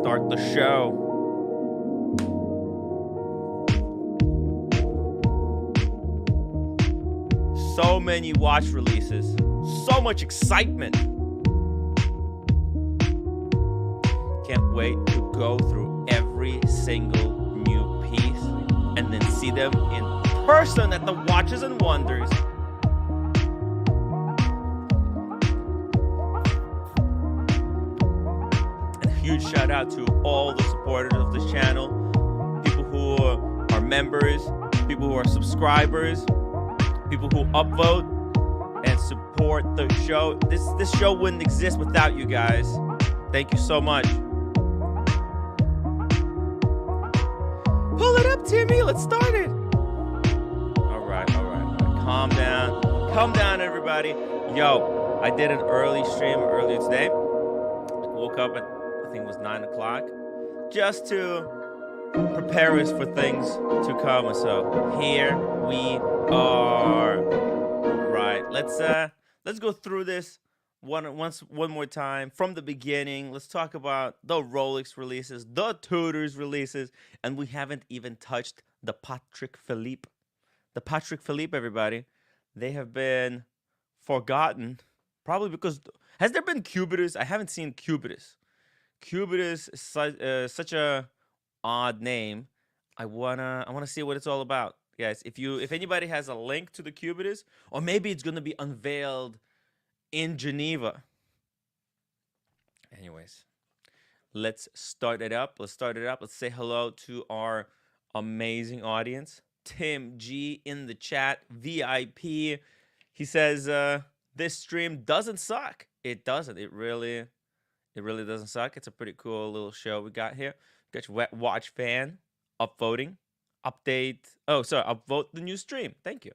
start the show. So many watch releases, so much excitement. Can't wait to go through every single new piece and then see them in person at the Watches and Wonders. And a huge shout out to all the supporters of this channel, people who are members, people who are subscribers, people who upvote and support the show. This show wouldn't exist without you guys. Thank you so much. Pull it up, Timmy. Let's start it. All right. Calm down, everybody. Yo, I did an early stream earlier today. I woke up at, I think it was 9 o'clock, just to prepare us for things to come. So here we are. Right. Let's go through this one more time from the beginning. Let's talk about the Rolex releases, the Tudor's releases, and we haven't even touched the Patek Philippe. The Patek Philippe, everybody, they have been forgotten, probably because has there been Cubitus? I haven't seen Cubitus. Cubitus is such a odd name. I wanna see what it's all about, guys. If anybody has a link to the Cubitus, or maybe it's gonna be unveiled in Geneva. Anyways, let's start it up. Let's say hello to our amazing audience. Tim G in the chat, VIP. He says this stream doesn't suck. It doesn't. It really doesn't suck. It's a pretty cool little show we got here. Got your watch fan upvoting. Update. Oh, sorry. Upvote the new stream. Thank you.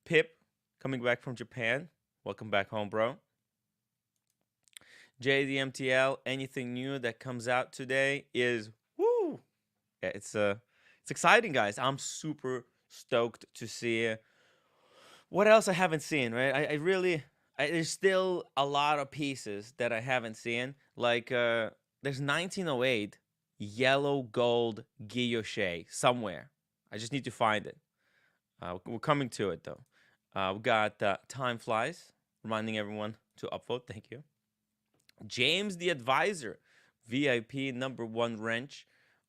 Pip coming back from Japan. Welcome back home, bro. JDMTL, anything new that comes out today is woo. Yeah, it's exciting, guys. I'm super stoked to see what else I haven't seen, right? There's still a lot of pieces that I haven't seen. Like there's 1908 yellow gold guilloche somewhere. I just need to find it. We're coming to it though. We got Time Flies, reminding everyone to upvote. Thank you. James the Advisor, VIP #1 wrench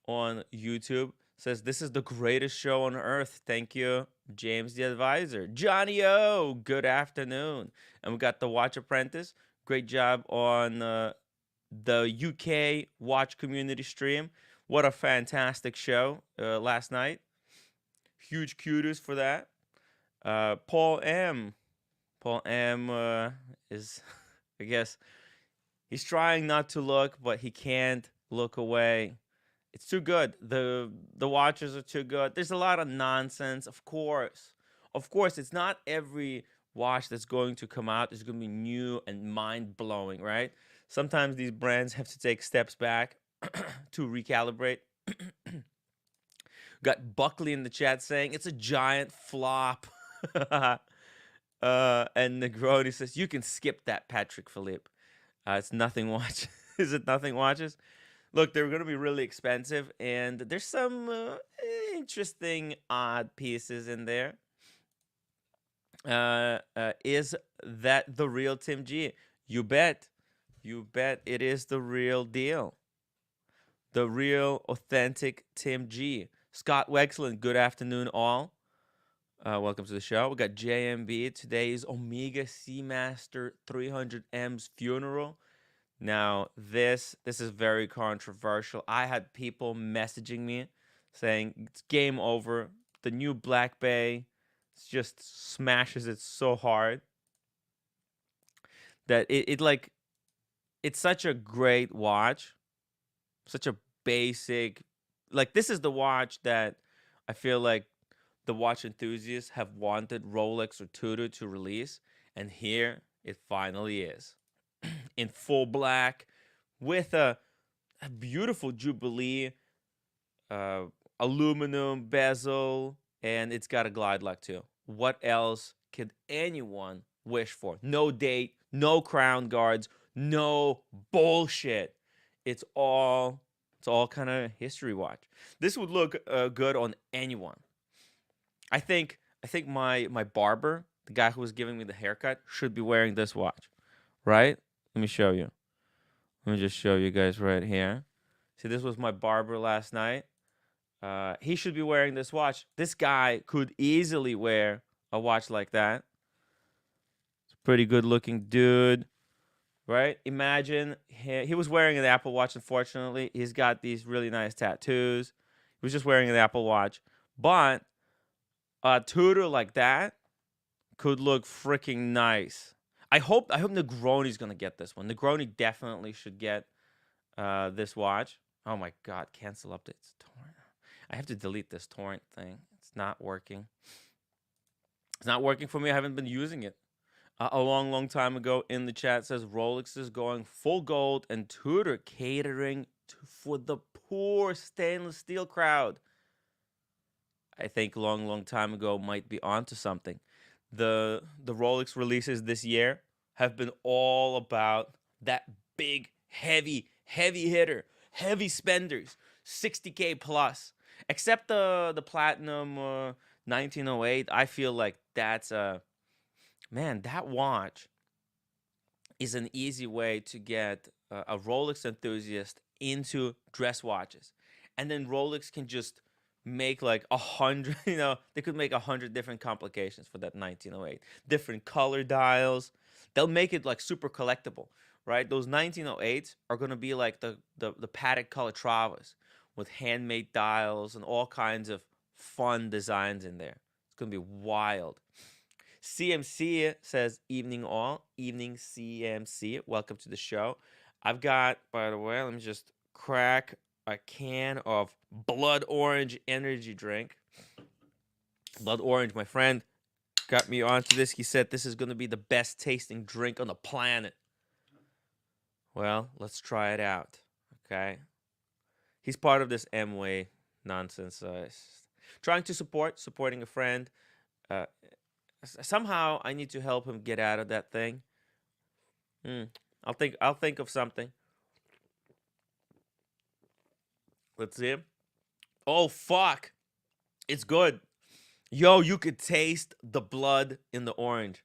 on YouTube, says this is the greatest show on earth. Thank you, James the Advisor. Johnny O, good afternoon. And we got the Watch Apprentice. Great job on the UK watch community stream. What a fantastic show last night. Huge kudos for that. Paul M is, I guess, he's trying not to look, but he can't look away. It's too good. The watches are too good. There's a lot of nonsense, of course. It's not every watch that's going to come out is going to be new and mind-blowing, right? Sometimes these brands have to take steps back to recalibrate. Got Buckley in the chat saying it's a giant flop. And Negroni says you can skip that Patek Philippe. It's nothing watch. Is it nothing watches? Look, they're going to be really expensive, and there's some interesting odd pieces in there. Is that the real Tim G? You bet it is the real deal. The real authentic Tim G. Scott Wexland, good afternoon all. Welcome to the show. We got JMB. Today's Omega Seamaster 300M's funeral. Now, this is very controversial. I had people messaging me saying it's game over. The new Black Bay just smashes it so hard that it's such a great watch, such a basic, like this is the watch that I feel like the watch enthusiasts have wanted Rolex or Tudor to release, and here it finally is. In full black with a beautiful Jubilee aluminum bezel, and it's got a glide lock too. What else could anyone wish for? No date, no crown guards, no bullshit. It's all It's all kind of history watch. This would look good on anyone. I think my barber, the guy who was giving me the haircut, should be wearing this watch, right? Let me show you. Let me just show you guys right here. See, this was my barber last night. He should be wearing this watch. This guy could easily wear a watch like that. It's a pretty good looking dude, right? Imagine he was wearing an Apple Watch. Unfortunately, he's got these really nice tattoos. He was just wearing an Apple Watch, but a Tudor like that could look freaking nice. I hope Negroni's gonna get this one. Negroni definitely should get this watch. Oh my god, cancel updates. Torrent. I have to delete this torrent thing. It's not working. It's not working for me. I haven't been using it. A long time ago in the chat says Rolex is going full gold and Tudor catering for the poor stainless steel crowd. I think long time ago might be onto something. The Rolex releases this year have been all about that big, heavy hitter, heavy spenders, 60K plus. Except the platinum 1908, I feel like that's a man. That watch is an easy way to get a Rolex enthusiast into dress watches, and then Rolex can just make like 100. They could make 100 different complications for that 1908, different color dials. They'll make it like super collectible, right? Those 1908s are gonna be like the Patek Calatravas with handmade dials and all kinds of fun designs in there. It's gonna be wild. CMC says, evening all. Evening CMC. Welcome to the show. I've got, by the way, let me just crack a can of Blood Orange energy drink. Blood Orange, my friend, got me onto this. He said this is going to be the best tasting drink on the planet. Well, let's try it out. Okay. He's part of this M-Way nonsense. Trying to supporting a friend. Somehow I need to help him get out of that thing. I'll think of something. Let's see. Oh fuck. It's good. Yo, you could taste the blood in the orange.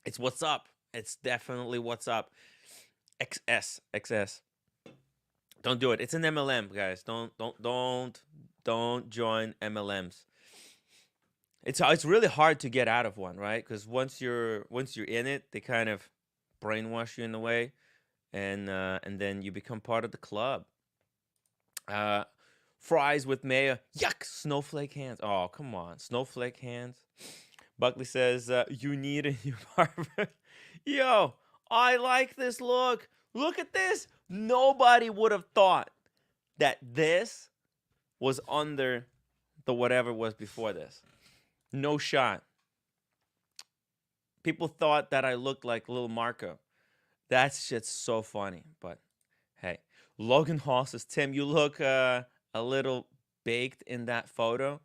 It's what's up. It's definitely what's up. XS. Don't do it. It's an MLM, guys. Don't join MLMs. It's really hard to get out of one, right? Because once you're in it, they kind of brainwash you in a way, and then you become part of the club. Fries with mayo. Yuck! Snowflake hands. Oh, come on. Snowflake hands. Buckley says, you need a new barber. Yo, I like this look. Look at this. Nobody would have thought that this was under the whatever was before this. No shot. People thought that I looked like Lil Marco. That shit's so funny. But hey, Logan Hall says, Tim, you look a little baked in that photo.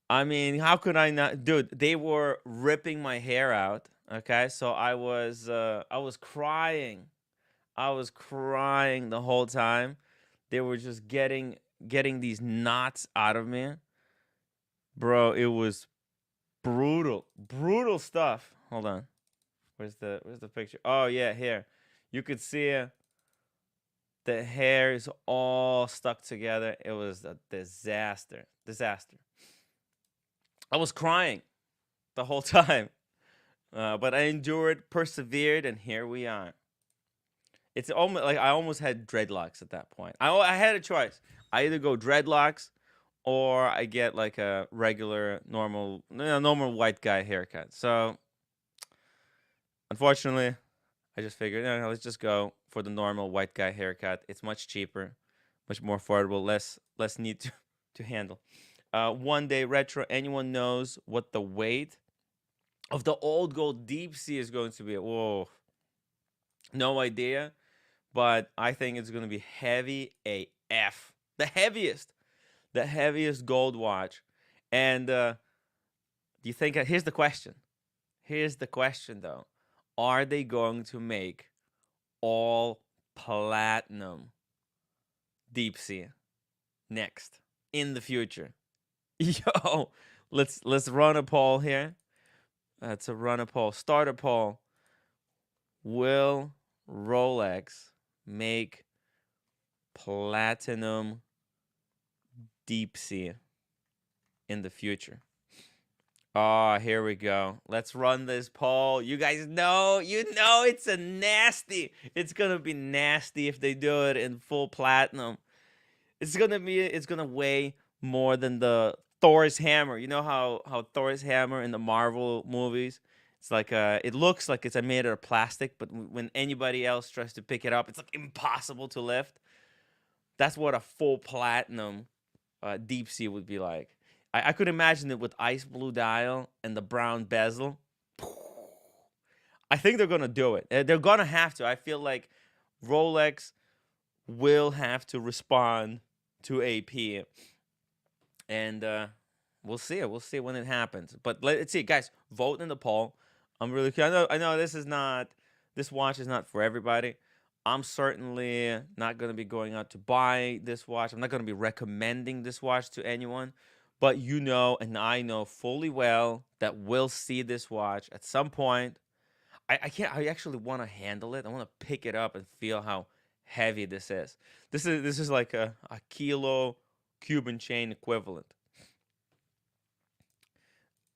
I mean, how could I not? Dude, they were ripping my hair out. Okay, so I was crying. I was crying the whole time. They were just getting these knots out of me. Bro, it was brutal stuff. Hold on. Where's the picture? Oh yeah, here. You could see the hair is all stuck together. It was a disaster. I was crying the whole time. But I endured, persevered, and here we are. It's almost like I almost had dreadlocks at that point. I had a choice. I either go dreadlocks or I get like a regular normal white guy haircut. So unfortunately, I just figured, let's just go for the normal white guy haircut. It's much cheaper, much more affordable, less need to handle. One day retro. Anyone knows what the weight of the old gold deep sea is going to be? Whoa, no idea. But I think it's going to be heavy AF. The heaviest gold watch. And do you think, here's the question. Here's the question though. Are they going to make all platinum deep sea next in the future. Yo, let's run a poll here. Let's run a poll. Start a poll. Will Rolex make platinum deep sea in the future? Oh, here we go. Let's run this poll. You guys know, it's a nasty. It's gonna be nasty if they do it in full platinum. It's gonna weigh more than the Thor's hammer. You know how Thor's hammer in the Marvel movies, it's like it looks like it's made out of plastic, but when anybody else tries to pick it up, it's like impossible to lift. That's what a full platinum deep sea would be like. I could imagine it with ice blue dial and the brown bezel. I think they're gonna do it. They're gonna have to. I feel like Rolex will have to respond to AP, and we'll see it. We'll see when it happens. But let's see, guys. Vote in the poll. I'm really. I know this watch is not for everybody. I'm certainly not going to be going out to buy this watch. I'm not going to be recommending this watch to anyone. But you know, and I know fully well that we'll see this watch at some point. I can't. I actually want to handle it. I want to pick it up and feel how heavy this is. This is like a kilo Cuban chain equivalent.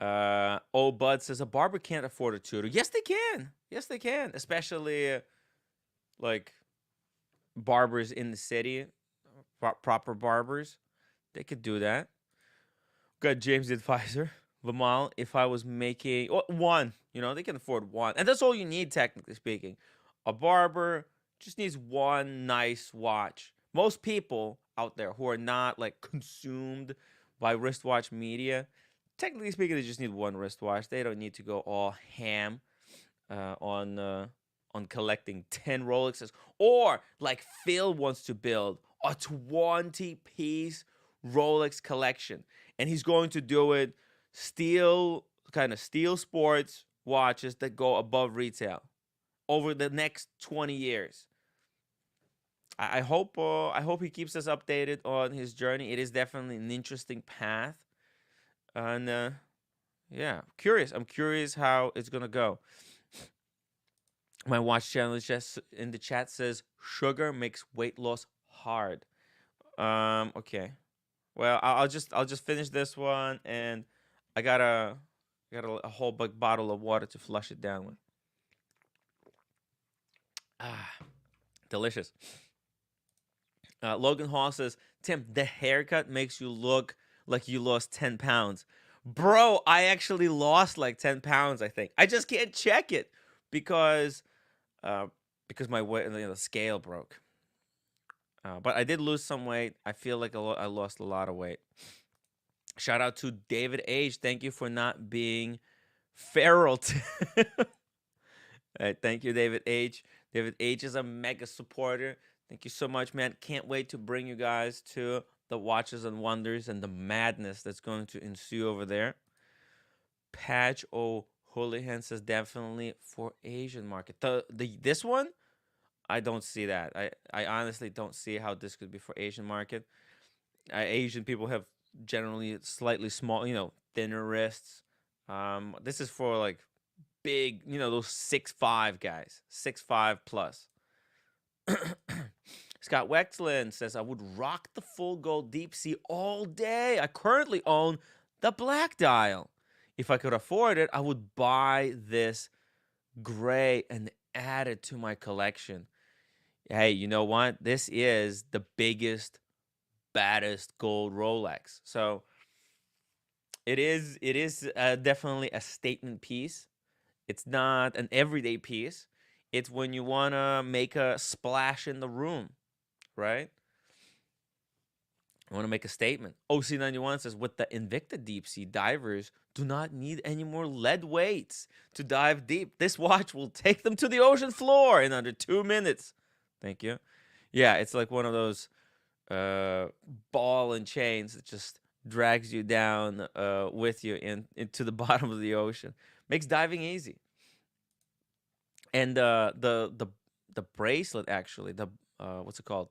Oh, Bud says a barber can't afford a Tudor. Yes, they can. Yes, they can. Especially like barbers in the city, proper barbers. They could do that. Got James the Advisor. Lamal, if I was making one, they can afford one. And that's all you need, technically speaking. A barber just needs one nice watch. Most people out there who are not like consumed by wristwatch media, technically speaking, they just need one wristwatch. They don't need to go all ham on collecting 10 Rolexes, or like Phil wants to build a 20-piece Rolex collection, and he's going to do it steel sports watches that go above retail over the next 20 years. I hope he keeps us updated on his journey. It is definitely an interesting path, and yeah, curious. I'm curious how it's gonna go. My watch channel just in the chat says sugar makes weight loss hard. Okay. Well, I'll just finish this one, and I got a whole big bottle of water to flush it down with. Ah, delicious. Logan Hall says, Tim, the haircut makes you look like you lost 10 pounds. Bro, I actually lost like 10 pounds, I think. I just can't check it because my weight, the scale broke. But I did lose some weight. I feel like I lost a lot of weight. Shout out to David H. Thank you for not being feral. All right, thank you, David H. David H is a mega supporter. Thank you so much, man. Can't wait to bring you guys to the Watches and Wonders and the madness that's going to ensue over there. Patch O'Houlihan says definitely for Asian market. This one, I don't see that. I honestly don't see how this could be for Asian market. Asian people have generally slightly small, thinner wrists. This is for like big, those 6'5" guys, 6'5" plus. Scott Wexlin says, I would rock the full gold deep sea all day. I currently own the black dial. If I could afford it, I would buy this gray and add it to my collection. Hey, you know what? This is the biggest, baddest gold Rolex. So it is definitely a statement piece. It's not an everyday piece. It's when you want to make a splash in the room, right? I want to make a statement. OC91 says, with the Invicta Deep Sea, divers do not need any more lead weights to dive deep. This watch will take them to the ocean floor in under 2 minutes. Thank you. Yeah, it's like one of those ball and chains that just drags you down with you into the bottom of the ocean. Makes diving easy. And the bracelet, actually, what's it called?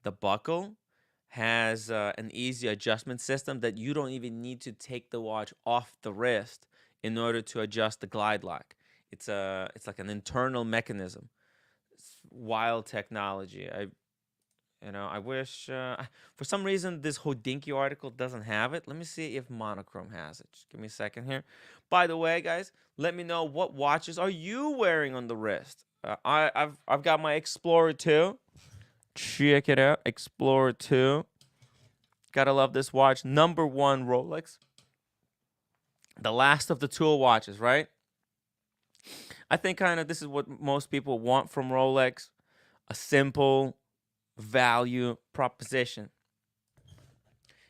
the buckle has an easy adjustment system that you don't even need to take the watch off the wrist in order to adjust the glide lock. It's like an internal mechanism. It's wild technology. I wish for some reason this Hodinky article doesn't have it. Let me see if Monochrome has it. Just give me a second here. By the way, guys, let me know what watches are you wearing on the wrist. I've got my Explorer 2. Check it out, Explorer 2. Gotta love this watch. Number one Rolex. The last of the tool watches, right? I think kind of this is what most people want from Rolex. A simple value proposition.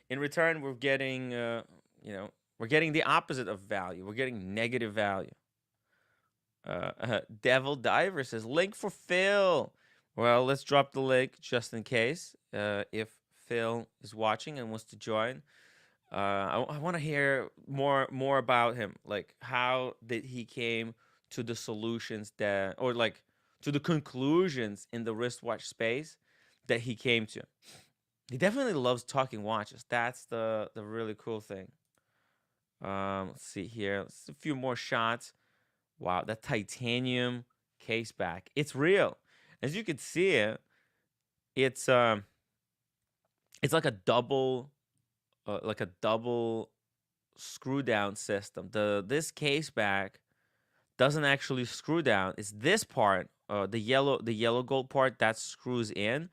In return, we're getting, we're getting the opposite of value. We're getting negative value. Devil Diver says, link for Phil. Well, let's drop the link just in case if Phil is watching and wants to join. I want to hear more about him. Like, how did he came to the solutions that, or like to the conclusions in the wristwatch space that he came to. He definitely loves talking watches. That's the really cool thing. Let's see here. Let's a few more shots. Wow, that titanium case back. It's real. As you can see, it's like a double screw down system. This case back doesn't actually screw down. It's this part, the yellow gold part that screws in,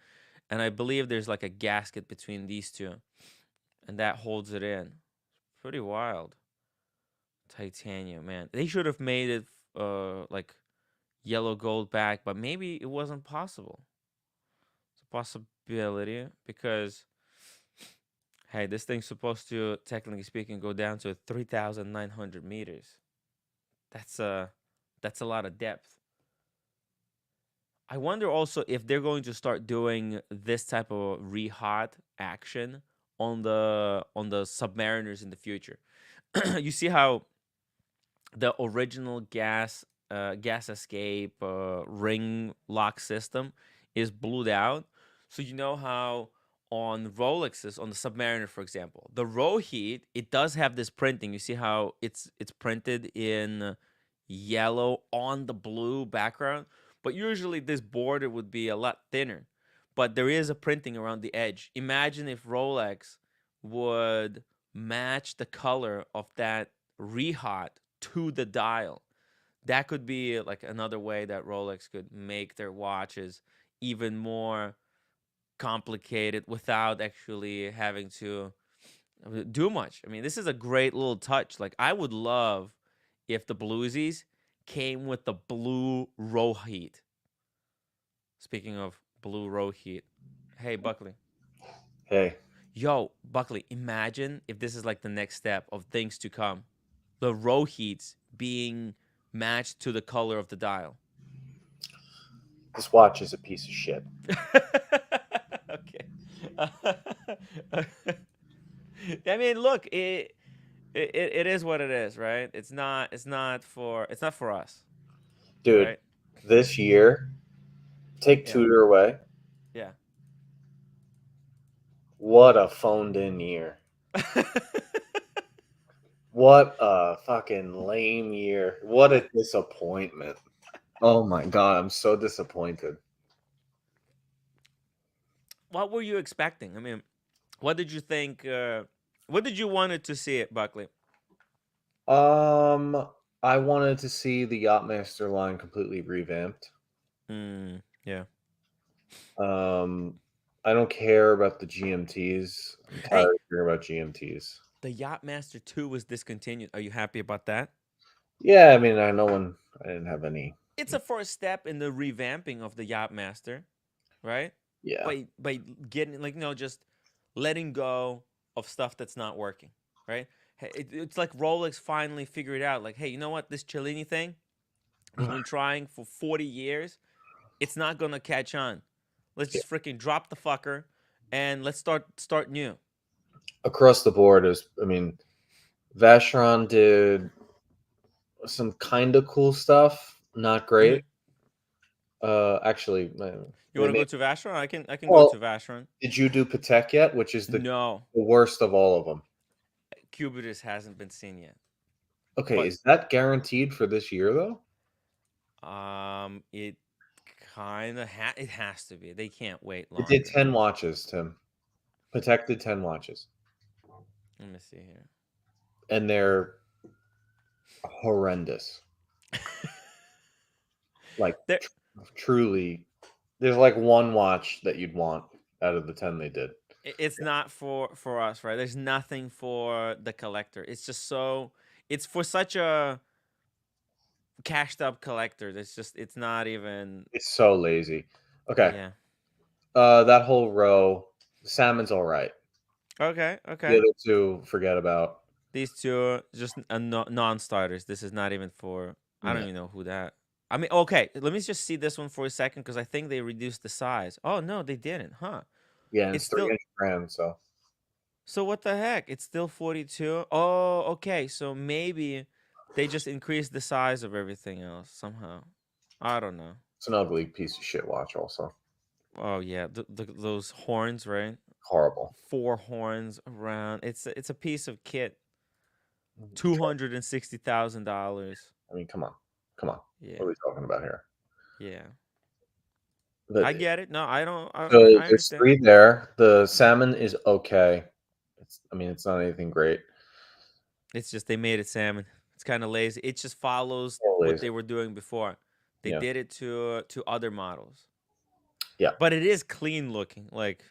and I believe there's like a gasket between these two, and that holds it in. Pretty wild. Titanium, man. They should have made it like yellow gold back, but maybe it wasn't possible. It's a possibility because, hey, this thing's supposed to, technically speaking, go down to 3,900 meters. That's a lot of depth. I wonder also if they're going to start doing this type of re-hot action on the Submariners in the future. You see how the original gas escape ring lock system is blued out. So you know how on Rolexes, on the Submariner, for example, the row heat, it does have this printing. You see how it's printed in yellow on the blue background, but usually this border would be a lot thinner. But there is a printing around the edge. Imagine if Rolex would match the color of that rehot to the dial. That could be like another way that Rolex could make their watches even more complicated without actually having to do much. I mean, this is a great little touch. Like, I would love if the bluesies came with the blue row heat. Speaking of blue row heat, hey Buckley. Hey. Yo, Buckley, imagine if this is like the next step of things to come. The row heats being matched to the color of the dial. This watch is a piece of shit. Okay. I mean, look, it is what it is, right? It's not for us, Dude, right? this year, take Yeah. Tudor away. Yeah. What a phoned in year. What a fucking lame year. What a disappointment. Oh my god, I'm so disappointed. What were you expecting? I mean, what did you think? What did you wanted to see it, Buckley? I wanted to see the Yachtmaster line completely revamped. Yeah. I don't care about the GMTs. I'm tired Hey, of hearing about GMTs. the Yachtmaster 2 was discontinued. Are you happy about that? Yeah, I mean, I didn't have any. It's a first step in the revamping of the Yachtmaster, right? Yeah. By getting, like, just letting go of stuff that's not working, right? Hey, it's like Rolex finally figured out, like, hey, you know what? This Cellini thing, we've been trying for 40 years. It's not gonna catch on. Let's Yeah. just freaking drop the fucker and let's start new. Across the board Vacheron did some kind of cool stuff, not Mhm. great. Actually, You want to go to Vacheron? I can go well, to Vacheron. did you do Patek yet? Which is the No, worst of all of them. Cubitus hasn't been seen yet. Okay, But is that guaranteed for this year though? it kind of it has to be. They can't wait It did longer. 10 watches, Tim. Patek did 10 watches, Let me see here. and they're horrendous. Like There, truly, there's like one watch that you'd want out of the 10 they did. it's not for us, right? There's nothing for the collector. It's just so it's for such a cashed up collector. It's not even. It's so lazy. Okay, Yeah. that whole row, salmon's all right. Okay. The Okay. other two, forget about. These two are just non-starters. This is not even for. I don't No. even know who that. I mean, okay. Let me just see this one for a second because I think they reduced the size. Oh no, they didn't, huh? Yeah, and It's it's 3 still. inch grand, so So what the heck? It's still 42. Oh, okay. So maybe they just increased the size of everything else somehow. I don't know. it's an ugly piece of shit watch. Also, Oh yeah, those horns, right? horrible. 4 horns around. It's a piece of kit. $260,000. I mean, come on, come on. What Yeah, are we talking about here? yeah. But I get it. No, I don't. so I there's understand. 3 there. The salmon is okay. I mean, it's not anything great. It's just they made it salmon. It's kind of lazy. It just follows Little what lazy. they were doing before. They Yeah, did it to other models, yeah, but it is clean looking. Like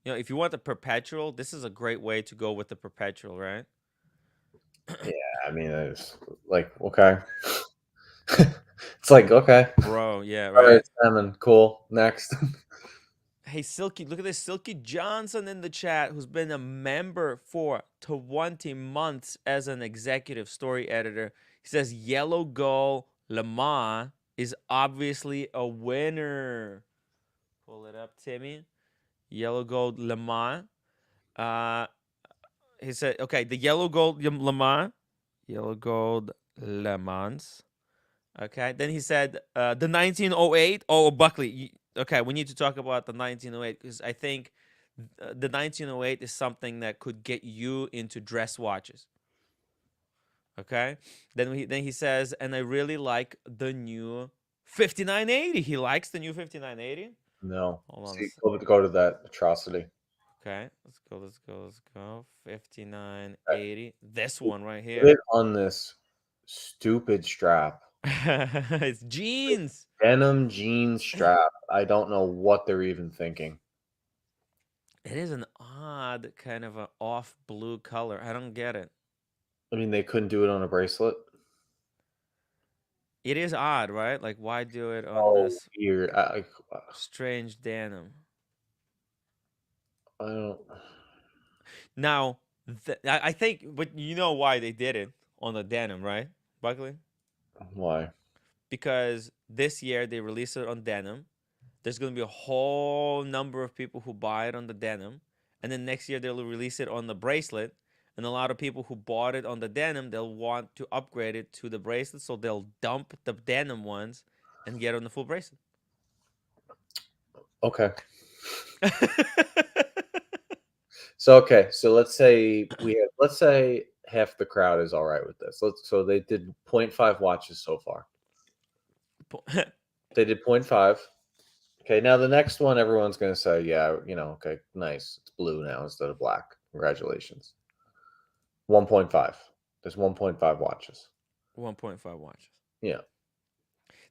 if you want the perpetual, this is a great way to go with the perpetual, right? yeah. I mean, it's like okay. It's like okay. Bro, yeah, All right, right. salmon, cool. Next. Hey, Silky, look at this. Silky Johnson in the chat, who's been a member for 20 months as an executive story editor. He says Yellow Gold Lamar is obviously a winner. Pull it up, Timmy. Yellow Gold Lamar. Uh, he said, okay, the Yellow Gold Lamar. Yellow Gold Le Mans. Okay. Then he said the 1908. Oh, Buckley. Okay, we need to talk about the 1908 because I think the 1908 is something that could get you into dress watches. Okay. Then he says, and I really like the new 5980. He likes the new 5980. No. Hold on a See, sec. go to that atrocity. Okay, let's go. Let's go. Let's go. Okay. 5980. This one right Put here. it on this stupid strap. It's jeans. Denim jean strap. I don't know what they're even thinking. It is an odd kind of a off blue color. I don't get it. I mean, they couldn't do it on a bracelet. It is odd, right? Like, why do it on Oh, this weird. strange denim? I don't. Now, I think, but you know why they did it on the denim, right, Buckley? Why? Because this year they released it on denim. There's going to be a whole number of people who buy it on the denim. And then next year they'll release it on the bracelet. And a lot of people who bought it on the denim, they'll want to upgrade it to the bracelet. So they'll dump the denim ones and get on the full bracelet. Okay. So okay. So let's say half the crowd is all right with this. So they did 0.5 watches so far. They did 0.5. Okay, now the next one, everyone's going to say, yeah, okay, nice. It's blue now instead of black. Congratulations. 1.5. There's 1.5 watches. 1.5 watches. Yeah.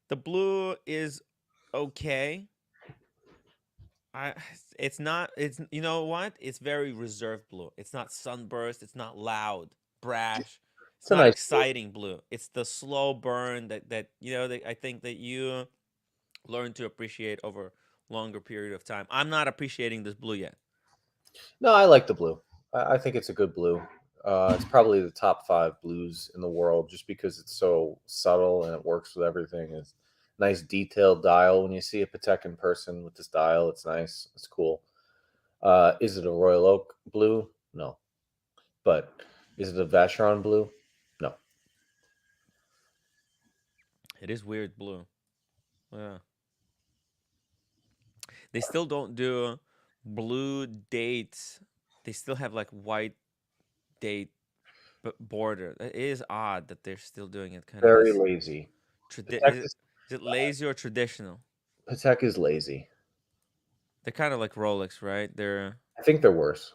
The blue is okay. I it's not it's you know what? It's very reserved blue. It's not sunburst, it's not loud, brash. It's It's a not nice blue. exciting blue. It's the slow burn that I think that you learn to appreciate over longer period of time. I'm not appreciating this blue yet. No, I like the blue. I think it's a good blue. It's probably the top 5 blues in the world just because it's so subtle and it works with everything. It's nice detailed dial. When you see a Patek in person with this dial, it's nice. It's cool. Is it a Royal Oak blue? No. But is it a Vacheron blue? No. It is weird blue. Yeah. They still don't do blue dates. They still have like white date border. It is odd that they're still doing it kind of Very this. lazy. Patek Is is, it lazy or traditional? Patek is lazy. They're kind of like Rolex, right? They're I think they're worse.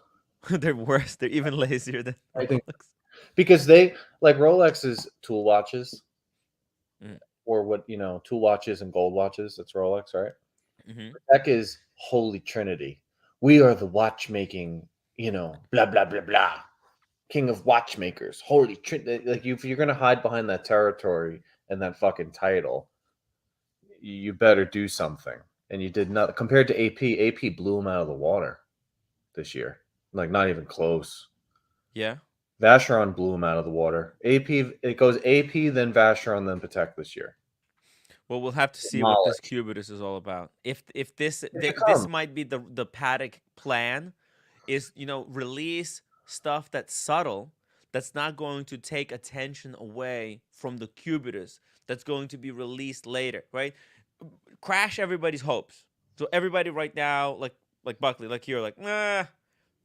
they're worse. They're even lazier than I think Rolex. because they like Rolex's tool watches Mm, or what tool watches and gold watches. That's Rolex, right? mm-hmm. Patek is Holy Trinity. We are the watchmaking, blah blah blah blah. King of watchmakers, Holy Trinity. Like if you're gonna hide behind that territory and that fucking title, you better do something. And you did not. Compared to AP, AP blew him out of the water this year. Like not even close. Yeah. Vacheron blew him out of the water. AP, it goes AP, then Vacheron, then Patek this year. Well, we'll have to see what this Demolished. Cubitus is all about. If this It's to this come. might be the Patek plan, is release stuff that's subtle, that's not going to take attention away from the Cubitus, that's going to be released later, right? Crash everybody's hopes. So everybody right now, like Buckley, like you're like, nah,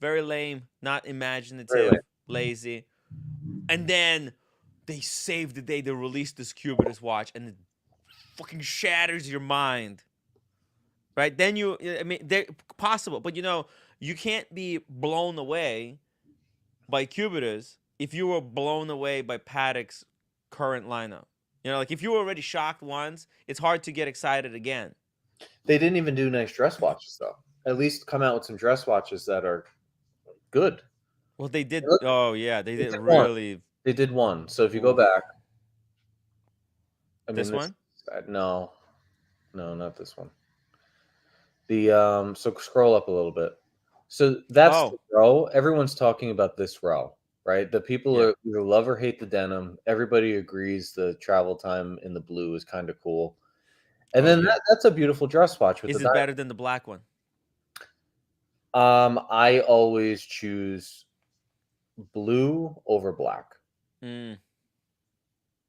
very lame, not Really. imaginative, lazy, and then they save the day. They release this Cubitus watch, and it fucking shatters your mind, right? Then I mean, they're possible, but you can't be blown away by Cubitus if you were blown away by Patek's current lineup. Like if you were already shocked once, it's hard to get excited again. They didn't even do nice dress watches though. At least come out with some dress watches that are good. Well, they They did. look- Oh yeah, they they did did one. really. They did one. So if you go Oof. back, I mean This this. one. No, no, not this one. The so scroll up a little bit. So that's the Oh row. Everyone's talking about this row, right? The people yeah. are either love or hate the denim. Everybody agrees the travel time in the blue is kind of cool. And Oh then yeah. that's a beautiful dress watch with the Is it diamond. better than the black one? I always choose blue over black. Mm,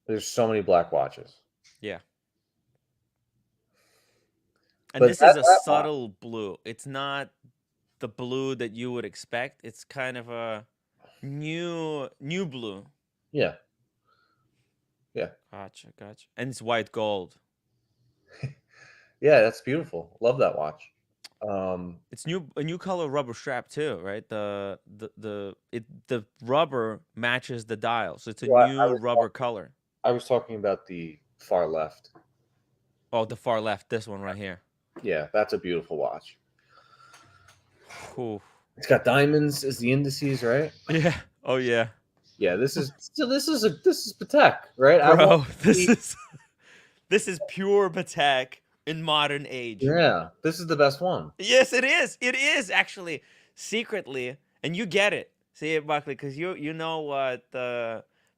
There's so many black watches. yeah. And But this is a that watch, subtle blue. It's not the blue that you would expect. It's kind of a new blue. yeah. Yeah. Gotcha. And it's white gold. Yeah, that's beautiful. Love that watch. It's a new color rubber strap too, right? The rubber matches the dial, so it's a Well, new rubber color. I was talking about the far left. Oh, the far left, this one right here. Yeah, that's a beautiful watch. Ooh. It's got diamonds as the indices, right? Yeah. Oh yeah. Yeah, this is Patek, right? I want Bro, to see, this is pure Patek in modern age. yeah, this is the best one. Yes, it is. It is actually secretly, and you get it. See it, Buckley, because you know what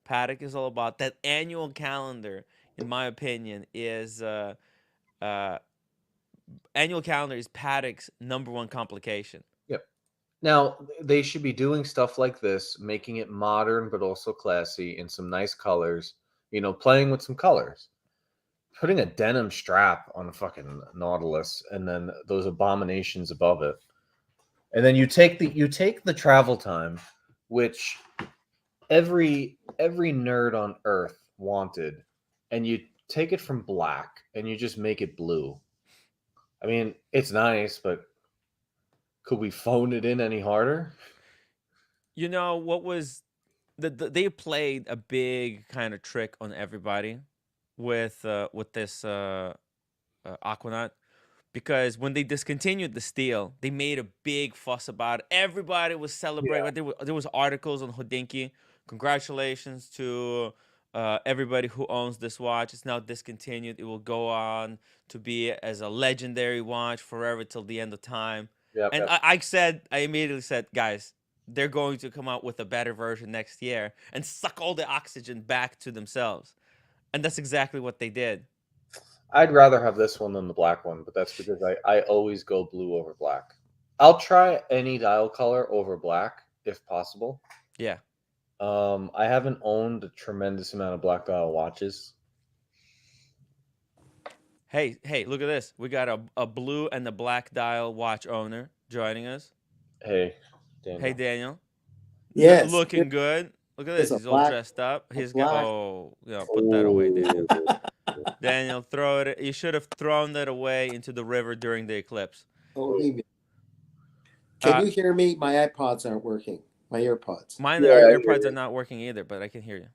Paddock is all about. That annual calendar, in my opinion, is uh, annual calendar is Paddock's number one complication. Yep. Now they should be doing stuff like this, making it modern but also classy in some nice colors. Playing with some colors. Putting a denim strap on a fucking Nautilus, and then those abominations above it, and then you take the travel time, which every nerd on earth wanted, and you take it from black and you just make it blue. I mean, it's nice, but could we phone it in any harder? You know what was they played a big kind of trick on everybody with this Aquanaut, because when they discontinued the steel, they made a big fuss about it. Everybody was celebrating. Yeah. Right? There was articles on Hodinky. Congratulations to everybody who owns this watch. It's now discontinued. It will go on to be as a legendary watch forever till the end of time. Yep, And yep. I immediately said, guys, they're going to come out with a better version next year and suck all the oxygen back to themselves. And that's exactly what they did. I'd rather have this one than the black one, but that's because I always go blue over black. I'll try any dial color over black if possible. Yeah. I haven't owned a tremendous amount of black dial watches. Hey, look at this. We got a blue and the black dial watch owner joining us. Hey, Hey, Daniel. Daniel. Yes, Looking good. Look at this. there's He's all dressed up. a He's got. black. Oh, yeah. Put that away, Daniel. Oh, Daniel, throw it. You should have thrown that away into the river during the eclipse. Oh, can Uh, you hear me? My iPods aren't working. My AirPods. mine, yeah, our I hear AirPods are you. not working either, but I can hear you.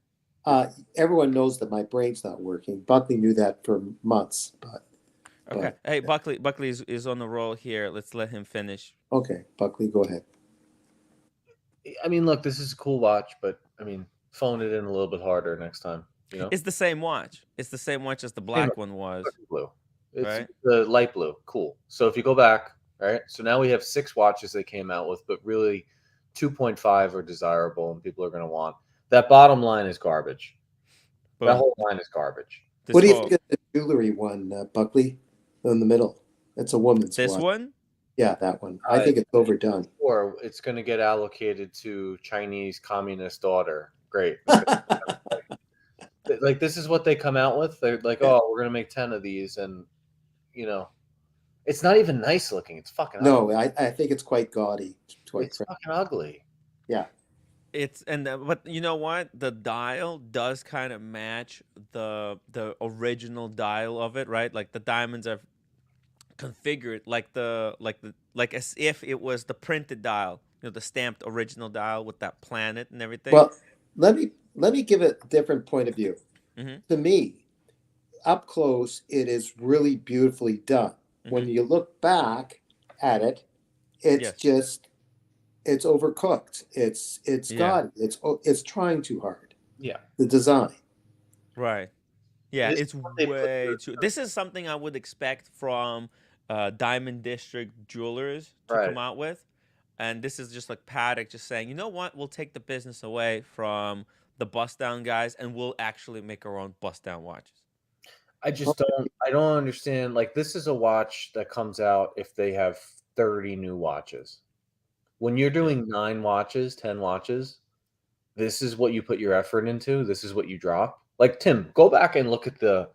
Everyone knows that my brain's not working. Buckley knew that for months, Okay. but Hey, Buckley is on the roll here. Let's let him finish. okay, Buckley, go ahead. I mean, look, this is a cool watch, but I mean, phone it in a little bit harder next time. You know, It's the same watch. It's the same watch as the black one was. blue. It's Right. the light blue. Cool. So if you go back, right? So now we have 6 watches they came out with, but really 2.5 are desirable and people are going to want. That bottom line is garbage. That Boom. whole line is garbage. What do you think of the jewelry one, Buckley, in the middle? It's a woman's This watch. one? Yeah, that one. I think it's overdone. Or it's going to get allocated to Chinese communist daughter. Great. Like this is what they come out with. They're like, oh, we're going to make 10 of these, and you know, it's not even nice looking. It's fucking No, ugly. I think it's quite gaudy. It's fucking ugly. Yeah. It's but you know what? The dial does kind of match the original dial of it, right? Like the diamonds are configured like as if it was the printed dial, you know, the stamped original dial with that planet and everything. Well, let me give a different point of view. Mhm. To me, up close, it is really beautifully done. When Mhm. you look back at it, it's Yes. just it's overcooked. It's Yeah. gaudy. It's trying too hard. Yeah. The design. Right. Yeah, This it's is what they put way through. too. This is something I would expect from Diamond District jewelers to Right. come out with, and this is just like Patek just saying, you know what, we'll take the business away from the bust down guys, and we'll actually make our own bust down watches. I just don't understand. Like this is a watch that comes out if they have 30 new watches. When you're doing 9 watches, 10 watches, this is what you put your effort into. This is what you drop. Like Tim, go back and look at the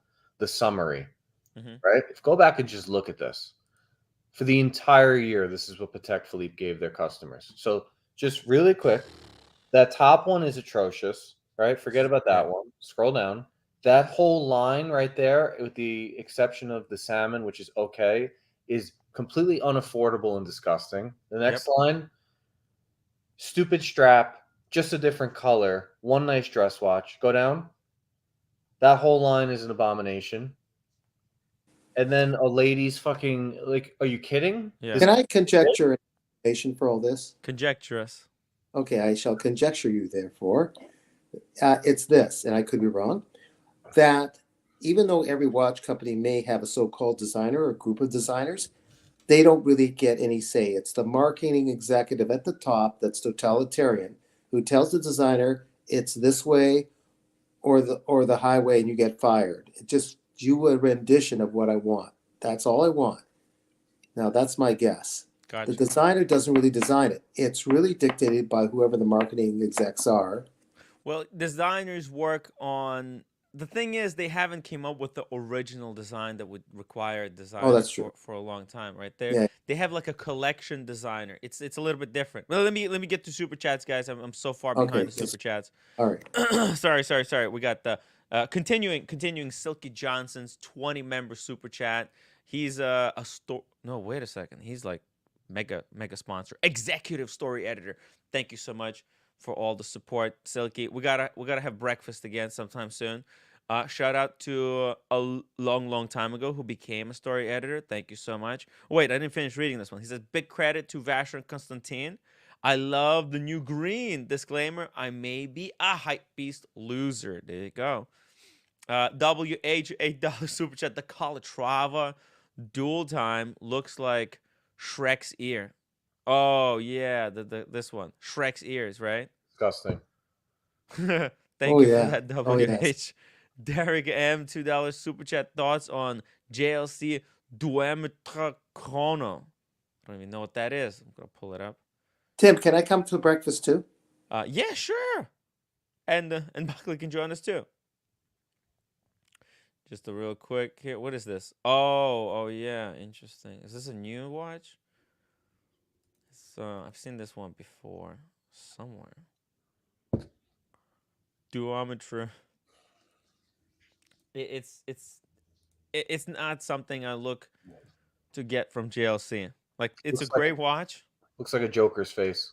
summary, Mhm. right? Go back and just look at this. For the entire year, this is what Patek Philippe gave their customers. So just really quick, that top one is atrocious, right? Forget about that one. Scroll down. That whole line right there, with the exception of the salmon, which is okay, is completely unaffordable and disgusting. The next line, stupid strap, just a different color, one nice dress watch. Go down. That whole line is an abomination. And then a lady's fucking, like, are you kidding? Yeah. Can I conjecture an explanation for all this? Conjecturous. Okay, I shall conjecture you, therefore. It's this, and I could be wrong, that even though every watch company may have a so-called designer or group of designers, they don't really get any say. It's the marketing executive at the top that's totalitarian who tells the designer it's this way or the highway, and you get fired. It just do a rendition of what I want. That's all I want. Now that's my guess. Gotcha. The designer doesn't really design it. It's really dictated by whoever the marketing execs are. Well, designers work on. The thing is, they haven't came up with the original design that would require designers that's true. for a long time, right? Yeah. They have like a collection designer. It's a little bit different. Well, let me get to super chats, guys. I'm so far behind the super chats. All right. sorry. We got the continuing Silky Johnson's 20-member super chat. He's a store. No, wait a second. He's like mega sponsor, executive story editor. Thank you so much for all the support, Silky. We gotta have breakfast again sometime soon. Shout out to a long time ago who became a story editor. Thank you so much. Wait, I didn't finish reading this one. He says, big credit to Vacheron Constantin. I love the new green. Disclaimer, I may be a hype beast loser. There you go. WH $8 super chat. The Calatrava dual time looks like Shrek's ear. Oh yeah, this one, Shrek's ears, right? Disgusting. Thank Oh, you yeah. for that, WH. Oh, yes. Derek M, $2 super chat. Thoughts on JLC Duemetre Chrono? I don't even know what that is. I'm gonna pull it up. Tim, can I come to breakfast too? Yeah, sure. And Buckley can join us too. Just a real quick here. What is this? Oh, yeah, interesting. Is this a new watch? I've seen this one before somewhere. Duometer. It's not something I look to get from JLC. Like, it's a Looks like great watch. looks like a Joker's face.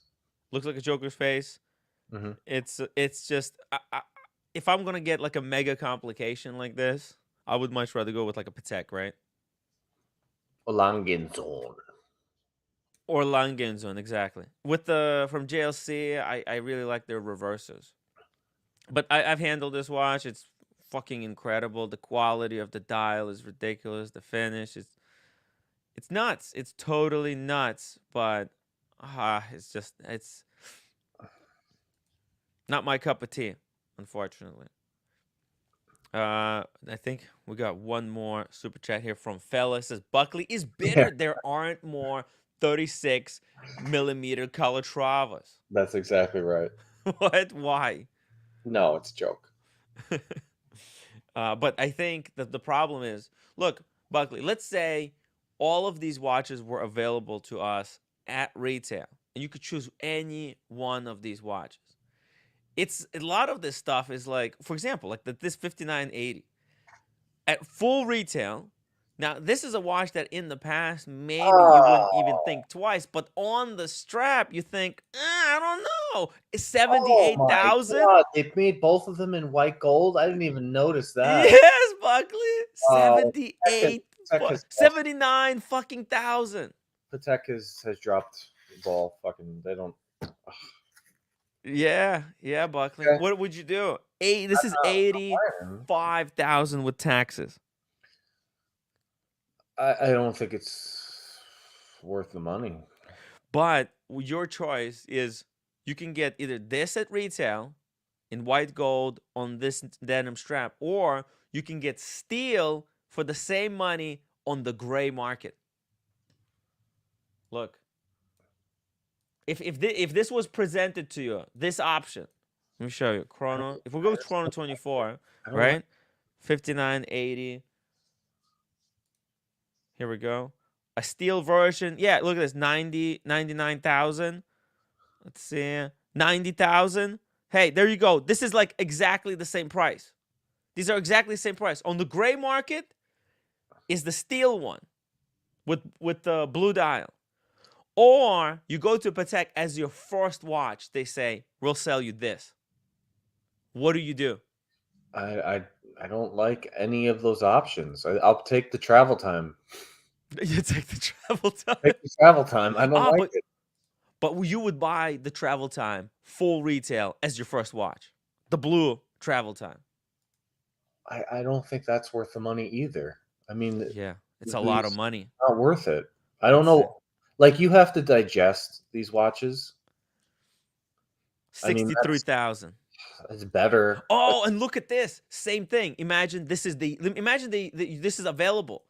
Looks like a Joker's face. Hmm. It's just if I'm gonna get like a mega complication like this, I would much rather go with like a Patek, right? Olangenzoon. Or Langenzoon, exactly. With the from JLC, I really like their reversers. But I've handled this watch. It's fucking incredible. The quality of the dial is ridiculous. The finish it's nuts. It's totally nuts. But it's not my cup of tea, unfortunately. I think we got one more super chat here from Fella. It says Buckley is bitter. There aren't more 36 millimeter Calatravas. That's exactly right. What? Why? No, it's a joke. But I think that the problem is, look, Buckley, let's say all of these watches were available to us at retail, and you could choose any one of these watches. It's a lot of this stuff is like, for example, like this 5980 at full retail. Now, this is a watch that in the past maybe you wouldn't even think twice, but on the strap you think, I don't know, it's 78,000. God, they made both of them in white gold. I didn't even notice that. Yes, Buckley, 78, Patek has 79 fucking thousand. Patek has dropped the ball. Fucking, they don't. Yeah, Buckley. Okay. What would you do? This is 85,000 with taxes. I don't think it's worth the money. But your choice is you can get either this at retail in white gold on this denim strap, or you can get steel for the same money on the gray market. Look, if this was presented to you, this option, let me show you. Chrono. If we go with Chrono 24, right? 5980. Here we go. A steel version. Yeah, look at this. 99,000. Let's see. 90,000. Hey, there you go. This is like exactly the same price. These are exactly the same price. On the gray market is the steel one with the blue dial. Or you go to Patek as your first watch. They say, we'll sell you this. What do you do? I don't like any of those options. I'll take the travel time. You take the travel time. Take the travel time. I don't like it. But you would buy the travel time full retail as your first watch. The blue travel time. I don't think that's worth the money either. I mean, yeah, it's a lot of money. Not worth it. I don't know. Like, you have to digest these watches. 63,000. It's better. Oh, and look at this. Same thing. Imagine this is this is available.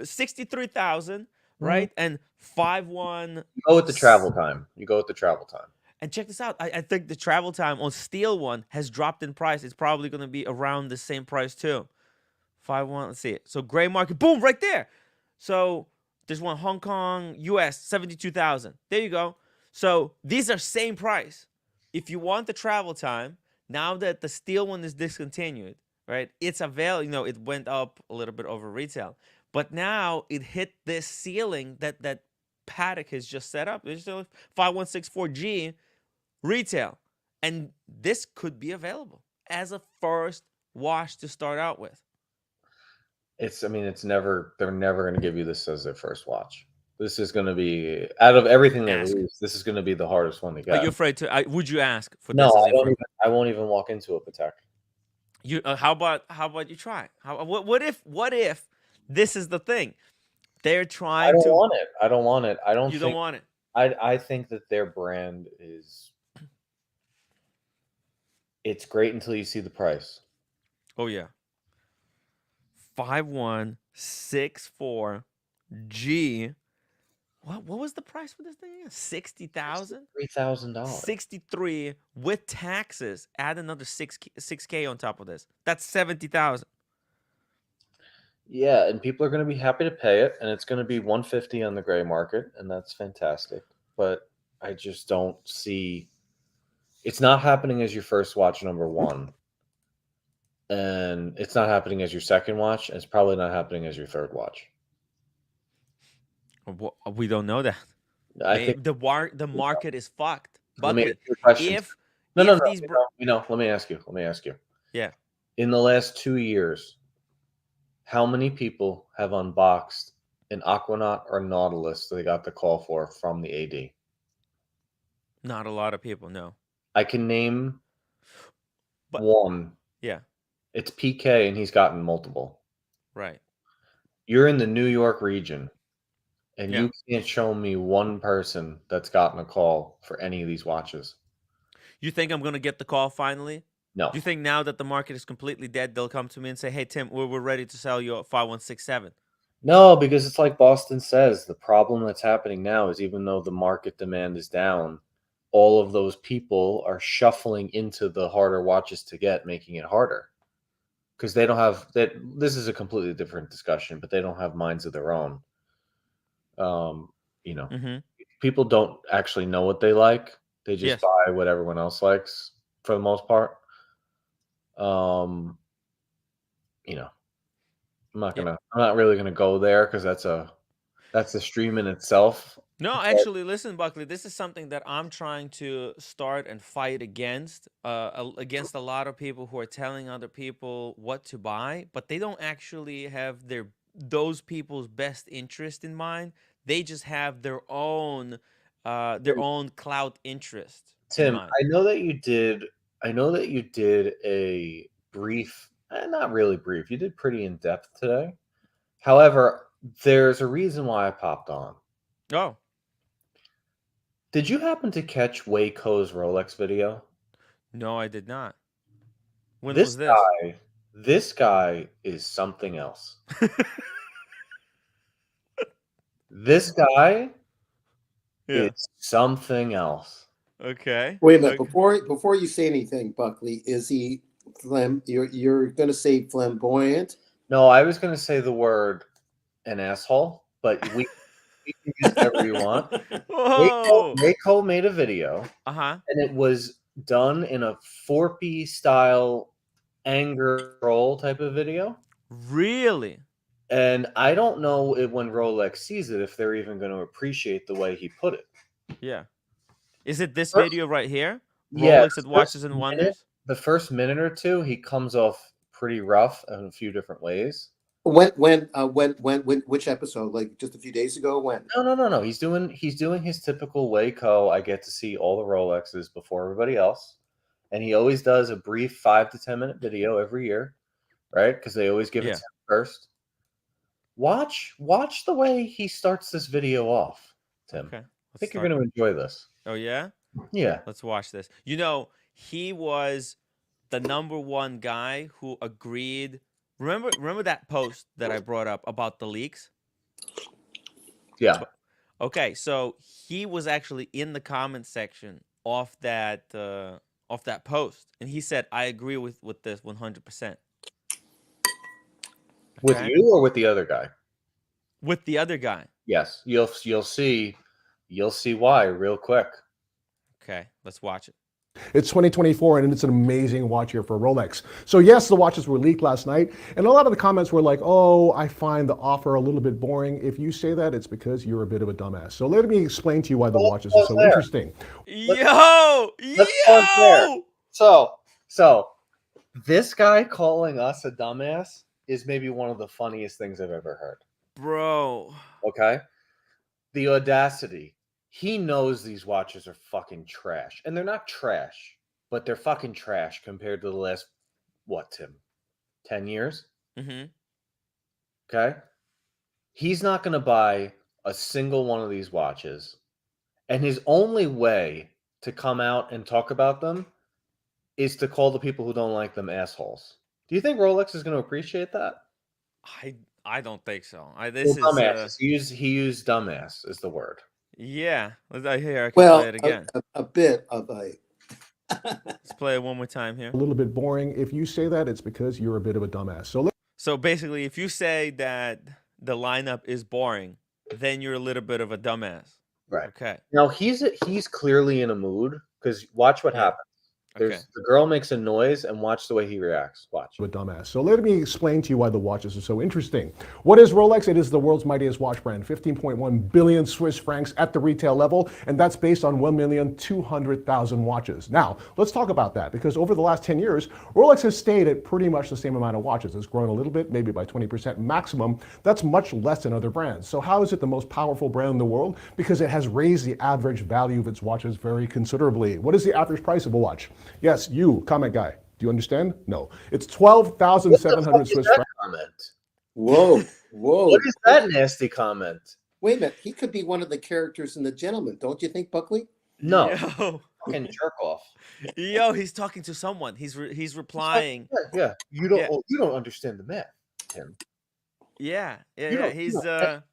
63,000, right? And 5/1. You go with the travel time. And check this out. I think the travel time on steel one has dropped in price. It's probably going to be around the same price too. 5/1. Let's see it. So gray market, boom, right there. So there's one Hong Kong, US, 72,000. There you go. So these are same price. If you want the travel time, now that the steel one is discontinued, right? It's available. You know, it went up a little bit over retail, but now it hit this ceiling that Patek has just set up. It's still 5164G retail, and this could be available as a first watch to start out with. They're never going to give you this as their first watch. This is going to be, out of everything they release, this is going to be the hardest one to get. Are you afraid to? Would you ask for no, this? I won't even walk into a Patek. You how about you try? What if this is the thing? They're trying to. I don't want it. You don't want it. I think that their brand is. It's great until you see the price. Oh yeah. 5164G. What was the price for this thing? 60,000? $3,000. 63 with taxes. Add another 6K on top of this. That's 70,000. Yeah, and people are going to be happy to pay it, and it's going to be $150 on the gray market, and that's fantastic. But I just don't see it's not happening as your first watch number one, and it's not happening as your second watch, and it's probably not happening as your third watch. We don't know that. I think. The market is fucked. Let me ask Buckley, you a question. No, if no, these no. Let me ask you. Let me ask you. yeah, In the last 2 years, how many people have unboxed an Aquanaut or Nautilus that they got the call for from the AD? not a lot of people know. I can name But one. yeah, It's PK, and he's gotten multiple. right. You're in the New York region, and Yeah. you can't show me one person that's gotten a call for any of these watches. You think I'm gonna get the call finally? No. Do you think now that the market is completely dead, they'll come to me and say, "Hey Tim, we're ready to sell you a 5167"? No, because it's like Boston says, the problem that's happening now is even though the market demand is down, all of those people are shuffling into the harder watches to get, making it harder. Because they don't have that. This is a completely different discussion, but they don't have minds of their own. Mm-hmm. People don't actually know what they like. They just Yes. buy what everyone else likes for the most part. I'm not really gonna go there because that's a stream in itself. No, actually, listen, Buckley. This is something that I'm trying to start and fight against a lot of people who are telling other people what to buy, but they don't actually have those people's best interest in mind. They just have their own clout interest in Tim, mind. I know that you did. I know that you did a brief, not really brief. You did pretty in depth today. However, there's a reason why I popped on. Oh, Did you happen to catch Waco's Rolex video? no, I did not. When This was this? this guy is something else. This guy Yeah. is something else. Okay. Wait a minute. Okay. Before you say anything, Buckley, is he you're going to say flamboyant? No, I was going to say the word an asshole, but we can use whatever you want. Whoa. Waco made a video, Uh-huh. and it was done in a 4P style anger roll type of video. Really? And I don't know if when Rolex sees it, if they're even going to appreciate the way he put it. Yeah. Is it this First- video right here? Yeah, Rolex at Watches and Wonders? The first minute or two, he comes off pretty rough in a few different ways. Which episode? Like just a few days ago? When? No. He's doing his typical Waco. I get to see all the Rolexes before everybody else, and he always does a brief 5 to 10 minute video every year, right? Because they always give it to him first. Watch the way he starts this video off, Tim. Okay. I think you're going to enjoy this. Oh, yeah? Yeah. Let's watch this. You know, he was the #1 guy who agreed. Remember that post that I brought up about the leaks? Yeah. Okay, so he was actually in the comment section of that post, and he said, "I agree with this 100%." With you or with the other guy? With the other guy. Yes, you'll see why real quick. Okay, let's watch it. It's 2024, and it's an amazing watch here for Rolex. So yes, the watches were leaked last night, and a lot of the comments were like, oh, I find the offer a little bit boring. If you say that, it's because you're a bit of a dumbass. So let me explain to you why the watches are so interesting. Let's pause there. So this guy calling us a dumbass is maybe one of the funniest things I've ever heard. Bro. Okay? The audacity. He knows these watches are fucking trash. And they're not trash, but they're fucking trash compared to the last, what, Tim? 10 years? Mm-hmm. Okay? He's not going to buy a single one of these watches. And his only way to come out and talk about them is to call the people who don't like them assholes. Do you think Rolex is going to appreciate that? I don't think so. Dumbass. He used dumbass is the word. Yeah. I can Well, play it again. a bit of a. Let's play it one more time here. A little bit boring. If you say that, it's because you're a bit of a dumbass. So basically, if you say that the lineup is boring, then you're a little bit of a dumbass. Right. Okay. Now he's clearly in a mood because watch what Yeah. happens. Okay. The girl makes a noise and watch the way he reacts. Watch. A dumbass. So let me explain to you why the watches are so interesting. What is Rolex? It is the world's mightiest watch brand, 15.1 billion Swiss francs at the retail level, and that's based on 1,200,000 watches. Now, let's talk about that, because over the last 10 years, Rolex has stayed at pretty much the same amount of watches. It's grown a little bit, maybe by 20% maximum. That's much less than other brands. So how is it the most powerful brand in the world? Because it has raised the average value of its watches very considerably. What is the average price of a watch? Yes, you, comment guy. Do you understand? No. It's 12,700 Swiss francs. Comment. Whoa, whoa. What is that nasty comment? Wait a minute. He could be one of the characters in The Gentleman, don't you think, Buckley? No. Yo, Fucking jerk off. yo, he's talking to someone. He's replying. Yeah. You don't understand the math, Tim. Yeah. You don't- He's you don't-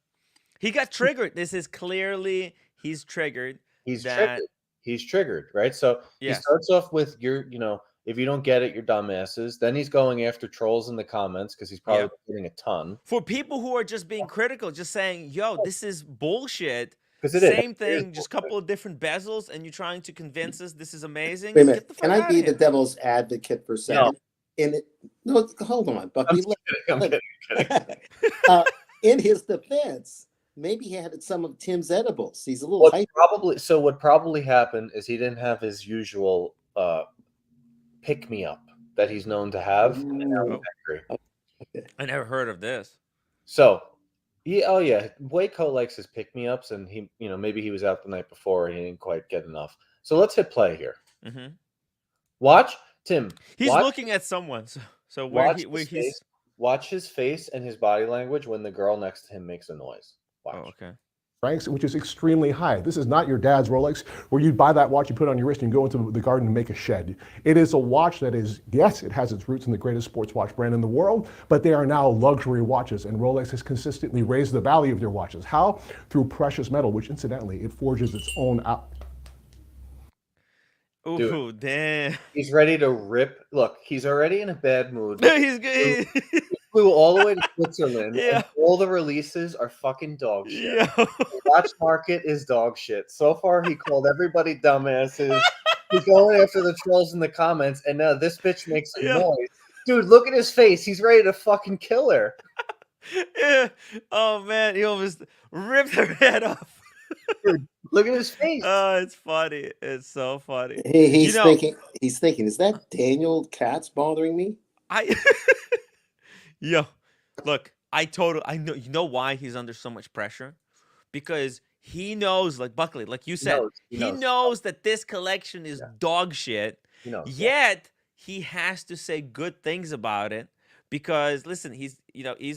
he got triggered. This is clearly he's triggered. He's that- triggered. He's triggered, right? So he Yes. starts off with if you don't get it, you're dumbasses. Then he's going after trolls in the comments because he's probably getting a ton. For people who are just being critical, just saying, "Yo, this is bullshit." Because it is. Same thing, just a couple of different bezels, and you're trying to convince us this is amazing. Wait a Get minute. the fuck Can I outta be the here. devil's advocate for a second? No, hold on, Buckley. I'm kidding. In his defense, maybe he had some of Tim's edibles. He's a little What hyper. probably happened is he didn't have his usual pick me up that he's known to have. And now he's angry. I never heard of this. So Waco likes his pick me ups, and he, maybe he was out the night before and he didn't quite get enough. So let's hit play here. Hmm. Watch Tim. He's watch, looking at someone. So where he's. Watch his face and his body language when the girl next to him makes a noise. Watch. Oh, okay. Francs, which is extremely high. This is not your dad's Rolex where you buy that watch, you put it on your wrist, and you go into the garden and make a shed. It is a watch that is, yes, it has its roots in the greatest sports watch brand in the world, but they are now luxury watches, and Rolex has consistently raised the value of their watches. How? Through precious metal, which incidentally, it forges its own out. Ooh, Dude. damn. He's ready to rip. Look, he's already in a bad mood. He's good. He flew all the way to Switzerland, Yeah. and all the releases are fucking dog shit. Yo. The watch market is dog shit. So far, he called everybody dumbasses. He's going after the trolls in the comments, and now this bitch makes a Yeah. noise. Dude, look at his face. He's ready to fucking kill her. Yeah. Oh man, he almost ripped her head off. Look at his face. Oh, it's funny. It's so funny. He's You know- thinking. He's thinking. Is that Daniel Katz bothering me? I Yo, look, I know. You know why he's under so much pressure? Because he knows, like Buckley, like you said, he knows that this collection is dog shit. He knows. Yet he has to say good things about it because listen, he's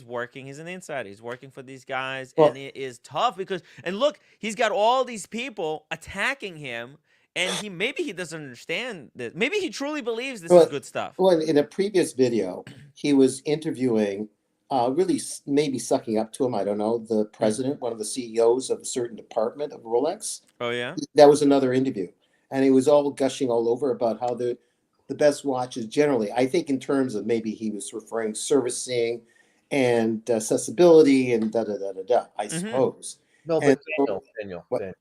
working. He's an insider. He's working for these guys, Well- and it is tough because look, he's got all these people attacking him, and maybe he doesn't understand this. Maybe he truly believes this is good stuff. Well, in a previous video, he was interviewing, really maybe sucking up to him. I don't know, the president, one of the CEOs of a certain department of Rolex. Oh yeah. That was another interview, and he was all gushing all over about how the best watches generally. I think in terms of maybe he was referring servicing and accessibility and da da da da da. I suppose. No, but And Daniel. What? Daniel.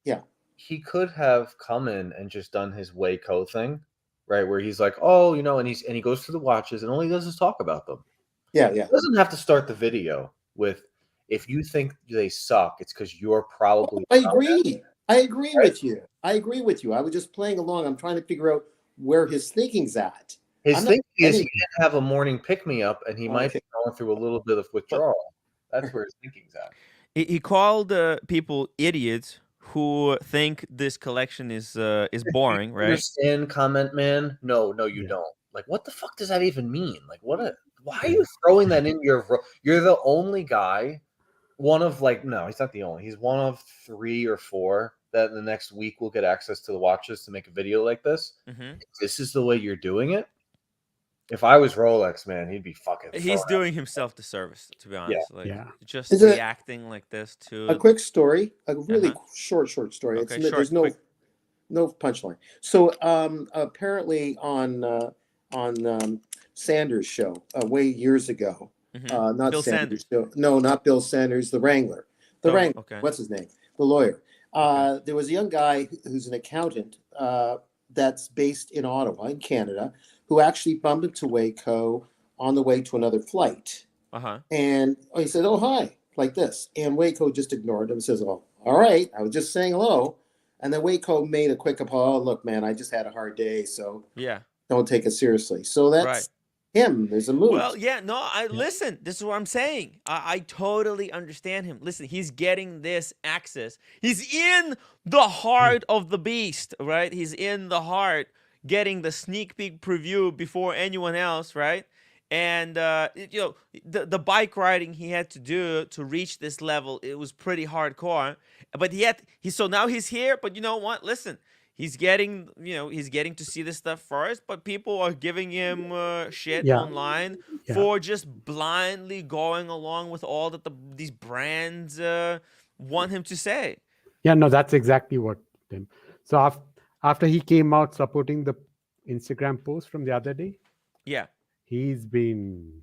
Yeah. He could have come in and just done his Waco thing, right? Where he's like, oh, and he goes through the watches and all he does is talk about them. Yeah. He doesn't have to start the video with, if you think they suck, it's because you're probably. I agree. I agree with you. I agree with you. I was just playing along. I'm trying to figure out where his thinking's at. His I'm not thinking is he kidding. didn't have a morning pick me up and he might Okay. be going through a little bit of withdrawal. That's where his thinking's at. He called people idiots who think this collection is boring, right? Understand, comment man? No, you don't. Like, what the fuck does that even mean? Like, why are you throwing that in your? You're the only guy. One of no, he's not the only. He's one of 3 or 4 that in the next week will get access to the watches to make a video like this. Mm-hmm. This is the way you're doing it. If I was Rolex, man, he'd be fucking. He's doing himself the service, to be honest. Just Is it- reacting like this to A quick story, a really short story. Okay, There's quick. no punchline. So apparently on Sanders' show way years ago, Not Bill Sanders. Sanders. No, not Bill Sanders. The Wrangler. The Oh, Wrangler. okay. What's his name? The lawyer. Okay. There was a young guy who's an accountant that's based in Ottawa, in Canada, who actually bumped into Waco on the way to another flight. And he said, "Oh, hi," like this. And Waco just ignored him and says, "Oh, all right. I was just saying hello." And then Waco made a quick apology. "Oh, look, man, I just had a hard day, so Yeah. don't take it seriously." So that's Right. him. There's a move. Well, yeah, no, listen, this is what I'm saying. I totally understand him. Listen, he's getting this access. He's in the heart of the beast, right? He's in the heart, getting the sneak peek preview before anyone else, right? And the bike riding he had to do to reach this level, it was pretty hardcore. But so now he's here. But you know what? Listen, he's getting to see this stuff first. But people are giving him shit online for just blindly going along with all that these brands want him to say. Yeah, no, that's exactly what, Tim. So after he came out supporting the Instagram post from the other day, yeah, he's been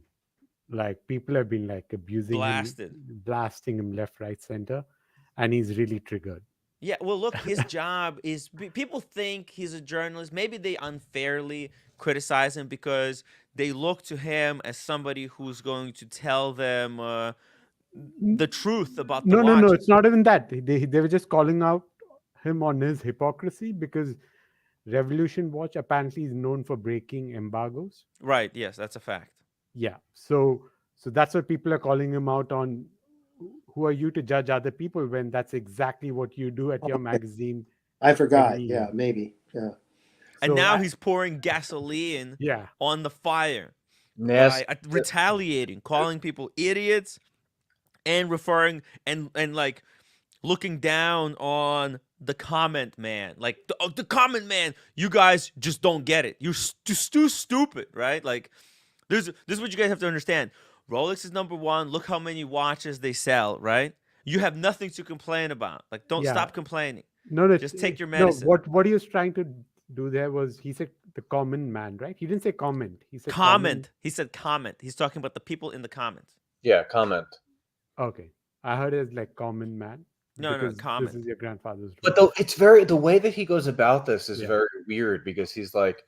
like, people have been like abusing him, blasting him left, right, center, and he's really triggered. Yeah, well, look, his job is, people think he's a journalist. Maybe they unfairly criticize him because they look to him as somebody who's going to tell them the truth about the watches. No, it's not even that. They were just calling out him on his hypocrisy because Revolution Watch apparently is known for breaking embargoes. Right, yes, that's a fact. Yeah, so that's what people are calling him out on. Who are you to judge other people when that's exactly what you do at your magazine? I forgot. Yeah, maybe. Yeah. And now he's pouring gasoline on the fire. By retaliating, calling people idiots, and referring and like looking down on the comment man. Like the comment man, you guys just don't get it. You're too stupid, right? Like this is what you guys have to understand. Rolex is number one. Look how many watches they sell, right? You have nothing to complain about. Like, don't stop complaining. No, just take your medicine. No, what he was trying to do there was, he said the common man, right? He didn't say comment. He said comment. He said comment. He's talking about the people in the comments. Yeah, comment. Okay, I heard it as like common man. No, comment. This is your grandfather's. But the way that he goes about this is very weird because he's like,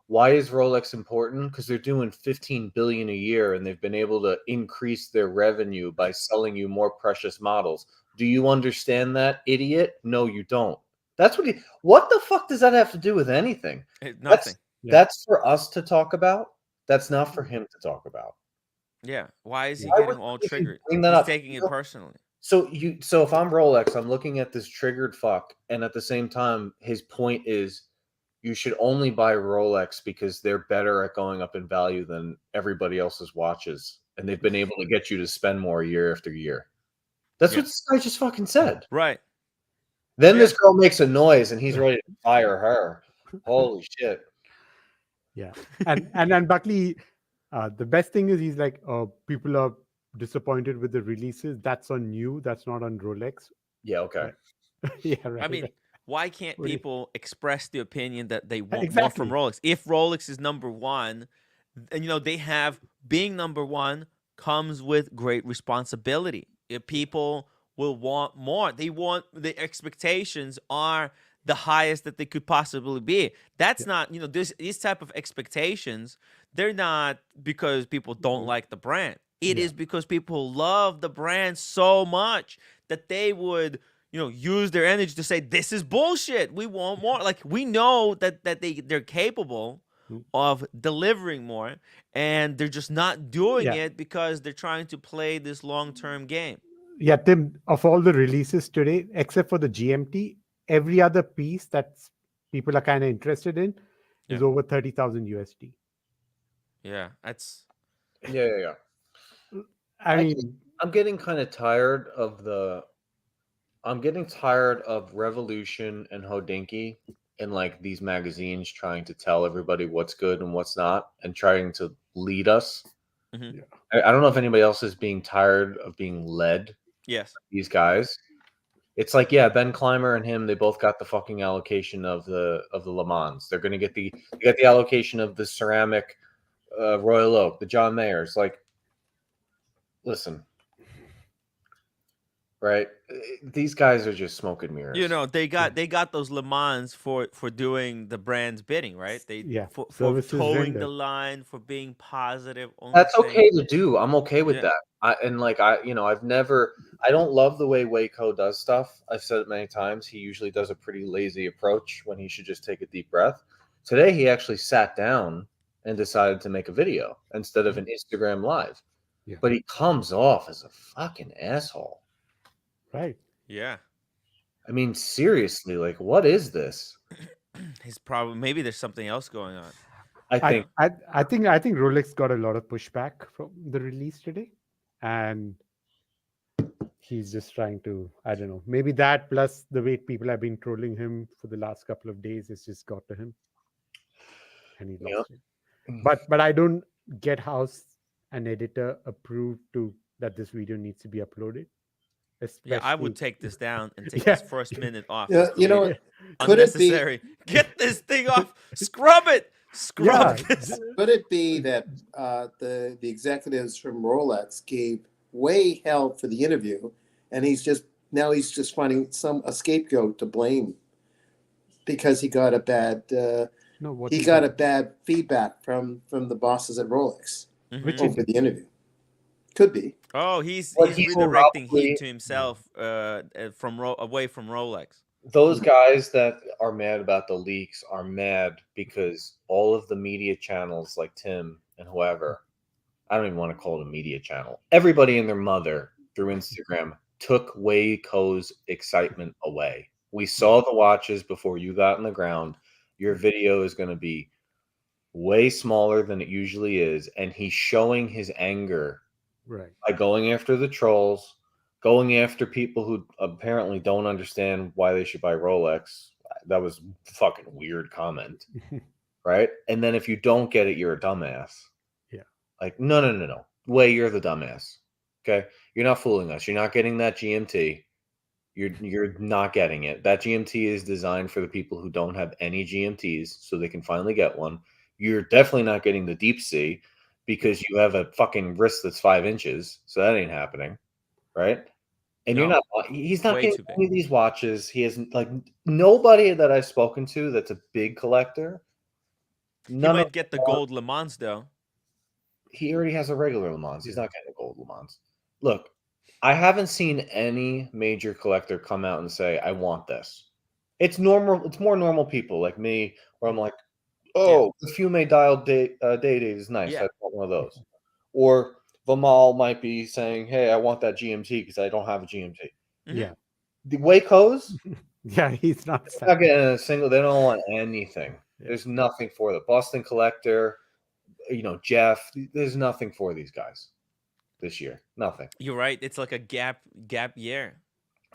why is Rolex important? Because they're doing $15 billion a year and they've been able to increase their revenue by selling you more precious models. Do you understand that, idiot? No, you don't. That's what the fuck does that have to do with anything? Nothing. That's for us to talk about. That's not for him to talk about. Yeah. Why is he getting all triggered? He's taking it personally. So if I'm Rolex, I'm looking at this triggered fuck, and at the same time, his point is, you should only buy Rolex because they're better at going up in value than everybody else's watches. And they've been able to get you to spend more year after year. That's what this guy just fucking said. Right. Then this girl makes a noise and he's ready to fire her. Holy shit. Yeah. And Buckley, the best thing is he's like, people are disappointed with the releases. That's on you. That's not on Rolex. Yeah, okay. Yeah, right. I mean, why can't people express the opinion that they want more from Rolex? If Rolex is number one, and they have, being number one comes with great responsibility. If people will want more, the expectations are the highest that they could possibly be. That's not, these type of expectations, they're not because people don't like the brand. It is because people love the brand so much that they would use their energy to say, this is bullshit. We want more. Like, we know that they're capable of delivering more, and they're just not doing it because they're trying to play this long-term game. Yeah, Tim, of all the releases today, except for the GMT, every other piece that people are kind of interested in is over 30,000 USD. Yeah, that's... Yeah. I mean, I'm getting kind of tired of Revolution and Hodinkee and like these magazines trying to tell everybody what's good and what's not and trying to lead us. Mm-hmm. I don't know if anybody else is being tired of being led. Yes. These guys. It's like, Ben Clymer and him, they both got the fucking allocation of the Le Mans. They're going to get the allocation of the ceramic Royal Oak, the John Mayers. Like, listen, right? These guys are just smoke and mirrors. You know, they got those Le Mans for doing the brand's bidding, right? They Yeah, for services towing the rendered. line, for being positive, only That's saying okay to do. I'm okay with Yeah. that. I don't love the way Waco does stuff. I've said it many times. He usually does a pretty lazy approach when he should just take a deep breath. Today, he actually sat down and decided to make a video instead of an Instagram live. Yeah. But he comes off as a fucking asshole. Right. Yeah. I mean, seriously, like, what is this? He's probably maybe there's something else going on. I think I think Rolex got a lot of pushback from the release today, and he's just trying to, I don't know, maybe that plus the way people have been trolling him for the last couple of days has just got to him, and he lost it. But I don't get how an editor approved that this video needs to be uploaded. Yeah, I would Especially- take this down and take Yeah. this first minute off. Yeah, Just you know, delete it. could it be Unnecessary. Get this thing off. Scrub it. Scrub Yeah. this. could it be that the executives from Rolex gave way hell for the interview, and he's just finding a scapegoat to blame because he got a bad No, what he he got did- a bad feedback from the bosses at Rolex Mhm. over the interview. Could be. Oh, he's What he's redirecting probably- heat to himself away from Rolex. those guys that are mad about the leaks are mad because all of the media channels like Tim and whoever, I don't even want to call it a media channel, everybody and their mother through Instagram took Waco's excitement away. We saw the watches before you got on the ground. Your video is going to be way smaller than it usually is, and he's showing his anger Right. by going after the trolls, going after people who apparently don't understand why they should buy Rolex. That was a fucking weird comment, right? And then if you don't get it, you're a dumbass. Yeah. Like, no. Way, you're the dumbass. Okay? You're not fooling us. You're not getting that GMT. You're not getting it. That GMT is designed for the people who don't have any GMTs so they can finally get one. You're definitely not getting the deep sea because you have a fucking wrist that's 5 inches. So that ain't happening. Right? And No. he's not Way getting too big. any of these watches. He hasn't, like, nobody that I've spoken to that's a big collector. He None might of get the them- gold Le Mans though. He already has a regular Le Mans. He's not getting a gold Le Mans. Look, I haven't seen any major collector come out and say, I want this. It's normal. It's more normal people like me where I'm like, oh, the Fume dial date is nice. Yeah. I want one of those. Or Vamal might be saying, hey, I want that GMT because I don't have a GMT. Mhm. Yeah. The Wacos, Yeah, he's not. they're not getting a single. They don't want anything. Yeah. There's nothing for the Boston Collector. Jeff. There's nothing for these guys this year. Nothing. You're right. It's like a gap year.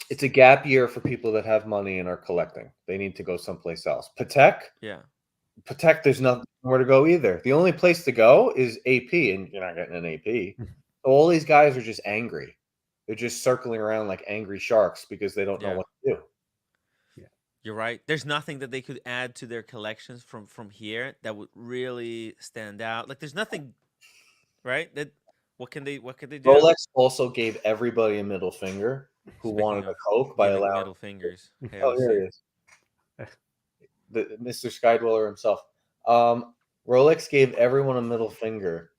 It's a gap year for people that have money and are collecting. They need to go someplace else. Patek, Yeah. there's nowhere to go either. The only place to go is AP, and you're not getting an AP. All these guys are just angry. They're just circling around like angry sharks because they don't know Yeah. what to do. You're right. There's nothing that they could add to their collections from here that would really stand out. Like there's nothing, right? That what can they do? Rolex also gave everybody a middle finger who Speaking wanted a of Coke by Giving allowing. middle fingers. Oh, here he is. Mr. Skydweller himself. Rolex gave everyone a middle finger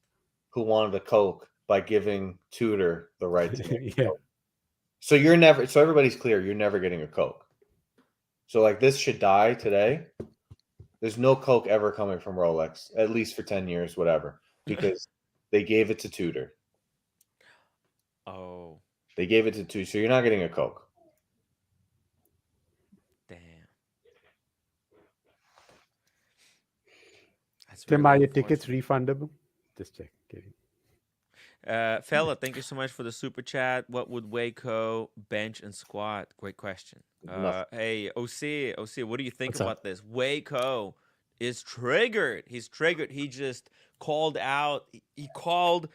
who wanted a Coke by giving Tudor the right to make a Yeah. Coke. So everybody's clear, you're never getting a Coke. So like this should die today. There's no Coke ever coming from Rolex, at least for 10 years, whatever, because they gave it to Tudor. Oh, They gave it to Tudor, so you're not getting a Coke. damn. That's Tim, really are your tickets unfortunate. refundable? Just check. Kidding. Fella, thank you so much for the super chat. What would Waco bench and squat? Great question. Nothing. Hey, OC, what do you think What's up? about this? Waco is triggered. He's triggered. He just called out. He called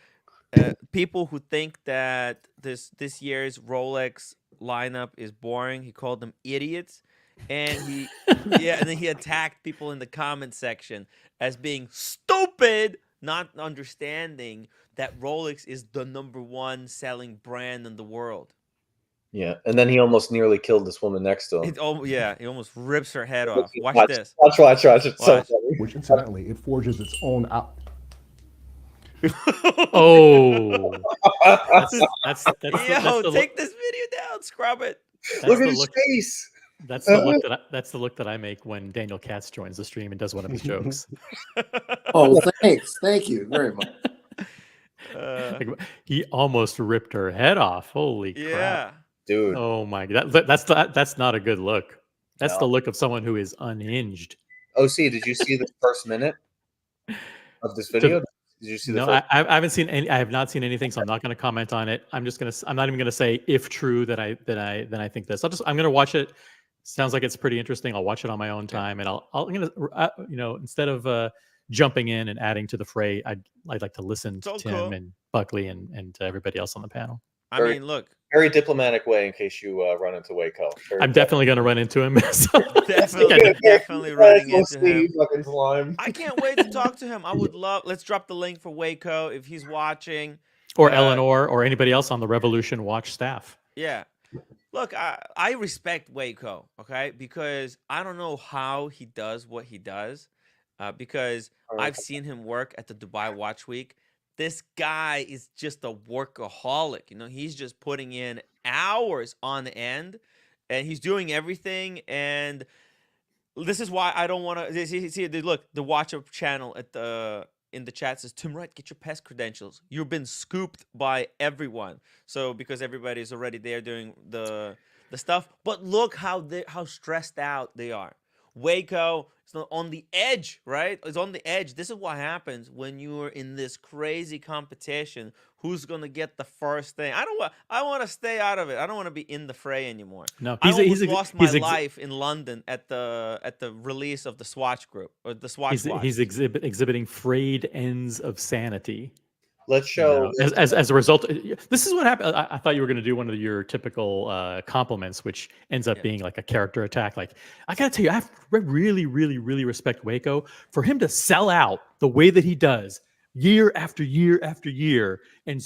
people who think that this year's Rolex lineup is boring. He called them idiots, and and then he attacked people in the comment section as being stupid not understanding that Rolex is the #1 selling brand in the world. Yeah, and then he almost nearly killed this woman next to him. He almost rips her head off. Watch Watch, this. watch. It's so Watch. funny. Which incidentally, it forges its own out. Oh, that's Yo, the take this video down, scrub it. Look at the his look. face. That's the look that I make when Daniel Katz joins the stream and does one of his jokes. Oh, thanks. Thank you very much. Like, he almost ripped her head off. Holy Yeah. crap! Dude. Oh my god, that's not a good look. That's No. the look of someone who is unhinged. OC, did you see the first minute of this video? Did you see the No, first? I haven't seen any. I have not seen anything, so I'm not going to comment on it. I'm not even gonna say if true that I think this. I'm gonna watch it. Sounds like it's pretty interesting. I'll watch it on my own time, and I'm gonna instead of jumping in and adding to the fray, I'd like to listen to So Tim cool. and Buckley and everybody else on the panel. I Very- mean, look, Very diplomatic way in case you run into Waco. I'm definitely going to run into him. So definitely running into him. Fucking slime. I can't wait to talk to him. I would love. Let's drop the link for Waco if he's watching. or Eleanor or anybody else on the Revolution Watch staff. Yeah. Look, I respect Waco, okay? Because I don't know how he does what he does. Because I've seen him work at the Dubai Watch Week. This guy is just a workaholic. You know, he's just putting in hours on end, and he's doing everything. And this is why I don't want to see. Look, the Watch Up channel in the chat says, Tim Wright, get your pest credentials. You've been scooped by everyone. So because everybody's already there doing the stuff. But look how stressed out they are. Waco is on the edge, right? It's on the edge. This is what happens when you're in this crazy competition. Who's gonna get the first thing? I want to stay out of it. I don't want to be in the fray anymore. No, I almost lost my life in London at the release of the Swatch Group or the Swatch Watch. He's exhibiting frayed ends of sanity. Let's show. As a result, this is what happened. I thought you were going to do one of your typical compliments, which ends up being like a character attack. Like, I got to tell you, I really, really, really respect Waco for him to sell out the way that he does year after year after year and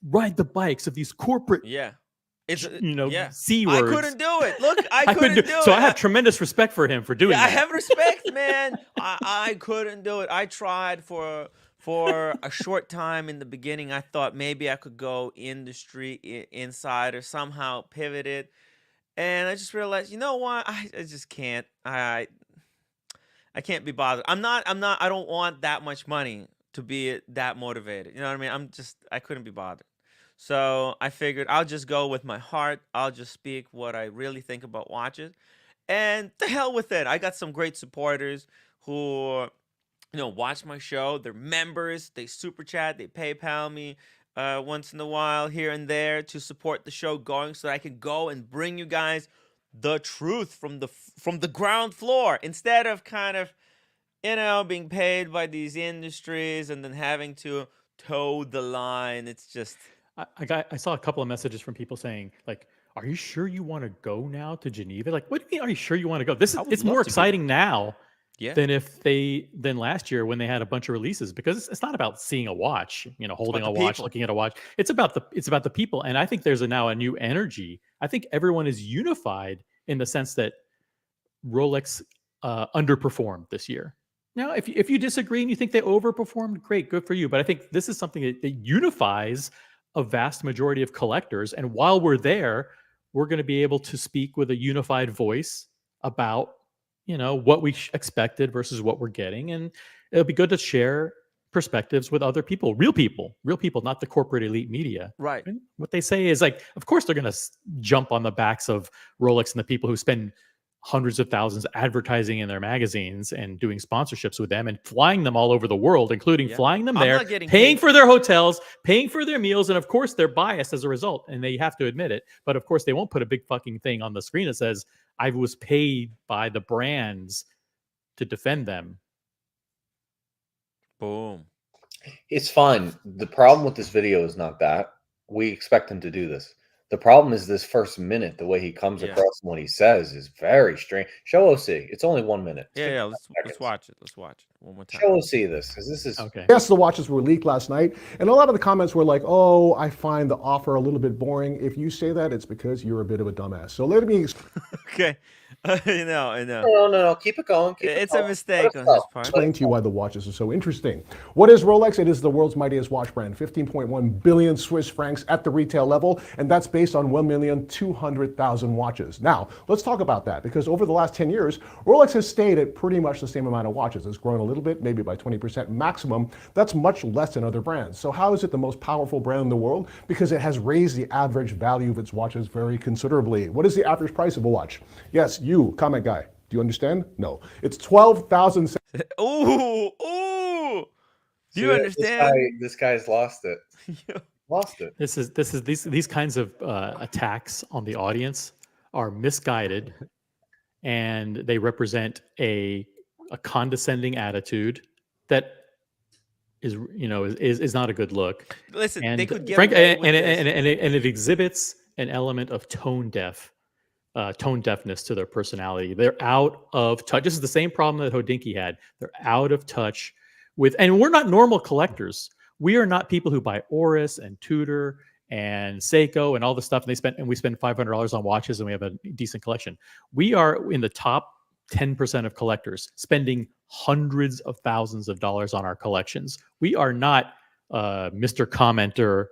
ride the bikes of these corporate, C words. I couldn't do it. Look, I couldn't do it. So I have tremendous respect for him for doing that. I have respect, man. I couldn't do it. I tried for a short time in the beginning. I thought maybe I could go industry inside or somehow pivot it. And I just realized, you know what? I just can't. I can't be bothered. I don't want that much money to be that motivated. You know what I mean? I couldn't be bothered. So I figured I'll just go with my heart. I'll just speak what I really think about watches. And to hell with it. I got some great supporters who watch my show. They're members. They super chat. They PayPal me once in a while here and there to support the show going so that I can go and bring you guys the truth from the ground floor instead of kind of, being paid by these industries and then having to toe the line. It's just... I saw a couple of messages from people saying, like, are you sure you want to go now to Geneva? Like, what do you mean, are you sure you want to go? It's more exciting now than last year when they had a bunch of releases, because it's not about seeing a watch, holding a watch, looking at a watch. It's about the people. And I think there's now a new energy. I think everyone is unified in the sense that Rolex underperformed this year. Now, if you disagree and you think they overperformed, great, good for you. But I think this is something that unifies a vast majority of collectors. And while we're there, we're going to be able to speak with a unified voice about, what we expected versus what we're getting. And it'll be good to share perspectives with other people, real people, not the corporate elite media. Right. And what they say is, like, of course they're going to jump on the backs of Rolex and the people who spend hundreds of thousands advertising in their magazines and doing sponsorships with them and flying them all over the world, including flying them there, paying for their hotels, paying for their meals. And of course they're biased as a result, and they have to admit it. But of course they won't put a big fucking thing on the screen that says, I was paid by the brands to defend them. Boom. It's fine. The problem with this video is not that. We expect him to do this. The problem is this first minute, the way he comes across and what he says is very strange. Show OC. It's only 1 minute. Yeah. Let's watch it. Let's watch it one more time. Show OC this, because this is Okay. Yes, the watches were leaked last night, and a lot of the comments were like, "Oh, I find the offer a little bit boring." If you say that, it's because you're a bit of a dumbass. So let me Okay. I know. No. Keep it going. It's a mistake on his part. explain to you why the watches are so interesting. What is Rolex? It is the world's mightiest watch brand, 15.1 billion Swiss francs at the retail level, and that's based on 1,200,000 watches. Now, let's talk about that, because over the last 10 years, Rolex has stayed at pretty much the same amount of watches. It's grown a little bit, maybe by 20% maximum. That's much less than other brands. So how is it the most powerful brand in the world? Because it has raised the average value of its watches very considerably. What is the average price of a watch? Yes, you, comment guy. Do you understand? No. It's 12,000. Ooh. Do you understand? This guy's lost it. Lost it. These kinds of attacks on the audience are misguided, and they represent a condescending attitude that is not a good look. Listen, And they could get frank, away and, with and, this. and it exhibits an element of tone deafness to their personality. They're out of touch. This is the same problem that Hodinkee had. They're out of touch with, and we're not normal collectors. We are not people who buy Oris and Tudor and Seiko and all the stuff. And we spend $500 on watches, and we have a decent collection. We are in the top 10% of collectors, spending hundreds of thousands of dollars on our collections. We are not Mr. Commenter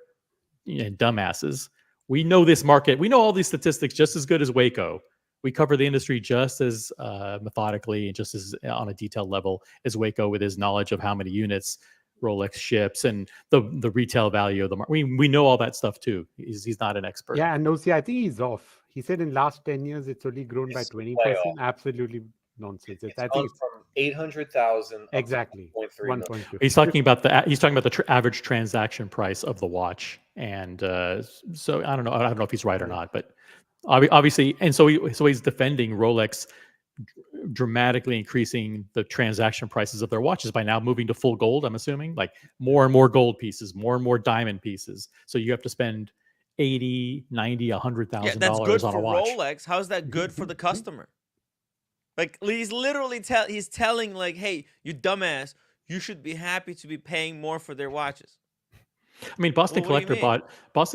dumbasses. We know this market. We know all these statistics just as good as Waco. We cover the industry just as methodically and just as on a detailed level as Waco, with his knowledge of how many units Rolex ships and the retail value of the market. We know all that stuff too. He's not an expert. Yeah, and no, see, I think he's off. He said in last 10 years, it's only grown by 20%. Absolutely nonsense. I think it's from 800,000 exactly 1.2. He's talking about the average transaction price of the watch, and so I don't know if he's right or not, but obviously, and so he's defending Rolex dramatically increasing the transaction prices of their watches by now moving to full gold. I'm assuming, like more and more gold pieces, more and more diamond pieces. So you have to spend $80,000, $90,000, $100,000 that's good on for a watch. Rolex. How's that good for the customer? Like, he's literally telling, like, hey, you dumbass, you should be happy to be paying more for their watches. I mean, Boston Well, what do you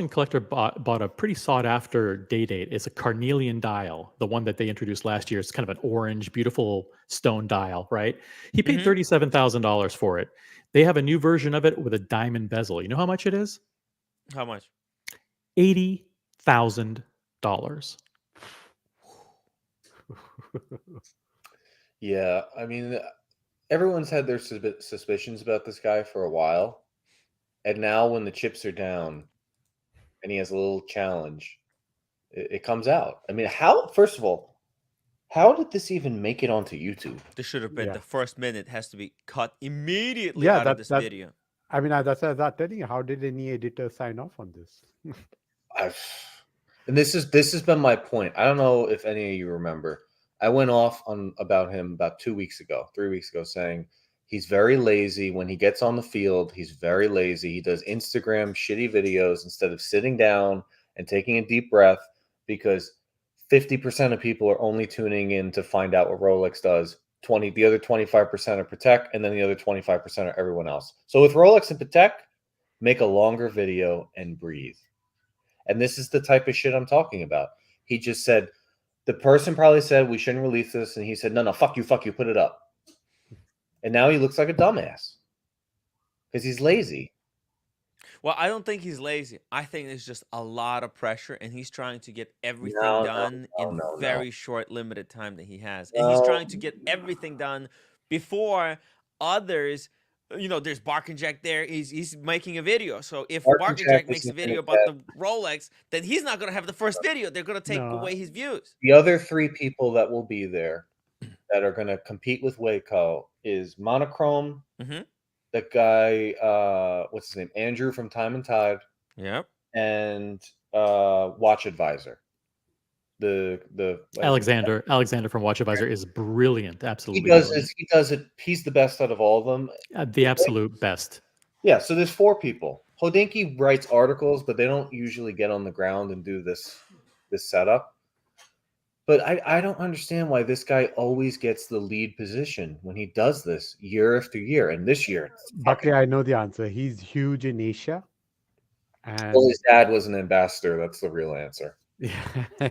Collector bought a pretty sought after date. It's a carnelian dial, the one that they introduced last year. It's kind of an orange, beautiful stone dial, right? He paid $37,000 for it. They have a new version of it with a diamond bezel. You know how much it is? How much? $80,000. Yeah, I mean, everyone's had their suspicions about this guy for a while. And now when the chips are down and he has a little challenge, it comes out. I mean, first of all, how did this even make it onto YouTube? This should have been the first minute has to be cut immediately out of this video. I mean, that's what I was telling you. How did any editor sign off on this? And this has been my point. I don't know if any of you remember. I went off about him about 3 weeks ago, saying he's very lazy. When he gets on the field, he's very lazy. He does Instagram shitty videos instead of sitting down and taking a deep breath, because 50% of people are only tuning in to find out what Rolex does. The other 25% are Patek, and then the other 25% are everyone else. So with Rolex and Patek, make a longer video and breathe. And this is the type of shit I'm talking about. He just said, the person probably said we shouldn't release this, and he said, no, fuck you, put it up. And now he looks like a dumbass because he's lazy. Well, I don't think he's lazy. I think there's just a lot of pressure, and he's trying to get everything done in very short, limited time that he has. And he's trying to get everything done before others. You know, there's Bark and Jack there. He's making a video. So if Bark and Jack makes a video about the Rolex, then he's not going to have the first video. They're going to take away his views. The other three people that will be there that are going to compete with Waco is Monochrome, the guy, what's his name? Andrew from Time and Tide. Yep. And Watch Advisor. The Alexander from Watch Advisor is brilliant. Absolutely. He does it. He's the best out of all of them. The absolute best. Yeah. So there's four people. Hodinkee writes articles, but they don't usually get on the ground and do this setup. But I don't understand why this guy always gets the lead position when he does this year after year. And this year, Buckley, I know the answer. He's huge in Asia. And well, his dad was an ambassador. That's the real answer. yeah,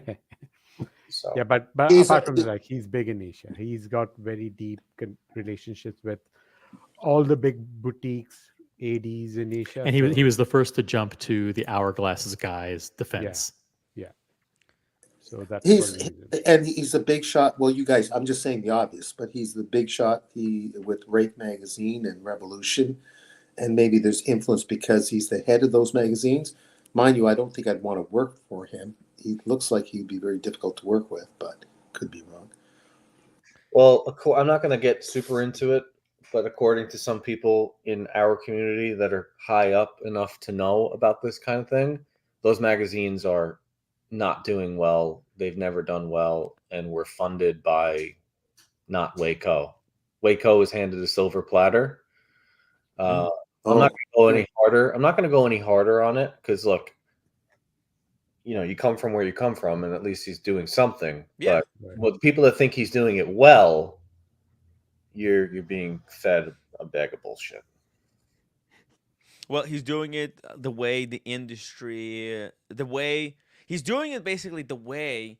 So yeah, but He's apart a- from that, like, he's big in Asia. He's got very deep relationships with all the big boutiques, ADs in Asia. And he was the first to jump to the Hourglasses guy's defense. Yeah. So that's He's one reason. and he's a big shot. Well, you guys, I'm just saying the obvious, but he's the big shot. He with Rate Magazine and Revolution, and maybe there's influence because he's the head of those magazines. Mind you, I don't think I'd want to work for him. He looks like he'd be very difficult to work with, but could be wrong. well, I'm not going to get super into it, but according to some people in our community that are high up enough to know about this kind of thing, those magazines are not doing well. They've never done well, and were funded by not Waco. Waco was handed a silver platter. I'm not going to go any harder. I'm not going to go any harder on it because, look, you come from where you come from, and at least he's doing something. Yeah. But well, the people that think he's doing it well, you're being fed a bag of bullshit. Well, he's doing it the way the industry, he's doing it basically the way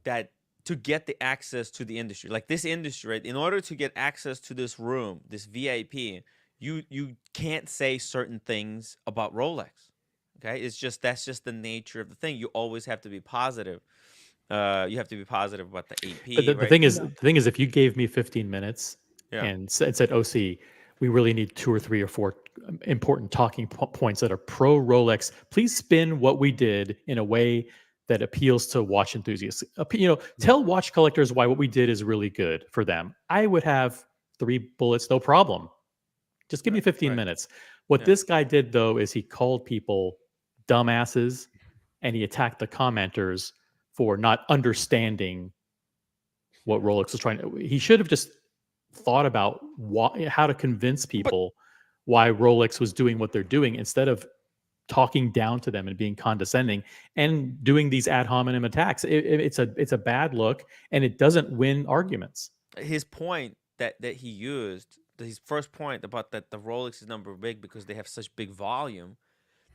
that to get the access to the industry. Like this industry, right? In order to get access to this room, this VIP, you can't say certain things about Rolex. Okay, that's just the nature of the thing. You always have to be positive. You have to be positive about the AP. But the right? thing is, if you gave me 15 minutes Yeah. and said, "OC, we really need 2 or 3 or 4 important talking points that are pro Rolex. Please spin what we did in a way that appeals to watch enthusiasts. Tell watch collectors why what we did is really good for them." I would have 3 bullets, no problem. Just give me 15 minutes. What this guy did, though, is he called people dumbasses, and he attacked the commenters for not understanding what Rolex was trying to. He should have just thought about how to convince people why Rolex was doing what they're doing instead of talking down to them and being condescending and doing these ad hominem attacks. It's a bad look, and it doesn't win arguments. His point that he used, his first point about that the Rolex is number big because they have such big volume,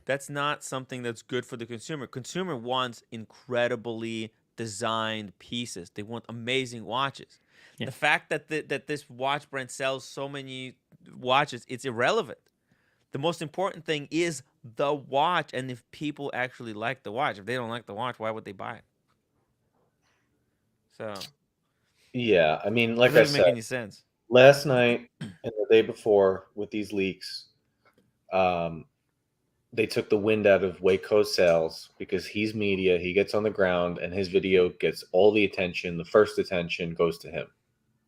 that's not something that's good for the consumer. Consumer wants incredibly designed pieces. They want amazing watches. Yeah. The fact that that this watch brand sells so many watches, it's irrelevant. The most important thing is the watch, and if people actually like the watch. If they don't like the watch, why would they buy it? So, yeah, I mean, like it doesn't make any sense. Last night and the day before with these leaks, they took the wind out of Waco's sails because he's media. He gets on the ground and his video gets all the attention. The first attention goes to him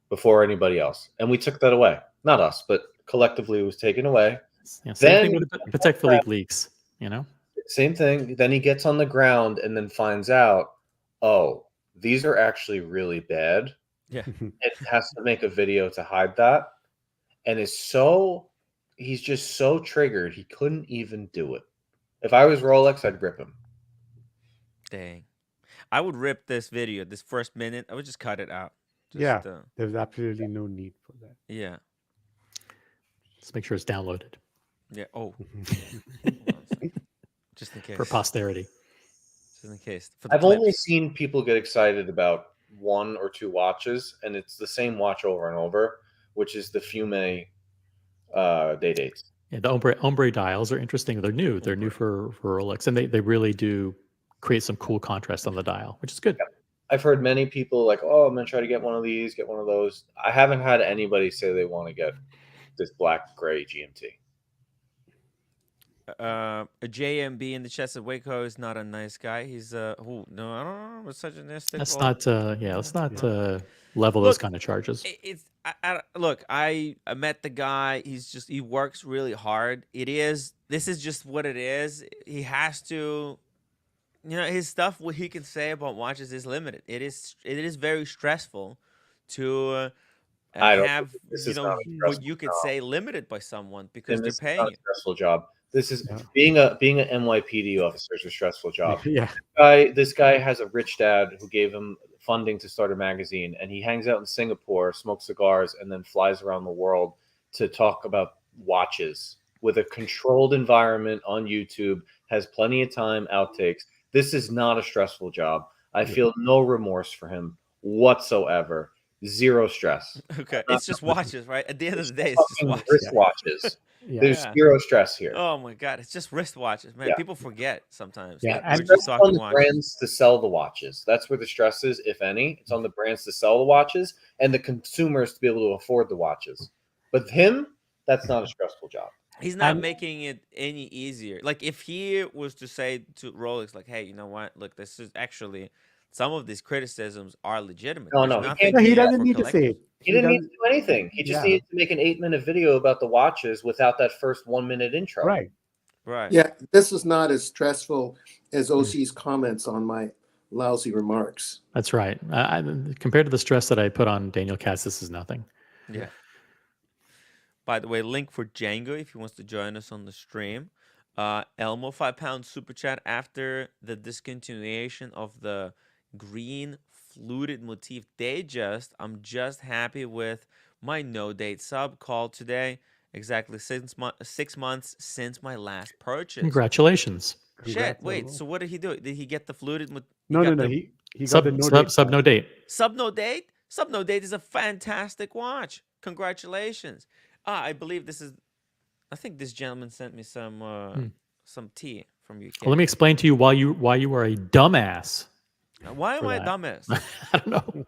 before anybody else. And we took that away. Not us, but collectively it was taken away. Yeah, same thing with the Patek Philippe leaks, Same thing. Then he gets on the ground and then finds out, oh, these are actually really bad. Yeah. It has to make a video to hide that. And he's just so triggered, he couldn't even do it. If I was Rolex, I'd rip him. Dang. I would rip this video, this first minute. I would just cut it out. There's absolutely no need for that. Yeah. Let's make sure it's downloaded. Yeah. Oh. Just in case. For posterity. Just in case. I've only seen people get excited about 1 or 2 watches, and it's the same watch over and over, which is the Fume day dates. Yeah, the ombre dials are interesting. They're new. They're new for Rolex, and they really do create some cool contrast on the dial, which is good. Yeah. I've heard many people like, oh, I'm going to try to get one of these, get one of those. I haven't had anybody say they want to get this black-gray GMT. A JMB in the chest of Waco is not a nice guy. He's no, I don't know, misogynistic. Let's not level those kind of charges. Look, I met the guy. He works really hard. This is just what it is. He has to, his stuff, what he can say about watches is limited. It is very stressful to have what you could say limited by someone because they're paying you. Stressful job. This is Yeah. being a NYPD officer is a stressful job. Yeah. This guy has a rich dad who gave him funding to start a magazine, and he hangs out in Singapore, smokes cigars, and then flies around the world to talk about watches with a controlled environment on YouTube, has plenty of time, outtakes. This is not a stressful job. I feel no remorse for him whatsoever. Zero stress. Okay, it's just watches, right? At the end of the day, it's just Fucking watches. wristwatches. Yeah. There's Yeah. zero stress here. Oh my god, it's just wristwatches, man. Yeah. People forget sometimes. Yeah, Like, and we're Stress just is on talking the watches. brands to sell the watches. That's where the stress is, if any. It's on the brands to sell the watches and the consumers to be able to afford the watches. But him, that's not a stressful job. He's not And- making it any easier. Like if he was to say to Rolex, like, "Hey, you know what? Look, this is actually some of these criticisms are legitimate." No, There's no, he nothing can't No, he here doesn't for need to say collectors. it. He didn't need to doesn't- do anything. He just Yeah. needed to make an 8-minute video about the watches without that first 1-minute intro. Right. Right. Yeah, this is not as stressful as OC's comments on my lousy remarks. That's right. Compared to the stress that I put on Daniel Katz, this is nothing. Yeah. By the way, link for Django if he wants to join us on the stream. Elmo, £5 super chat after the discontinuation of the green fluted motif. I'm just happy with my no date sub call today. Exactly 6 months since my last purchase. Congratulations. Shit, Congrats, wait. Elmo. So what did he do? Did he get the fluted? No. He got the no date. Sub no date. Sub no date? Sub no date is a fantastic watch. Congratulations. I believe this is. I think this gentleman sent me some tea from UK. Well, let me explain to you why you are a dumbass. Why am for I a that. dumbass? I don't know.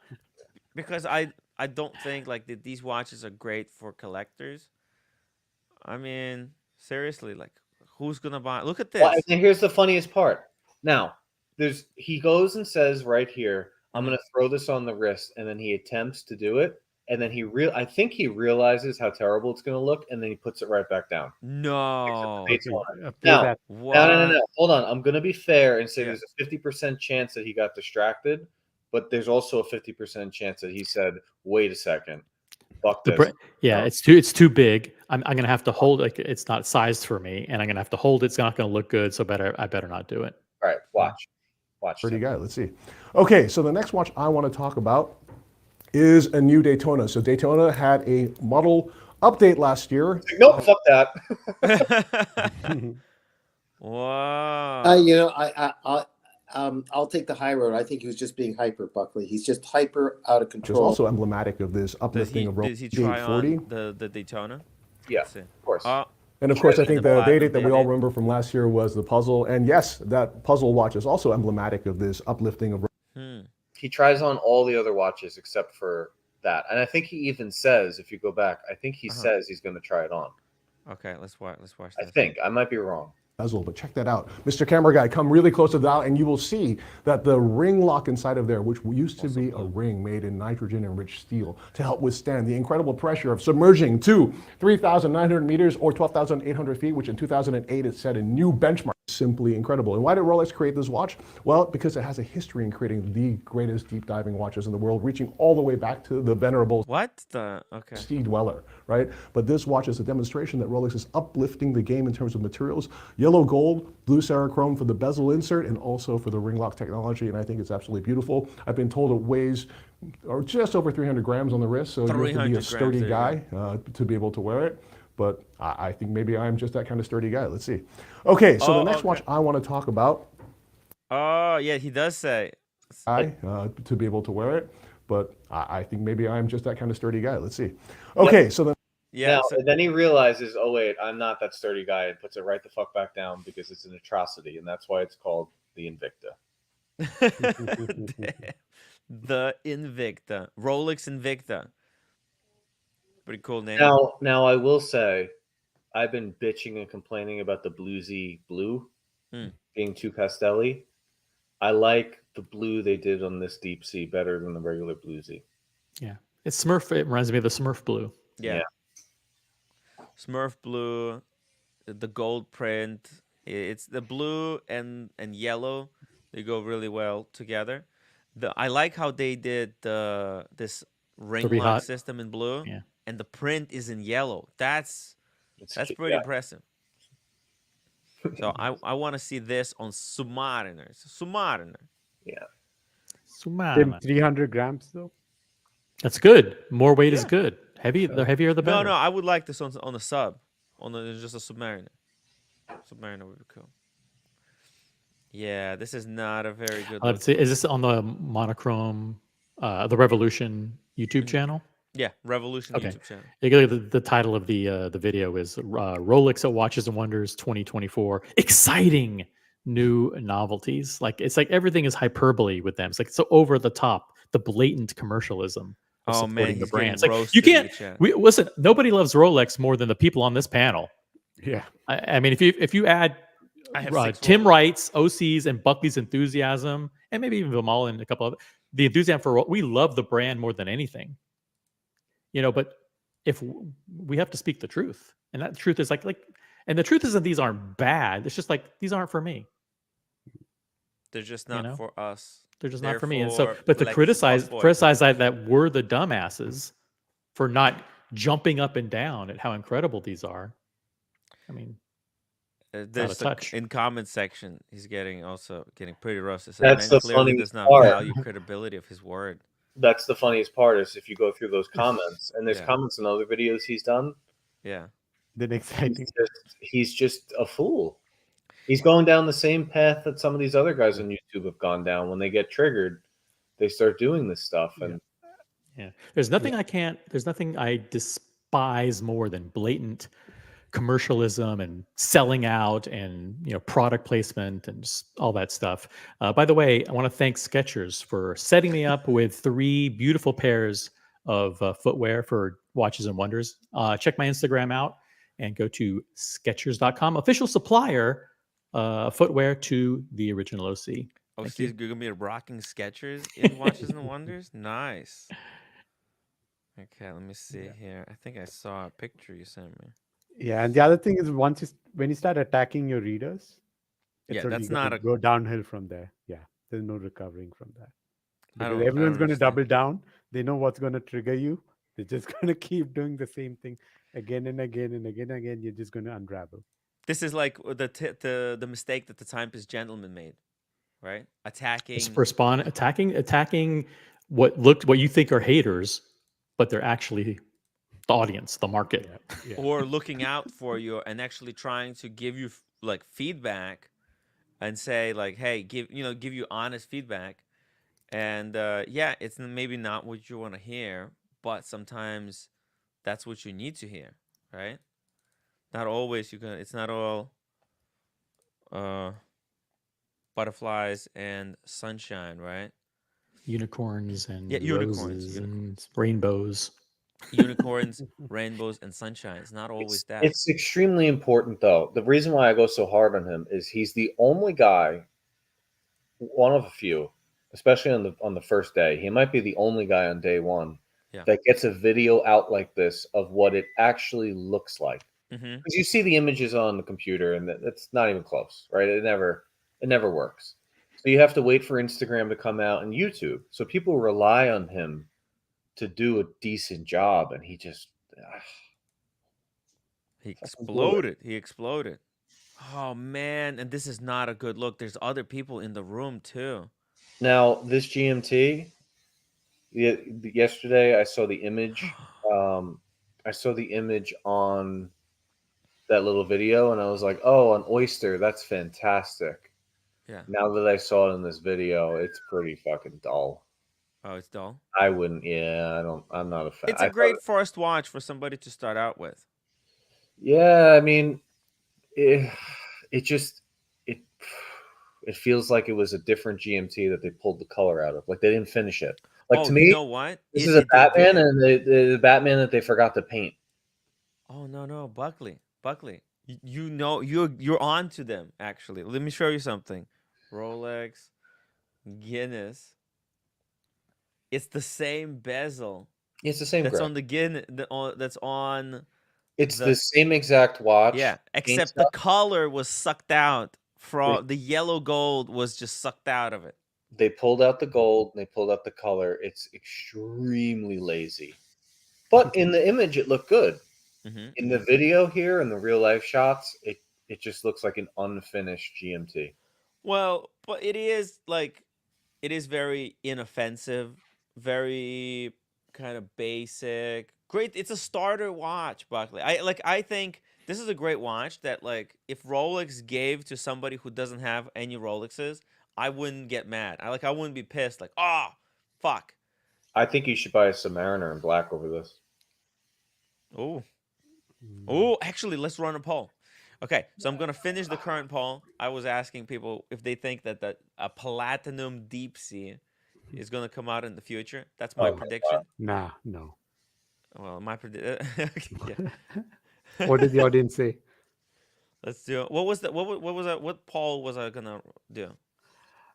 Because I don't think like that these watches are great for collectors. I mean, seriously, like who's gonna buy? Look at this. Well, and here's the funniest part. Now, he goes and says right here, I'm going to throw this on the wrist, and then he attempts to do it, and then I think he realizes how terrible it's going to look, and then he puts it right back down. No. It's on. Play Now, that. What? No. Hold on. I'm going to be fair and say Yeah. there's a 50% chance that he got distracted, but there's also a 50% chance that he said, "Wait a second, fuck this." Yeah, No. it's too big. I'm gonna have to hold it. It's not sized for me, and I'm gonna have to hold it. It's not gonna look good. So I better not do it. All right, watch. Pretty Tim. guy. Let's see. Okay, so the next watch I want to talk about is a new Daytona. So Daytona had a model update last year. Nope, fuck that. Wow. You know, I'll take the high road. I think he was just being hyper, Buckley. He's just hyper out of Which is control. also emblematic of this uplifting of Did he try 840. on the Daytona? Yeah, Let's see. of course. And of course, I And think the the platinum date that we all dated. remember from last year was the puzzle. And yes, that puzzle watch is also emblematic of this uplifting of. He tries on all the other watches except for that, and I think he even says, if you go back, I think he says he's going to try it on. Okay, let's watch. Let's watch I this. think I might be wrong. Bezel, but check that out. Mr. Camera Guy, come really close to that and you will see that the ring lock inside of there, which used to be a ring made in nitrogen-enriched steel to help withstand the incredible pressure of submerging to 3,900 meters or 12,800 feet, which in 2008 it set a new benchmark. Simply incredible. And why did Rolex create this watch? Well, because it has a history in creating the greatest deep diving watches in the world, reaching all the way back to the venerable What the? Okay. Steve Dweller, right? But this watch is a demonstration that Rolex is uplifting the game in terms of materials. Yellow gold, blue Cerachrome for the bezel insert, and also for the ring lock technology, and I think it's absolutely beautiful. I've been told it weighs or just over 300 grams on the wrist, so you have to be 300 a grams, sturdy there you guy to be able to wear it. But I think maybe I'm just that kind of sturdy guy. Let's see. Okay, so the next watch I want to talk about, Oh yeah, he does say. to be able to wear it. But I think maybe I'm just that kind of sturdy guy. Let's see. Okay, so the Yeah. Now, so- and then he realizes, oh wait, I'm not that sturdy guy, and puts it right the fuck back down because it's an atrocity, and that's why it's called the Invicta. the Invicta, Rolex Invicta. Pretty cool name. Now I will say, I've been bitching and complaining about the bluesy blue being too pastelly. I like the blue they did on this deep sea better than the regular bluesy. Yeah, it's Smurf. It reminds me of the Smurf blue. Yeah. Smurf blue, the gold print. It's the blue and yellow. They go really well together. I like how they did this ring Ruby lock hot. system in blue, Yeah. and the print is in yellow. That's pretty impressive. So I want to see this on Submariners. Submariner. Yeah. Tim, 300 grams though. That's good. More weight is Yeah. good. Heavy, the heavier the better. No, I would like this on the sub. Just a Submariner. Submariner would be cool. Yeah, this is not a very good. Let's see. Is this on the monochrome, the Revolution YouTube channel? Yeah, Revolution YouTube channel. The title of the video is Rolex at Watches and Wonders 2024. Exciting new novelties. Like it's like everything is hyperbole with them. It's like so over the top, the blatant commercialism of supporting the brand. It's like you can't. Listen. Nobody loves Rolex more than the people on this panel. Yeah. I mean, if you add Tim Wright's, OC's, and Buckley's enthusiasm, and maybe even Vimal and a couple of the enthusiasm for we love the brand more than anything. You know, but if we have to speak the truth, and that truth is like, and the truth isn't these aren't bad. It's just like these aren't for me. They're just not for us. They're just not for me. And so, but to criticize that we're the dumbasses for not jumping up and down at how incredible these are. I mean, there's in comment section, he's getting pretty roasted. So that's the funny does not value credibility of his word. That's the funniest part is if you go through those comments, and there's comments in other videos he's done. Yeah. Then exciting. He's just a fool. He's going down the same path that some of these other guys on YouTube have gone down. When they get triggered, they start doing this stuff. And there's nothing I despise more than blatant commercialism and selling out and product placement and just all that stuff. By the way, I want to thank Skechers for setting me up with 3 beautiful pairs of footwear for Watches and Wonders. Check my Instagram out and go to Skechers.com, official supplier footwear to the original OC. OC's gonna be rocking Skechers in Watches and Wonders. Nice. Okay, let me see here. I think I saw a picture you sent me. Yeah, and the other thing is when you start attacking your readers, that's not go downhill from there. Yeah, there's no recovering from that. Because everyone's going to double down. They know what's going to trigger you. They're just going to keep doing the same thing again and again and again and again. You're just going to unravel. This is like the mistake that the Timepiece gentleman made, right? Attacking what you think are haters, but they're actually the audience, the market, or looking out for you and actually trying to give you like feedback and say like, hey, give you honest feedback. And it's maybe not what you want to hear, but sometimes that's what you need to hear, right? Not always it's not all butterflies and sunshine, right? Unicorns and roses and rainbows. Unicorns, rainbows, and sunshine. It's not always that. It's extremely important, though. The reason why I go so hard on him is he's the only guy, one of a few, especially on the first day. He might be the only guy on day one that gets a video out like this of what it actually looks like. Because you see the images on the computer, and it's not even close, right? It never works. So you have to wait for Instagram to come out and YouTube. So people rely on him to do a decent job, and he just he exploded. Oh man, and this is not a good look. There's other people in the room too. Now this GMT, yesterday I saw the image. I saw the image on that little video, and I was like, oh, an oyster, that's fantastic. Yeah. Now that I saw it in this video, it's pretty fucking dull. Oh, it's dull? I wouldn't. Yeah, I'm not a fan. It's a great first watch for somebody to start out with. Yeah, I mean, it feels like it was a different GMT that they pulled the color out of. Like they didn't finish it. Like to me, you know what? This is a Batman, and the Batman that they forgot to paint. Oh no, Buckley. You're on to them. Actually, let me show you something. Rolex, Guinness. It's the same bezel. It's the same. That's on the Guinness. That's on. It's the same exact watch. Yeah, except the color was sucked out from the yellow gold was just sucked out of it. They pulled out the gold. And they pulled out the color. It's extremely lazy, but in the image it looked good. In the video here and the real life shots, it just looks like an unfinished GMT. Well, but it is very inoffensive, very kind of basic. Great. It's a starter watch, Buckley. I think this is a great watch that, like, if Rolex gave to somebody who doesn't have any Rolexes, I wouldn't get mad. I wouldn't be pissed. Like, oh, fuck. I think you should buy a Submariner in black over this. Oh. Oh, actually, let's run a poll. Okay, so I'm going to finish the current poll. I was asking people if they think that a platinum deep sea is going to come out in the future. That's my prediction. Nah, no. Well, my prediction. Yeah. What did the audience say? Let's do it. What was that? What was that? What poll was I gonna do?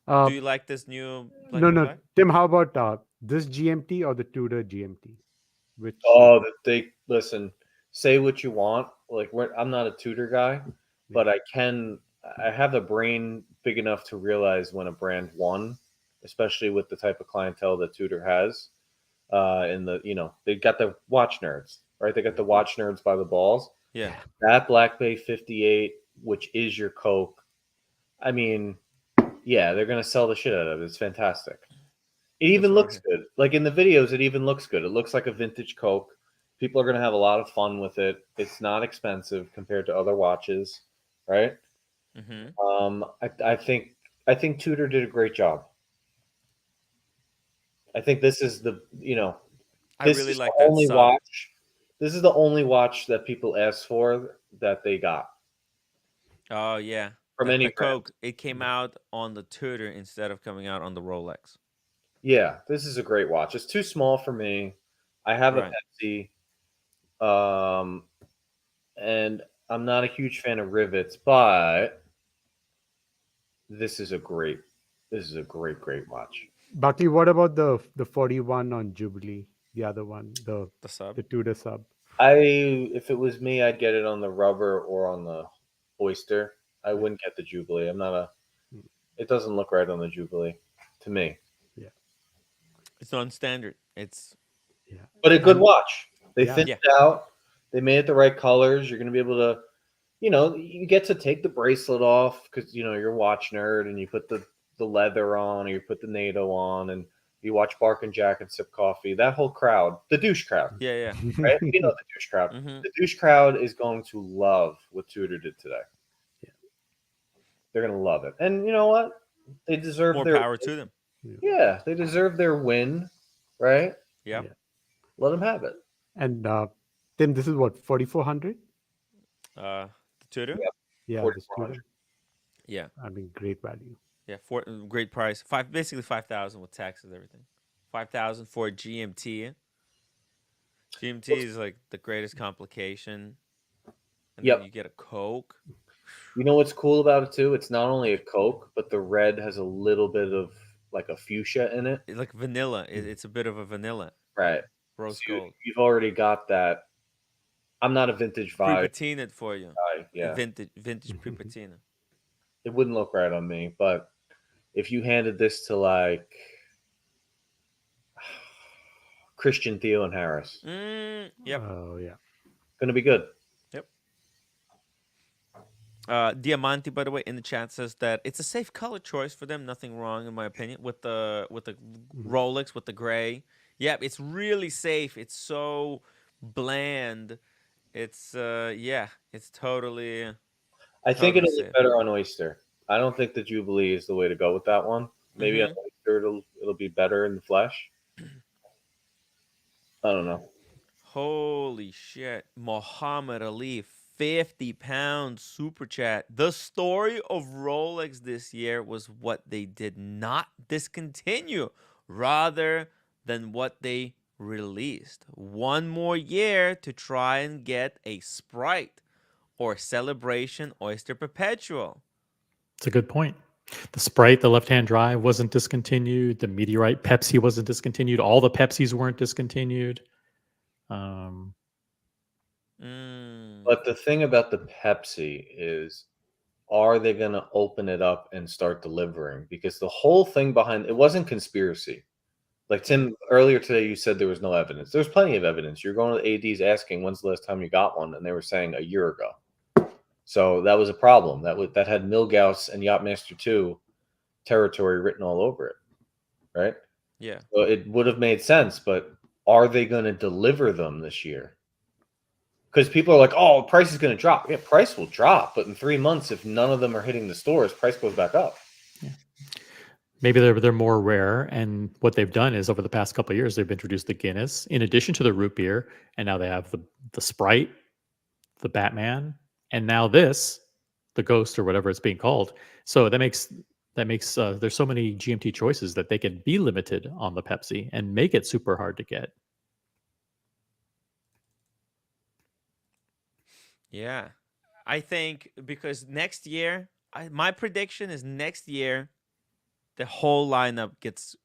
Uh, Do you like this new? no. Tim, how about this GMT or the Tudor GMT? Which? Oh, they listen. Say what you want. Like, I'm not a Tudor guy, but I have a brain big enough to realize when a brand won, especially with the type of clientele that Tudor has. They got the watch nerds, right? They got the watch nerds by the balls. Yeah. That Black Bay 58, which is your Coke. I mean, yeah, they're gonna sell the shit out of it. It's fantastic. It even looks good. Like in the videos, it even looks good. It looks like a vintage Coke. People are gonna have a lot of fun with it. It's not expensive compared to other watches, right? Mm-hmm. I think Tudor did a great job. I think this is the I really like that only sub. watch. This is the only watch that people asked for that they got. Oh yeah. From any the Coke, it came out on the Tudor instead of coming out on the Rolex. Yeah, this is a great watch. It's too small for me. I have a Pepsi, and I'm not a huge fan of rivets, but this is a great watch. Buckley, what about the 41 on Jubilee? The other one, the sub, the Tudor sub. If it was me, I'd get it on the rubber or on the Oyster. I wouldn't get the Jubilee. It doesn't look right on the Jubilee to me. Yeah. It's non-standard. But a good watch. They thinned Yeah. it out. They made it the right colors. You're going to be able to, you get to take the bracelet off because, you're a watch nerd and you put the leather on or you put the NATO on and you watch Bark and Jack and sip coffee. That whole crowd, the douche crowd. Yeah. Right? The douche crowd. Mm-hmm. The douche crowd is going to love what Tudor did today. They're going to love it. And you know what? They deserve more their power to them. Yeah, they deserve their win, right? Yep. Yeah. Let them have it. And Tim, this is what, 4,400? The Tudor? Yeah, 4,400. Yeah. I mean, great value. Yeah, great price. Basically 5,000 with taxes, everything. 5,000 for a GMT. GMT is like the greatest complication. And then you get a Coke. You know what's cool about it too? It's not only a Coke, but the red has a little bit of like a fuchsia in it. It's like vanilla. It's a bit of a vanilla. Right. Rose So gold. You've already got that. I'm not a vintage vibe. Pre-patina'd for you. Yeah. Vintage pre-patina. It wouldn't look right on me, but if you handed this to like Christian, Theo, and Harris. Yep. Oh, yeah. Going to be good. Yep. Diamante, by the way, in the chat says that it's a safe color choice for them. Nothing wrong, in my opinion, with the Rolex, with the gray. Yeah, it's really safe. It's so bland. It's it's totally. I think it'll look better on Oyster. I don't think the Jubilee is the way to go with that one. Maybe on Oyster it'll be better in the flesh. I don't know. Holy shit. Muhammad Ali, 50 pounds super chat. The story of Rolex this year was what they did not discontinue rather than what they released. One more year to try and get a Sprite or Celebration Oyster Perpetual. It's a good point. The Sprite, the left-hand drive wasn't discontinued. The Meteorite Pepsi wasn't discontinued. All the Pepsis weren't discontinued. But the thing about the Pepsi is, are they going to open it up and start delivering? Because the whole thing behind it wasn't conspiracy. Like Tim, earlier today, you said there was no evidence. There's plenty of evidence. You're going to the ADs asking, when's the last time you got one? And they were saying a year ago. So that was a problem. That had Milgauss and Yachtmaster 2 territory written all over it, right? Yeah. So it would have made sense, but are they going to deliver them this year? Because people are like, oh, price is going to drop. Yeah, price will drop, but in 3 months, if none of them are hitting the stores, price goes back up. Yeah. Maybe they're more rare, and what they've done is over the past couple of years, they've introduced the Guinness in addition to the root beer, and now they have the Sprite, the Batman, and now this, the Ghost or whatever it's being called. So that makes there's so many GMT choices that they can be limited on the Pepsi and make it super hard to get. Yeah. I think because next year, my prediction is next year, the whole lineup gets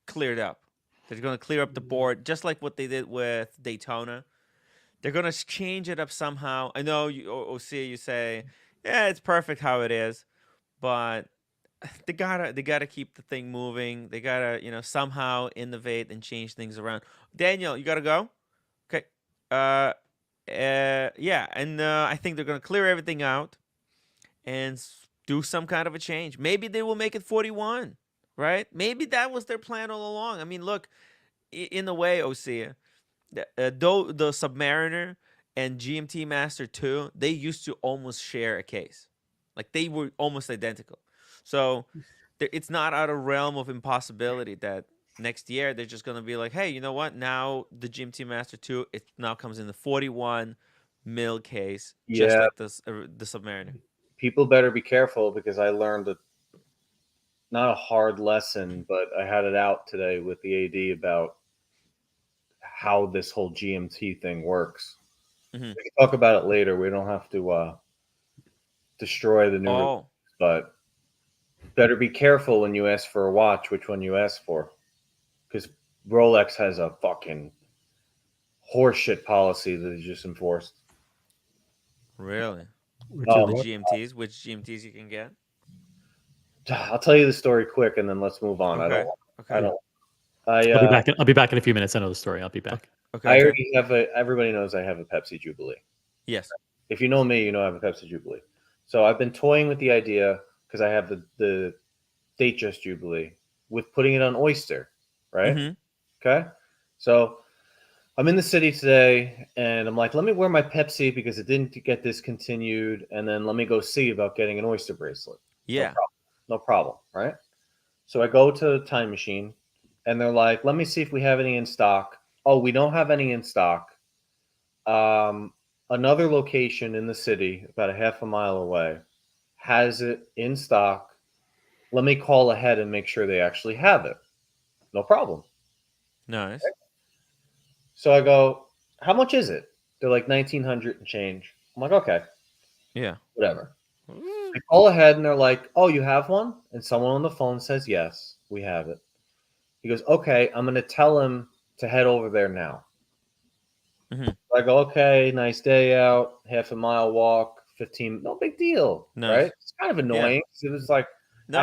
cleared up. They're going to clear up the board, just like what they did with Daytona. They're going to change it up somehow. I know, OC, you say, yeah, it's perfect how it is, but they gotta keep the thing moving. They gotta, somehow innovate and change things around. Daniel, you gotta go? Okay. Yeah, and I think they're gonna clear everything out and do some kind of a change. Maybe they will make it 41, right? Maybe that was their plan all along. I mean, look, in a way, OC, though the Submariner and GMT Master 2, they used to almost share a case. Like, they were almost identical. So it's not out of realm of impossibility that next year they're just going to be like, hey, you know what? Now the GMT Master 2, it now comes in the 41 mil case, just like the Submariner. People better be careful, because I learned not a hard lesson, but I had it out today with the AD about how this whole GMT thing works. Mm-hmm. We can talk about it later. We don't have to destroy the new, but better be careful when you ask for a watch, which one you ask for, because Rolex has a fucking horseshit policy that is just enforced. Really? Which are the GMTs? Which GMTs you can get? I'll tell you the story quick, and then let's move on. Okay. I'll be back in a few minutes. I know the story. I'll be back. Okay. I already have everybody knows I have a Pepsi Jubilee. Yes. If you know me, you know I have a Pepsi Jubilee. So I've been toying with the idea, because I have the Datejust Jubilee, with putting it on Oyster, right? Mm-hmm. Okay. So I'm in the city today, and I'm like, let me wear my Pepsi because it didn't get discontinued, and then let me go see about getting an Oyster bracelet. Yeah. No problem, right? So I go to Time Machine, and they're like, let me see if we have any in stock. Oh, we don't have any in stock. Another location in the city, about a half a mile away, has it in stock. Let me call ahead and make sure they actually have it. No problem. Nice. Okay. So I go, how much is it? They're like 1,900 and change. I'm like, okay. Yeah. Whatever. I call ahead, and they're like, oh, you have one? And someone on the phone says, yes, we have it. He goes, okay, I'm going to tell him to head over there now. Mm-hmm. So I go, okay, nice day out, half a mile walk, 15, no big deal, nice. Right? It's kind of annoying. Yeah. It was like, you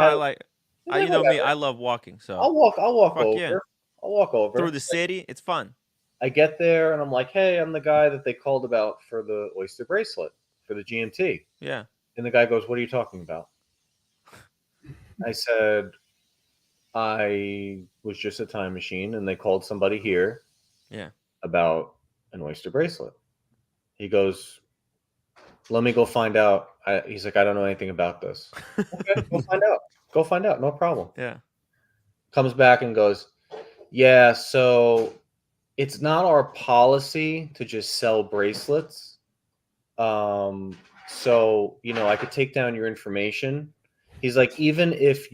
know me, I love walking, so I'll walk over. Yeah. I'll walk over through the city. It's fun. I get there, and I'm like, hey, I'm the guy that they called about for the Oyster bracelet for the GMT. Yeah. And the guy goes, what are you talking about? I said, I was just a Time Machine, and they called somebody here. Yeah. About an Oyster bracelet. He goes, let me go find out. He's like, I don't know anything about this. Okay, go find out. Go find out. No problem. Yeah. Comes back and goes, yeah, so it's not our policy to just sell bracelets. So, I could take down your information. He's like, even if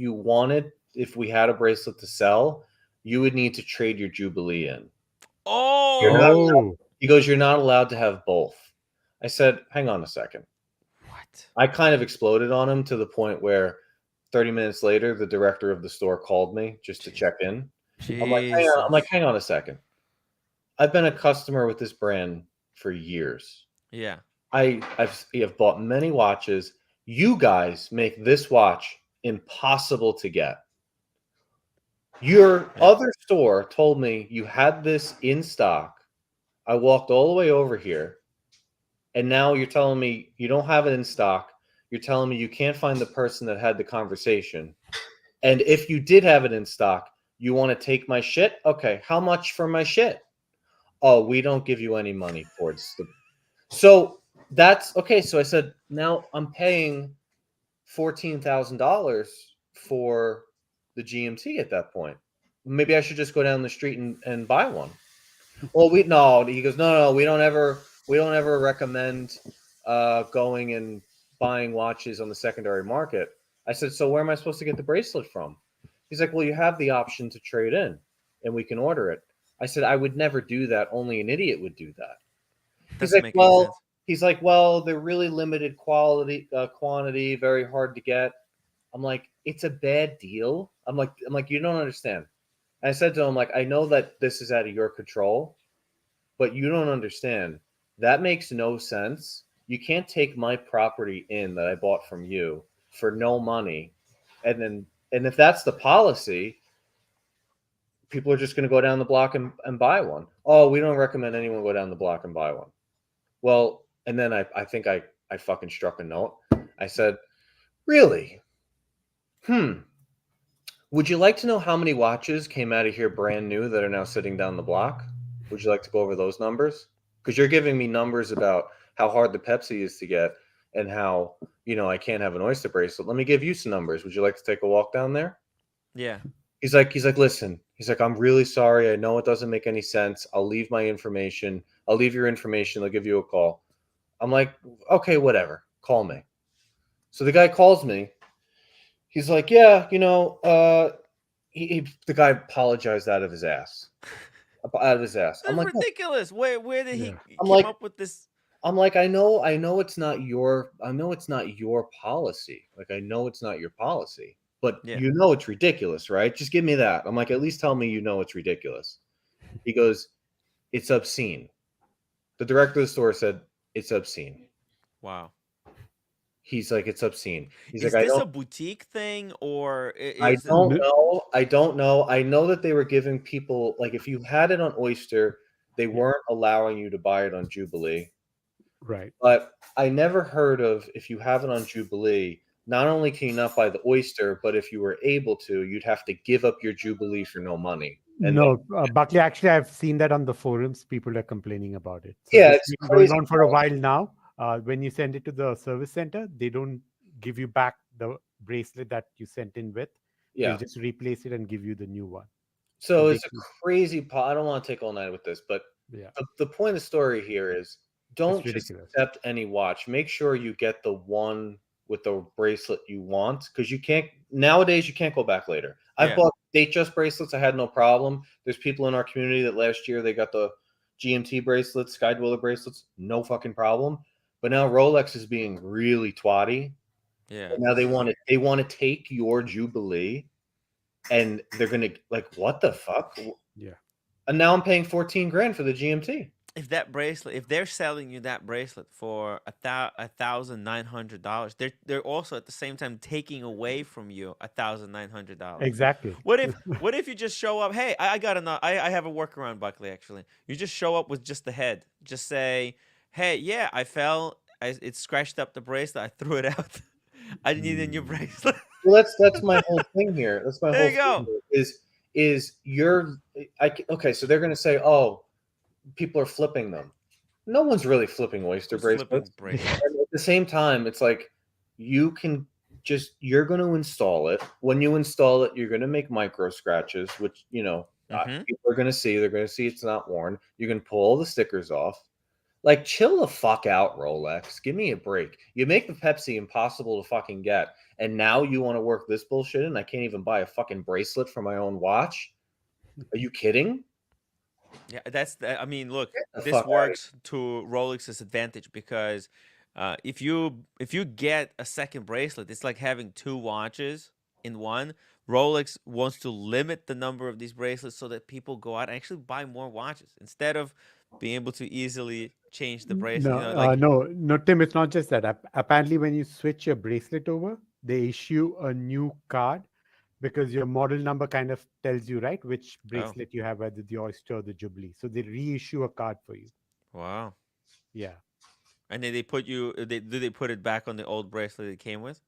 we had a bracelet to sell, you would need to trade your Jubilee in. Oh, he goes, you're not allowed to have both. I said, hang on a second. What? I kind of exploded on him to the point where 30 minutes later, the director of the store called me just to check in. I'm like, hang on a second. I've been a customer with this brand for years. Yeah. I have bought many watches. You guys make this watch impossible to get. Your other store told me you had this in stock. I walked all the way over here. and now you're telling me you don't have it in stock. You're telling me you can't find the person that had the conversation. And if you did have it in stock, you want to take my shit? Okay, how much for my shit? Oh, we don't give you any money towards the. So that's okay. So I said, now I'm paying $14,000 for the GMT at that point. Maybe I should just go down the street and buy one. Well, he goes, no, we don't ever recommend going and buying watches on the secondary market. I said, so where am I supposed to get the bracelet from? He's like, well, you have the option to trade in and we can order it. I said, I would never do that. Only an idiot would do that. He's like, well, they're really limited quantity, very hard to get. I'm like, it's a bad deal. I'm like, you don't understand. And I said to him, like, I know that this is out of your control, but you don't understand. That makes no sense. You can't take my property in that I bought from you for no money. And if that's the policy, people are just going to go down the block and buy one. Oh, we don't recommend anyone go down the block and buy one. Well, and then I think I fucking struck a note. I said, really? Would you like to know how many watches came out of here brand new that are now sitting down the block? Would you like to go over those numbers? Because you're giving me numbers about how hard the Pepsi is to get and how, I can't have an oyster bracelet. Let me give you some numbers. Would you like to take a walk down there? Yeah. He's like, listen. He's like, I'm really sorry. I know it doesn't make any sense. I'll leave my information. I'll leave your information. I'll give you a call. I'm like, okay, whatever. Call me. So the guy calls me. He's like, yeah, the guy apologized out of his ass. That's I'm like, ridiculous. Where did he come up with this? I'm like, I know it's not your policy. Like, I know it's not your policy, but it's ridiculous, right? Just give me that. I'm like, at least tell me it's ridiculous. He goes, it's obscene. The director of the store said it's obscene. Wow. He's like, it's obscene. He's is like, this a boutique thing or I don't know. I don't know. I know that they were giving people, like, if you had it on Oyster, they weren't allowing you to buy it on Jubilee. Right. But I never heard of, if you have it on Jubilee, not only can you not buy the Oyster, but if you were able to, you'd have to give up your Jubilee for no money. And Buckley, actually, I've seen that on the forums. People are complaining about it. So it's been going on for a while now. When you send it to the service center, they don't give you back the bracelet that you sent in with. They'll just replace it and give you the new one. So it's a crazy. I don't want to take all night with this, but the point of the story here is don't just accept any watch. Make sure you get the one with the bracelet you want, because nowadays you can't go back later. I've bought Datejust bracelets. I had no problem. There's people in our community that last year they got the GMT bracelets, Sky Dweller bracelets, no fucking problem. But now Rolex is being really twatty. Yeah. And now they want to take your Jubilee, and they're gonna, like, what the fuck? Yeah. And now I'm paying $14,000 for the GMT. If they're selling you that bracelet for $1,900, they're also at the same time taking away from you $1,900. Exactly. What if you just show up? Hey, I got enough. I have a workaround, Buckley. Actually, you just show up with just the head. Just say, hey, yeah, I fell. It scratched up the bracelet. I threw it out. I need a new bracelet. Well, that's my whole thing here. That's my there whole you thing go. Okay, so they're gonna say, oh, people are flipping them. No one's really flipping oyster bracelets. And at the same time, it's like you're going to install it. When you install it, you're going to make micro scratches, which, people are going to see. They're going to see it's not worn. You can pull all the stickers off. Like, chill the fuck out, Rolex. Give me a break. You make the Pepsi impossible to fucking get, and now you want to work this bullshit in? I can't even buy a fucking bracelet for my own watch? Are you kidding? Yeah, I mean, look, this works to Rolex's advantage, because if you get a second bracelet, it's like having two watches in one. Rolex wants to limit the number of these bracelets so that people go out and actually buy more watches instead of being able to easily change the bracelet. No, Tim, it's not just that. Apparently, when you switch your bracelet over, they issue a new card, because your model number kind of tells you, right, which bracelet you have, whether the Oyster or the Jubilee. So they reissue a card for you. Wow. Yeah. And then they put you. Do they put it back on the old bracelet it came with?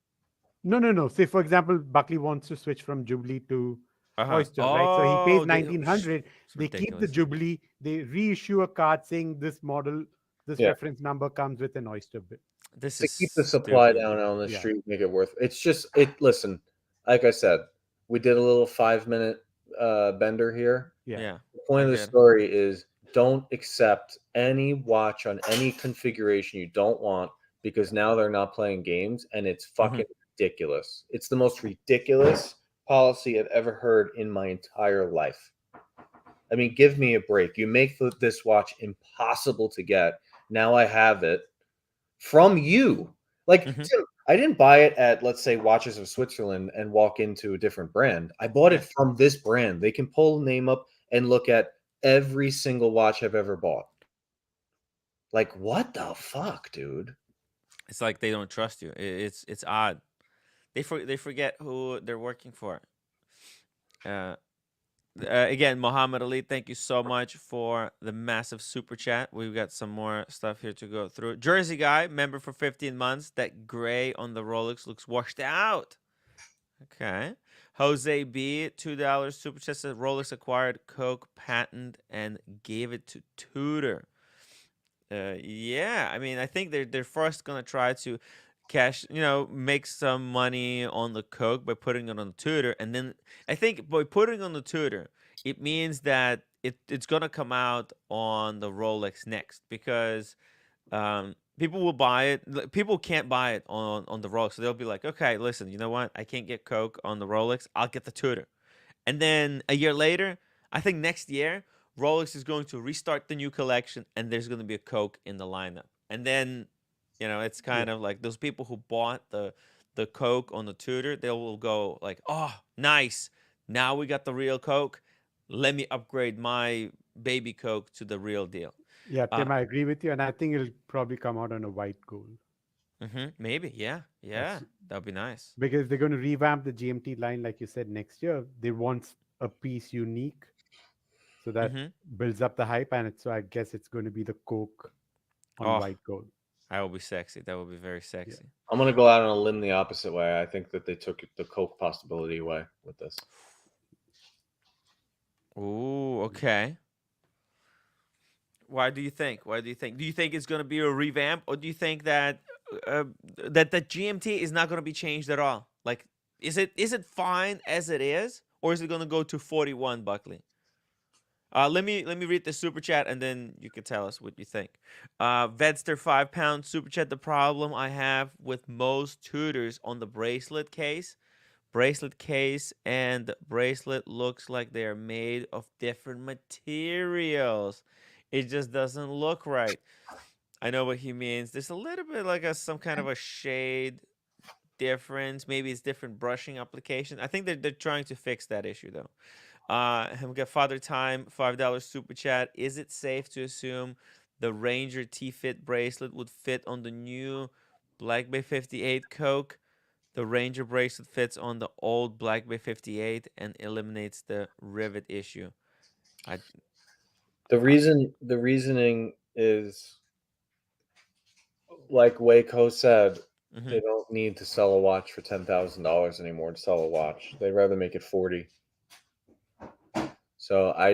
No. Say, for example, Buckley wants to switch from Jubilee to Oyster, right? So he pays Oh, 1,900. it's They keep the ridiculous. Jubilee. They reissue a card saying this model, this Yeah. reference number comes with an Oyster bit. This To is keep the supply stupid. down on the Yeah. street, make it worth. It's just it. Listen, like I said, we did a little 5-minute bender here. Yeah. The point of the did. story is don't accept any watch on any configuration you don't want because now they're not playing games and it's fucking ridiculous. It's the most ridiculous policy I've ever heard in my entire life. I mean, give me a break. You make this watch impossible to get. Now I have it from you. Like, Tim, I didn't buy it at, let's say, Watches of Switzerland and walk into a different brand. I bought it from this brand. They can pull the name up and look at every single watch I've ever bought. Like, what the fuck, dude? It's like they don't trust you. It's odd. They forget who they're working for. Again, Muhammad Ali, thank you so much for the massive super chat. We've got some more stuff here to go through. Jersey Guy, member for 15 months. That gray on the Rolex looks washed out. Okay. Jose B, $2 super chat says Rolex acquired Coke patent and gave it to Tudor. Yeah, I mean, I think they're first gonna try to cash, make some money on the Coke by putting it on the Tudor, and then I think by putting on the Tudor, it means that it's gonna come out on the Rolex next because people will buy it. People can't buy it on the Rolex, so they'll be like, okay, listen, you know what? I can't get Coke on the Rolex. I'll get the Tudor, and then a year later, I think next year, Rolex is going to restart the new collection, and there's going to be a Coke in the lineup, and then. It's kind of like those people who bought the Coke on the Tudor, they will go like, oh, nice. Now we got the real Coke. Let me upgrade my baby Coke to the real deal. Yeah, Tim, I agree with you. And I think it'll probably come out on a white gold. Maybe, yeah. That would be nice. Because they're going to revamp the GMT line, like you said, next year. They want a piece unique. So that builds up the hype. And so I guess it's going to be the Coke on white gold. That would be sexy. That would be very sexy. Yeah. I'm going to go out on a limb the opposite way. I think that they took the Coke possibility away with this. Ooh, okay. Why do you think? Do you think it's going to be a revamp, or do you think that that GMT is not going to be changed at all? Like, is it fine as it is, or is it going to go to 41, Buckley? Let me read the super chat, and then you can tell us what you think. Vedster £5 super chat. The problem I have with most Tudors on the bracelet case and bracelet looks like they are made of different materials. It just doesn't look right. I know what he means. There's a little bit like some kind of a shade difference. Maybe it's different brushing application. I think they're trying to fix that issue though. We got Father Time, $5 super chat. Is it safe to assume the Ranger T-Fit bracelet would fit on the new Black Bay 58 Coke? The Ranger bracelet fits on the old Black Bay 58 and eliminates the rivet issue. The reasoning is, like Waco said, they don't need to sell a watch for $10,000 anymore to sell a watch. They'd rather make it 40. So I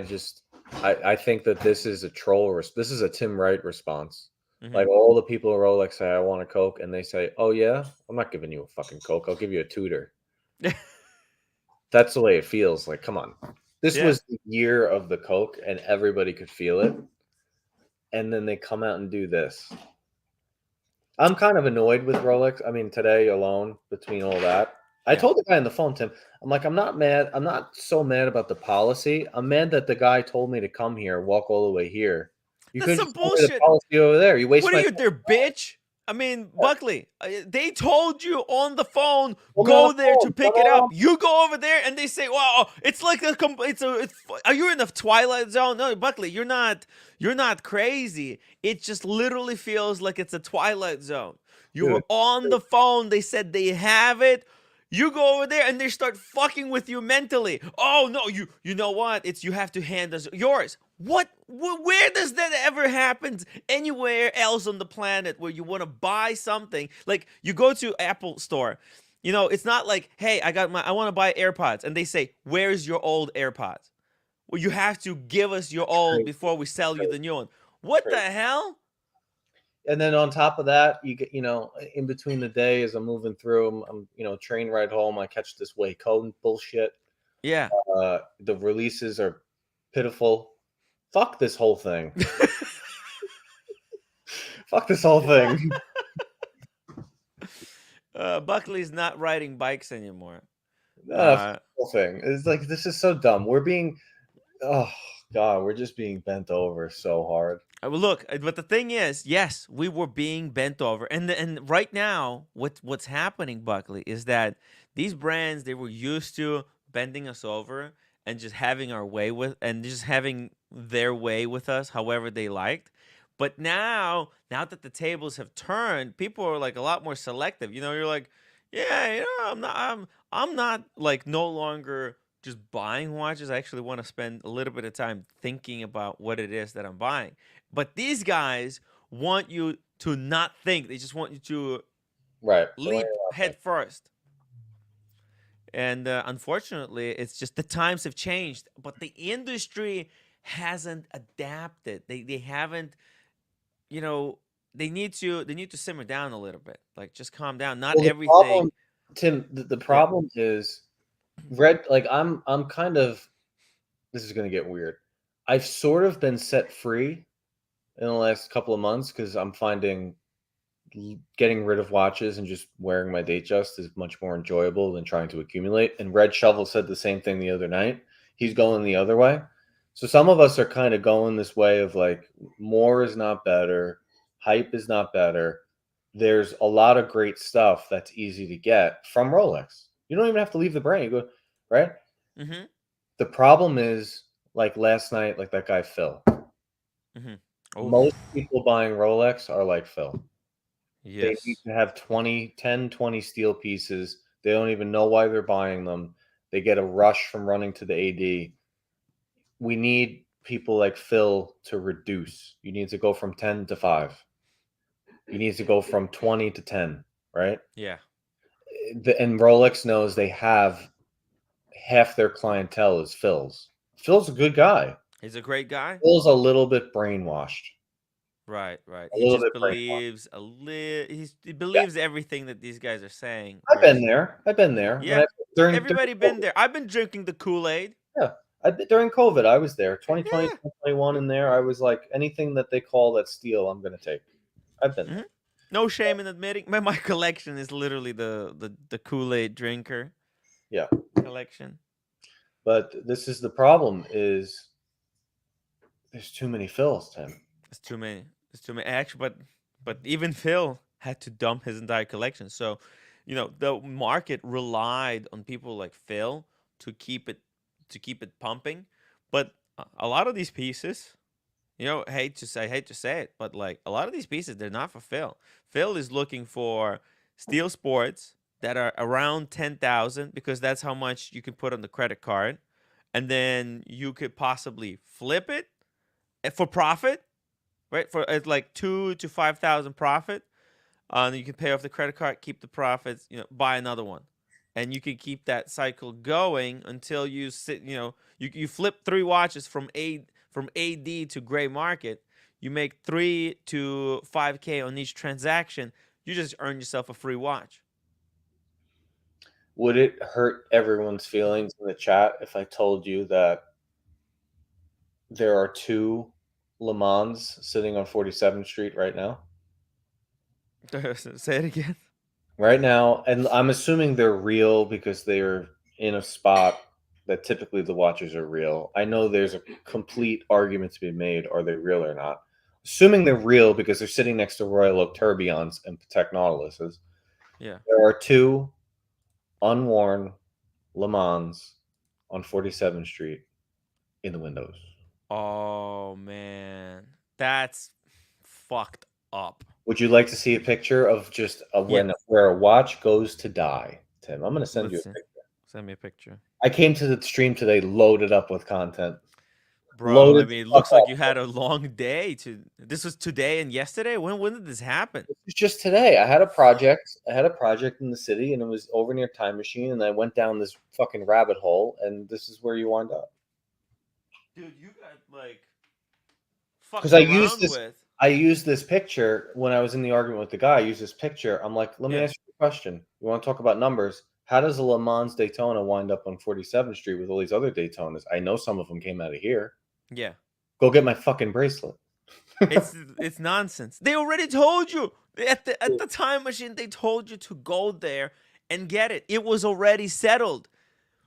think that this is a troll. This is a Tim Wright response. Like all the people at Rolex say, I want a Coke. And they say, oh, yeah, I'm not giving you a fucking Coke. I'll give you a Tudor. That's the way it feels. Like, come on. This was the year of the Coke and everybody could feel it. And then they come out and do this. I'm kind of annoyed with Rolex. I mean, today alone, between all that. I told the guy on the phone, Tim, I'm like, I'm not mad. I'm not so mad about the policy. I'm mad that the guy told me to come here, walk all the way here. You That's some bullshit. The policy over there. You waste. What are you there, bitch? I mean, Buckley, they told you on the phone, go there to pick it up. You go over there and they say, "Wow, it's like are you in the Twilight Zone?" No, Buckley, you're not crazy. It just literally feels like it's a Twilight Zone. You were on the phone. They said they have it. You go over there and they start fucking with you mentally. Oh no, you know what? It's you have to hand us yours. What? Where does that ever happen anywhere else on the planet where you want to buy something? Like you go to Apple store, you know, it's not like, hey, I want to buy AirPods, and they say, where's your old AirPods? Well, you have to give us your old before we sell you the new one. What the hell? And then on top of that, you get, you know, in between the day as I'm moving through, I'm you know, train ride home, I catch this Waco bullshit. Yeah. The releases are pitiful. Fuck this whole thing. Fuck this whole thing. Buckley's not riding bikes anymore. Fuck the whole thing. It's like, this is so dumb. We're being, oh God, we're just being bent over so hard. Look, but the thing is, yes, we were being bent over, and right now, what's happening, Buckley, is that these brands, they were used to bending us over and just having our way with, and just having their way with us, however they liked. But now that the tables have turned, people are like a lot more selective. You know, you're like, yeah, you know, I'm not like no longer just buying watches. I actually want to spend a little bit of time thinking about what it is that I'm buying. But these guys want you to not think. They just want you to leap head first. And unfortunately, it's just the times have changed. But the industry hasn't adapted. They haven't, you know, they need to simmer down a little bit. Like, just calm down. Not everything. Problem, Tim, the problem is like I'm kind of, this is going to get weird. I've sort of been set free in the last couple of months because I'm finding getting rid of watches and just wearing my Datejust is much more enjoyable than trying to accumulate. And Red Shovel said the same thing the other night. He's going the other way. So some of us are kind of going this way of like, more is not better. Hype is not better. There's a lot of great stuff that's easy to get from Rolex. You don't even have to leave the brand. You go, right? Mm-hmm. The problem is, like last night, like that guy Phil. Mm-hmm. Oh. Most people buying Rolex are like Phil. Yes. They need to have 10, 20 steel pieces. They don't even know why they're buying them. They get a rush from running to the AD. We need people like Phil to reduce. You need to go from 10 to 5. You need to go from 20 to 10, right? Yeah. And Rolex knows they have half their clientele is Phil's. Phil's a good guy. He's a great guy. Phil's a little bit brainwashed. Right. He just believes he believes everything that these guys are saying. I've been there. Yeah. Everybody been there. I've been drinking the Kool-Aid. Yeah. During COVID, I was there. 2020, 2021 in there. I was like, anything that they call that steel, I'm going to take. I've been there. No shame in admitting. My collection is literally the Kool-Aid drinker. Yeah. Collection. But this is the problem is there's too many Phils, Tim. It's too many. Actually, but even Phil had to dump his entire collection. So, you know, the market relied on people like Phil to keep it pumping. But a lot of these pieces, you know, I hate to say it, but like a lot of these pieces, they're not for Phil. Phil is looking for steel sports that are around 10,000 because that's how much you can put on the credit card, and then you could possibly flip it for profit, right? For like 2,000 to 5,000 profit. You can pay off the credit card, keep the profits, you know, buy another one, and you can keep that cycle going until you you flip 3 watches from AD to gray market. You make 3 to 5K on each transaction. You just earn yourself a free watch. Would it hurt everyone's feelings in the chat if I told you that there are 2 Le Mans sitting on 47th Street right now? Say it again. Right now, and I'm assuming they're real because they're in a spot that typically the watches are real. I know there's a complete argument to be made, are they real or not? Assuming they're real because they're sitting next to Royal Oak Tourbillons and Patek Nautiluses. Yeah. There are 2 unworn Le Mans on 47th Street in the windows. Oh man, that's fucked up. Would you like to see a picture of just where a watch goes to die? Tim. I'm gonna send Let's you a see. picture. Send me a picture. I came to the stream today loaded up with content. Bro, Loaded I mean, it the looks fuck like up. you had a long day. This was today and yesterday. When did this happen? It was just today. I had a project. In the city, and it was over near Time Machine, and I went down this fucking rabbit hole, and this is where you wind up. Dude, you got like Because fucked I used this picture when I was in the argument with the guy. I used this picture. I'm like, let me Yeah. ask you a question. You want to talk about numbers? How does a Le Mans Daytona wind up on 47th Street with all these other Daytonas? I know some of them came out of here. Yeah. Go get my fucking bracelet. It's nonsense. They already told you at the Time Machine. They told you to go there and get it. It was already settled.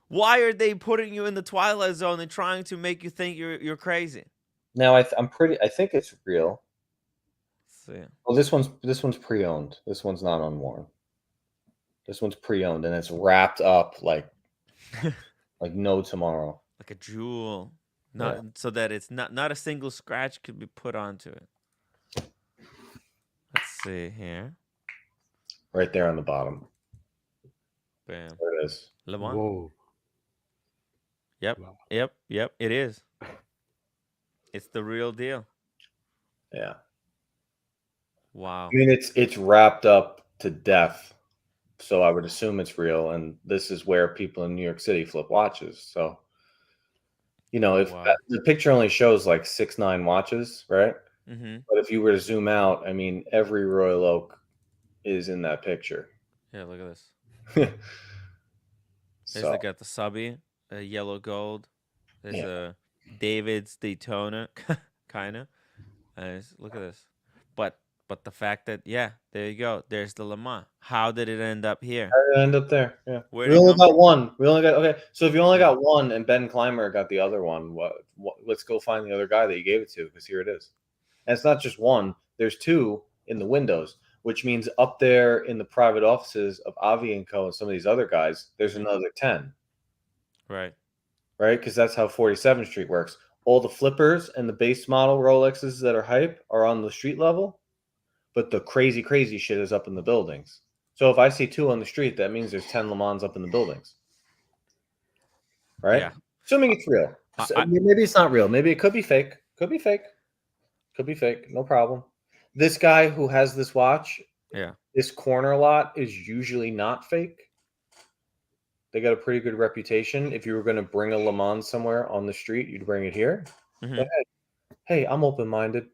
Why are they putting you in the Twilight Zone and trying to make you think you're crazy? Now I think it's real. Let's see. Well, this one's pre-owned. This one's not unworn. This one's pre-owned, and it's wrapped up like no tomorrow. Like a jewel. Not so that it's not a single scratch could be put onto it. Let's see here. Right there on the bottom. Bam. There it is. Le Mans. Whoa. Yep. Wow. Yep. It is. It's the real deal. Yeah. Wow. I mean, it's wrapped up to death, so I would assume it's real. And this is where people in New York City flip watches. So, if the picture only shows like 6-9 watches, right? Mm-hmm. But if you were to zoom out, I mean, every Royal Oak is in that picture. Yeah, look at this. So, They got the subby, a yellow gold. There's a David's Daytona, kind of. Look at this. But the fact that, there you go. There's the Le Mans. How did it end up here? how did it end up there? Yeah. Where We did it only come got from? one. Okay. So if you only got one and Ben Clymer got the other one, let's go find the other guy that you gave it to, because here it is. And it's not just one. There's two in the windows, which means up there in the private offices of Avi & Co. and some of these other guys, there's another 10. Right. Right? Because that's how 47th Street works. All the flippers and the base model Rolexes that are hype are on the street level, but the crazy, crazy shit is up in the buildings. So if I see 2 on the street, that means there's 10 Le Mans up in the buildings. Right? Yeah. Assuming it's real. Maybe it's not real. Maybe it could be fake. Could be fake. No problem. This guy who has this watch, this corner lot is usually not fake. They got a pretty good reputation. If you were going to bring a Le Mans somewhere on the street, you'd bring it here. Mm-hmm. But hey, I'm open-minded.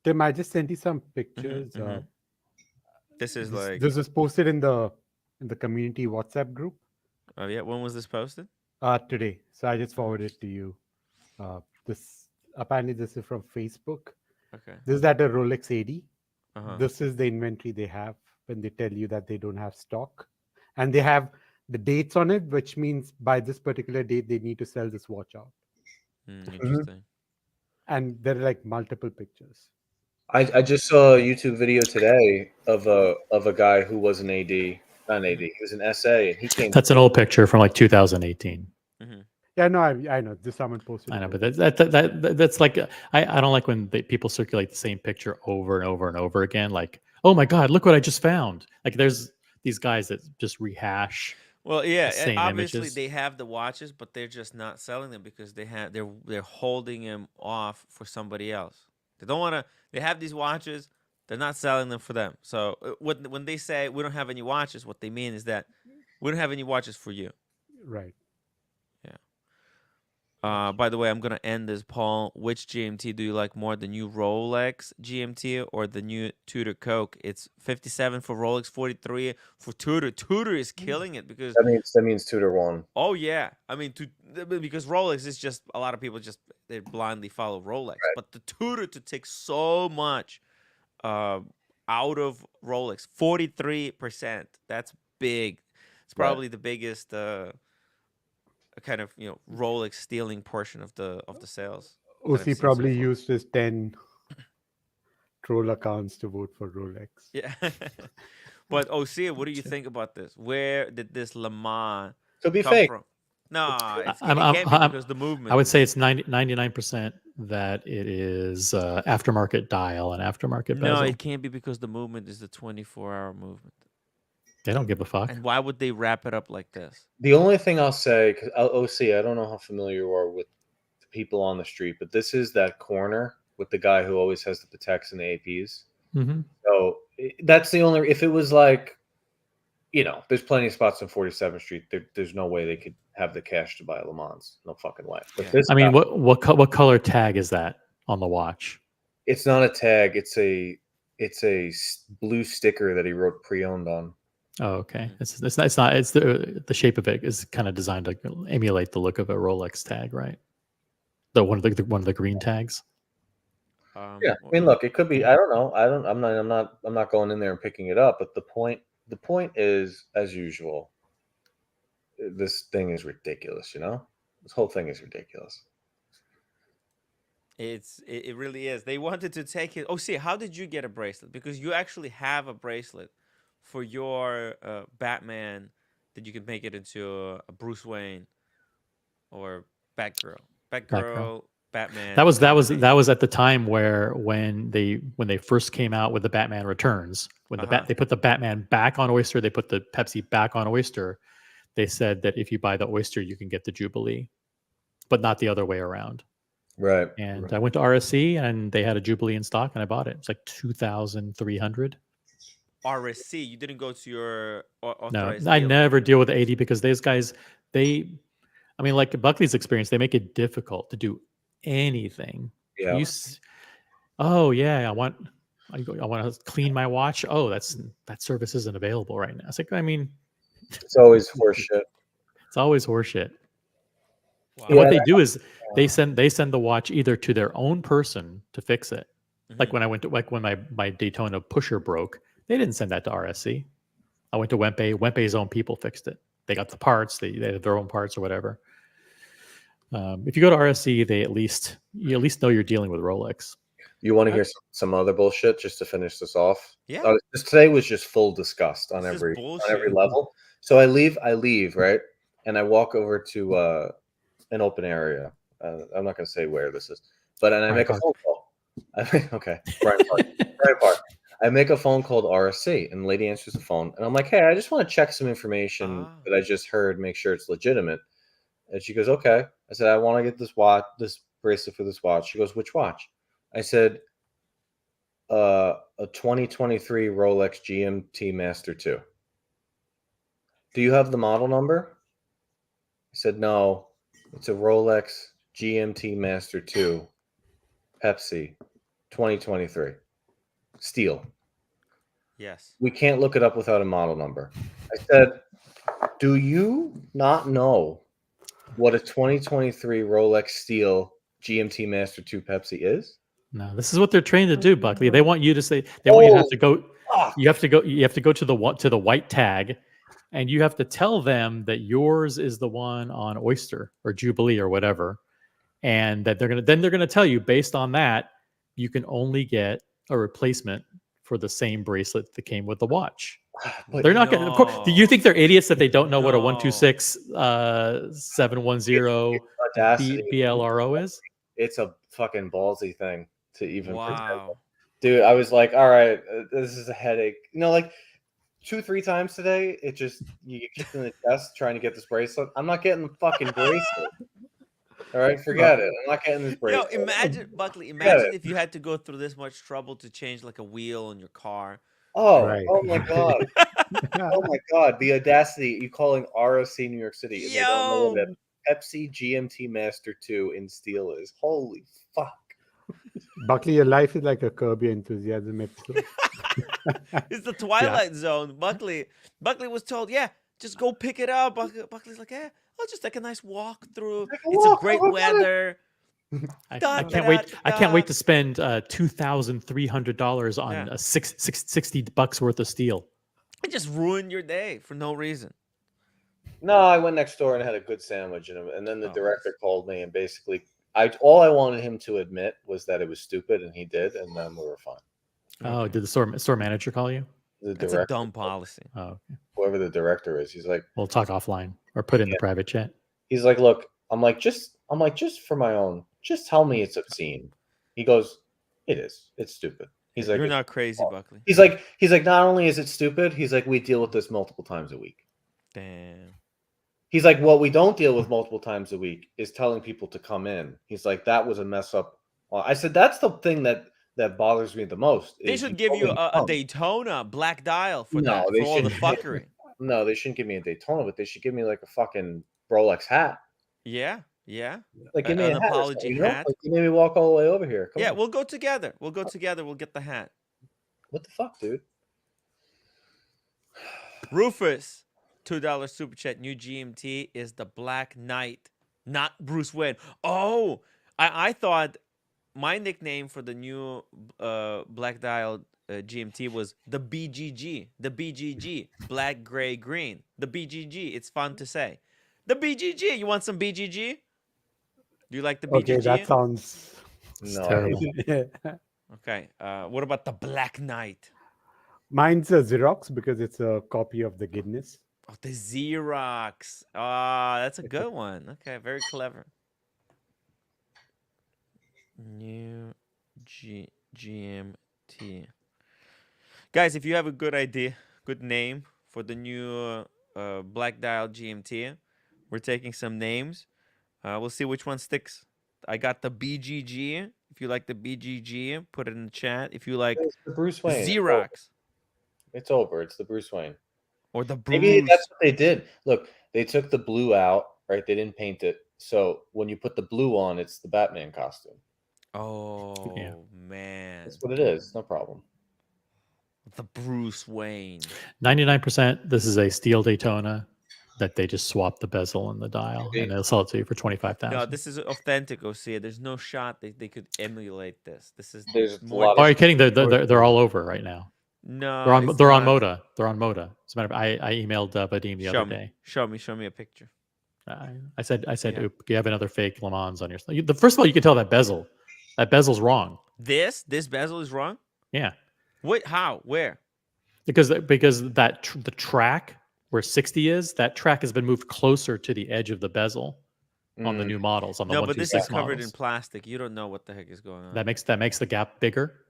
Tim, I just sent you some pictures. Mm-hmm. This was posted in the community WhatsApp group. Oh yeah, when was this posted? Today. So I just forwarded it to you. Apparently this is from Facebook. Okay. This is at a Rolex 80. Uh-huh. This is the inventory they have when they tell you that they don't have stock, and they have the dates on it, which means by this particular date they need to sell this watch out. Interesting. And there are like multiple pictures. I just saw a YouTube video today of a guy who was an AD, not an AD. He was an SA, and he came. That's an old picture from like 2018. Mm-hmm. Yeah, no, I know. This someone posted. I know, but that's like I don't like when people circulate the same picture over and over and over again. Like, oh my God, look what I just found! Like, there's these guys that just rehash. Well, yeah, the same obviously images. they have the watches, but they're just not selling them because they're holding them off for somebody else. They don't want to. They have these watches. They're not selling them for them. So when they say we don't have any watches, what they mean is that we don't have any watches for you. Right. By the way, I'm gonna end this poll. Which GMT do you like more, the new Rolex GMT or the new Tudor Coke? It's 57 for Rolex, 43 for Tudor. Tudor is killing it because that means Tudor won. Oh yeah, I mean because Rolex is just a lot of people they blindly follow Rolex, right. But the Tudor to take so much out of Rolex, 43%. That's big. It's probably the biggest. Kind of Rolex stealing portion of the sales. OC probably used his 10 troll accounts to vote for Rolex. Yeah. But OC, what do you think about this? Where did this Le Mans could be come fake? From? No, it I'm- can't be I'm- because the movement. I would is- say it's 99% that it is aftermarket dial and aftermarket no, bezel. it can't be because the movement is the 24-hour movement. They don't give a fuck. And why would they wrap it up like this? The only thing I'll say, because OC, I don't know how familiar you are with the people on the street, but this is that corner with the guy who always has the Pateks and the APs. Hmm. So that's the only. If it was like, there's plenty of spots on 47th Street. There's no way they could have the cash to buy a Le Mans. No fucking way. But Yeah. this, I mean, guy, what color tag is that on the watch? it's not a tag. It's a blue sticker that he wrote pre-owned on. Oh, okay. It's not. It's the shape of it is kind of designed to emulate the look of a Rolex tag, right? One of the green tags. Yeah, I mean, look, it could be. I don't know. I'm not going in there and picking it up. But the point is, as usual, this thing is ridiculous. This whole thing is ridiculous. It really is. They wanted to take it. Oh, see, how did you get a bracelet? Because you actually have a bracelet for your Batman that you could make it into a Bruce Wayne or Batgirl. Batman. That was at the time when they first came out with the Batman Returns, when they put the Batman back on Oyster, they put the Pepsi back on Oyster. They said that if you buy the Oyster, you can get the Jubilee, but not the other way around. Right. And I went to RSC and they had a Jubilee in stock, and I bought it. It's like $2,300. RSC. You didn't go to your No, authorized I dealer. never deal with 80 because those guys, like Buckley's experience, they make it difficult to do anything. Yeah. Oh yeah, I want to clean my watch. Oh, that service isn't available right now. It's like, I mean, It's always horseshit. it's always horseshit. Wow. And what they do is they send the watch either to their own person to fix it. Like Mhm. when my Daytona pusher broke, they didn't send that to RSC. I went to Wempe. Wempe's own people fixed it. They got the parts. They had their own parts or whatever. If you go to RSC, you at least know you're dealing with Rolex. You want to hear some other bullshit just to finish this off? Yeah. Today was just full disgust on This is every bullshit. level. So I leave, right? And I walk over to an open area. I'm not going to say where this is, and I make a phone call. Okay, Bryant Park. I make a phone call to RSC, and the lady answers the phone, and I'm like, "Hey, I just want to check some information that I just heard, make sure it's legitimate." And she goes, "Okay." I said, "I want to get this bracelet for this watch." She goes, "Which watch?" I said, "A 2023 Rolex GMT Master 2. Do you have the model number?" I said, "No, it's a Rolex GMT Master 2, Pepsi, 2023, steel. Yes. We can't look it up without a model number." I said, "Do you not know what a 2023 Rolex steel GMT Master 2 Pepsi is?" No, this is what they're trained to do, Buckley. They want you to say they want you to have to go. Fuck. You have to go to the white tag, and you have to tell them that yours is the one on Oyster or Jubilee or whatever, and that they're gonna tell you based on that you can only get a replacement for the same bracelet that came with the watch. But They're not going to. Do you think they're idiots that they don't know what a No. 126 710 Audacity. BLRO is? It's a fucking ballsy thing to even pretend. Wow. Dude, I was like, all right, this is a headache. Like 2-3 times today, it just, you get kicked in the chest trying to get this bracelet. I'm not getting the fucking bracelet. All right, forget it. I'm not getting this bracelet. Yo, imagine, Buckley, imagine if you had to go through this much trouble to change like a wheel in your car. Oh, Right. oh my God. Oh my God. The audacity, you calling ROC New York City and they don't know what a Pepsi GMT Master 2 in steel is. Holy fuck. Buckley, your life is like a Curb Your Enthusiasm episode. It's the Twilight Zone. Buckley was told, yeah, just go pick it up. Buckley's like, yeah, I'll just take a nice walk through. It's a great weather. I can't wait to spend $2,300 on $60 worth of steel. It just ruined your day for no reason. No, I went next door and had a good sandwich, and then the director called me and basically, all I wanted him to admit was that it was stupid, and he did, and then we were fine. Oh, did the store manager call you? That's a dumb policy. Oh, okay. Whoever the director is, he's like, We'll talk offline or put in the private chat. He's like, look, I'm like, just for my own, just tell me it's obscene. He goes, it is. It's stupid. He's like, You're not crazy, Buckley. He's like, not only is it stupid, he's like, we deal with this multiple times a week. Damn. He's like, what we don't deal with multiple times a week is telling people to come in. He's like, that was a mess up. I said, that's the thing that bothers me the most. They should give you a Daytona black dial for that, for all the fuckery. No, they shouldn't give me a Daytona, but they should give me like a fucking Rolex hat. Yeah, yeah. Like, give me an a hat apology you know? hat. Like, you made me walk all the way over here. Come on. We'll go together. We'll go together. We'll get the hat. What the fuck, dude? Rufus, $2 super chat. New GMT is the Black Knight, not Bruce Wayne. Oh, I thought my nickname for the new black dial GMT was the BGG. The BGG, black, gray, green. The BGG. It's fun to say. The BGG. You want some BGG? Do you like the BGG? Okay, that sounds terrible. Okay. What about the Black Knight? Mine's a Xerox because it's a copy of the Guinness. Oh, the Xerox. Ah, that's a good one. Okay, very clever. New GMT. Guys, if you have a good idea, good name for the new black dial GMT, we're taking some names. We'll see which one sticks. I got the BGG. If you like the BGG, put it in the chat. If you like the Bruce Wayne Xerox. It's over. It's the Bruce Wayne. Or the Bruce. Maybe that's what they did. Look, they took the blue out, right? They didn't paint it. So when you put the blue on, it's the Batman costume. Oh, yeah. Man. That's what it is. No problem. The Bruce Wayne. 99%, this is a steel Daytona that they just swapped the bezel and the dial, and they'll sell it to you for $25,000. No, this is authentic, Osea. There's no shot they could emulate this. This is more. Oh, are you kidding? They're all over right now. No, they're on Moda. They're on Moda. As a matter of fact, I emailed Vadim the other day. Show me a picture. I said, yeah. Oop, you have another fake Le Mans on your. First of all, you can tell that bezel. That bezel's wrong. This bezel is wrong. Yeah. What? How? Where? Because the track where 60 is, that track has been moved closer to the edge of the bezel on the new models. On the but this is covered models. in plastic. You don't know what the heck is going on. That makes the gap bigger.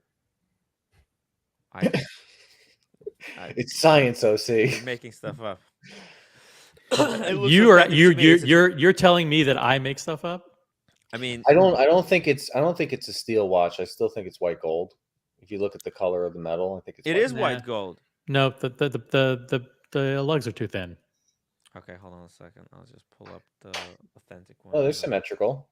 It's science, OC. You're making stuff up. You're telling me that I make stuff up? I mean, I don't think it's a steel watch. I still think it's white gold. If you look at the color of the metal, I think it's white gold. No, the lugs are too thin. Okay, hold on a second. I'll just pull up the authentic one. Oh, they're symmetrical.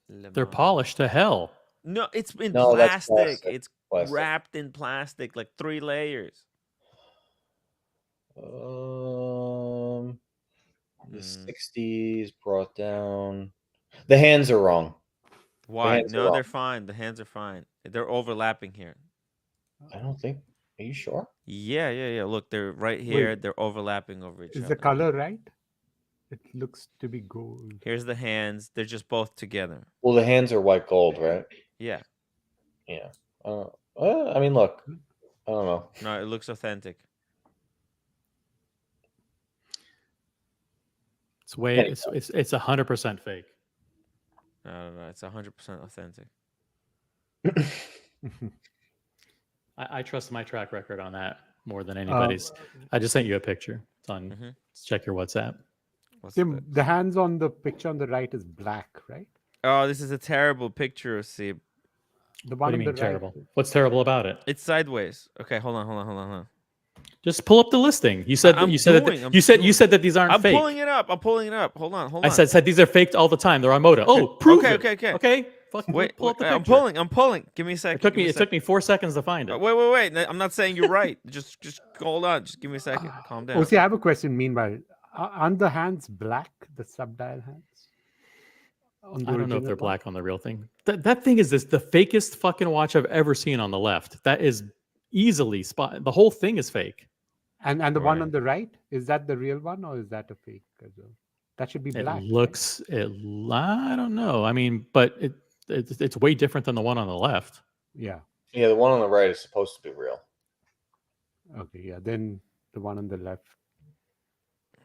They're polished to hell. No, it's in plastic. Plastic. It's wrapped in plastic, like 3 layers. The 60s brought down. The hands are wrong. Why? No, they're fine. The hands are fine. They're overlapping here. I don't think. Are you sure? Yeah. Look, they're right here. Wait, they're overlapping over each other. Is the color right? It looks to be gold. Here's the hands. They're just both together. Well, the hands are white gold, right? Yeah. Yeah. I mean, look. I don't know. No, it looks authentic. It's 100% fake. No, it's 100% authentic. I trust my track record on that more than anybody's. I just sent you a picture. It's on. Let's check your WhatsApp. Tim, the hands on the picture on the right is black, right? Oh, this is a terrible picture, Sib. The what do you mean terrible? Right. What's terrible about it? It's sideways. Okay, hold on. Just pull up the listing. You said that these aren't fake. I'm pulling it up. Hold on. I said these are faked all the time. They're on Moda. Oh, prove it. Okay. Wait, pull up the picture. I'm pulling. Give me a second. It took me 4 seconds to find it. Wait. I'm not saying you're right. just hold on. Just give me a second. Calm down. Oh, see, I have a question. Meanwhile, aren't the hands black? The subdial hands? I don't know if they're black on the real thing. That thing is the fakest fucking watch I've ever seen on the left. That is easily spot. The whole thing is fake. And the one on the right, is that the real one or is that a fake as well? That should be black. I don't know. I mean, but it's way different than the one on the left. Yeah. Yeah, the one on the right is supposed to be real. Okay, yeah. Then the one on the left.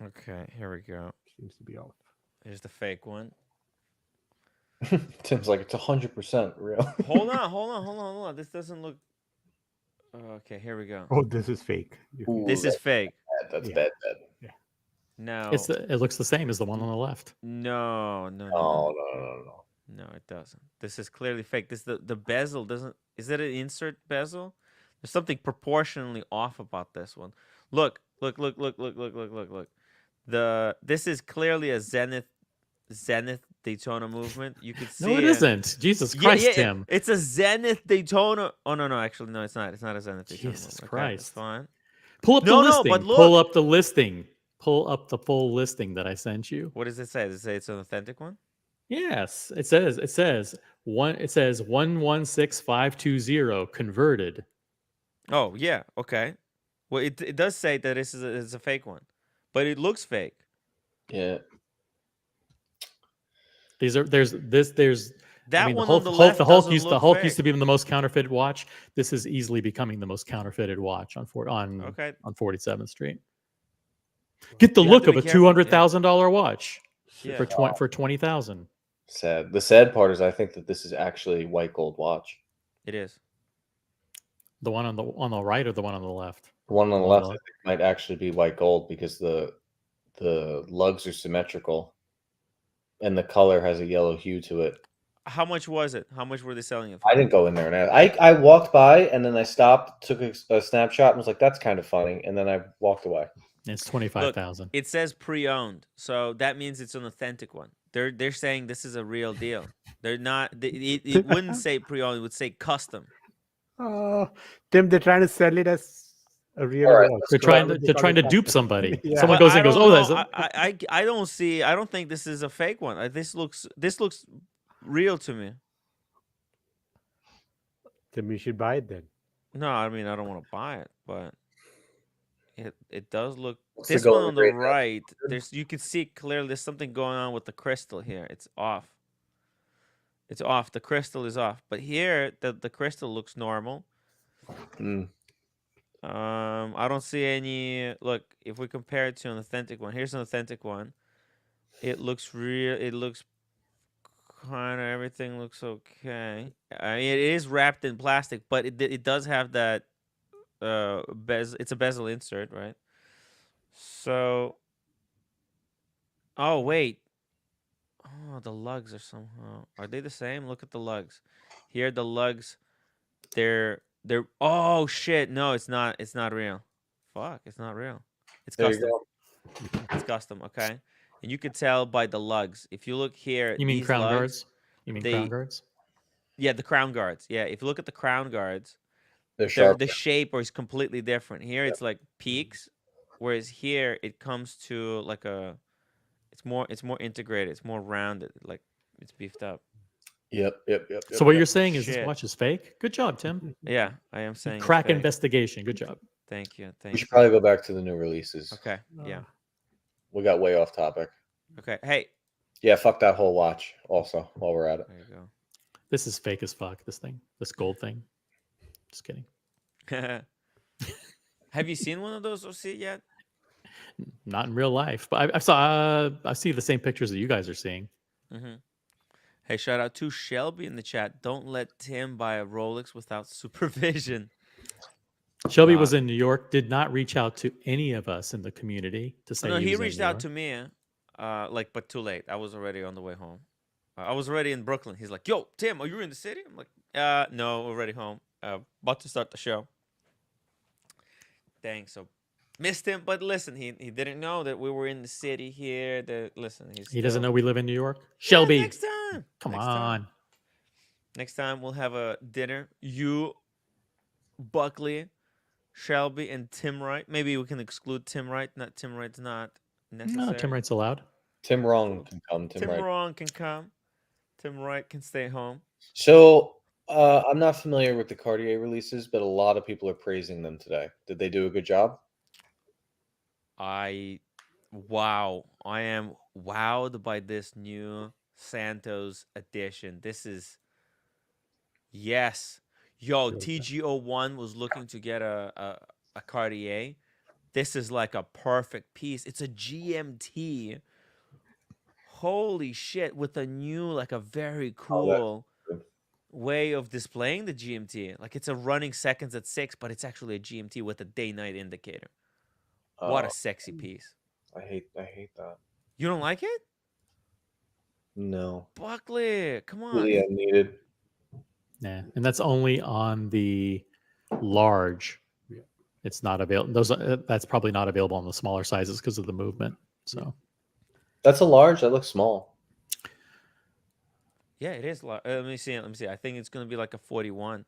Okay, here we go. Seems to be off. Here's the fake one. Tim's like, it's 100% real. Hold on. This doesn't look. Okay, here we go. Oh, this is fake. Ooh, This is fake. That's Yeah. bad. No. It looks the same as the one on the left. No. No. No, it doesn't. This is clearly fake. This the bezel doesn't. Is that an insert bezel? There's something proportionally off about this one. Look. This is clearly a Zenith Daytona movement. You could see. No, it isn't. Jesus Christ, Tim. It's a Zenith Daytona. Oh no, actually no, it's not. It's not a Zenith Daytona. Jesus movement. Okay, Christ. that's fine. Pull up the No, listing. but look. Pull up the listing. Pull up the full listing that I sent you. What does it say? Does it say it's an authentic one? Yes, it says 116520 converted. Oh yeah, okay. Well, it does say that it's a fake one, but it looks fake. Yeah. There's That I mean, one the Hulk, on the left the Hulk doesn't used look used to fake. be the most counterfeited watch. This is easily becoming the most counterfeited watch on Okay. on 47th Street. Get the You have look to of be a careful, yeah. $200,000 watch Yeah. for 20,000. Sad. The sad part is I think that this is actually white gold watch. It is. The one on the right or the one on the left? The one on the Oh, left I no. think might actually be white gold because the lugs are symmetrical and the color has a yellow hue to it. How much was it? How much were they selling it for? I didn't go in there, and I walked by and then I stopped, took a snapshot, and was like, "That's kind of funny," and then I walked away. It's 25,000. It says pre-owned, so that means it's an authentic one. They're saying this is a real deal. They're not. It wouldn't say pre-owned. It would say custom. Oh, Tim, they're trying to sell it as a real All right, watch. They're trying to dupe somebody. Yeah. Someone But goes I and goes, don't "Oh, know. that's a, I don't see. I don't think this is a fake one. This looks real to me. Tim, you should buy it then. No, I mean I don't want to buy it, but it does look. What's the This one going on the rate now? right, you can see clearly there's something going on with the crystal here. It's off. It's off. The crystal is off. But here the crystal looks normal. Mm. I don't see any. Look, if we compare it to an authentic one, here's an authentic one. It looks real. It looks kind of everything looks okay. I mean, it is wrapped in plastic, but it does have that bezel. It's a bezel insert, right? So, oh wait, oh the lugs are somehow, are they the same? Look at the lugs. Here the lugs, they're oh shit, no, it's not real. Fuck, it's not real. It's There custom. you go. It's custom, okay? And you could tell by the lugs. If you look here, you mean these crown lugs, guards? You mean crown they- guards? Yeah, the crown guards. Yeah, if you look at the crown guards, They're sharp. the shape is completely different. Here it's like peaks, whereas here it comes to like it's more integrated. It's more rounded. Like it's beefed up. Yep. So what you're saying is this Shit. watch is fake? Good job, Tim. Yeah, I am saying. it's Crack fake. investigation. Good job. Thank you. We Thank should you. probably go back to the new releases. Okay. Yeah. We got way off topic. Okay. Hey. Yeah, fuck that whole watch. Also, while we're at it. There you This is fake as fuck. This gold thing. Just kidding. go. Have you seen one of those or see it yet? Not in real life, but I see the same pictures that you guys are seeing. Mm-hmm. Hey, shout out to Shelby in the chat. Don't let Tim buy a Rolex without supervision. Shelby was in New York. Did not reach out to any of us in the community to say. No, he was in reached New out York. to me, but too late. I was already on the way home. I was already in Brooklyn. He's like, "Yo, Tim, are you in the city?" I'm like, "No, already home. About to start the show." Dang, so missed him. But listen, he didn't know that we were in the city here. He doesn't know we live in New York. Shelby, next time. come Next on. time. Next time we'll have a dinner. You, Buckley, Shelby, and Tim Wright. Maybe we can exclude Tim Wright. Not Tim Wright's not necessary. No, Tim Wright's allowed. Tim Wrong can come. Tim Right. Wrong can come. Tim Wright can stay home. So I'm not familiar with the Cartier releases, but a lot of people are praising them today. Did they do a good job? Wow. I am wowed by this new Santos edition. This is, yes. Yo, TG01 was looking to get a Cartier. This is like a perfect piece. It's a GMT. Holy shit, with a new, like a very cool good. way of displaying the GMT. Like it's a running seconds at 6, but it's actually a GMT with a day-night indicator. What a sexy piece. I hate that. You don't like it? No. Buckley, come on. Really unneeded. Yeah, and that's only on the large. Yeah. It's not available. That's probably not available on the smaller sizes because of the movement. So That's a large. That looks small. Yeah, it is. Let me see. I think it's gonna be like a 41.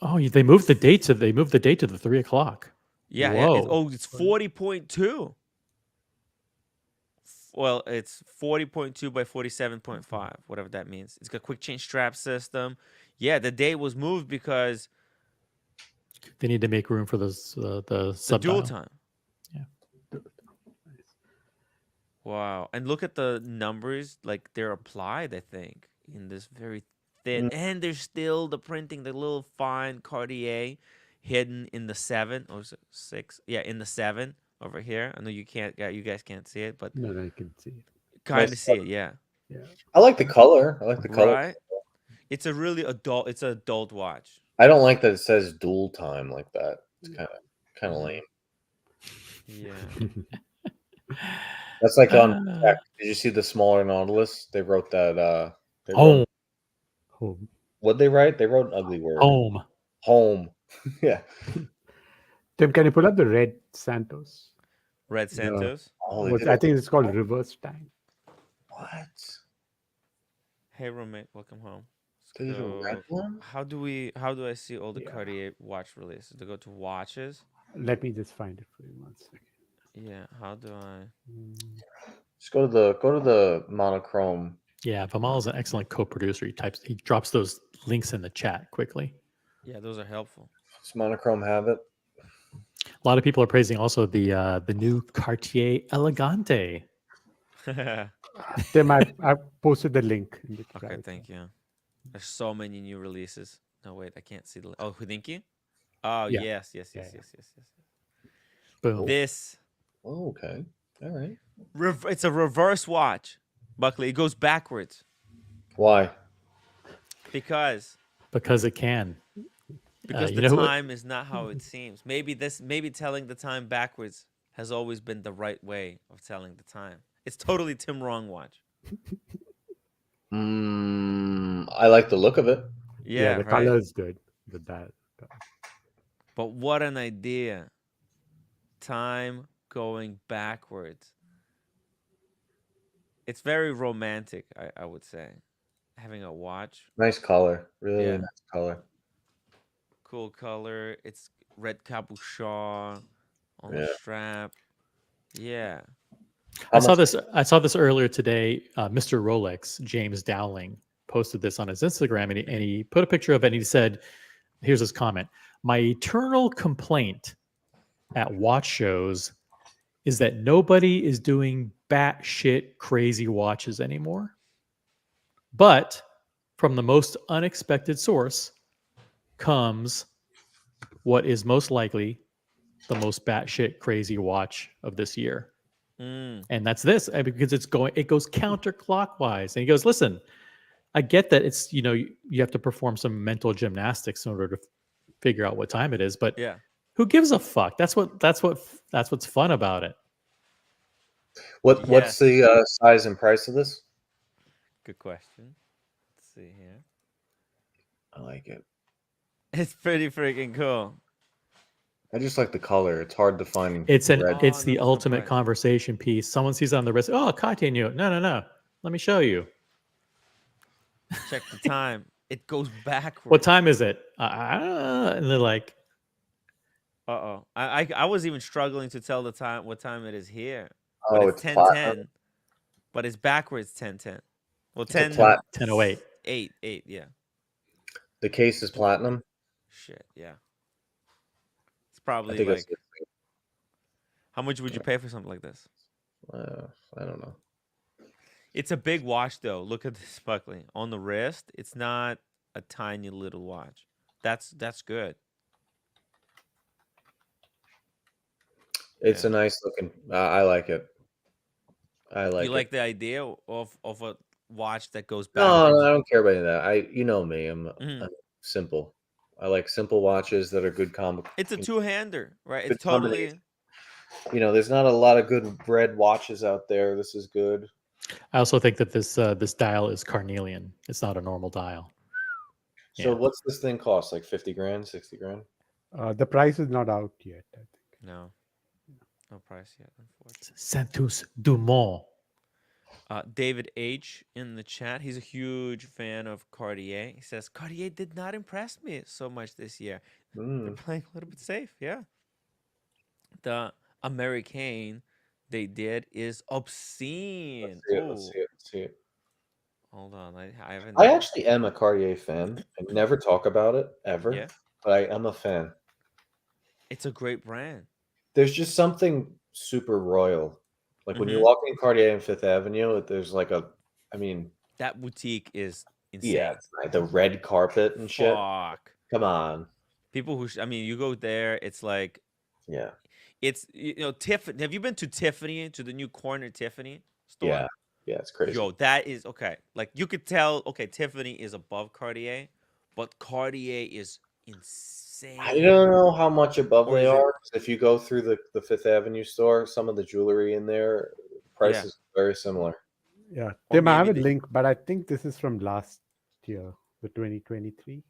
oh, they moved the date to the 3:00. Yeah. Whoa. It's 40.2. Well, it's 40.2 by 47.5, whatever that means. It's got a quick change strap system. Yeah, the date was moved because They need to make room for the the sub dual dial. time. Yeah. Wow. And look at the numbers, like they're applied, I think, in this very thin. And there's still the printing, the little fine Cartier hidden in the 7 or 6. Yeah, in the 7 over here. I know you guys can't see it, but No, I can see it. kind of Nice see it, yeah. Yeah. I like the color. I like the color. Right? It's a really it's an adult watch. I don't like that it says dual time like that. It's kind of lame. Yeah. That's like on. Did you see the smaller Nautilus? They wrote that. Home. What'd they write? They wrote an ugly word. Home. Home. Yeah. Tim, can you pull up the red Santos? Red Santos. Oh, they did I think it's called reverse time. what? Hey roommate, welcome home. They did a red one? How do I see all the Yeah. Cartier watch releases? To go to watches. Let me just find it for you 1 second. Yeah, how do I? Just go to the monochrome. Yeah, Vimal is an excellent co-producer. He drops those links in the chat quickly. Yeah, those are helpful. Does monochrome have it? A lot of people are praising also the new Cartier Elegante. Tim, I posted the link in the Okay, private thank chat. you. There's so many new releases. No, wait, I can't see the. Oh, Hodinkee? Oh, Yeah. yes. Yeah. Boom. This Oh, okay. All right. it's a reverse watch, Buckley. It goes backwards Why? because Because it can. the you know what? time is not how it seems. Maybe telling the time backwards has always been the right way of telling the time. It's totally Tim Wrong watch. I like the look of it. Yeah, the right? color is good with that. But what an idea. Time going backwards. It's very romantic, I would say. Having a watch. Nice color. Really Yeah. nice color. Cool color. It's red cabochon on the Yeah. strap. Yeah. I saw this earlier today. Mr. Rolex, James Dowling, posted this on his Instagram, and he put a picture of it, and he said, here's his comment: "My eternal complaint at watch shows is that nobody is doing batshit crazy watches anymore. But from the most unexpected source comes what is most likely the most batshit crazy watch of this year." And that's this, because it goes counterclockwise. And he goes, listen, I get that it's, you have to perform some mental gymnastics in order to figure out what time it is, but Yeah. who gives a fuck? That's what's fun about it. What's the size and price of this? Good question. Let's see here. I like it. It's pretty freaking cool. I just like the color. It's hard to find. It's red. the no ultimate price. conversation piece. Someone sees it on the wrist. Oh, Cartier knew it. No. Let me show you. Check the time. It goes backwards. What time is it? And they're like, Uh-oh. I was even struggling to tell the time, what time it is here. Oh, But it's it's platinum. 10:10. But it's backwards 10:10. Well, It's a 10 plat- 10:08. 8, yeah. The case is platinum. Shit, yeah. It's I probably think like, it's. how much would you pay for something like this? I don't know. It's a big watch, though. Look at this, Buckley. On the wrist, it's not a tiny little watch. That's good. It's Yeah. a nice looking. I like it. I like You it. like the idea of a watch that goes No, backwards? I don't care about any of that. You know me. Mhm. I'm simple. I like simple watches that are good It's a two-hander, right? It's good combination. totally. There's not a lot of good red watches out there. This is good. I also think that this dial is carnelian. It's not a normal dial. So Yeah. what's this thing cost? Like 50 grand, 60 grand? The price is not out yet, I think. No price yet, unfortunately. Santos Dumont. David H in the chat. He's a huge fan of Cartier. He says Cartier did not impress me so much this year. They're playing a little bit safe. Yeah. The American they did is obscene. Let's see it. Hold on. I haven't. I actually am a Cartier fan. I never talk about it ever, Yeah. but I am a fan. It's a great brand. There's just something super royal. Like when you Mhm. walk in Cartier on Fifth Avenue, there's like That boutique is insane. yeah, it's like the red carpet and shit. Fuck. Come on. People who you go there, it's like Yeah. it's Tiffany. Have you been to Tiffany, to the new corner Tiffany store? Yeah, it's crazy. Yo, that is okay. Like you could tell, okay, Tiffany is above Cartier, but Cartier is insane. I don't know how much above Or they is it- are. 'Cause if you go through the Fifth Avenue store, some of the jewelry in there, price Yeah. is very similar. Yeah, Or they might have a maybe they- link, but I think this is from last year, the 2023.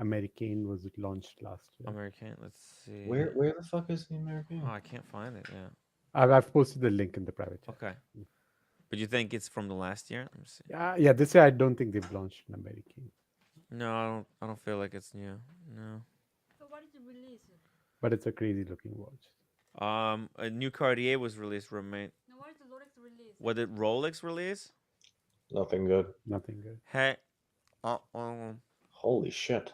American was launched last year. American. Let's see. Where the fuck is the American? Oh, I can't find it. Yeah. I've posted the link in the private chat. Okay. But you think it's from the last year? Let me see. Yeah, this year I don't think they've launched an American, No, I don't feel like it's new. No. So what is the release? but it's a crazy looking watch. A new Cartier was released. Remain. No, what is the Rolex release? What did Rolex release? Nothing good. Nothing good. Hey. Holy shit.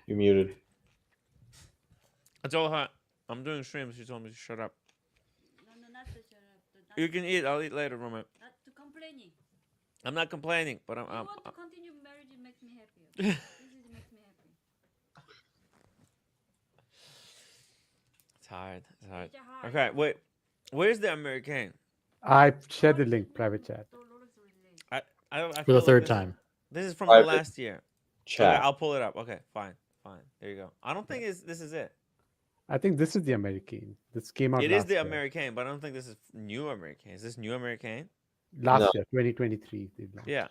You muted. I told her I'm doing streams. She told me to shut up. No, not to shut up. Not, You can eat. I'll eat later, Roman. not to complaining. I'm not complaining, but You want to continue marriage, it makes me happy. This is makes me happy. It's hard. It's hard. It's hard. Okay, wait. Where's the American? I shared the link, private chat. The Rolex release. I For feel the like third this is- time. This is from Private the last year. Okay, Chat. I'll pull it up. Okay, fine. There you go. I don't think this is it. I think this is the American. This came out. It is last the year. American, but I don't think this is new American. Is this new American? Last No. year, 2023. They launched. Yeah.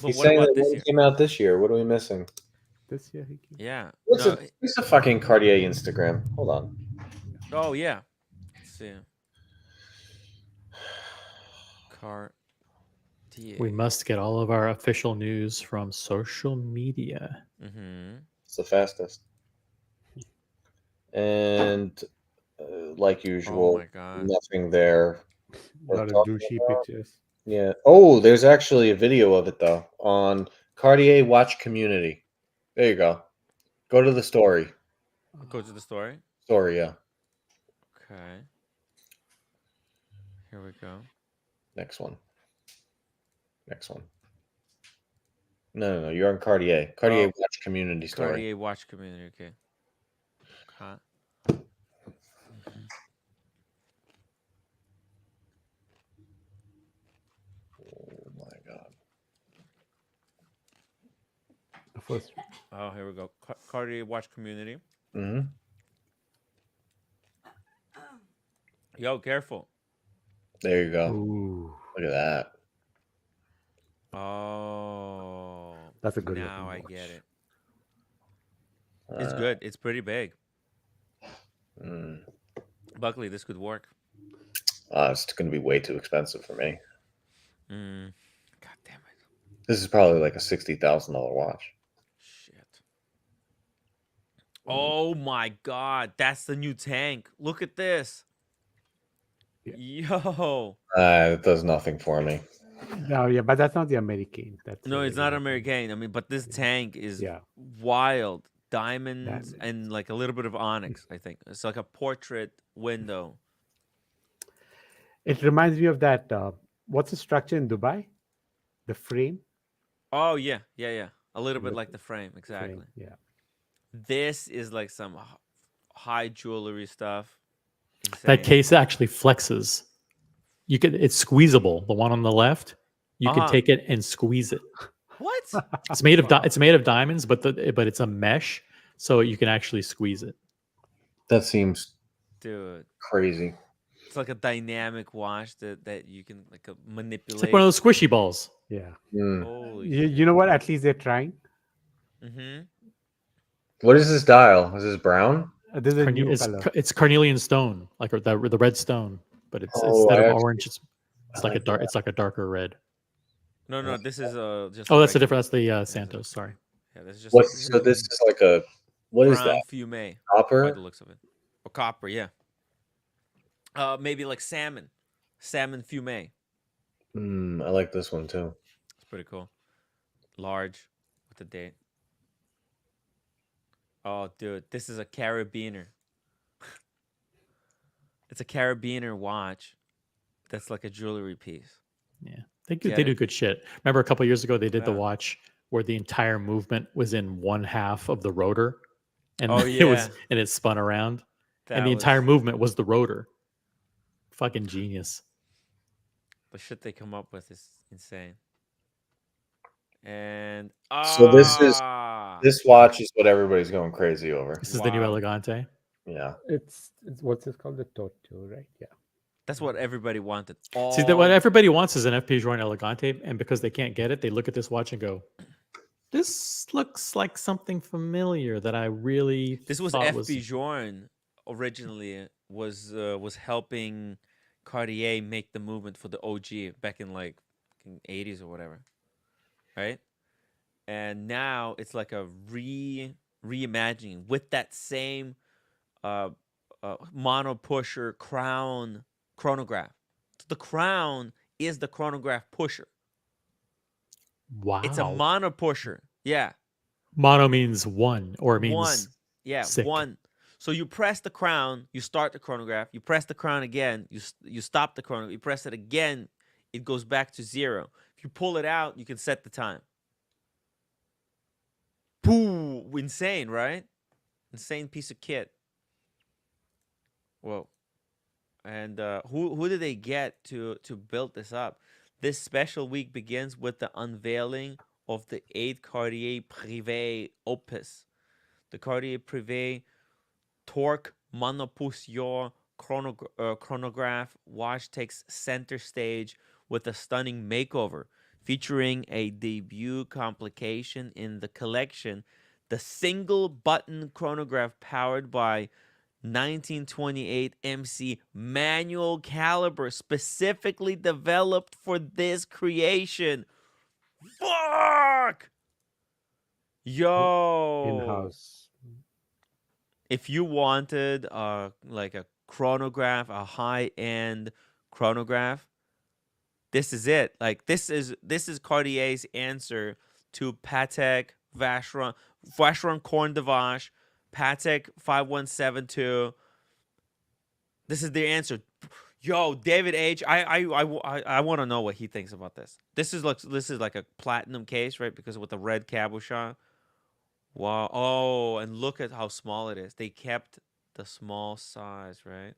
But He's what saying about that this one year? came out this year. What are we missing? This year he came. Yeah. What's No, a fucking Cartier Instagram? Hold on. oh yeah. Let's see. Cartier. We must get all of our official news from social media. Mm-hmm. It's the fastest. And like usual, Oh my god. nothing there. A worth lot of talking douchey about. pictures. Yeah. Oh, there's actually a video of it though on Cartier Watch Community. There you go. Go to the story. Go to the story. Story, yeah. Okay. Here we go. Next one. No. You're on Cartier. Cartier Oh. Watch Community story. Cartier watch community. Okay. Oh my god. The first. Oh, here we go. Cartier watch community. Mm-hmm. Yo, careful. There you go. Ooh, Look at that. Oh. that's a good. Now I looking get watch. it. It's Uh, good. It's pretty big. mm. Buckley, this could work. It's going to be way too expensive for me. God damn it. This is probably like a $60,000 watch. Shit. Oh my god. That's the new tank. Look at this. Yo. It does nothing for me. No, yeah, but that's not the American. That's No, a it's not regular American. I mean, but this tank is Yeah. wild. Diamonds Diamonds. and like a little bit of onyx, I think. It's like a portrait window. It reminds me of that. What's the structure in Dubai? The frame. Oh yeah. A little bit With like the frame, exactly. frame, yeah. This is like some high jewelry stuff. That Insane. case actually flexes. It's squeezable. The one on the left, you can take it and squeeze it. What? It's made of it's made of diamonds, but it's a mesh, so you can actually squeeze it. That seems Dude. crazy. It's like a dynamic watch that you can like manipulate. It's like one of those squishy balls. Yeah. Holy You know what? At least they're trying. Mm-hmm. What is this dial? Is this brown? This is a new color. It's carnelian stone, like the red stone, but it's Oh, instead I of actually- orange, it's like a dark. It's like a darker red. No, this is just. Oh, that's the difference. That's the Santos. Sorry. Yeah, that's just. So this is like a what is brown that? Fume. By Copper? the looks of it, or copper, yeah. Maybe like salmon fume. I like this one too. It's pretty cool. Large with the date. Oh, dude, this is a carabiner. It's a carabiner watch. That's like a jewelry piece. Yeah, they do good shit. Remember a couple years ago they did the Yeah. watch where the entire movement was in one half of the rotor, and Oh, it spun around, and the entire movement was the rotor. Fucking genius. The shit they come up with is insane. And So this watch is what everybody's going crazy over. This is the new Elegante. Yeah. It's what's this called? The Toto, right? Yeah. That's what everybody wanted. See, what everybody wants is an FP Journe Elegante, and because they can't get it, they look at this watch and go, "This looks like something familiar that I really." This was thought FP Journe originally was helping Cartier make the movement for the OG back in like 80s or whatever, right? And now it's like a reimagining with that same mono pusher crown chronograph. So the crown is the chronograph pusher. Wow. It's a mono pusher. Yeah. Mono means one, or it means one. Yeah, sick. one. So you press the crown, you start the chronograph. You press the crown again, you stop the chronograph. You press it again, it goes back to 0. If you pull it out, you can set the time. Pooh, insane, right? Insane piece of kit. Whoa. And who did they get to build this up? This special week begins with the unveiling of the 8th Cartier Privé Opus. The Cartier Privé Torque Monopoussier chronograph watch takes center stage with a stunning makeover, featuring a debut complication in the collection, the single button chronograph powered by 1928 MC manual caliber, specifically developed for this creation. Fuck! Yo! In-house. If you wanted like a chronograph, a high-end chronograph, this is it. Like this is Cartier's answer to Patek, Vacheron Constantin, Patek 5172. This is their answer. Yo, David H. I want to know what he thinks about this. This is like a platinum case, right? Because with the red cabochon. Wow. Oh, and look at how small it is. They kept the small size, right?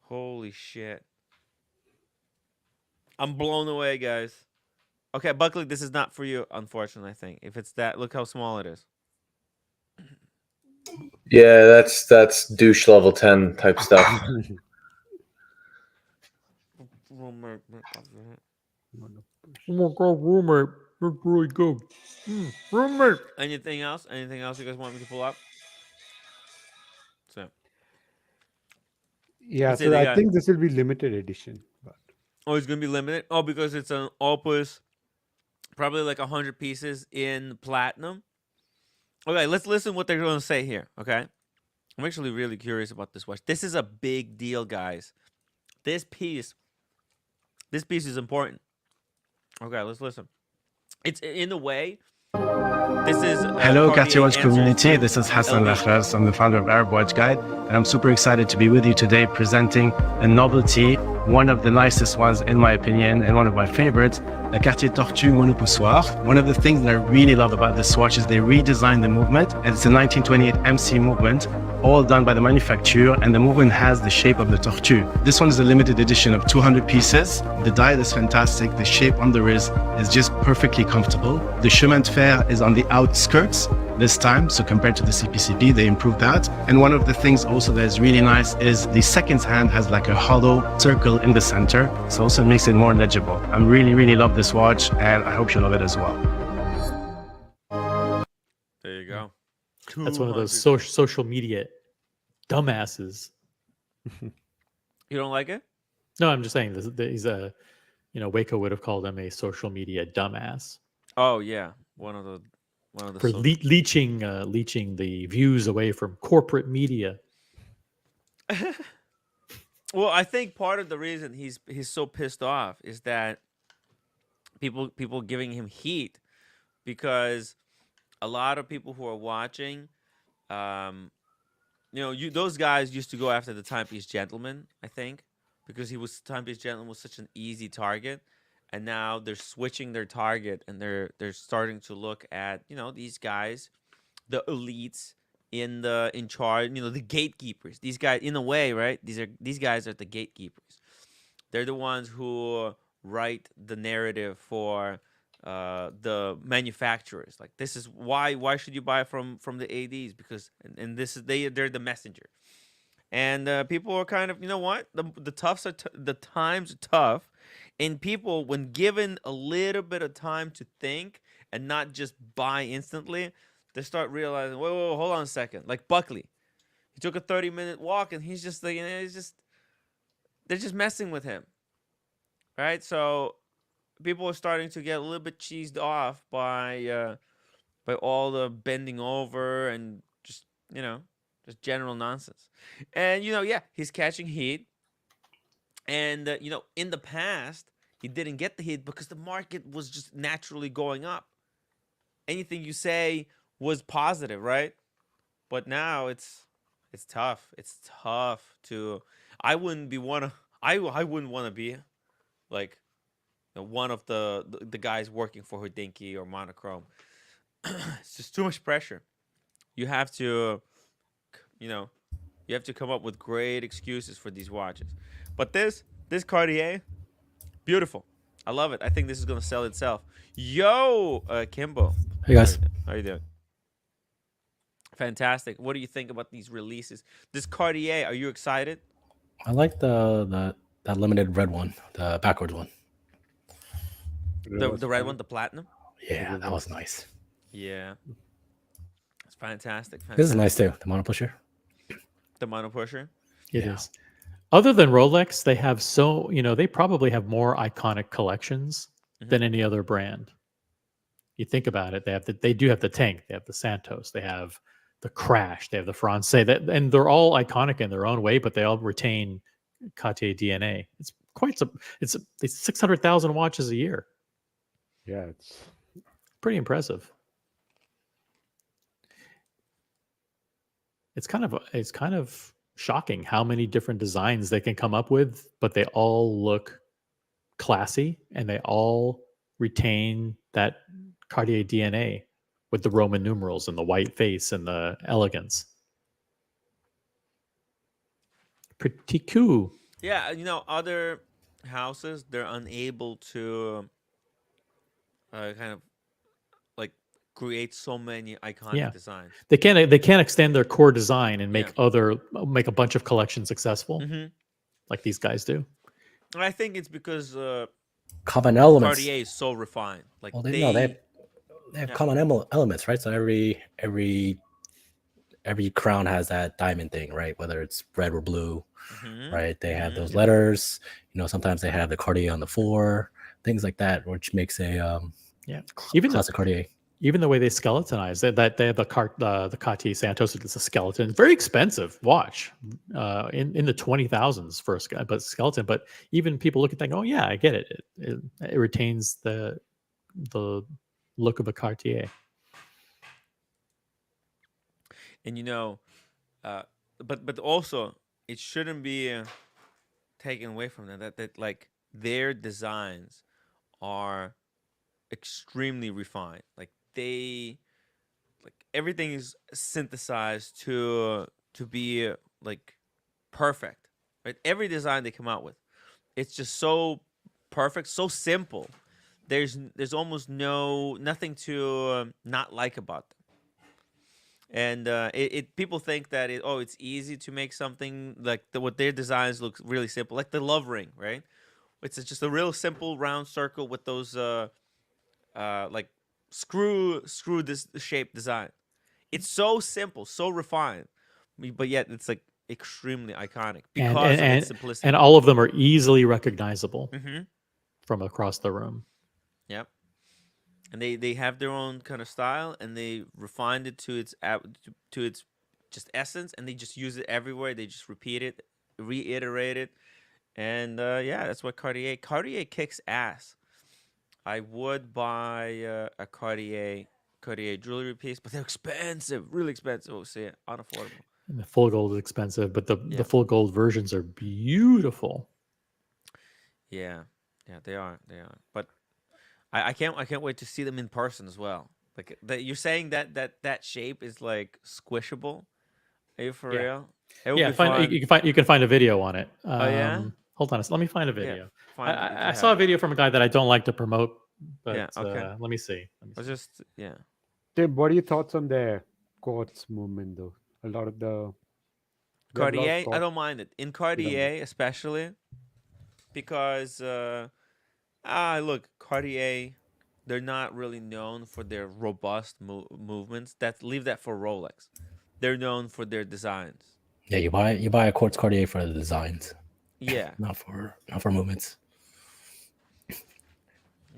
Holy shit. I'm blown away, guys. Okay, Buckley, this is not for you, unfortunately, I think. If it's that, look how small it is. Yeah, that's douche level 10 type stuff. Oh my god, roommate. That's really good. Roommate. Anything else? Anything else you guys want me to pull up? So. Yeah, Let's say so they I got- think this will be limited edition. But Oh, it's gonna be limited. Oh, because it's an opus, probably like 100 pieces in platinum. Okay, let's listen what they're gonna say here. Okay, I'm actually really curious about this watch. This is a big deal, guys. This piece is important. Okay, let's listen. It's in a way. This is Hello, Cartier Cartier Watch answers community. to This is Hassan elevation. Lachraz. I'm the founder of Arab Watch Guide, and I'm super excited to be with you today presenting a novelty, one of the nicest ones in my opinion, and one of my favorites, la Cartier Tortue monopoussoir. One of the things that I really love about this watch is they redesigned the movement. It's a 1928 MC movement, all done by the manufacturer, and the movement has the shape of the tortue. This one is a limited edition of 200 pieces. The dial is fantastic. The shape on the wrist is just perfectly comfortable. The chemin de fer is on the outskirts this time, so compared to the CPCB, they improved that. And one of the things also that is really nice is the second hand has like a hollow circle in the center, so also makes it more legible. I really love this watch, and I hope you love it as well. There you go. That's one of those 200. social media dumbasses. You don't like it? No, I'm just saying he's a, Waco would have called him a social media dumbass Oh yeah, one of the for leeching the views away from corporate media. Well, I think part of the reason he's so pissed off is that people giving him heat, because a lot of people who are watching, those guys used to go after the timepiece gentleman, I think, because timepiece gentleman was such an easy target, and now they're switching their target and they're starting to look at these guys, the elites in charge, the gatekeepers. These guys, in a way, right? These guys are the gatekeepers. They're the ones who write the narrative for the manufacturers. Like, this is why should you buy from the ADs, because and this is they're the messenger. And people are kind of, the times are tough, and people, when given a little bit of time to think and not just buy instantly, they start realizing, whoa, hold on a second. Like Buckley, he took a 30-minute walk, and he's just like, they're just messing with him, right? So people are starting to get a little bit cheesed off by all the bending over and just general nonsense. And he's catching heat, and in the past he didn't get the heat because the market was just naturally going up. Anything you say was positive, right? But now it's tough. It's tough to. I wouldn't want to be like one of the guys working for Hodinkee or Monochrome. It's just too much pressure. You have to, come up with great excuses for these watches. But this Cartier, beautiful. I love it. I think this is gonna sell itself. Yo, Kimbo. Hey guys. How you doing? Fantastic. What do you think about these releases? This Cartier, are you excited? I like that limited red one, the backwards one. The red one, the platinum? Yeah, that was nice. Yeah. It's fantastic. This is nice too, the monopusher. The monopusher? It is. Other than Rolex, they have they probably have more iconic collections than any other brand. You think about it, they do have the Tank, they have the Santos, they have the Crash, they have the Francais, and they're all iconic in their own way, but they all retain Cartier DNA. It's 600,000 watches a year. Yeah, it's pretty impressive. It's kind of shocking how many different designs they can come up with, but they all look classy and they all retain that Cartier DNA with the Roman numerals and the white face and the elegance. Pretty cool. Yeah, other houses, they're unable to kind of like create so many iconic designs. They can't extend their core design and make a bunch of collections successful like these guys do. I think it's because common elements. Cartier is so refined. Like, well, they have common elements, right? So every crown has that diamond thing, right? Whether it's red or blue, right? They have those letters. Sometimes they have the Cartier on the floor, things like that, which makes a even classic Cartier. Even the way they skeletonize that they have the Cartier Santos. It's a skeleton, very expensive watch, in the 20,000s for a skeleton. But even people look at that and go, "Oh yeah, I get it. It retains the look of a Cartier." And but also it shouldn't be taken away from them that like their designs are extremely refined. Like everything is synthesized to be like perfect, right? Every design they come out with, it's just so perfect, so simple. There's almost nothing to not like about them. And people think that it's easy to make something like what their designs look really simple, like the love ring, right? It's just a real simple round circle with those like screw this shape design. It's so simple, so refined, but yet it's like extremely iconic because of its simplicity. And all of them are easily recognizable from across the room. Yep. And they have their own kind of style, and they refined it to its just essence, and they just use it everywhere. They just repeat it, reiterate it, and that's what Cartier kicks ass. I would buy a Cartier jewelry piece, but they're expensive, really expensive. Oh, see it, unaffordable. And the full gold is expensive, but the full gold versions are beautiful. Yeah, they are. But I can't wait to see them in person as well. Like you're saying that shape is like squishable. Are you for real? You can find a video on it. Oh yeah. Hold on, let me find a video. I saw a video from a guy that I don't like to promote, but okay. Let me see. Tim, what are your thoughts on the quartz movement, though? A lot of the Cartier, I don't mind it. In Cartier, especially, because look, Cartier, they're not really known for their robust movements. Leave that for Rolex. They're known for their designs. Yeah, you buy a quartz Cartier for the designs. Yeah. not for movements.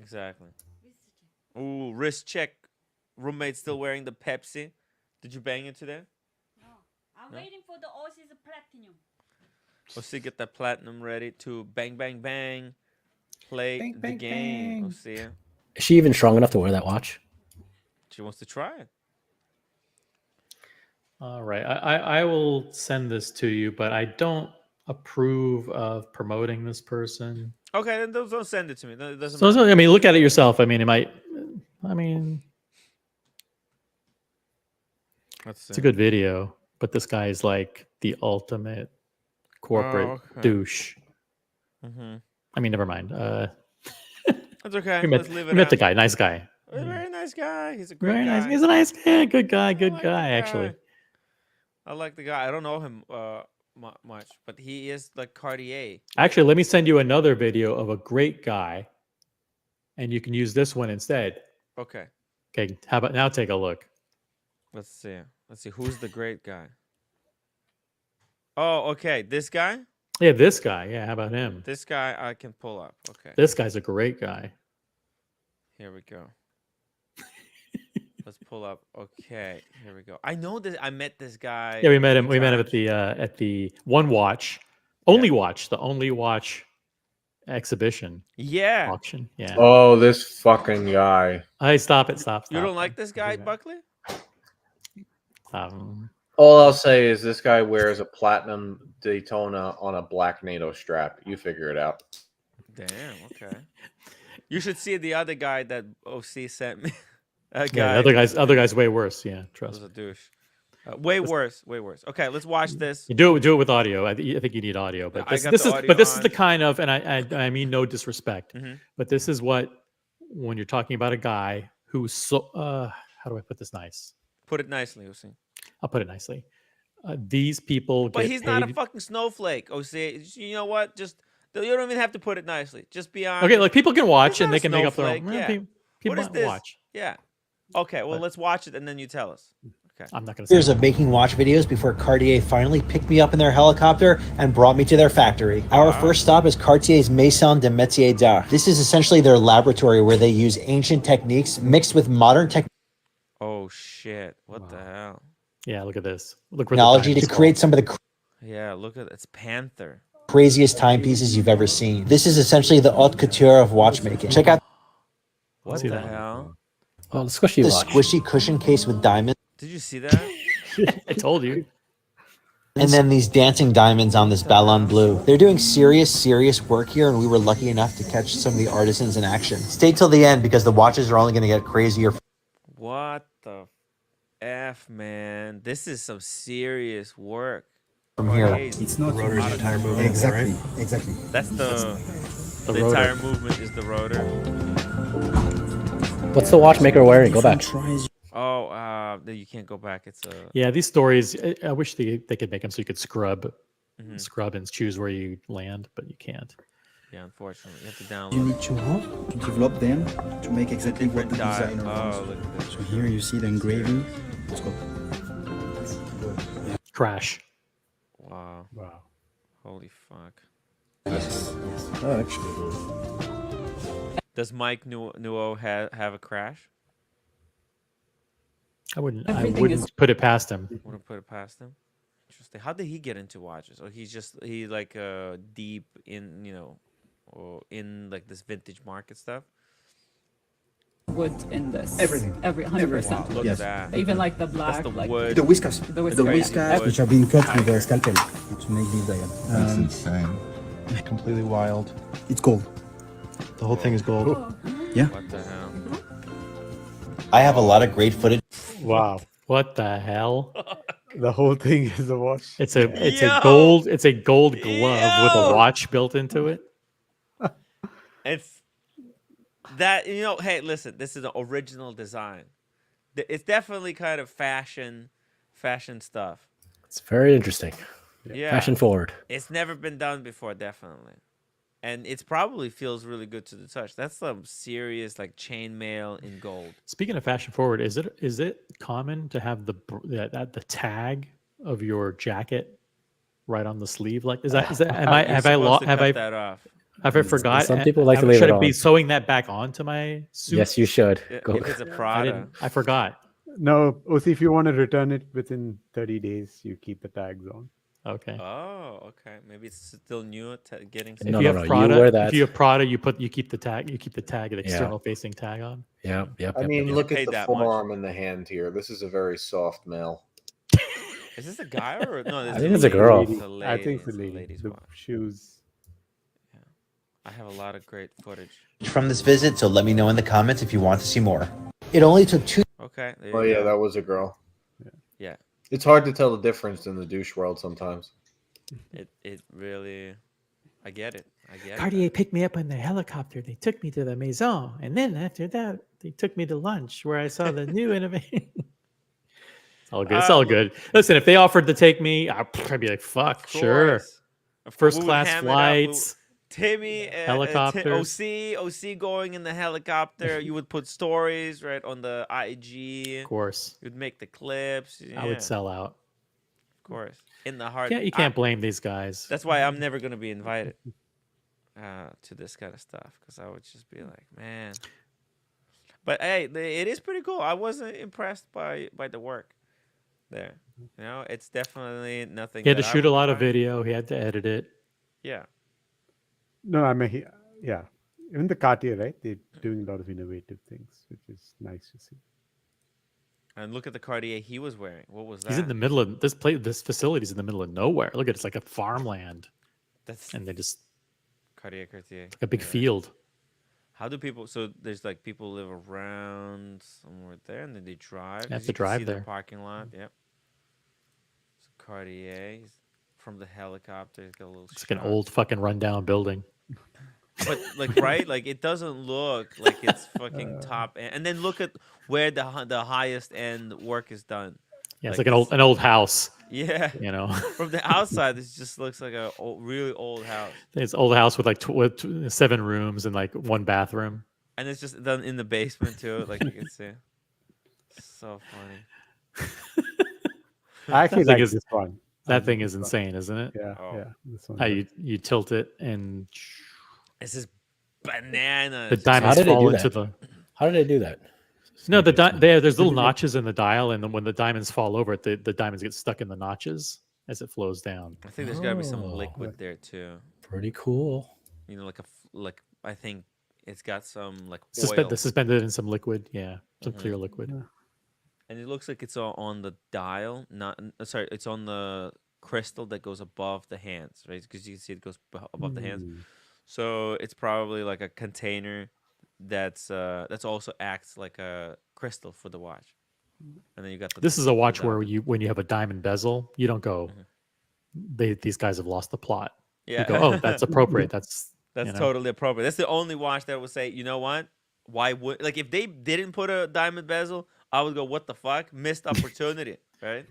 Exactly. Ooh, wrist check. Roommate still wearing the Pepsi. Did you bang it today? No. I'm waiting for the Aussies platinum. Ossie, get that platinum ready to bang, bang, bang. Play the game. Ossie. Is she even strong enough to wear that watch? She wants to try it. All right. I will send this to you, but I don't approve of promoting this person. Okay, then don't send it to me. It doesn't matter. I mean, look at it yourself. I mean, it's a good video, but this guy is like the ultimate corporate douche. I mean, never mind. That's okay. Let's leave it. We met the guy. Nice guy. A very nice guy. He's a great guy. Nice. He's a nice guy. Good guy. Good guy, actually. I like the guy. I don't know him much, but he is like Cartier. Actually, let me send you another video of a great guy, and you can use this one instead. Okay. Okay. How about now? Take a look. Let's see. Who's the great guy? Oh, okay. This guy? Yeah, this guy. Yeah, how about him? This guy I can pull up. Okay. This guy's a great guy. Here we go. Let's pull up. Okay, here we go. I know this. I met this guy. Yeah, we met him. We met him at the One Watch, Only Watch, the Only Watch exhibition. Yeah. Auction. Yeah. Oh, this fucking guy. Hey, stop it! Stop. You don't like this guy, Buckley? All I'll say is this guy wears a platinum Daytona on a black NATO strap. You figure it out. Damn. Okay. You should see the other guy that OC sent me. Yeah, the other guy's way worse. Yeah, trust. Was a douche. Way worse. Okay, let's watch this. You do it with audio. I think you need audio, but this is the kind of, and I mean no disrespect, but this is what, when you're talking about a guy who's so how do I put this nice? Put it nicely, OC. I'll put it nicely. These people, but he's not a fucking snowflake, OC. You know what? Just you don't even have to put it nicely. Just be honest. Okay, like people can watch and they can make up their own. Yeah. People what is this? Watch. Yeah. Okay, well, let's watch it and then you tell us. Okay. I'm not going to say years of making watch videos before Cartier finally picked me up in their helicopter and brought me to their factory. Our first stop is Cartier's Maison de Métier d'Art. This is essentially their laboratory where they use ancient techniques mixed with modern Oh, shit. What the hell? Yeah, look at this. Technology to create some of the yeah, look at it's Panther. Craziest timepieces you've ever seen. This is essentially the haute couture of watchmaking. Check out what the hell? Oh, the squishy watch. Squishy cushion case with diamonds. Did you see that? I told you. And then these dancing diamonds on this Ballon Bleu. They're doing serious work here, and we were lucky enough to catch some of the artisans in action. Stay till the end because the watches are only going to get crazier. What the F, man? This is some serious work. From here. It's not the rotor's entire movement. Exactly. Right? Exactly. That's the rotor. entire movement is the rotor. What's the watchmaker wearing? Go back. Oh, you can't go back. It's a Yeah, these stories. I wish they could make them so you could scrub and choose where you land, but you can't. yeah. Unfortunately, you have to You download need to develop them to make exactly what different the dial. designer wants. Oh, look at this. So here you see the engraving. Let's go. Crash. Wow. Wow. Holy fuck. Oh, actually, Does Mike Nuo have a crash? I wouldn't Everything is- put it past him. Wouldn't put it past him. Interesting. How did he get into watches? Or he like deep in or in like this vintage market stuff. wood in this. Everything. 100%. Look Yes. at that. Even like the black, That's the like wood. the whiskers. the The whiskers. whiskers, wood. which are being cut with a scalpel to make this dial. That's insane. Completely wild. It's gold. The whole thing is gold. Oh, What the hell? I have a lot of great footage. Wow. What the hell? The whole thing is a watch. It's a Yo! gold glove with Yo! a watch built into it. It's that hey, listen, this is the original design. It's definitely kind of fashion stuff. It's very interesting. Yeah. Fashion forward. It's never been done before, definitely. And it's probably feels really good to the touch. That's some serious like chainmail in gold. Speaking of fashion forward, is it common to have the tag of your jacket right on the sleeve? Like is that have I forgot? Some people like to leave Should it I be on. sewing that back onto my suit? Yes, you should. If Go. it's a Prada. I forgot. No, OC, if you want to return it within 30 days, you keep the tags on. Okay. Oh, okay. Maybe it's still new getting. If No, you no, have no, you Prada, wear that. if you have Prada, you keep the tag, the external facing tag on. Yep. I mean, yep. look at Paid the that much. forearm and the hand here. This is a very soft male. Is this a guy or no? This I is think it's a girl. It's a lady. I think it's a lady. lady's The watch. shoes. I have a lot of great footage. From this visit, so let me know in the comments if you want to see more. It only took 2 Okay. There Oh you yeah, go. that was a girl. Yeah. It's hard to tell the difference in the douche world sometimes. It really. I get it. Cartier picked me up on the helicopter. They took me to the maison, and then after that, they took me to lunch where I saw the new innovation. It's all good. It's all good. Listen, if they offered to take me, I'd be like, "Fuck, sure." First class flights. Timmy, helicopters. OC going in the helicopter. You would put stories right on the IG. Of course, You'd make the clips. I would sell out. Of course, in the heart. You can't blame these guys. That's why I'm never gonna be invited to this kind of stuff because I would just be like, man. But hey, it is pretty cool. I wasn't impressed by the work there. It's definitely nothing. He had to that I shoot a would lot of find. video. He had to edit it. Yeah. No, I mean, yeah. Even the Cartier, right? They're doing a lot of innovative things, which is nice to see. And look at the Cartier he was wearing. What was that? He's in the middle of this place. This facility's in the middle of nowhere. Look at it's like a farmland, and they just Cartier. like a big field. How do people? So there's like people live around somewhere there, and then they drive. They have 'cause to you can drive see there. the parking lot. Yep. So Cartier he's from the helicopter. He's got a little. It's like an old fucking rundown building. But like right, like it doesn't look like it's fucking top end. And then look at where the highest end work is done. Yeah, it's like an old house. Yeah. From the outside, this just looks like a really old house. It's an old house with like 7 rooms and like 1 bathroom. And it's just done in the basement too, like you can see. So funny. I actually That thing like is- this one. That thing is insane, isn't it? Yeah, Oh. yeah. This one. How you tilt it and This is bananas. the diamonds did they fall do into that? the. How did they do that? No, there's little notches in the dial, and then when the diamonds fall over it, the diamonds get stuck in the notches as it flows down. I think there's got to be some Oh. liquid there too. Pretty cool. Like I think it's got some like oil. Suspended in some liquid, yeah, some clear liquid. And it looks like it's all on the dial, not sorry, it's on the crystal that goes above the hands, right? Because you can see it goes above the hands. Hmm. So it's probably like a container that's also acts like a crystal for the watch. And then you got This is a watch where diamond. when you have a diamond bezel, you don't go. These guys have lost the plot. Yeah. You go, oh, that's appropriate. That's Totally appropriate. That's the only watch that would say, you know what? Why would like if they didn't put a diamond bezel, I would go, what the fuck? Missed opportunity, right?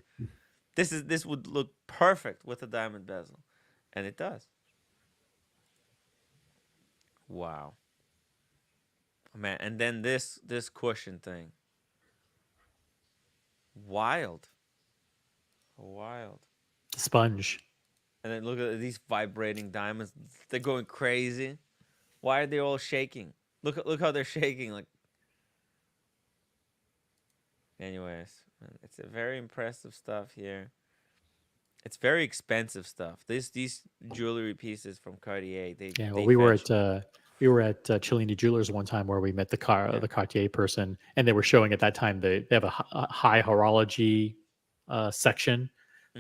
This would look perfect with a diamond bezel, and it does. Wow, man! And then this cushion thing, wild. sponge. And then look at these vibrating diamonds. They're going crazy. Why are they all shaking? Look how they're shaking. Like, anyways, man, it's a very impressive stuff here. It's very expensive stuff. These jewelry pieces from Cartier. We were at Cellini Jewelers one time where we met the Cartier person, and they were showing at that time they have a high horology section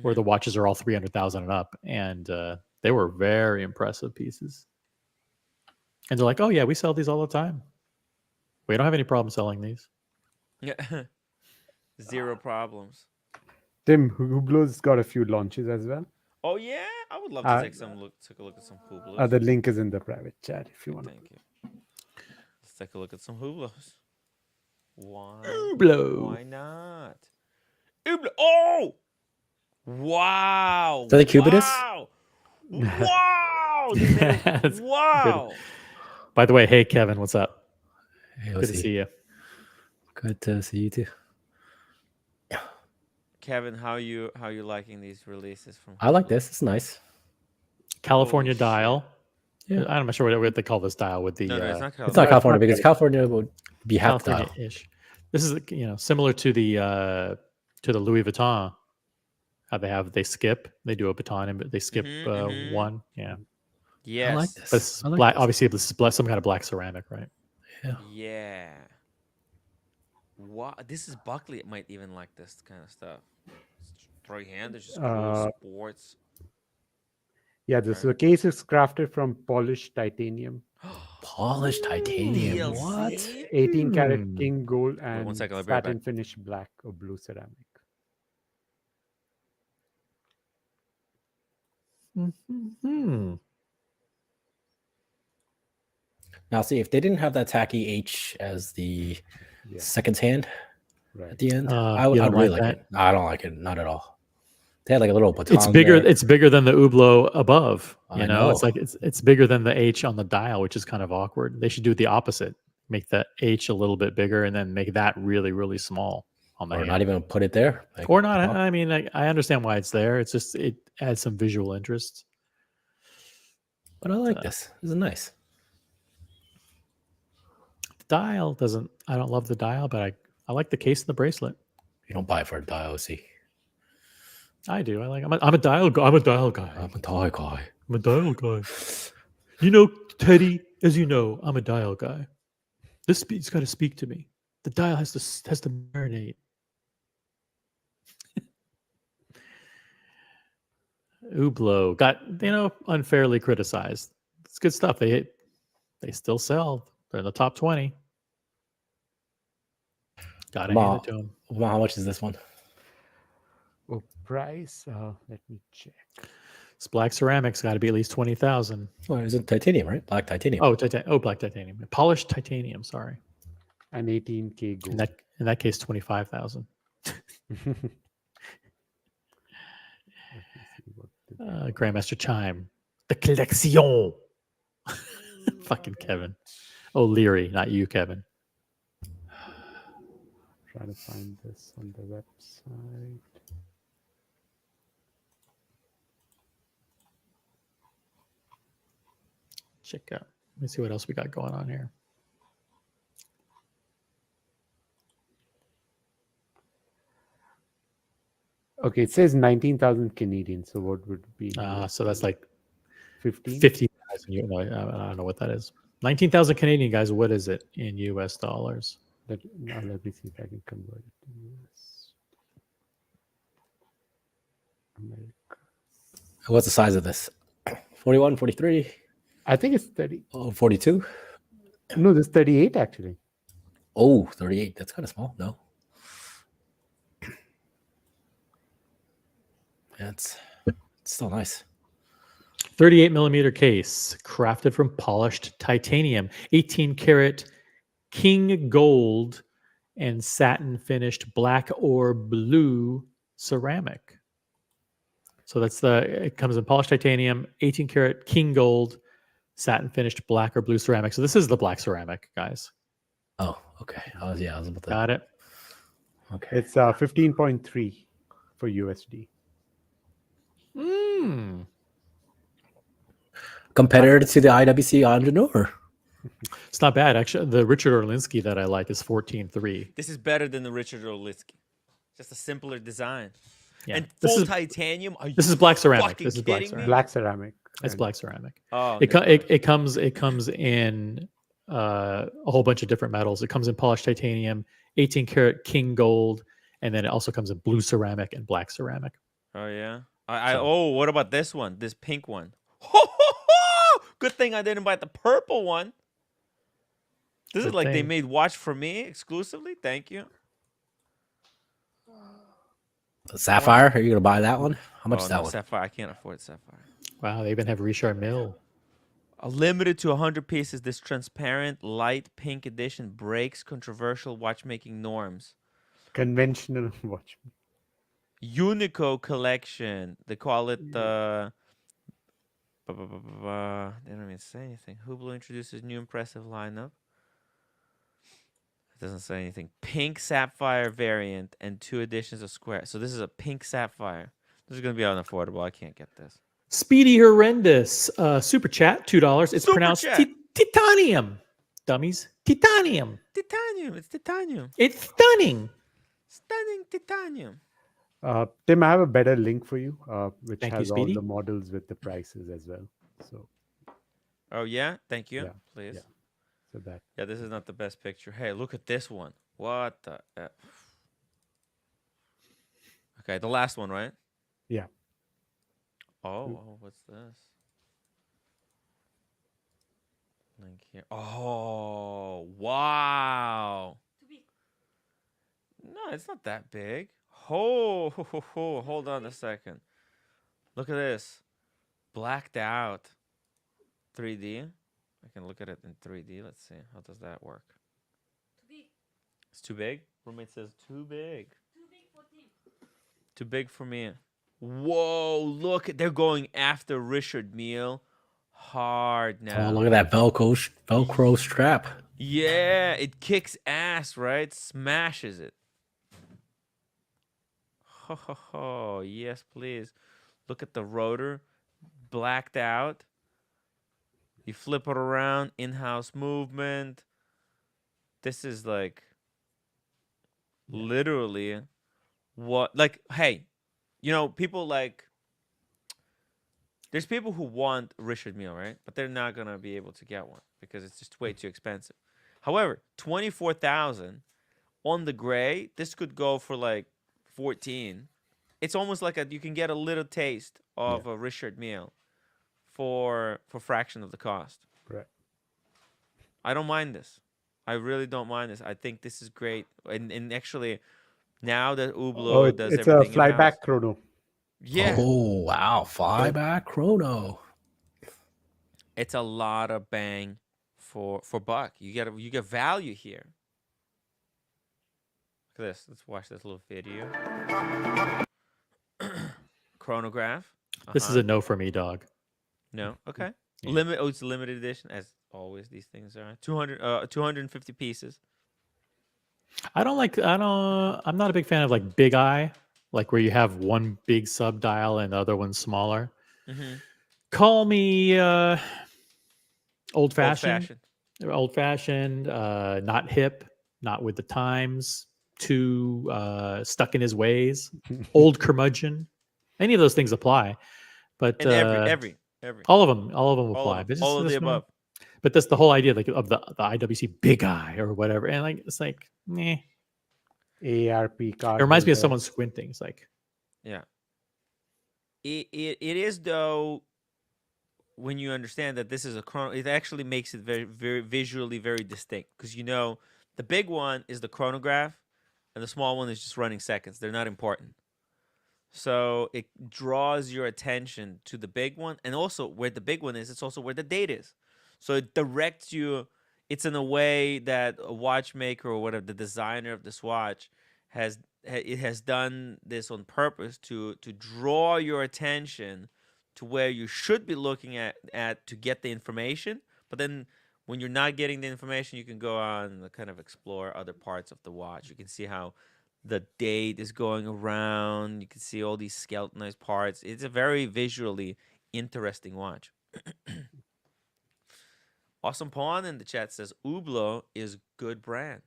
where the watches are all 300,000 and up, and they were very impressive pieces. And they're like, "Oh yeah, we sell these all the time. We don't have any problem selling these." Yeah, zero problems. Tim, Hublot's got a few launches as well. Oh yeah, I would love to take a look at some Hublots. The link is in the private chat if you want. Thank you. Let's take a look at some Hublots. Why? Hublot. Why not? Hublot. Oh! Wow! Is that the Cubitus? Wow! Wow! They made it- wow! By the way, hey Kevin, what's up? Hey, Good to see you. Good to see you too. Kevin, how you liking these releases from? I like this. It's nice. California Holy dial. Yeah. I'm not sure what they call this dial with the. No, it's not California. It's not California because California would be half dial. California-ish. This is similar to the Louis Vuitton. How they skip. They do a baton and they skip one. Yeah. Yes. I like But this. it's I like black. this. Obviously, this is some kind of black ceramic, right? Yeah. Yeah. Wow, this is Buckley. Might even like this kind of stuff. Three-handers, just cool sports. Yeah, the case is crafted from polished titanium. Polished titanium. What? 18 karat king gold and one second, I'll be right satin back. finish black or blue ceramic. Now, see, if they didn't have that tacky H as the second hand at the end, I'd really like it. No, I don't like it. Not at all. They had like a little baton. It's bigger. there. It's bigger than the Hublot above. I It's know. like it's bigger than the H on the dial, which is kind of awkward. They should do the opposite. Make the H a little bit bigger, and then make that really, really small on the Or hand. not even put it there. Like, Or not. oh, I mean, I understand why it's there. It's just it adds some visual interest. But I like this. This is nice. The dial doesn't. I don't love the dial, but I like the case and the bracelet. You don't buy it for a dial, see. I do. I'm a dial guy. I'm a dial guy. I'm a dial guy. I'm a dial guy. You know, Teddy, as you know, I'm a dial guy. This speed's got to speak to me. The dial has to marinate. Hublot got unfairly criticized. It's good stuff. They still sell. They're in the top 20. Gotta hand it to them. Well, how much is this one? Oh, price. Let me check. It's black ceramics. Got to be at least 20,000. Well, is it titanium, right? Black titanium. Oh, black titanium. Polished titanium. Sorry. And 18K gold. In that case, 25,000. Grandmaster Chime. The collection. Fucking Kevin. Oh, Leary, not you, Kevin. Try to find this on the website. Check out. Let me see what else we got going on here. Okay, it says 19,000 Canadian. So what would be? So that's like 15? 50,000. I don't know what that is. 19,000 Canadian, guys. What is it in US dollars? Let me see if I can convert it to US. America. What's the size of this? 41, 43? I think it's 30. Oh, 42? No, this is 38 actually. Oh, 38. That's kind of small. No. Yeah, it's still nice. 38 millimeter case, crafted from polished titanium, 18 karat king gold, and satin finished black or blue ceramic. So it comes in polished titanium, 18 karat king gold, satin finished black or blue ceramic. So this is the black ceramic, guys. Oh, okay. I was about to. Got it. Okay. It's 15.3 for USD. Competitor to the IWC Entrepreneur. It's not bad, actually. The Richard Orlinski that I like is 14.3. This is better than the Richard Orlinski. Just a simpler design. Yeah. And full titanium. This is black ceramic. Fucking This is black kidding me? ceramic. Black ceramic. It's black ceramic. Oh, it comes in a whole bunch of different metals. It comes in polished titanium, 18 karat king gold, and then it also comes in blue ceramic and black ceramic. Oh yeah. So- What about this one? This pink one. Good thing I didn't buy the purple one. This is Good like they thing. made watch for me exclusively. Thank you. Sapphire? Are you gonna buy that one? How much is that no, one? Sapphire. I can't afford Sapphire. Wow, they even have Richard Mille. Limited to 100 pieces, this transparent light pink edition breaks controversial watchmaking norms. Conventional watch. Unico collection. They call it the. They don't even say anything. Hublot introduces new impressive lineup. It doesn't say anything. Pink sapphire variant and 2 editions of square. So this is a pink sapphire. This is gonna be unaffordable. I can't get this. Speedy Horrendous. Super chat, $2. It's Super pronounced chat. titanium. Dummies. Titanium. Titanium. It's titanium. It's stunning. Stunning titanium. Tim, I have a better link for you, which Thank you, has all Speedy. the models with the prices as well. So Oh yeah. Thank you. Yeah, Please. yeah. So that Yeah, this is not the best picture. Hey, look at this one. What the F? Okay, the last one, right? yeah. Oh, what's this? Link here. Oh, wow. No, it's not that big. Oh, hold on a second. Look at this. Blacked out. 3D. I can look at it in 3D. Let's see. How does that work? It's too big? Roommate says too big. Too big for me. Whoa, look. They're going after Richard Mille hard now. Oh, look at that Velcro strap. Yeah, it kicks ass, right? Smashes it. Ho, ho, ho. Yes, please. Look at the rotor. Blacked out. You flip it around. In-house movement. This is like literally what, like, hey, you know, people like, there's people who want Richard Mille, right? But they're not going to be able to get one because it's just way too expensive. However, 24,000 on the gray, this could go for like 14. It's almost like you can get a little taste of a Richard Mille for fraction of the cost. Right. I don't mind this. I really don't mind this. I think this is great. And actually, now that Hublot does it's a everything in-house- flyback chrono. Yeah. Oh, wow. Flyback chrono. It's a lot of bang for buck. You get value here. Look at this. Let's watch this little video. Chronograph. This is a no for me, dog. No. Okay. Yeah. It's a limited edition, as always. These things are 250 pieces. I'm not a big fan of like big eye, like where you have one big sub dial and the other one smaller. Mm-hmm. Call me old fashioned, not hip, not with the times, too stuck in his ways, old curmudgeon. Any of those things apply, but And every all of them apply. But all of the above. But that's the whole idea, like of the IWC big eye or whatever, and like it's like, meh. ARP card. It reminds me of holder. someone squinting. It's like, Yeah. it is though. When you understand that this is a chrono, it actually makes it very, very visually very distinct, because the big one is the chronograph, and the small one is just running seconds. They're not important. So it draws your attention to the big one, and also where the big one is, it's also where the date is. So it directs you. It's in a way that a watchmaker or whatever, the designer of this watch has done this on purpose to draw your attention to where you should be looking at to get the information. But then when you're not getting the information, you can go on and kind of explore other parts of the watch. You can see how the date is going around. You can see all these skeletonized parts. It's a very visually interesting watch. Awesome Pawn in the chat says Hublot is good brand.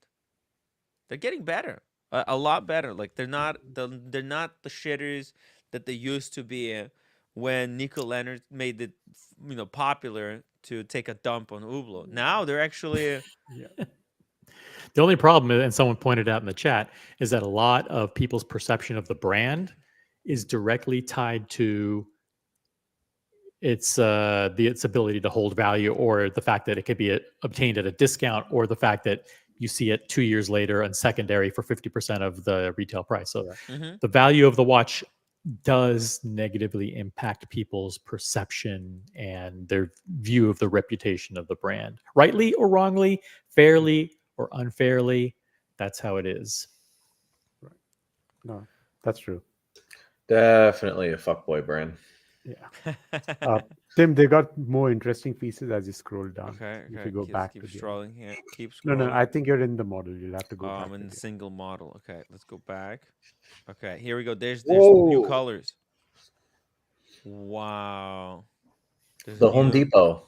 They're getting better, a lot better. Like they're not the shitters that they used to be when Nico Leonard made it, popular to take a dump on Hublot. Now they're actually. Yeah. The only problem, and someone pointed out in the chat, is that a lot of people's perception of the brand is directly tied to its ability to hold value, or the fact that it could be obtained at a discount, or the fact that you see it 2 years later on secondary for 50% of the retail price. So the value of the watch does negatively impact people's perception and their view of the reputation of the brand, rightly or wrongly, fairly or unfairly. That's how it is. Right. No, that's true. Definitely a fuckboy brand. Yeah. Tim, they got more interesting pieces as you scroll down. Okay. If you go back keep to scrolling here. Keep scrolling. No, I think you're in the model. You'll have to go back. I'm in the single model. Okay, let's go back. Okay, here we go. There's new colors. Wow. The Home Depot.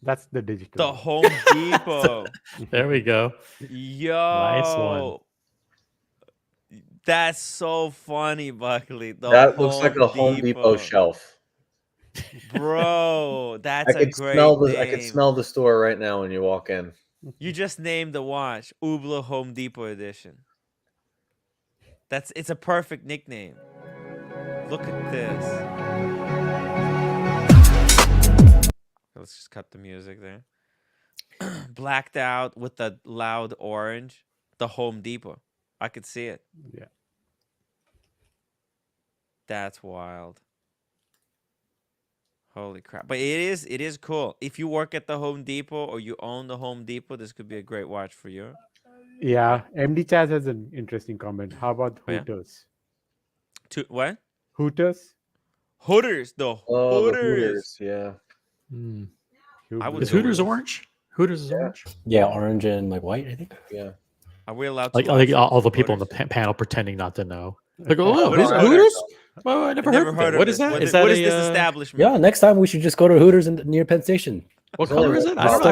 That's the digital. The Home Depot. There we go. Yo. Nice one. That's so funny, Buckley. That looks like a Home Depot shelf. Bro, that's a great name. I can smell the store right now when you walk in. You just named the watch Hublot Home Depot Edition. It's a perfect nickname. Look at this. Let's just cut the music there. Blacked out with the loud orange. The Home Depot. I could see it. Yeah. That's wild. Holy crap. But it is cool. If you work at the Home Depot or you own the Home Depot, this could be a great watch for you. Yeah. MD Chaz has an interesting comment. How about Hooters? What? Hooters? Hooters. The Hooters. Yeah. Is Hooters orange? Hooters is orange? Yeah, orange and like white, I think. Yeah. Are we allowed to? Like, I think all the people on the panel pretending not to know. Like, oh, what is Hooters? Well, I never heard of it. What is that? What is that this establishment? Yeah, next time we should just go to Hooters near Penn Station. What color is it? I don't know.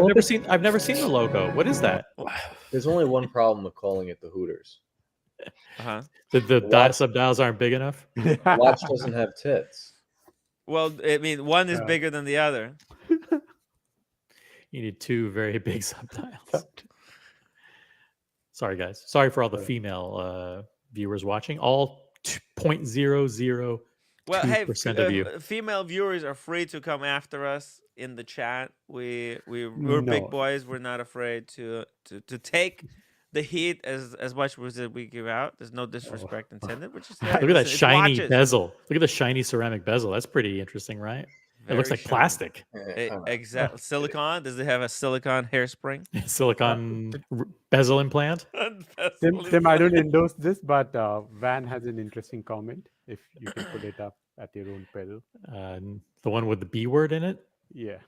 I've never seen the logo. What is that? There's only one problem with calling it the Hooters. The sub-dials aren't big enough? The watch doesn't have tits. Well, I mean, one is bigger than the other. You need two very big sub-dials. Sorry, guys. Sorry for all the female viewers watching. All 0.002% well, hey, of you. Female viewers are free to come after us in the chat. We're big boys. We're not afraid to take the heat as much as we give out. There's no disrespect intended. We're just, look at that shiny bezel. Look at the shiny ceramic bezel. That's pretty interesting, right? It looks like plastic. Exactly. Silicon. Does it have a silicon hairspring? Silicon bezel implant? Tim, I don't endorse this, but Van has an interesting comment. If you can put it up at your own pedal. The one with the B word in it? Yeah.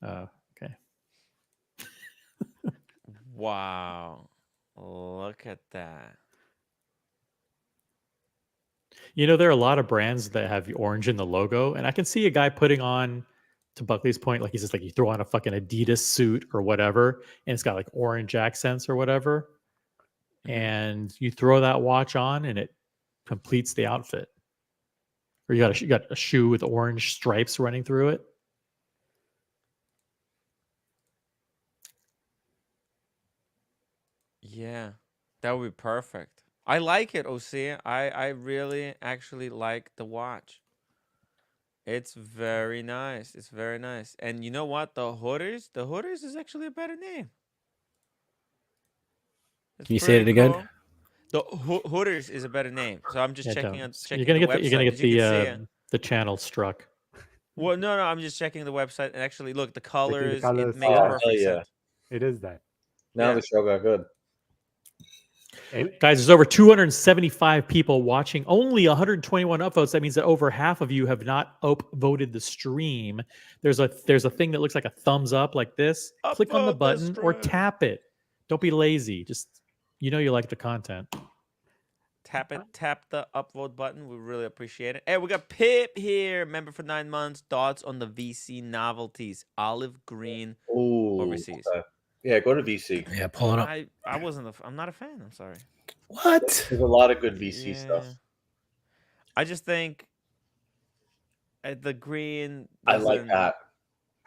Okay. Wow. Look at that. You know, there are a lot of brands that have orange in the logo, and I can see a guy putting on, to Buckley's point, like he says, like you throw on a fucking Adidas suit or whatever, and it's got like orange accents or whatever, and you throw that watch on, and it completes the outfit. Or you got a shoe with orange stripes running through it. Yeah, that would be perfect. I like it, OC. I really actually like the watch. It's very nice. It's very nice. And you know what? The Hooters is actually a better name. It's Can you say it again? cool. The Hooters is a better name. So I'm just Yeah, checking don't. checking You're gonna the get website. you're gonna as get you can see the channel struck. Well, no, I'm just checking the website and actually look the colors. colours, It makes yeah. perfect Hell yeah. sense. It is that. Now Yeah. the show got good. Guys, there's over 275 people watching. Only 121 upvotes. That means that over half of you have not voted the stream. There's a thing that looks like a thumbs up, like this. Click on the Upvote the button or stream. tap it. Don't be lazy. Just you like the content. Tap the upvote button. We really appreciate it. Hey, we got Pip here, member for 9 months. Thoughts on the VC novelties, olive green Ooh. overseas. Yeah, go to VC. Yeah, pull it up. I'm not a fan. I'm sorry. What? There's a lot of good VC stuff. I just think the green. I like doesn't- that.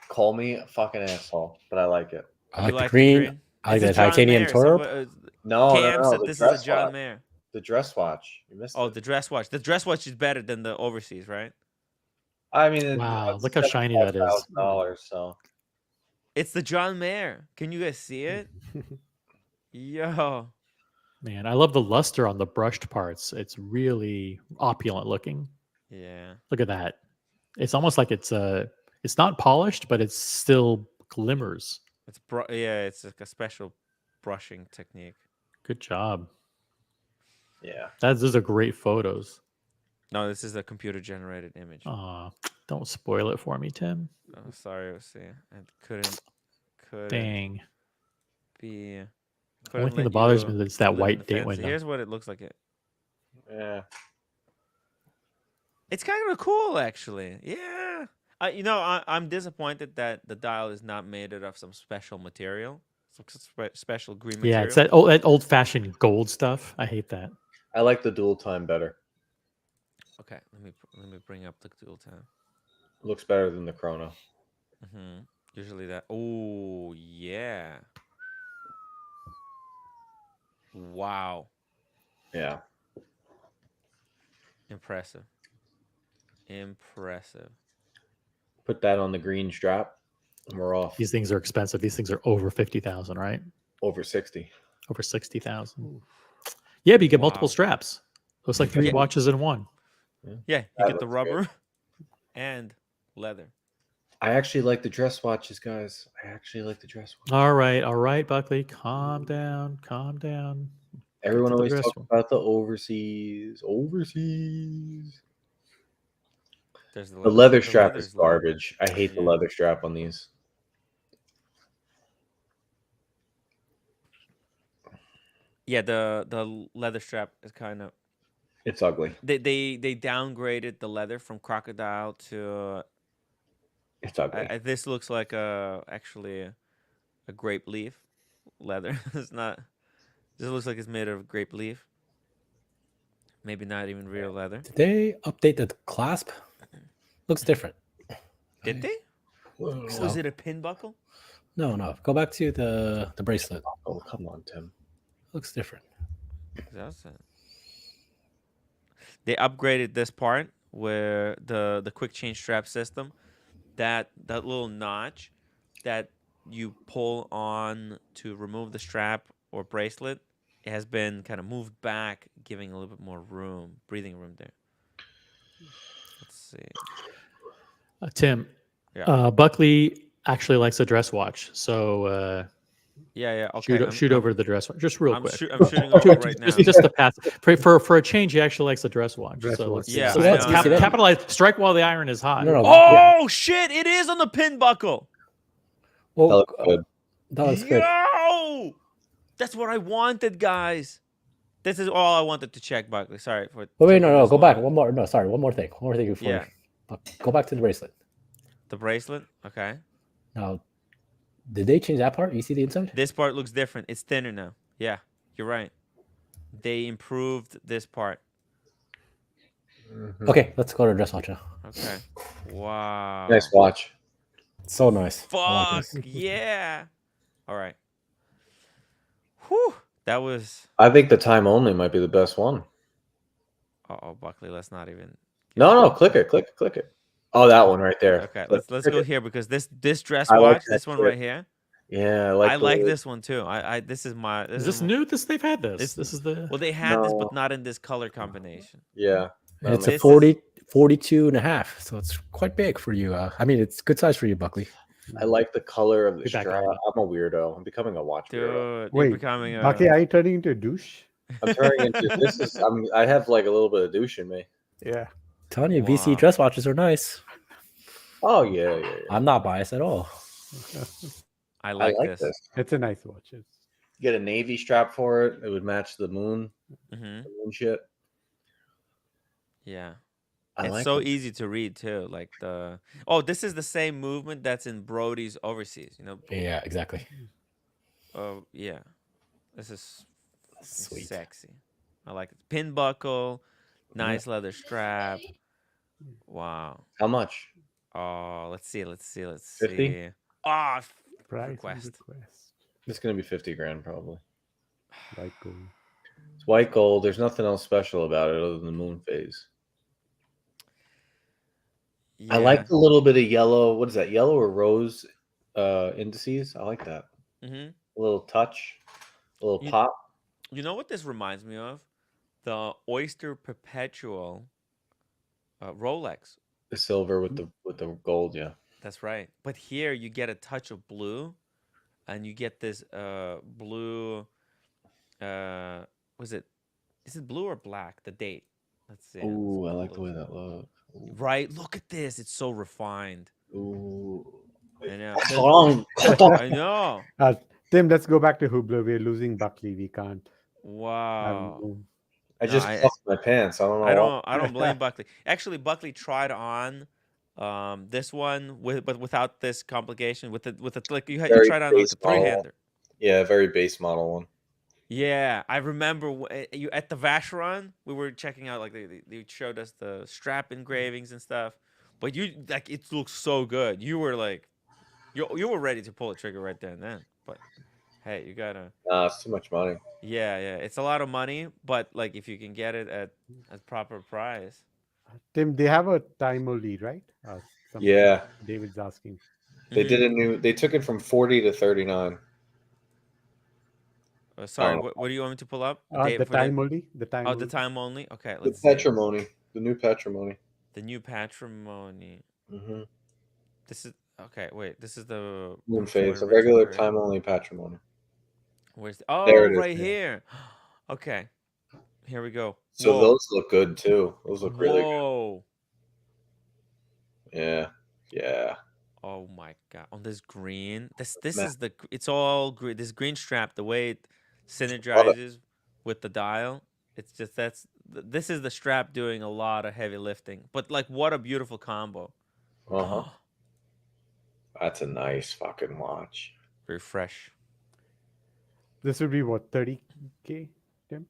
Call me a fucking asshole, but I like it. I You like the like green. I like It's the a John titanium Mayer. torp. No, Cam no, said the this is a dress John watch. Mayer. The dress watch. You missed Oh, it. the dress watch. The dress watch is better than the overseas, right? I mean, Wow, look how shiny that is. $75,000, so It's the John Mayer. Can you guys see it? Yo. Man, I love the luster on the brushed parts. It's really opulent looking. Yeah. Look at that. It's almost like it's not polished, but it still glimmers. It's like a special brushing technique. Good job. yeah. Those are great photos. No, this is a computer generated image. Aw, don't spoil it for me, Tim. Oh, sorry, I couldn't Dang. be. The only couldn't thing that let bothers you me is that live in white the date fantasy. window. Here's what it looks like. Yeah. It's kind of cool, actually. Yeah. I'm disappointed that the dial is not made out of some special material, some special green material. Yeah, it's that old fashioned gold stuff. I hate that. I like the dual time better. Okay, let me bring up the dual time. Looks better than the chrono. Usually that. Oh yeah. Wow. Yeah. Impressive. Put that on the green strap, and we're off. These things are expensive. These things are over 50,000, right? Over 60. Over 60,000. Yeah, but you get multiple Wow. straps. Looks like 3 watches in one. Yeah, you That get the looks rubber good. and leather. I actually like the dress watches, guys. I actually like the dress watch. All right, Buckley. Calm down. Everyone to the always dress talks one. about the overseas. There's The leather the strap leather's is garbage. I hate the Yeah. leather strap on these. Yeah, the leather strap is kind of. It's ugly. They downgraded the leather from crocodile to. It's ugly. This looks like actually a grape leaf leather. It's not. This looks like it's made of grape leaf. Maybe not even real leather. Did they update the clasp? Looks different. Did they? So- Was it a pin buckle? No. Go back to the bracelet. Oh, come on, Tim. Looks different. That's it. They upgraded this part where the quick change strap system, that little notch that you pull on to remove the strap or bracelet, it has been kind of moved back, giving a little bit more breathing room there. Let's see. Tim, Yeah. Buckley actually likes a dress watch. So Yeah. Okay. shoot over the dress watch. Just real I'm quick. I'm shooting over it right now. Just to pass. For a change, he actually likes a dress watch. So let's Yeah, so I let's know. capitalize. Strike while the iron is hot. No, Oh shit! It is on the pin buckle. Well, That looks good. that looks good. Yo! That's what I wanted, guys. This is all I wanted to check, Buckley. Sorry for. Wait, taking no. this Go back. long. One more. No, sorry. One more thing. Before. Yeah. Go back to the bracelet. The bracelet. Okay. Now, did they change that part? You see the inside? This part looks different. It's thinner now. Yeah, you're right. They improved this part. Okay, let's go to dress watch now. Okay. Wow. Nice watch. So nice. I like Fuck this. yeah. All right. Whew. That was. I think the time only might be the best one. Oh, Buckley. Let's not even. No, click it. Oh, that one right there. Okay, But let's go here because this dress I like watch, that this one tip. right here, Yeah, I the like way- this one too. This is my. Is this new? They've had this. This- This is the. Well, they had this, No. but not in this color combination. Yeah. And it's This a is- 42 and a half, so it's quite big for you. I mean, it's good size for you, Buckley. I like the color of the Get back strap. on me. I'm a weirdo. I'm becoming a watch weirdo. Dude, you're Wait, becoming a. Bucky, are you turning into a douche? I'm turning into this is I have like a little bit of douche in me. Yeah. Telling you, Wow. VC dress watches are nice. Oh yeah. I'm not biased at all. I I like, like this. It's a nice watch. Get a navy strap for it. It would match the moon. Hmm. The moon shit. Yeah. I It's like so it. easy to read too. Like the this is the same movement that's in Brody's Overseas. You know. Yeah, exactly. Oh yeah, this is Sweet. sexy. I like it. Pin buckle, nice leather strap. Wow. How much? Oh, let's see. 50? See. Oh, Price request. It's gonna be 50 grand probably. White gold. It's white gold. There's nothing else special about it other than the moon phase. I like the little bit of yellow. What is that? Yellow or rose indices? I like that. Mm-hmm. A little touch, a little You- pop. You know what this reminds me of? The Oyster Perpetual Rolex. The silver with the gold. Yeah. That's right. But here you get a touch of blue, and you get this blue. Was it? Is it blue or black? The date. Let's see. Ooh, I like the way that looks. Ooh. Right. Look at this. It's so refined. Ooh. I know. Wrong. I know. Tim, let's go back to Hublot. We're losing Buckley. We can't. Wow. I No, just cuffed my pants. I don't know. I don't blame Buckley. Actually, Buckley tried on this one but without this complication with the like you Very tried on like base a model. three-hander. Yeah, very base model one. Yeah, I remember you at the Vacheron, we were checking out like they showed us the strap engravings and stuff. But you like it looks so good. You were like you were ready to pull the trigger right there and then. But hey, you gotta. Nah, it's too much money. Yeah, it's a lot of money, but like if you can get it at proper price. Tim, they have a time only, right? Yeah. David's asking. They did a new. They took it from 40 to 39. Sorry, what do you want me to pull up? The time only. The time. Oh, only. the time only. Okay, The let's see. patrimony. The new patrimony. The new patrimony. Mm-hmm. This is okay. Wait, this is the Moon phase. A Richard regular Gere. time only patrimony. Where's There it is, right yeah. here? Okay, here we go. So Whoa. those look good too. Those look really good. Whoa. Yeah. Yeah. Oh my god! On this green, this Ma- is it's all green. This green strap, the way it synergizes with the dial, it's just this is the strap doing a lot of heavy lifting. But like, what a beautiful combo! Uh-huh. That's a nice fucking watch. Very fresh. This would be what, 30K, Tim?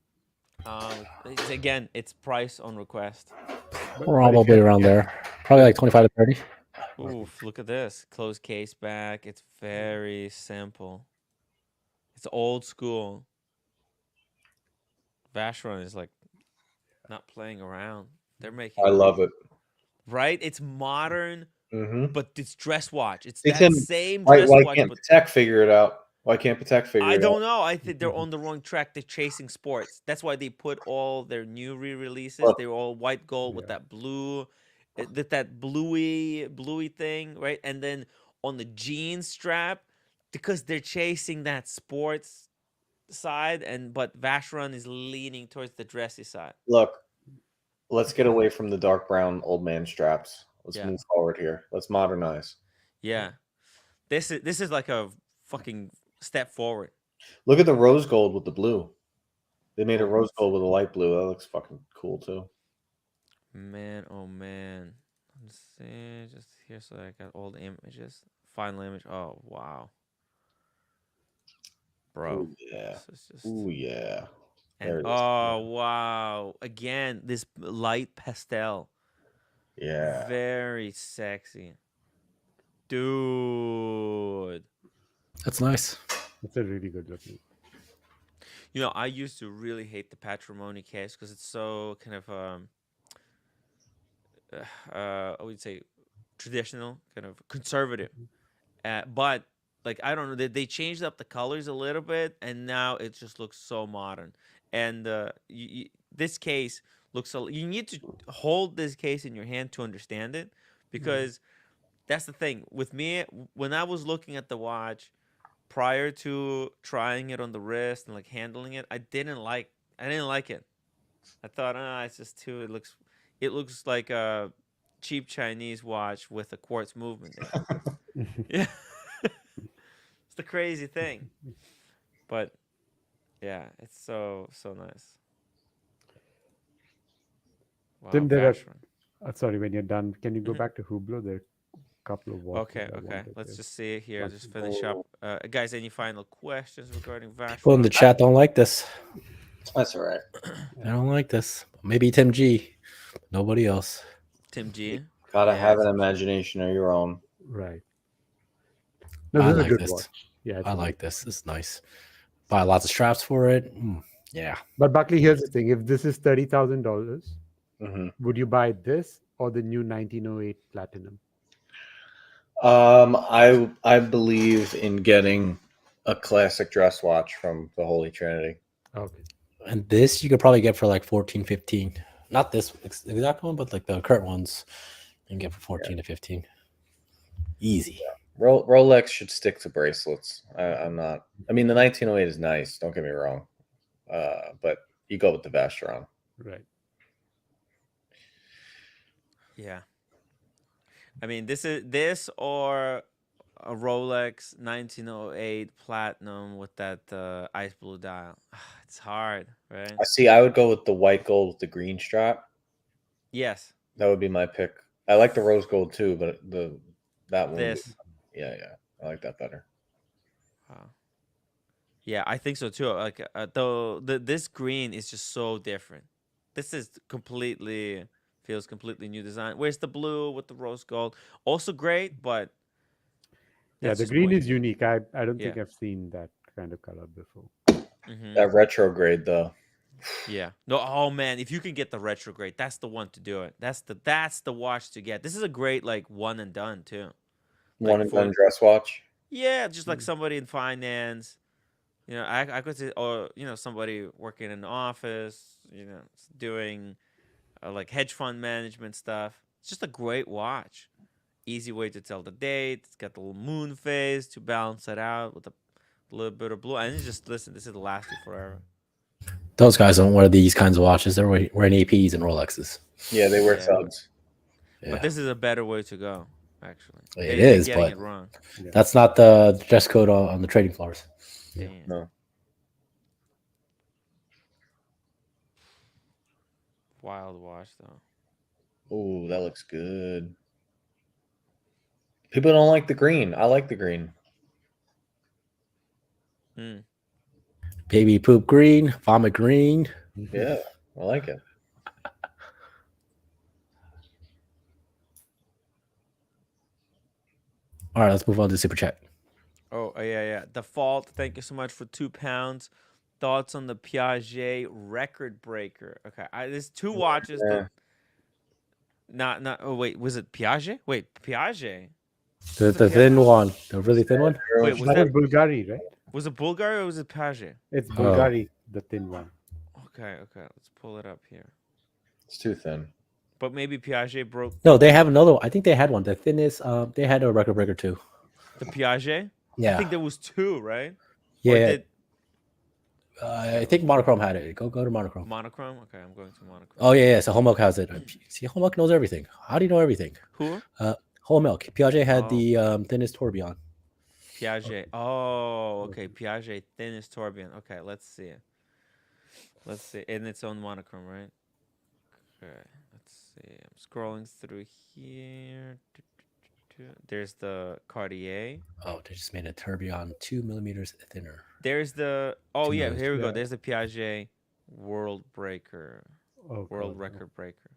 Again, it's price on request. Probably around there. Probably like 25 to 30. Oof! Look at this closed case back. It's very simple. It's old school. Vacheron is like not playing around. They're making. I love it. Right? It's modern, Mm-hmm. but it's dress watch. It's It's that in- same Why dress watch. can't But Patek figure it out? Why can't Patek figure I it out? don't know. I think they're on the wrong track. They're chasing sports. That's why they put all their new re-releases. Look. They were all white gold with that blue, that bluey thing, right? And then on the jean strap, because they're chasing that sports side, but Vacheron is leaning towards the dressy side. Look, let's get away from the dark brown old man straps. Let's Yeah. move forward here. Let's modernize. Yeah, this is like a fucking step forward. Look at the rose gold with the blue. They made a rose gold with a light blue. That looks fucking cool too. Man, oh man. Let's see, just here so I got all the images. Final image. Oh wow. Bro. Ooh, yeah. This is just... Ooh yeah. And There it is. oh wow. Again, this light pastel. Yeah. Very sexy. Dude. That's nice. It's a really good looking. You know, I used to really hate the patrimony case because it's so kind of I would say traditional, kind of conservative. But like I don't know, they changed up the colors a little bit, and now it just looks so modern. And this case looks. You need to hold this case in your hand to understand it, because that's the thing with me. When I was looking at the watch prior to trying it on the wrist and like handling it, I didn't like it. I thought, it's just too. It looks like a cheap Chinese watch with a quartz movement in it. Yeah, it's the crazy thing. But yeah, it's so nice. Wow, Tim, there Vacheron. are. Sorry, when you're done, can you go back to Hublot? There are a couple of watches. Okay. Let's just see it here. Just finish up. Guys, any final questions regarding Vacheron? People in the chat don't like this. That's all right. I don't like this. Maybe Tim G. Nobody else. Tim G. Gotta have an imagination of your own. Right. No, I this is a like good this. watch. Yeah, I like this. This is nice. Buy lots of straps for it. Yeah. But Buckley, here's the thing: if this is $30,000, would you buy this or the new 1908 Platinum? I believe in getting a classic dress watch from the Holy Trinity. Okay. And this you could probably get for like 14, 15. Not this exact one, but like the current ones. You can get for 14 to 15. Easy. Yeah. Rolex should stick to bracelets. I'm not. I mean, the 1908 is nice. Don't get me wrong. But you go with the Vacheron. Right. Yeah. I mean, this or a Rolex 1908 Platinum with that ice blue dial. It's hard, right? I would go with the white gold with the green strap. Yes. That would be my pick. I like the rose gold too, but that one. This. Yeah. I like that better. Wow. Yeah, I think so too. Like this green is just so different. This is feels completely new design. Where's the blue with the rose gold? Also great, but yeah, the green is unique. I don't think I've seen that kind of color before. That retrograde though. Yeah. No. Oh man, if you can get the retrograde, that's the one to do it. That's the watch to get. This is a great like one and done too. One and done dress watch. Yeah, just like somebody in finance. You know, I could say, or somebody working in an office. Doing like hedge fund management stuff. It's just a great watch. Easy way to tell the date. It's got the little moon phase to balance it out with a little bit of blue. And it's just listen. This is last you forever. Those guys don't wear these kinds of watches. They're wearing APs and Rolexes. Yeah, they wear thugs. Yeah. But this is a better way to go, actually. It is, but it wrong. That's not the dress code on the trading floors. Yeah. No. Wild watch, though. Oh, that looks good. People don't like the green. I like the green. Baby poop green, vomit green. Yeah, I like it. All right, let's move on to super chat. Oh, yeah. Default, thank you so much for £2. Thoughts on the Piaget record breaker? Okay, there's two watches. Not. Oh wait, was it Piaget? Wait, Piaget. The thin one, the really thin one. Wait, was that Bulgari, right? Was it Bulgari or was it Piaget? It's Bulgari, the thin one. Okay. Let's pull it up here. It's too thin. But maybe Piaget broke. No, they have another one. I think they had one. The thinnest. They had a record breaker too. The Piaget. Yeah. I think there was two, right? Yeah. I think Monochrome had it. Go to Monochrome. Monochrome? Okay, I'm going to Monochrome. Oh, yeah. So Home Milk has it. See, Home Milk knows everything. How do you know everything? Who? Whole Milk. Piaget had the thinnest tourbillon. Piaget. Oh, okay. Piaget thinnest tourbillon. Okay, let's see. And its own monochrome, right? Okay, let's see. I'm scrolling through here. There's the Cartier. Oh, they just made a tourbillon 2 millimeters thinner. There's the here we go. Yeah. There's the Piaget World Breaker, World Record Breaker.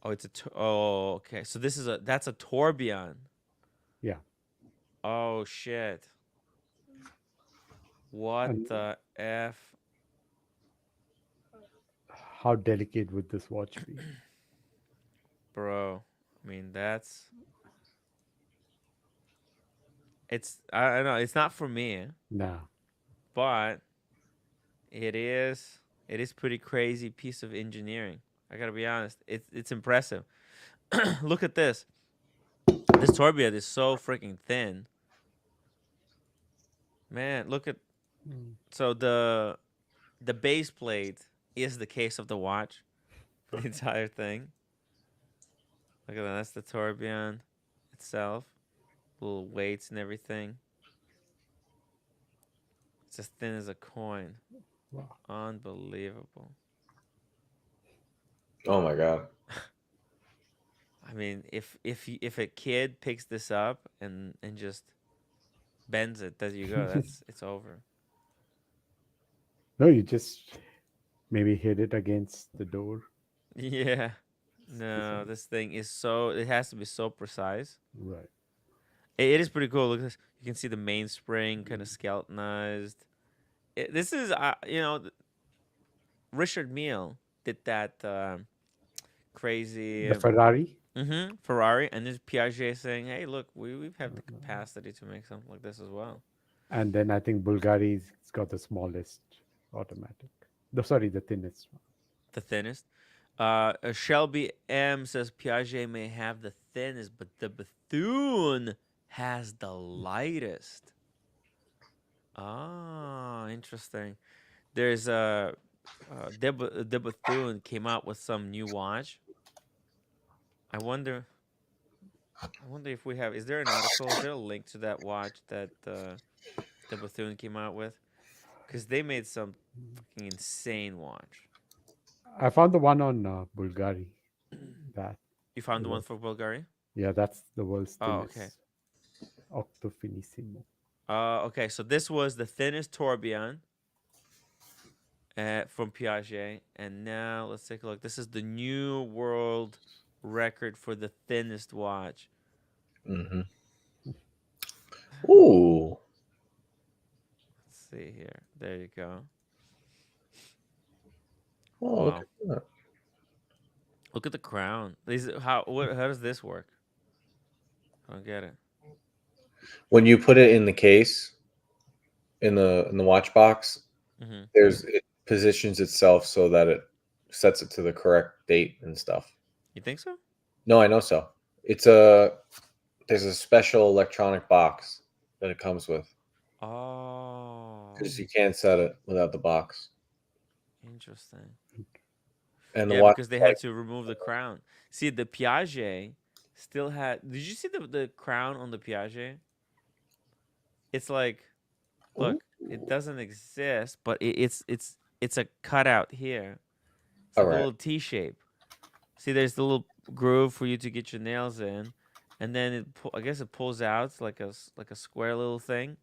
Oh, it's okay. So that's a tourbillon. Yeah. Oh shit! What the f? How delicate would this watch be? bro. I mean, I don't know. It's not for me, No. but it is pretty crazy piece of engineering. I gotta be honest. It's impressive. Look at this. This tourbillon is so freaking thin. Man, look at so the base plate is the case of the watch for the entire thing. Look at that. That's the tourbillon itself. Little weights and everything. It's as thin as a coin. Wow. Unbelievable. Oh my god. I mean, if a kid picks this up and just bends it, there you go. It's over. No, you just maybe hit it against the door. Yeah. No, this thing is it has to be so precise. Right. It is pretty cool. Look at this. You can see the mainspring kind of skeletonized. This is, Richard Mille did that crazy The Ferrari. Ferrari, and there's Piaget saying, "Hey, look, we have the capacity to make something like this as well." And then I think Bulgari's got the smallest automatic. The thinnest one. The thinnest. Shelby M says Piaget may have the thinnest, but the Bethune has the lightest. Ah, interesting. There's the Bethune came out with some new watch. I wonder if we have. Is there an article? Is there a link to that watch that the Bethune came out with? Because they made some fucking insane watch. I found the one on Bulgari. That You found the one for Bulgari? Yeah, that's the world's Oh, thinnest. okay. Octofinissimo. Okay, so this was the thinnest tourbillon from Piaget, and now let's take a look. This is the new world record for the thinnest watch. Mm-hmm. Ooh. Let's see here. There you go. Oh, Wow. look at that. Look at the crown. How does this work? I don't get it. When you put it in the case, in the watch box, it positions itself so that it sets it to the correct date and stuff. You think so? No, I know so. There's a special electronic box that it comes with. Oh. Because you can't set it without the box. Interesting. And the yeah, watch because they had to remove the crown. See, the Piaget still had. Did you see the crown on the Piaget? It's like, look, it doesn't exist, but it's a cutout here. It's like a little T shape. See, there's the little groove for you to get your nails in, and then I guess it pulls out. It's like a square little thing.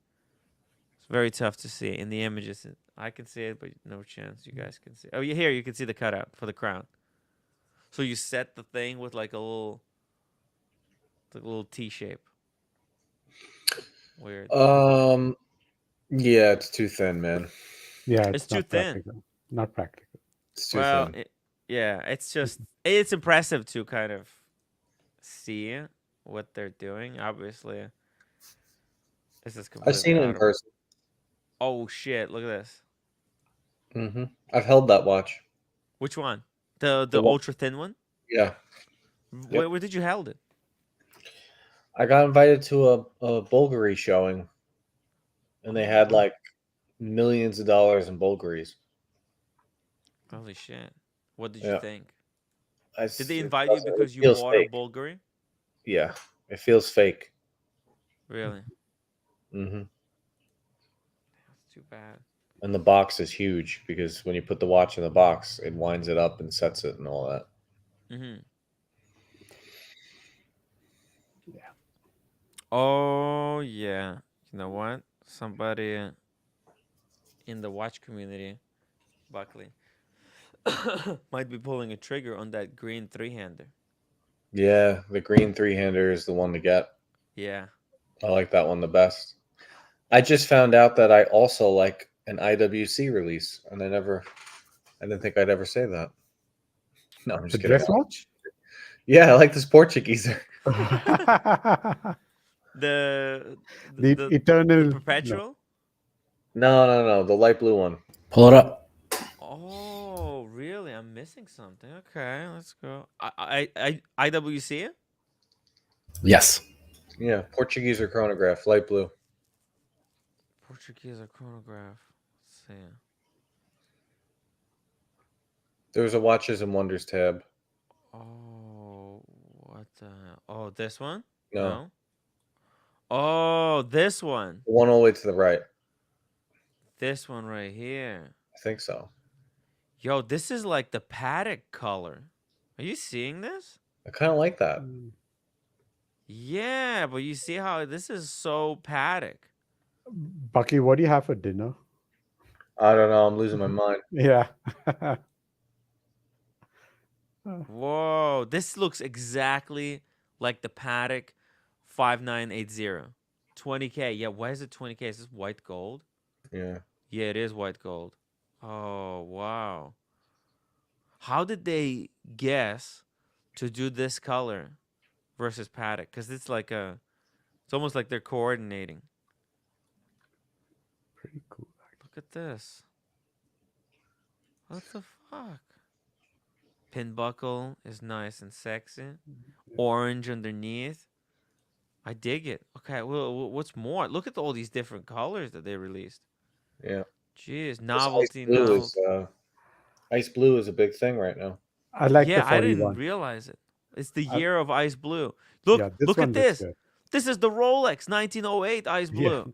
It's very tough to see in the images. I can see it, but no chance you guys can see. Oh, here you can see the cutout for the crown. So you set the thing with like a little T shape. Weird. Yeah, it's too thin, man. Yeah, it's too thin. Practical. Not practical. It's too thin. It's just it's impressive to kind of see what they're doing. Obviously, this is completely. I've seen it in person. Oh shit! Look at this. Mm-hmm. I've held that watch. Which one? The ultra thin one? Yeah. Where did you held it? I got invited to a Bulgari showing, and they had like millions of dollars in Bulgaris. Holy shit! What did you think? Did they It invite you because you bought a Bulgari? Yeah, it feels fake. Really? Mm-hmm. That's too bad. And the box is huge because when you put the watch in the box, it winds it up and sets it and all that. Mm-hmm. Yeah. Oh yeah. You know what? Somebody in the watch community, Buckley, might be pulling a trigger on that green 3-hander. Yeah, the green 3-hander is the one to get. Yeah. I like that one the best. I just found out that I also like an IWC release, and I didn't think I'd ever say that. No, I'm just kidding. Dress watch? Yeah, I like this Portuguese. the eternal perpetual. No, the light blue one. Pull it up. Oh, really? I'm missing something. Okay, let's go. IWC. Yes. Yeah, Portuguese or chronograph, light blue. Portuguese or chronograph. Let's see. There's a watches and wonders tab. Oh, what the hell? Oh, this one? No. Oh, this one. The one all the way to the right. This one right here. I think so. Yo, this is like the Patek color. Are you seeing this? I kind of like that. Yeah, but you see how this is so Patek. Bucky, what do you have for dinner? I don't know. I'm losing my mind. Yeah. Whoa, this looks exactly like the Patek 5980. 20K. Yeah, why is it 20K? Is this white gold? Yeah. Yeah, it is white gold. Oh, wow. How did they guess to do this color versus Patek? Because it's like it's almost like they're coordinating. Pretty cool. Look at this. What the fuck? Pin buckle is nice and sexy. Orange underneath. I dig it. Okay, well, what's more? Look at all these different colors that they released. Yeah. Jeez, novelty Ice blue is a big thing right now. I like yeah, the I 41. didn't realize it. It's the year of ice blue. Look, Yeah, this look one at looks this. good. This is the Rolex 1908 ice blue.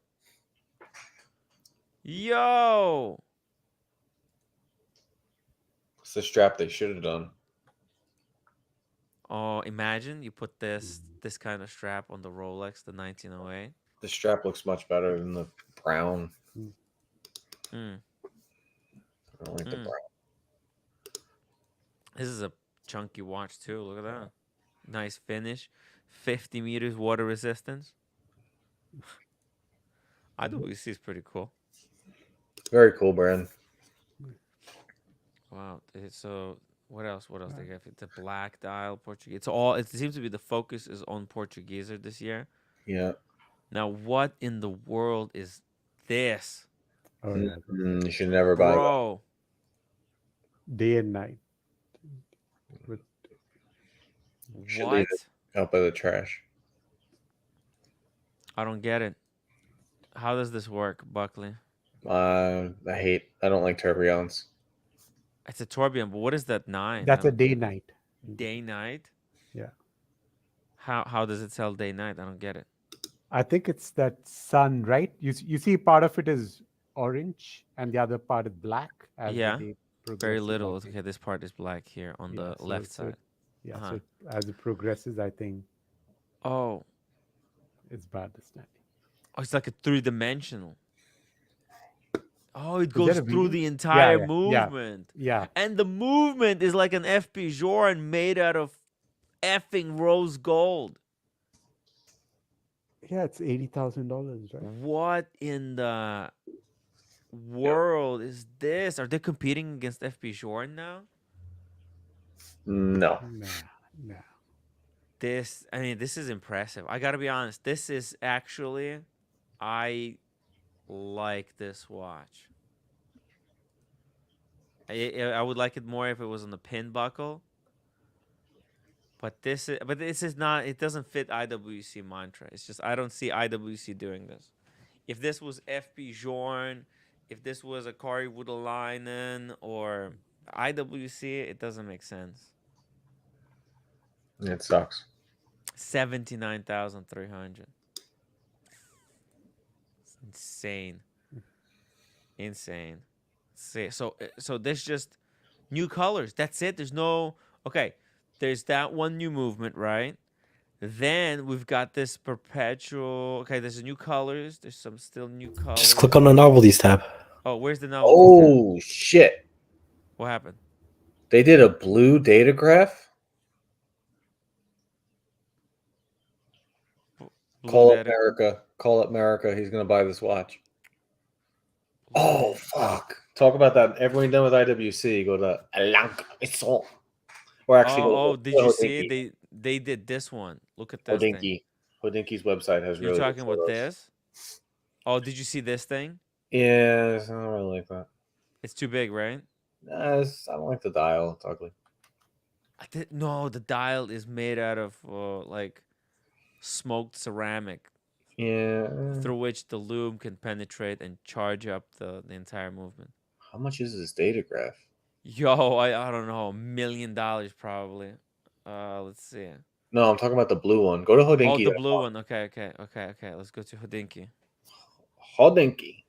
Yo. It's the strap they should have done. Oh, imagine you put this kind of strap on the Rolex, the 1908. The strap looks much better than the brown. Mm. I don't like the brown. This is a chunky watch too. Look at that. Nice finish. 50 meters water resistance. IWC is pretty cool. Very cool brand. Wow. So what else? What else they got? It's a black dial Portuguese. It's all. It seems to be the focus is on Portuguese this year. Yeah. Now, what in the world is this? Oh, yeah. You should never buy that. Bro. Day and night. Should leave What? it out by the trash. I don't get it. How does this work, Buckley? I don't like tourbillons. It's a tourbillon, but what is that 9? That's a day night. Day night. Yeah. How does it sell day night? I don't get it. I think it's that sun, right? You see part of it is orange and the other part is black. As Yeah. the day Very progresses, little. I think. Okay, this part is black here on Yeah, the so left it's side. Yeah, Uh-huh. so as it progresses, I think Oh, it's bad understanding. it's like a 3-dimensional. Oh, it Is goes that a through video? the entire yeah. movement. Yeah. And the movement is like an F. Vacheron made out of effing rose gold. Yeah, it's $80,000, right? What in the world is this? Are they competing against F. Vacheron now? No. Nah. This is impressive. I gotta be honest. This is actually, I like this watch. I would like it more if it was on the pin buckle. But this is not. It doesn't fit IWC mantra. It's just I don't see IWC doing this. If this was FP Jorn, if this was a Kari Woodalainen or IWC, it doesn't make sense. It sucks. 79,300. Insane. So there's just new colors. That's it. There's no. Okay. There's that one new movement, right? Then we've got this perpetual. Okay, there's new colors. There's some still new colors. Just click on the novelties tab. Oh, where's the novelties tab? Shit. What happened? They did a blue datograph. Call up America. Call up America. He's gonna buy this watch. Oh fuck! Talk about that. Everyone done with IWC. Go to Alanca. Or actually, did you see it? they did this one. Look at this thing. Hodinkee. Hodinkee's website has You're really good talking about photos. this? Oh, did you see this thing? Yeah, I don't really like that. It's too big, right? I don't like the dial. It's ugly. No, the dial is made out of like smoked ceramic. Yeah. Through which the loom can penetrate and charge up the entire movement. How much is this datograph? Yo, I don't know, $1 million probably. Let's see. No, I'm talking about the blue one. Go to Hodinkee. Oh, the blue one. Okay. Let's go to Hodinkee. Hodinkee.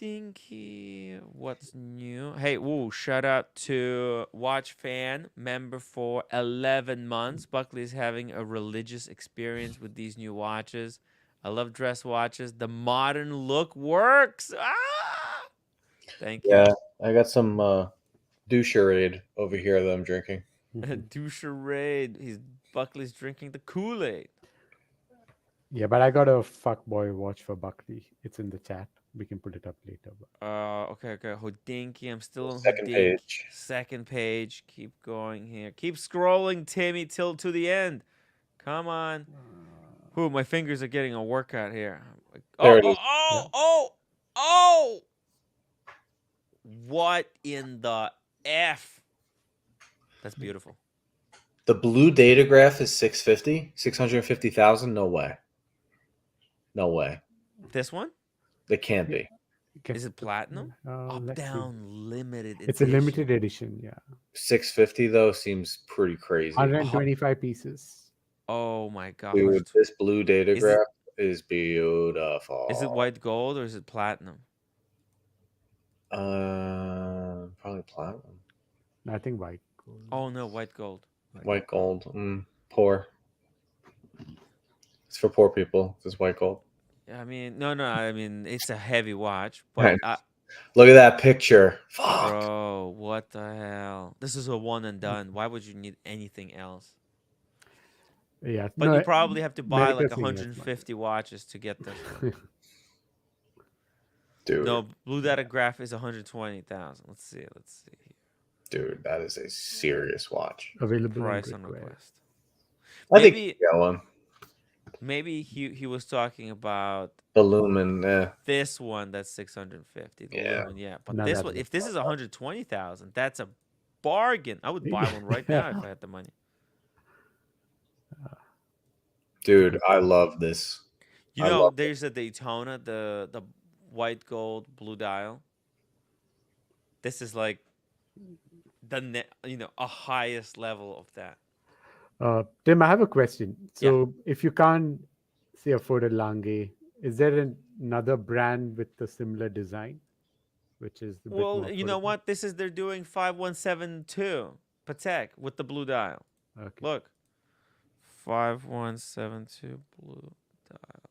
Hodinkee. What's new? Hey, shout out to Watch Fan, member for 11 months. Buckley's having a religious experience with these new watches. I love dress watches. The modern look works. Thank you. Yeah, I got some doucherade over here that I'm drinking. Doucherade. Buckley's drinking the Kool-Aid. Yeah, but I got a fuckboy watch for Buckley. It's in the chat. We can put it up later. Okay. Hodinkee. I'm still on Second Hodinkee. page. Second page. Keep going here. Keep scrolling, Timmy, till to the end. Come on. My fingers are getting a workout here. There it is. Oh! What in the F? That's beautiful. The blue datograph is 650,000. No way. No way. This one? It can't be. Is it platinum? Let's Down limited edition. It's a limited edition, yeah. 650 though seems pretty crazy. 125 pieces. Oh my god. Dude, this blue datograph is beautiful. Is it white gold or is it platinum? Probably platinum. I think white gold. Oh no, white gold. White gold. Poor. It's for poor people. This white gold. I mean, no. I mean, it's a heavy watch, but look at that picture. Fuck. Bro, what the hell? This is a one and done. Why would you need anything else? Yeah, but you probably have to buy like 150 watches to get this one. Dude. No, blue datograph is 120,000. Let's see. Dude, that is a serious watch. Available price on request. I think you got one. Maybe he was talking about the Lumen. This one that's 650. The Lumen, yeah. But this one, if this is 120,000, that's a bargain. I would buy one right now if I had the money. Dude, I love this. You know, there's a Daytona, the white gold blue dial. This is like a highest level of that. Tim, I have a question. So if you can't say afford a Lange, is there another brand with a similar design? Which is the well, you know what? They're doing 5172 Patek with the blue dial. Okay. Look. 5172 blue dial. Patek.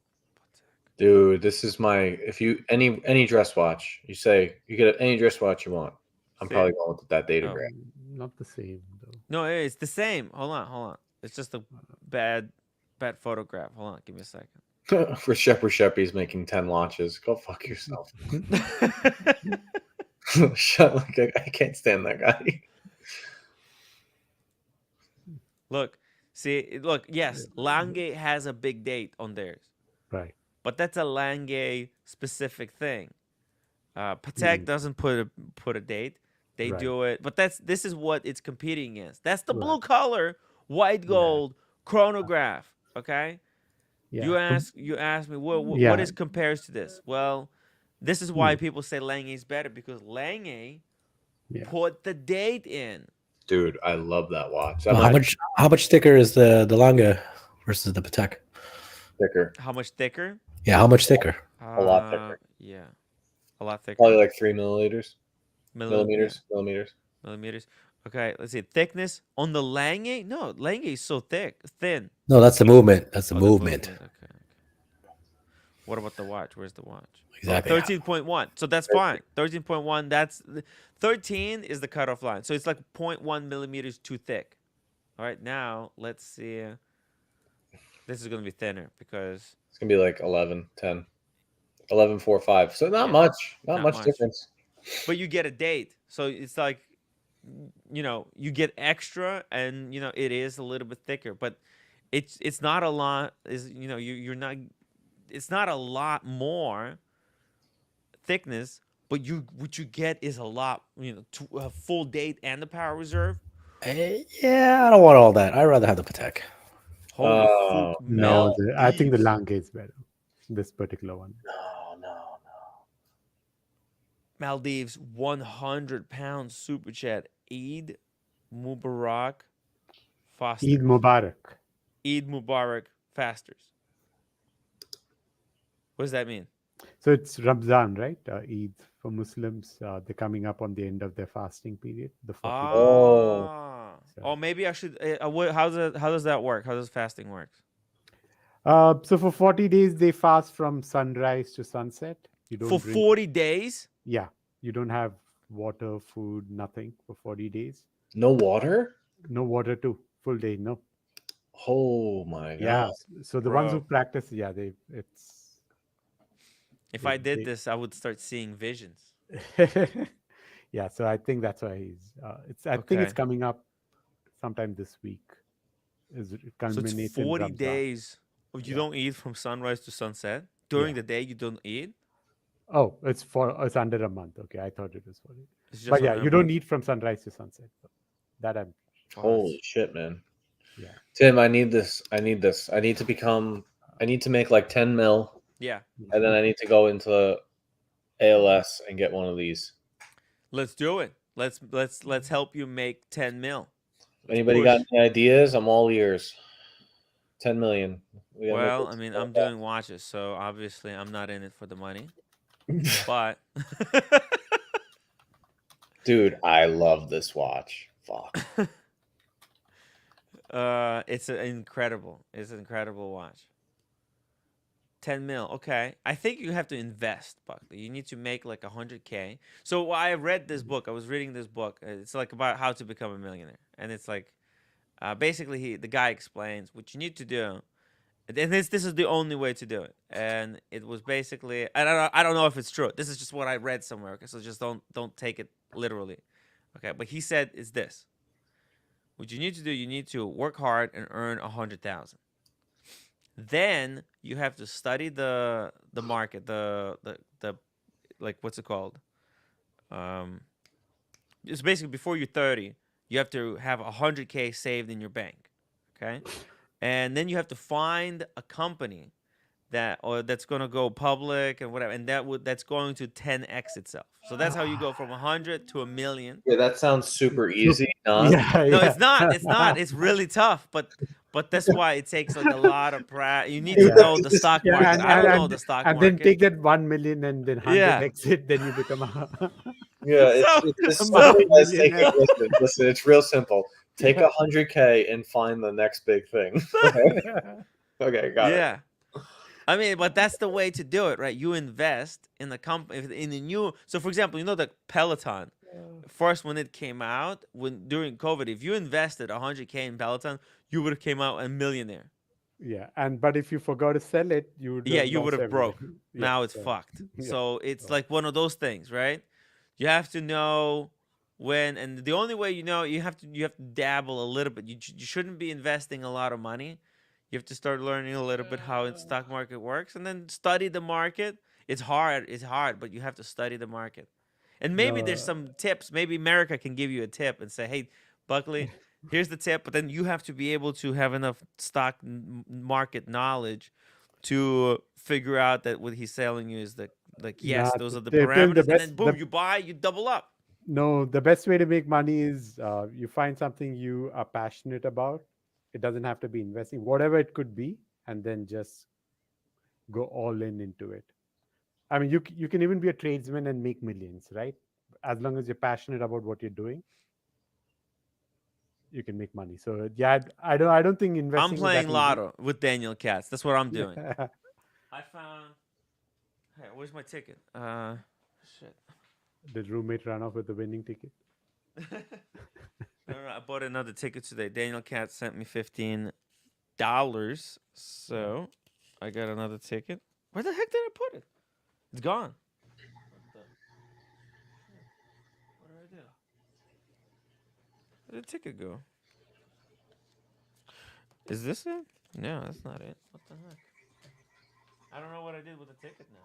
Dude, this is any dress watch. You say you get any dress watch you want. I'm probably going with that datograph. Not the same though. No, it's the same. Hold on. It's just a bad photograph. Hold on, give me a second. For Sheppy's making 10 watches. Go fuck yourself. I can't stand that guy. Look, yes, Lange has a big date on theirs. Right. But that's a Lange specific thing. Patek doesn't put a date. They do it, but this is what it's competing against. That's the blue color, white gold chronograph. Okay. Yeah. You ask me what is compares to this? Well, this is why people say Lange is better because Lange put the date in. Dude, I love that watch. How much thicker is the Lange versus the Patek? Thicker. How much thicker? Yeah, how much thicker? A lot thicker. Yeah, a lot thicker. Probably like 3 milliliters. Millimeters. Millimeters. Okay, let's see. Thickness on the Lange? No, Lange is so thin. No, that's the movement. That's the movement. Okay. What about the watch? Where's the watch? Exactly. 13.1. So that's fine. 13.1. That's 13 is the cutoff line. So it's like 0.1 millimeters too thick. All right, now let's see. This is going to be thinner because it's going to be like 11, 10, 11.45. So not much difference. But you get a date. So it's like you get extra, and it is a little bit thicker, but it's not a lot. You're not. It's not a lot more thickness, but what you get is a lot. A full date and the power reserve. Yeah, I don't want all that. I'd rather have the Patek. Holy Oh, fuck, No, I think the Maldives. Lange is better. This particular one. No. Maldives, 100-pound super chat. Eid Mubarak Fasters. Eid Mubarak. Eid Mubarak Fasters. What does that mean? So it's Ramzan, right? Eid for Muslims. They're coming up on the end of their fasting period. The 40 days. Oh, maybe I should. How does that work? How does fasting work? So for 40 days, they fast from sunrise to sunset. You don't For drink. 40 days? Yeah. You don't have water, food, nothing for 40 days. No water? No water too. Full day, no. Oh my god. Yeah. So the ones who Bro. practice, If I did this, I would start seeing visions. yeah. So I think that's why he's. I think it's Okay. coming up sometime this week. It So it's culminates in 40 Ramzan. days. You Yeah. don't eat from sunrise to sunset? During Yeah. the day, you don't eat? Oh, it's under a month. Okay, I thought it was 40. It's just But yeah, under a you don't month. eat from sunrise to sunset. So that I'm. Holy shit, man. Yeah. Tim, I need this. I need to make like 10 mil. Yeah. And then I need to go into ALS and get one of these. Let's do it. Let's help you make 10 mil. Anybody got any ideas? I'm all ears. 10 million. We gotta make Well, this I mean, go I'm fast. doing watches, so obviously I'm not in it for the money. But Dude, I love this watch. Fuck. it's an incredible watch. 10 mil. Okay. I think you have to invest, Buckley. You need to make like 100K. So I read this book. I was reading this book. It's like about how to become a millionaire. And it's like basically the guy explains what you need to do. And this is the only way to do it. And it was basically I don't know if it's true. This is just what I read somewhere. Okay, so just don't take it literally. Okay, but he said it's this. What you need to do, you need to work hard and earn 100,000. Then you have to study the market, the like what's it called? It's basically before you're 30, you have to have 100K saved in your bank. Okay? And then you have to find a company that's going to go public and whatever, and that's going to 10x itself. So that's how you go from 100 to 1 million. Yeah, that sounds super easy. No, it's not. It's not. It's really tough, but that's why it takes like a lot of practice. You need to know the stock market. I don't know the stock and market. then take that 1 million and then 100 exit, then you become a. Yeah, it's simple, guys. Listen, it's real simple. Take 100K and find the next big thing. Okay, got it. Yeah. I mean, but that's the way to do it, right? You invest in the company, in the new. So, for example, the Peloton. First, when it came out, during COVID, if you invested 100K in Peloton, you would have came out a millionaire. Yeah, but if you forgot to sell it, you would. Yeah, you would have broke. Yeah, now it's fucked. Yeah. So it's like one of those things, right? You have to know when, and the only way you have to dabble a little bit. You shouldn't be investing a lot of money. You have to start learning a little bit how the stock market works, and then study the market. It's hard, but you have to study the market. And maybe there's some tips. Maybe America can give you a tip and say, "Hey, Buckley, here's the tip." But then you have to be able to have enough stock market knowledge to figure out that what he's selling you is yes, those are the parameters, and then boom, you buy, you double up. No, the best way to make money is you find something you are passionate about. It doesn't have to be investing, whatever it could be, and then just go all into it. I mean, you can even be a tradesman and make millions, right? As long as you're passionate about what you're doing, you can make money. So yeah, I don't think investing. I'm playing lotto with Daniel Katz. That's what I'm doing. I found. Hey, where's my ticket? Shit. Did roommate run off with the winning ticket? No, I bought another ticket today. Daniel Katz sent me $15, so I got another ticket. Where the heck did I put it? It's gone. What did I do? Where did the ticket go? Is this it? No, that's not it. What the heck? I don't know what I did with the ticket now.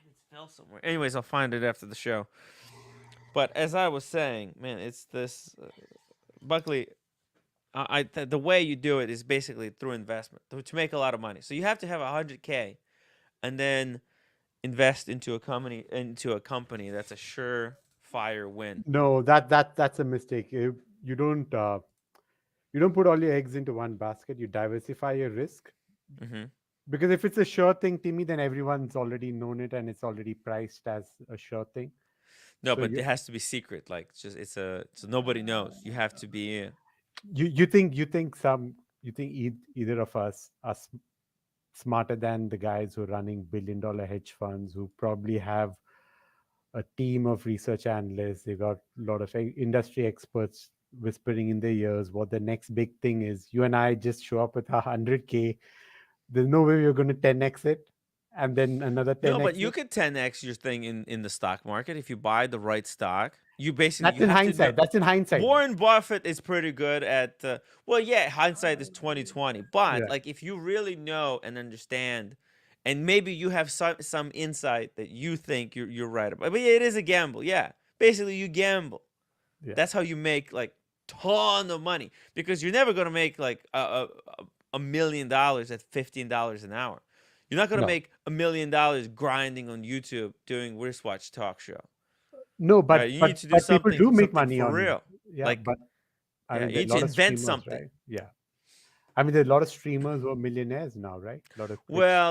It fell somewhere. Anyways, I'll find it after the show. But as I was saying, man, it's this Buckley. The way you do it is basically through investment to make a lot of money. So you have to have 100K, and then invest into a company that's a surefire win. No, that's a mistake. You don't put all your eggs into one basket. You diversify your risk. Mm-hmm. Because if it's a sure thing, Timmy, then everyone's already known it and it's already priced as a sure thing. No, but it has to be secret. Like, just so nobody knows. You have to be. You think either of us are smarter than the guys who are running billion-dollar hedge funds, who probably have a team of research analysts. They got a lot of industry experts whispering in their ears what the next big thing is. You and I just show up with 100K. There's no way we're going to 10x it, and then another 10x. No, but you could 10x your thing in the stock market if you buy the right stock. You basically that's in hindsight. That's in hindsight. Warren Buffett is pretty good at. Well, yeah, hindsight is 20/20. But like, if you really know and understand, and maybe you have some insight that you think you're right about, but yeah, it is a gamble. Yeah, basically you gamble. Yeah. That's how you make like ton of money, because you're never gonna make like $1 million at $15 an hour. You're not gonna make $1 million grinding on YouTube doing wristwatch talk show. No, but, you need to do something, people do make money for real. Yeah, like, but I mean, you need to invent something. Right? Yeah, I mean, there's a lot of streamers who are millionaires now, right? A lot of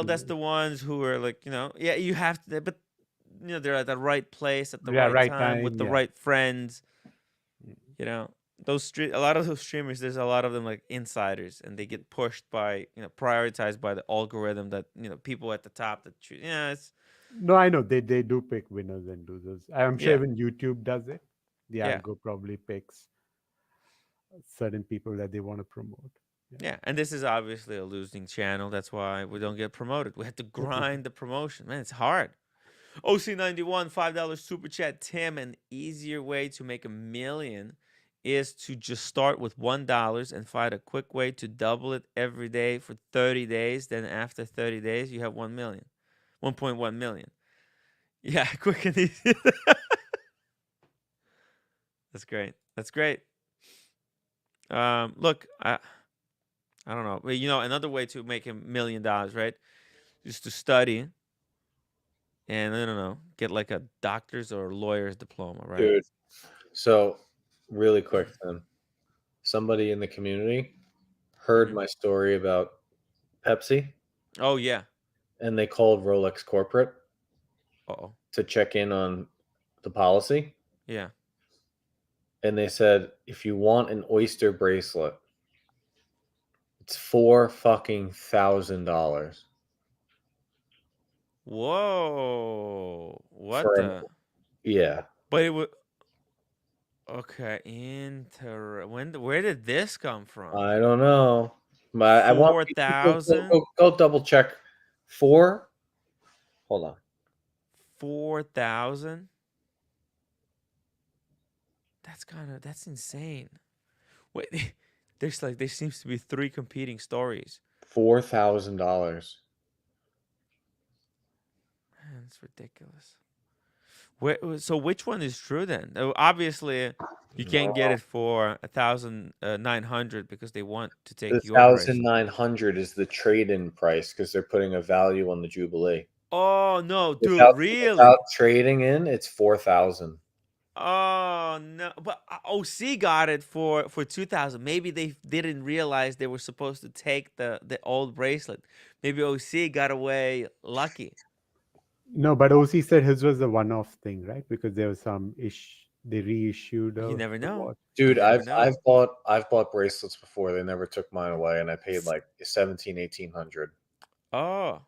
that's the ones who are like, you have to, but they're at the right place at the right time with the right friends. A lot of those streamers, there's a lot of them like insiders, and they get pushed by, prioritized by the algorithm that, people at the top that choose. It's. No, I know they do pick winners and losers. I'm sure even YouTube does it. The algo probably picks certain people that they want to promote. Yeah, and this is obviously a losing channel. That's why we don't get promoted. We have to grind the promotion. Man, it's hard. OC91, $5 super chat. Tim, an easier way to make $1 million is to just start with $1 and find a quick way to double it every day for 30 days. Then after 30 days, you have 1 million. 1.1 million. Yeah, quick and easy. That's great. That's great. Look, I don't know. But, another way to make $1 million, right? Is to study and, I don't know, get like a doctor's or lawyer's diploma, right? Dude, so really quick then. Somebody in the community heard my story about Pepsi. Oh, yeah. And they called Rolex corporate to check in on the policy. Yeah. And they said, if you want an oyster bracelet, it's $4,000. Whoa. What the? Yeah. But it would. Okay. Where did this come from? I don't know. But 4,000? Go double check. Hold on. 4,000? That's insane. Wait, there seems to be 3 competing stories. $4,000. Man, it's ridiculous. So which one is true then? Obviously, you can't get it for 1,900 because they want to take your price. 1,900 is the trade-in price because they're putting a value on the Jubilee. Oh no, dude! Really? Without trading in, it's 4,000. Oh no! But OC got it for 2,000. Maybe they didn't realize they were supposed to take the old bracelet. Maybe OC got away lucky. No, but OC said his was a one-off thing, right? Because there was some they reissued. You never know, dude. I've bought bracelets before. They never took mine away, and I paid like 1,800. Oh,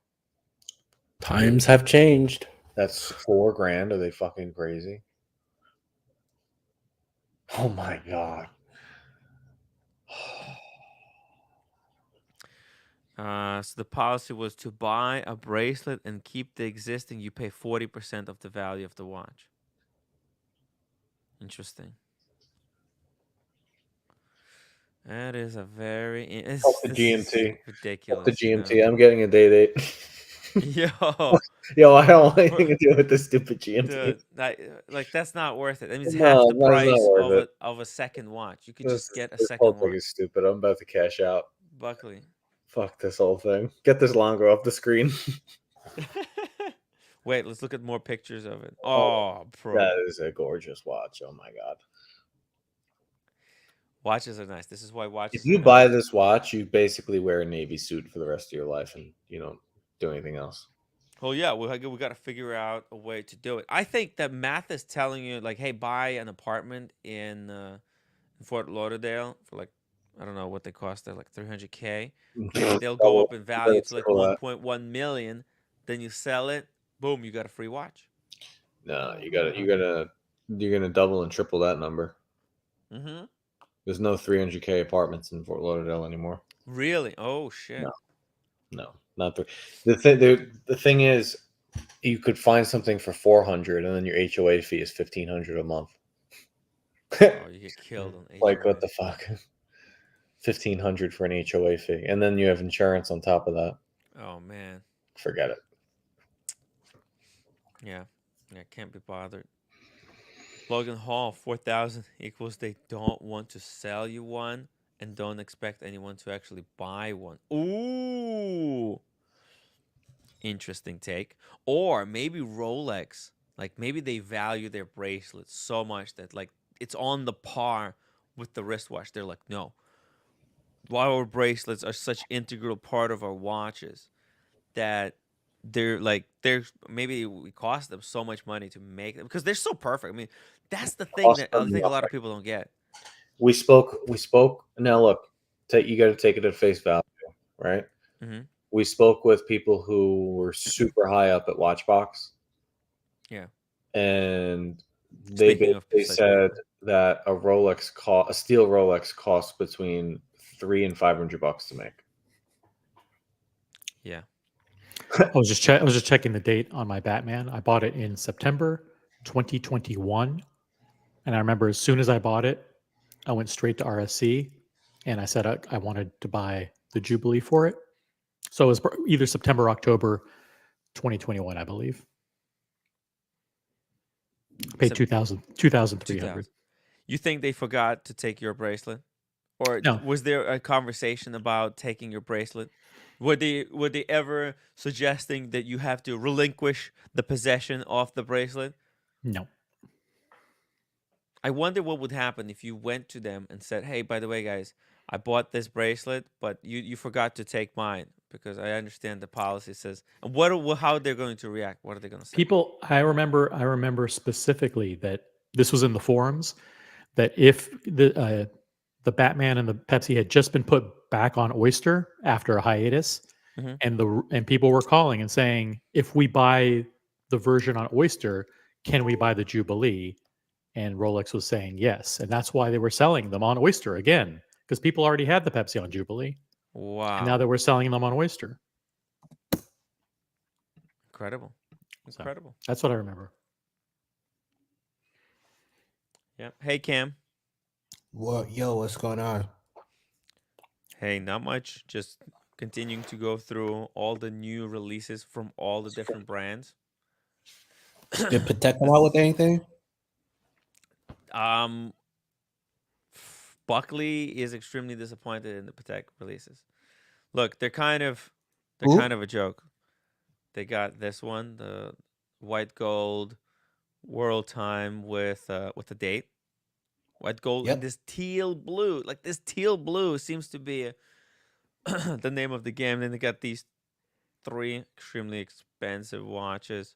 times have changed. That's $4,000. Are they fucking crazy? Oh my god. So the policy was to buy a bracelet and keep the existing. You pay 40% of the value of the watch. Interesting. That is a very Fuck the this is GMT. Fuck ridiculous. the GMT. I'm getting a day date. Yo, Yo, I don't want anything to do with this stupid GMT. dude, like that's not worth it. That means No, half the no, it's not price worth it. of a second watch. You could This just get a this whole second thing watch. is stupid. I'm about to cash out. Buckley. Fuck this whole thing. Get this longer off the screen. Wait, let's look at more pictures of it. Oh, bro. That is a gorgeous watch. Oh my god. Watches are nice. This is why watches If you are buy nice. this watch, you basically wear a navy suit for the rest of your life, and you don't do anything else. Well, yeah, we got to figure out a way to do it. I think that math is telling you, like, hey, buy an apartment in Fort Lauderdale for like, I don't know what they cost there, like 300K. Maybe they'll go up in value to like 1.1 million. Then you sell it, boom, you got a free watch. No, you're gonna double and triple that number. Mm-hmm. There's no 300K apartments in Fort Lauderdale anymore. Really? Oh shit. No, not the thing is, you could find something for 400, and then your HOA fee is 1,500 a month. Oh, you get killed on HOA. Like what the fuck? 1,500 for an HOA fee, and then you have insurance on top of that. Oh man. Forget it. Yeah, can't be bothered. Logan Hall, 4,000 equals they don't want to sell you one and don't expect anyone to actually buy one. Ooh. Interesting take. Or maybe Rolex, like maybe they value their bracelets so much that like it's on the par with the wristwatch. They're like, no, why our bracelets are such integral part of our watches that they're maybe we cost them so much money to make them because they're so perfect. I mean, that's the thing that I think a lot of people don't get. We spoke. Now look, you got to take it at face value, right? Mm-hmm. We spoke with people who were super high up at Watchbox. Yeah. And they said that a steel Rolex costs between $300 and $500 to make. Yeah. I was just checking the date on my Batman. I bought it in September 2021, and I remember as soon as I bought it, I went straight to RSC, and I said I wanted to buy the Jubilee for it. So it was either September or October 2021, I believe. I paid 2,300. You think they forgot to take your bracelet, or No. was there a conversation about taking your bracelet? Were they ever suggesting that you have to relinquish the possession of the bracelet? No. I wonder what would happen if you went to them and said, "Hey, by the way, guys, I bought this bracelet, but you forgot to take mine because I understand the policy says." And how they're going to react? What are they going to say? People, I remember specifically that this was in the forums that if the Batman and the Pepsi had just been put back on Oyster after a hiatus, and people were calling and saying, if we buy the version on Oyster, can we buy the Jubilee? And Rolex was saying yes, and that's why they were selling them on Oyster again, because people already had the Pepsi on Jubilee. Wow! And now they were selling them on Oyster. Incredible. So that's what I remember. Yeah. Hey, Cam. What's going on? Hey, not much. Just continuing to go through all the new releases from all the different brands. Did Patek come out with anything? Buckley is extremely disappointed in the Patek releases. Look, they're kind of a joke. They got this one, the white gold world time with a date. White gold and this teal blue. Like this teal blue seems to be the name of the game. Then they got these 3 extremely expensive watches.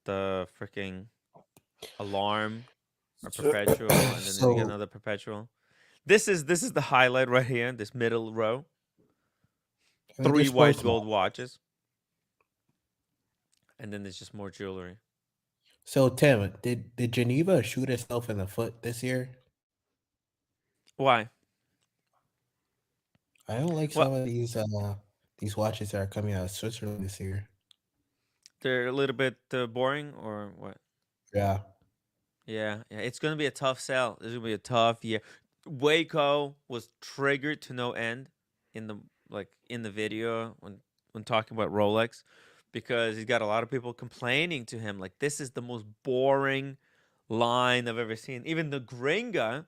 The freaking alarm, a perpetual, and then they got another perpetual. This is the highlight right here, this middle row. 3 white gold watches. And then there's just more jewelry. So Tim, did Geneva shoot itself in the foot this year? Why? I don't like some of these watches that are coming out of Switzerland this year. They're a little bit boring, or what? Yeah. Yeah. It's going to be a tough sell. This is going to be a tough year. Waco was triggered to no end in the video when talking about Rolex, because he's got a lot of people complaining to him like, this is the most boring line I've ever seen. Even the Gringa,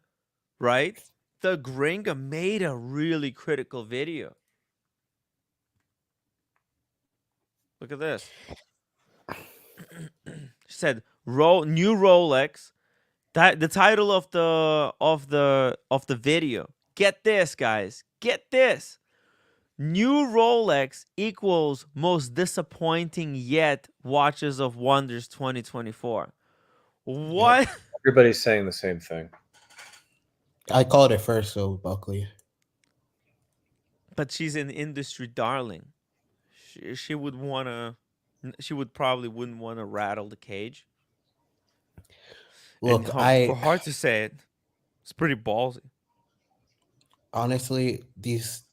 right? The Gringa made a really critical video. Look at this. She said, "New Rolex." That the title of the video. Get this, guys. Get this. New Rolex equals most disappointing yet watches of wonders 2024. What? Everybody's saying the same thing. I called it first, so Buckley. But she's an industry darling. She would probably wouldn't want to rattle the cage. Look, hard to say it. It's pretty ballsy. Honestly, these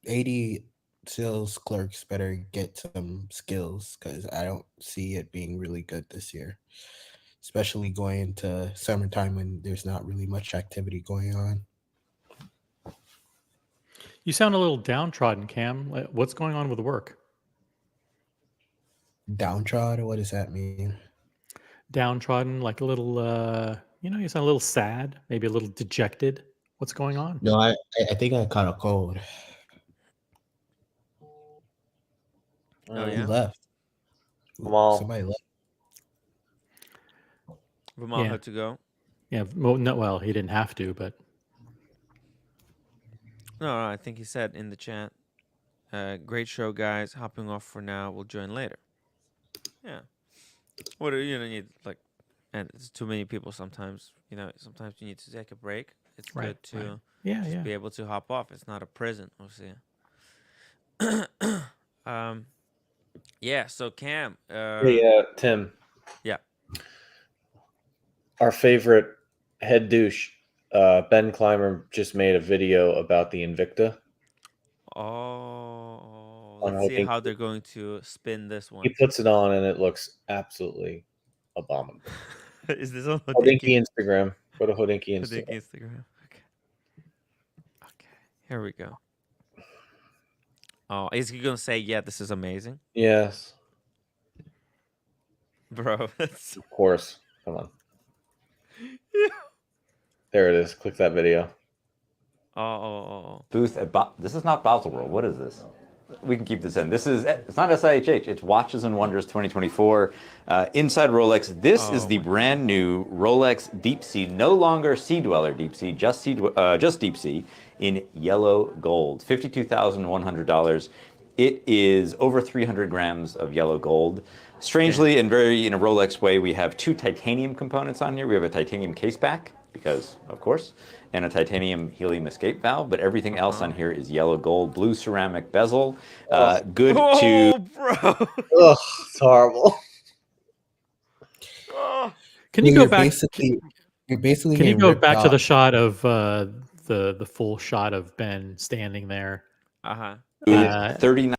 80 sales clerks better get some skills, because I don't see it being really good this year, especially going into summertime when there's not really much activity going on. You sound a little downtrodden, Cam. What's going on with work? Downtrodden? What does that mean? Downtrodden, like a little, you sound a little sad, maybe a little dejected. What's going on? No, I think I caught a cold. Oh, Who yeah? left? Well, Somebody left. Vimal Yeah. had to go. Yeah, well, he didn't have to, but No, I think he said in the chat. Great show, guys. Hopping off for now. We'll join later. Yeah. What you don't need and it's too many people sometimes. Sometimes you need to take a break. It's Right, good to right. Yeah, just yeah. be able to hop off. It's not a prison. We'll see. Yeah. So Cam. Hey, Tim. Yeah. Our favorite head douche, Ben Clymer, just made a video about the Invicta. Oh, I'm let's see hoping- how they're going to spin this one. He puts it on and it looks absolutely abominable. Is this on Hodinky Instagram? Go to Hodinky Instagram. Hodinky Instagram. Okay. Here we go. Oh, is he gonna say, "Yeah, this is amazing"? Yes, Bro, that's of course. Come on. There it is. Click that video. Oh. Booth at this is not Baselworld. What is this? We can keep this in. It's not SIHH. It's Watches and Wonders 2024. Inside Rolex. This is the brand new Rolex Deep Sea. No longer Sea Dweller Deep Sea. Just Deep Sea in yellow gold. $52,100. It is over 300 grams of yellow gold. Strangely and very in a Rolex way, we have two titanium components on here. We have a titanium case back, because of course, and a titanium helium escape valve, but everything else on here is yellow gold, blue ceramic bezel. Good to... bro. Ugh, it's horrible. Can you go back? You're basically. Can you getting go ripped back to off. the shot of the full shot of Ben standing there? 39.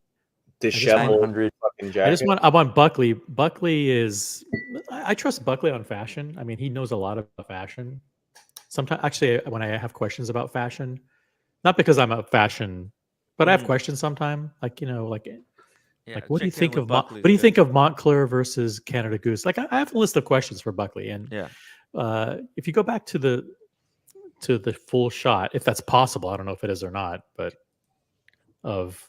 Disheveled fucking jacket. I want Buckley. Buckley is. I trust Buckley on fashion. I mean, he knows a lot about fashion. Sometimes, actually, when I have questions about fashion, not because I'm a fashion, but I have questions sometimes. Like what do you think of what do you think of Montclair versus Canada Goose? Like, I have a list of questions for Buckley, and if you go back to the full shot, if that's possible, I don't know if it is or not, but of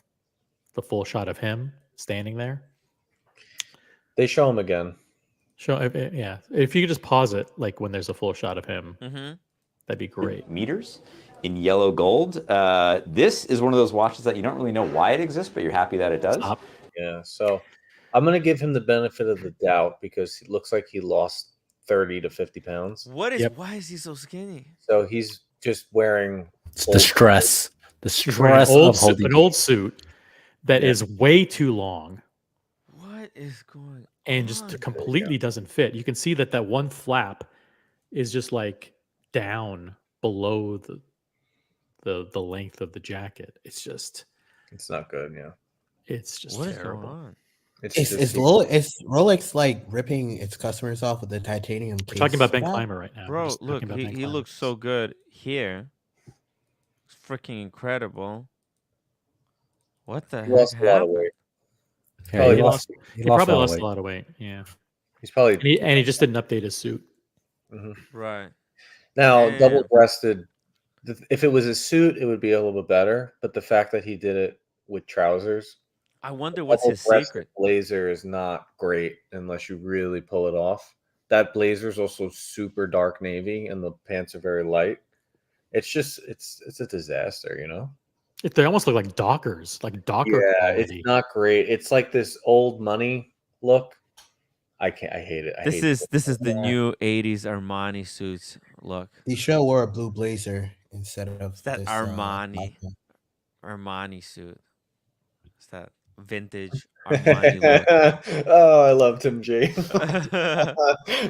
the full shot of him standing there. They show him again. If you could just pause it, like when there's a full shot of him, that'd be great. Meters in yellow gold. This is one of those watches that you don't really know why it exists, but you're happy that it does. Yeah, so I'm going to give him the benefit of the doubt because it looks like he lost 30 to 50 pounds. Why is he so skinny? So he's just wearing the stress. The He's wearing stress of an old suit that is way too long. What is going and just completely doesn't fit. You can see that one flap is just like down below the length of the jacket. It's not good. Yeah, it's just what terrible. Is going on? Is Rolex like ripping its customers off with the titanium case? We're talking about Ben Clymer right now. Bro, look, he looks so good here, freaking incredible. What the He heck lost a lot of happened? weight. Yeah, Probably he just- lost. He lost probably a lot of lost weight. a lot of weight. Yeah. He's probably And he just didn't update his suit. Right. now Damn. double-breasted. If it was a suit, it would be a little bit better. But the fact that he did it with trousers, I wonder what's his double-breasted secret. blazer is not great unless you really pull it off. That blazer is also super dark navy, and the pants are very light. It's just it's a disaster, you know. They almost look like Dockers, like Docker Yeah, quality. it's not great. It's like this old money look. I hate it. This is the new '80s Armani suits look. He should have wore a blue blazer instead of It's that this, Armani black one. Armani suit. It's that vintage Armani look. Oh, I love Tim J.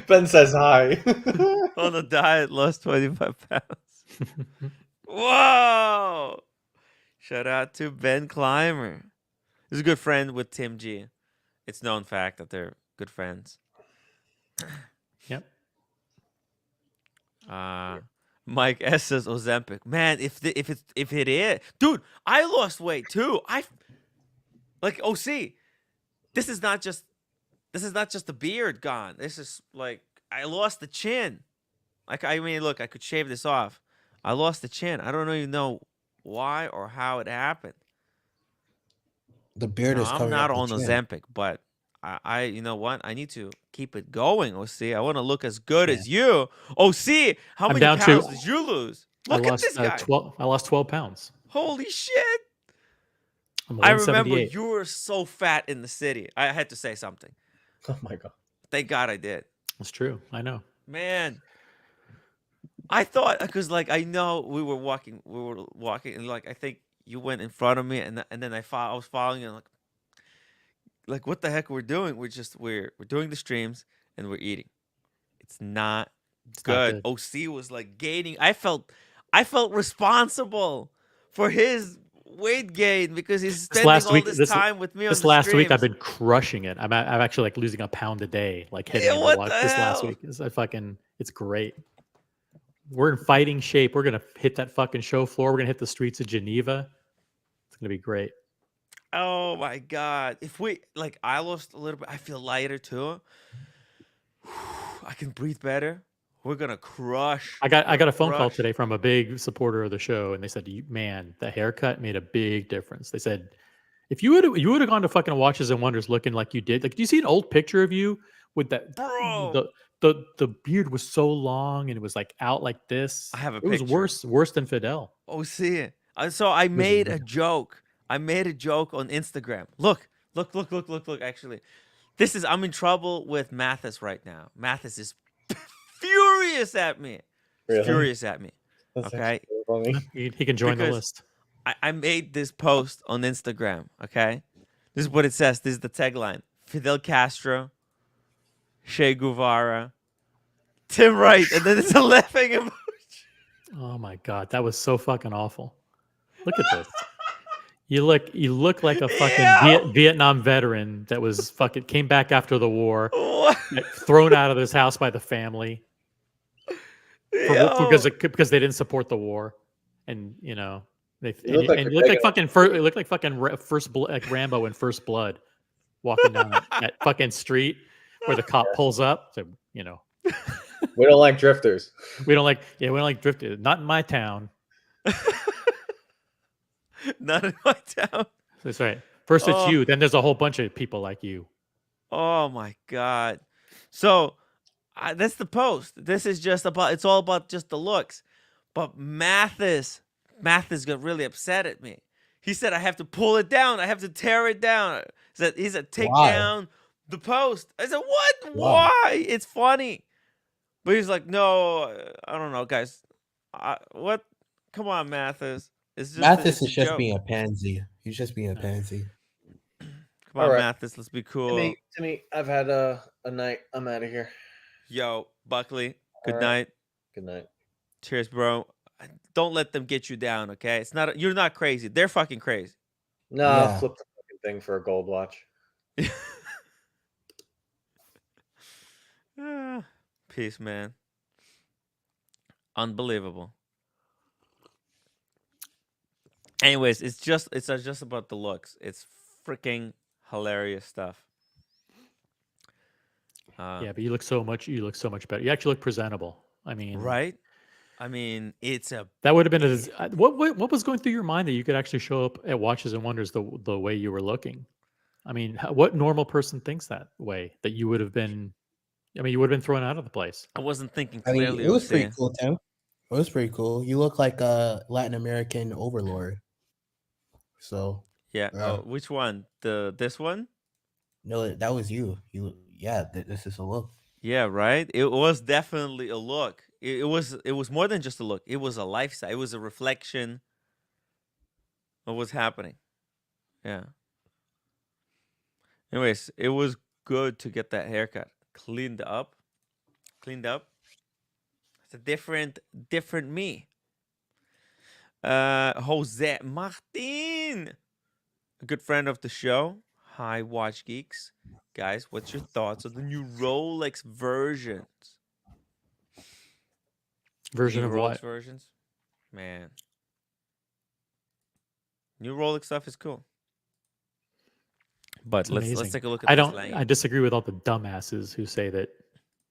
Ben says hi. On a diet, lost 25 pounds. Whoa! Shout out to Ben Clymer. He's a good friend with Tim G. It's known fact that they're good friends. Yep. Mike S says Ozempic. Man, if it is, dude, I lost weight too. Like OC. This is not just the beard gone. This is like I lost the chin. Like I mean, look, I could shave this off. I lost the chin. I don't even know why or how it happened. The beard is I'm covering not up the on chin. Ozempic, but I you know what? I need to keep it going. OC, I want to look as good as you. OC, how I'm many down pounds to- did you lose? I Look at lost this guy. 12. I lost 12 pounds. Holy shit! I'm I remember 178. you were so fat in the city. I had to say something. Oh my god! Thank God I did. That's true. I know. Man, I thought because like I know we were walking, and like I think you went in front of me, and then I was following you, and like what the heck we're doing? We're doing the streams and we're eating. It's not good. OC was like gaining. I felt responsible for his weight gain because he's spending all this time with me on This the last week, I've streams. been crushing it. I'm actually like losing a pound a day, like hitting Yeah, what Overwatch the this last hell? week. It's great. We're in fighting shape. We're gonna hit that fucking show floor. We're gonna hit the streets of Geneva. It's gonna be great. Oh my God. If we like I lost a little bit, I feel lighter too. I can breathe better. We're gonna crush. I got a phone call crush. today from a big supporter of the show, and they said, "Man, the haircut made a big difference." They said, "If you would have gone to fucking Watches and Wonders looking like you did, like, do you see an old picture of you with that? Bro. The beard was so long and it was like out like this. I have a It was picture. worse than Fidel. Oh, see it. So I made a joke. I made a joke on Instagram. Look. Actually, I'm in trouble with Mathis right now. Mathis is furious at me. Really? Furious at me. That's Okay. actually funny. He can join the Because list. I made this post on Instagram. Okay. This is what it says. This is the tagline: Fidel Castro, Che Guevara, Tim Wright, and then it's a laughing emoji. Oh my God, that was so fucking awful. Look at this. You look like a fucking Vietnam veteran that was fucking came back after the war, like, thrown out of his house by the family because they didn't support the war, and you know it looked like fucking First Blood, like Rambo in First Blood, walking down that fucking street where the cop pulls up. So you know, We don't like drifters. we don't like drifters. Not in my town. Not in my town. That's right. First it's you, then there's a whole bunch of people like you. Oh my God. So that's the post. This is just it's all about just the looks. But Mathis got really upset at me. He said, I have to pull it down. I have to tear it down. He said, take down the post. I said, what? Why? It's funny. But he's like, no, I don't know, guys. What? Come on, Mathis. It's just Mathis it's is just joke. being a pansy. He's just being a pansy. Come on, All right. Mathis. Let's be cool. Timmy, I've had a night. I'm out of here. Yo, Buckley. Good All right. night. Good night. Cheers, bro. Don't let them get you down, okay? It's not. You're not crazy. They're fucking crazy. No, Yeah. I'll flip the fucking thing for a gold watch. Peace, man. Unbelievable. Anyways, it's just about the looks. It's freaking hilarious stuff. Yeah, but you look so much better. You actually look presentable. I mean, Right? I mean, it's a that would have been what was going through your mind that you could actually show up at Watches and Wonders the way you were looking? I mean, what normal person thinks that way? That you would have been. I mean, you would have been thrown out of the place. I wasn't thinking I mean, clearly. it was pretty cool, Tim. It was pretty cool. You look like a Latin American overlord. So Yeah. Oh, which one? This one? no, that was you. This is a look. Yeah, right. It was definitely a look. It was more than just a look. It was a lifestyle. It was a reflection of what's happening. Yeah. Anyways, it was good to get that haircut. Cleaned up. It's a different me. Jose Martin, a good friend of the show. Hi, Watch Geeks. Guys, what's your thoughts on the new Rolex versions? Version New of Rolex what? versions? Man. New Rolex stuff is cool. But It's let's amazing. take a look at this lane. I disagree with all the dumbasses who say that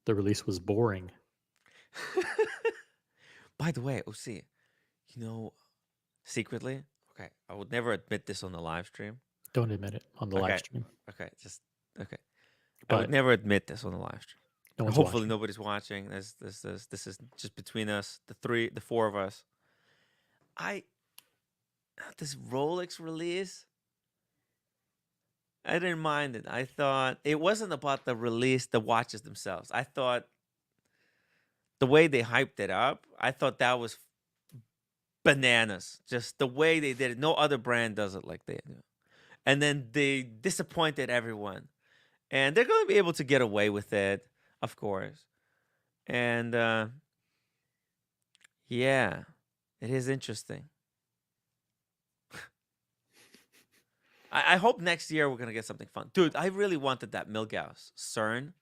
the release was boring. By the way, OC, secretly, okay, I would never admit this on the live stream. Don't admit it on the live stream. Okay. I But would never admit this on the live stream. No one's Hopefully watching. nobody's watching. This is just between us, the four of us. This Rolex release, I didn't mind it. I thought it wasn't about the release, the watches themselves. I thought the way they hyped it up, I thought that was bananas. Just the way they did it. No other brand does it like they do. And then they disappointed everyone. And they're going to be able to get away with it, of course. And yeah, it is interesting. I hope next year we're going to get something fun. Dude, I really wanted that Milgauss CERN.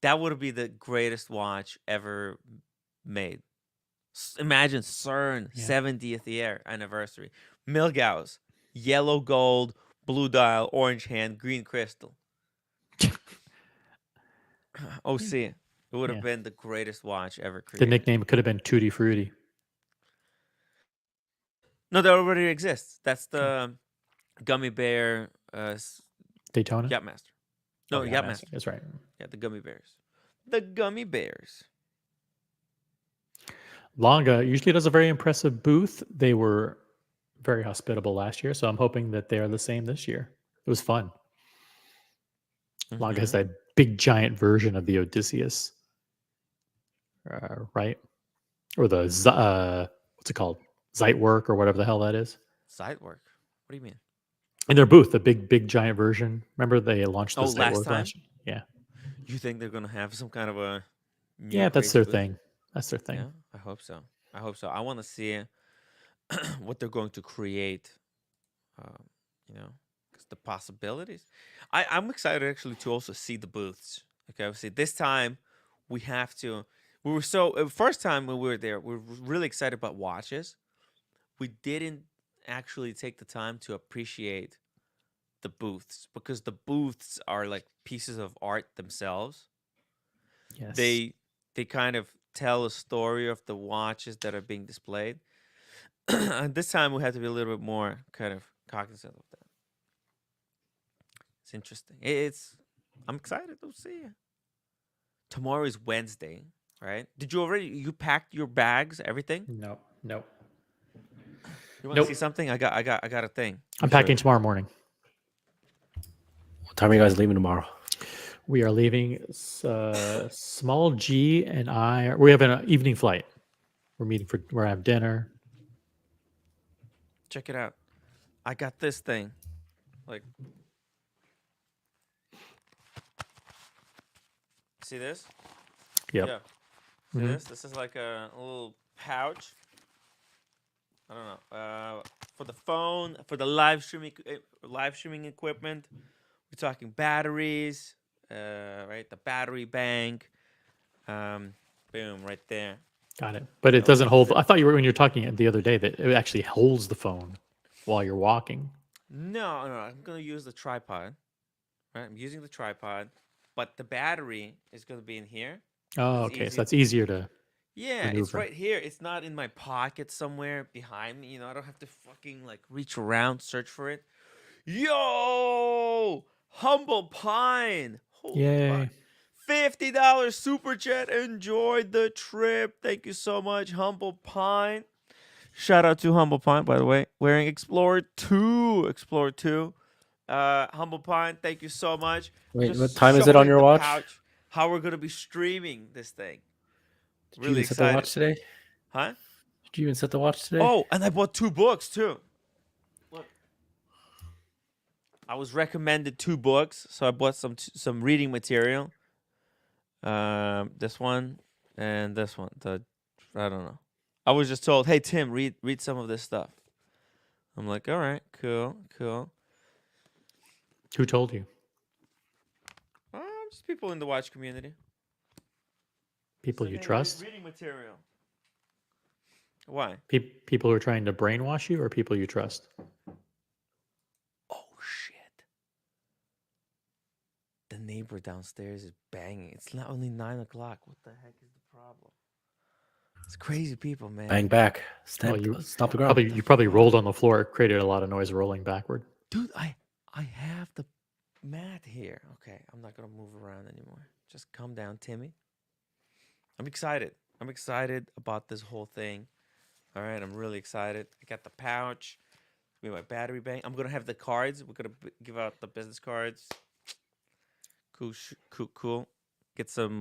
That would be the greatest watch ever made. Imagine CERN, 70th year anniversary. Milgauss, yellow gold, blue dial, orange hand, green crystal. OC, it would have been the greatest watch ever created. The nickname could have been Tutti Frutti. No, that already exists. That's the Gummy Bear Daytona? Yachtmaster. No, Yachtmaster. That's right. Yeah, the Gummy Bears. The Gummy Bears. Longa usually does a very impressive booth. They were very hospitable last year, so I'm hoping that they are the same this year. It was fun. Longa has that big giant version of the Odysseus, right? Or the what's it called? Zeitwerk or whatever the hell that is. Zeitwerk? What do you mean? In their booth, the big giant version. Remember they launched the last time? Yeah. You think they're gonna have some kind of a That's their thing. That's their thing. Yeah, I hope so. I want to see what they're going to create. Because the possibilities. I'm excited actually to also see the booths. Okay, see this time we have to. We were first time when we were there, we were really excited about watches. We didn't actually take the time to appreciate the booths because the booths are like pieces of art themselves. Yes. They kind of tell a story of the watches that are being displayed. And this time we have to be a little bit more kind of cognizant of that. It's interesting. I'm excited to see it. Tomorrow is Wednesday, right? Did you packed your bags, everything? No. You want to see something? I got a thing. I'm packing tomorrow morning. What time are you guys leaving tomorrow? We are leaving. Small G and I. We have an evening flight. We're having dinner. Check it out. I got this thing. Like, see this? Yep. Yeah. See this? This is like a little pouch. I don't know. For the phone, for the live streaming equipment. We're talking batteries, right? The battery bank. Boom, right there. Got it. But it doesn't hold. I thought you were when you were talking the other day that it actually holds the phone while you're walking. No, I'm gonna use the tripod. Right, I'm using the tripod, but the battery is gonna be in here. Oh, It's okay. easy. So that's easier to Yeah, it's maneuver. right here. It's not in my pocket somewhere behind me. You know, I don't have to fucking like reach around, search for it. Yo, Humble Pine. Holy Yay. fuck. $50 super chat. Enjoyed the trip. Thank you so much, Humble Pine. Shout out to Humble Pine, by the way. Wearing Explorer 2. Explorer 2. Humble Pine, thank you so much. Wait, Just what time is it on showing your the watch? pouch, how we're going to be streaming this thing. Did Really you even set the excited. watch today? Huh? Did you even set the watch today? Oh, and I bought 2 books too. Look. I was recommended 2 books, so I bought some reading material. This one and this one. I don't know. I was just told, "Hey Tim, read some of this stuff." I'm like, "All right, cool." Who told you? Just people in the watch community. People So, you hey, trust? reading material. Why? People who are trying to brainwash you, or people you trust? Oh shit! The neighbor downstairs is banging. It's not only 9 o'clock. What the heck is the problem? It's crazy people, man. Bang back. Stop the ground. You probably rolled on the floor, created a lot of noise rolling backward. Dude, I have the mat here. Okay, I'm not gonna move around anymore. Just calm down, Timmy. I'm excited. I'm excited about this whole thing. All right, I'm really excited. I got the pouch with my battery bank. I'm gonna have the cards. We're gonna give out the business cards. Cool. Get some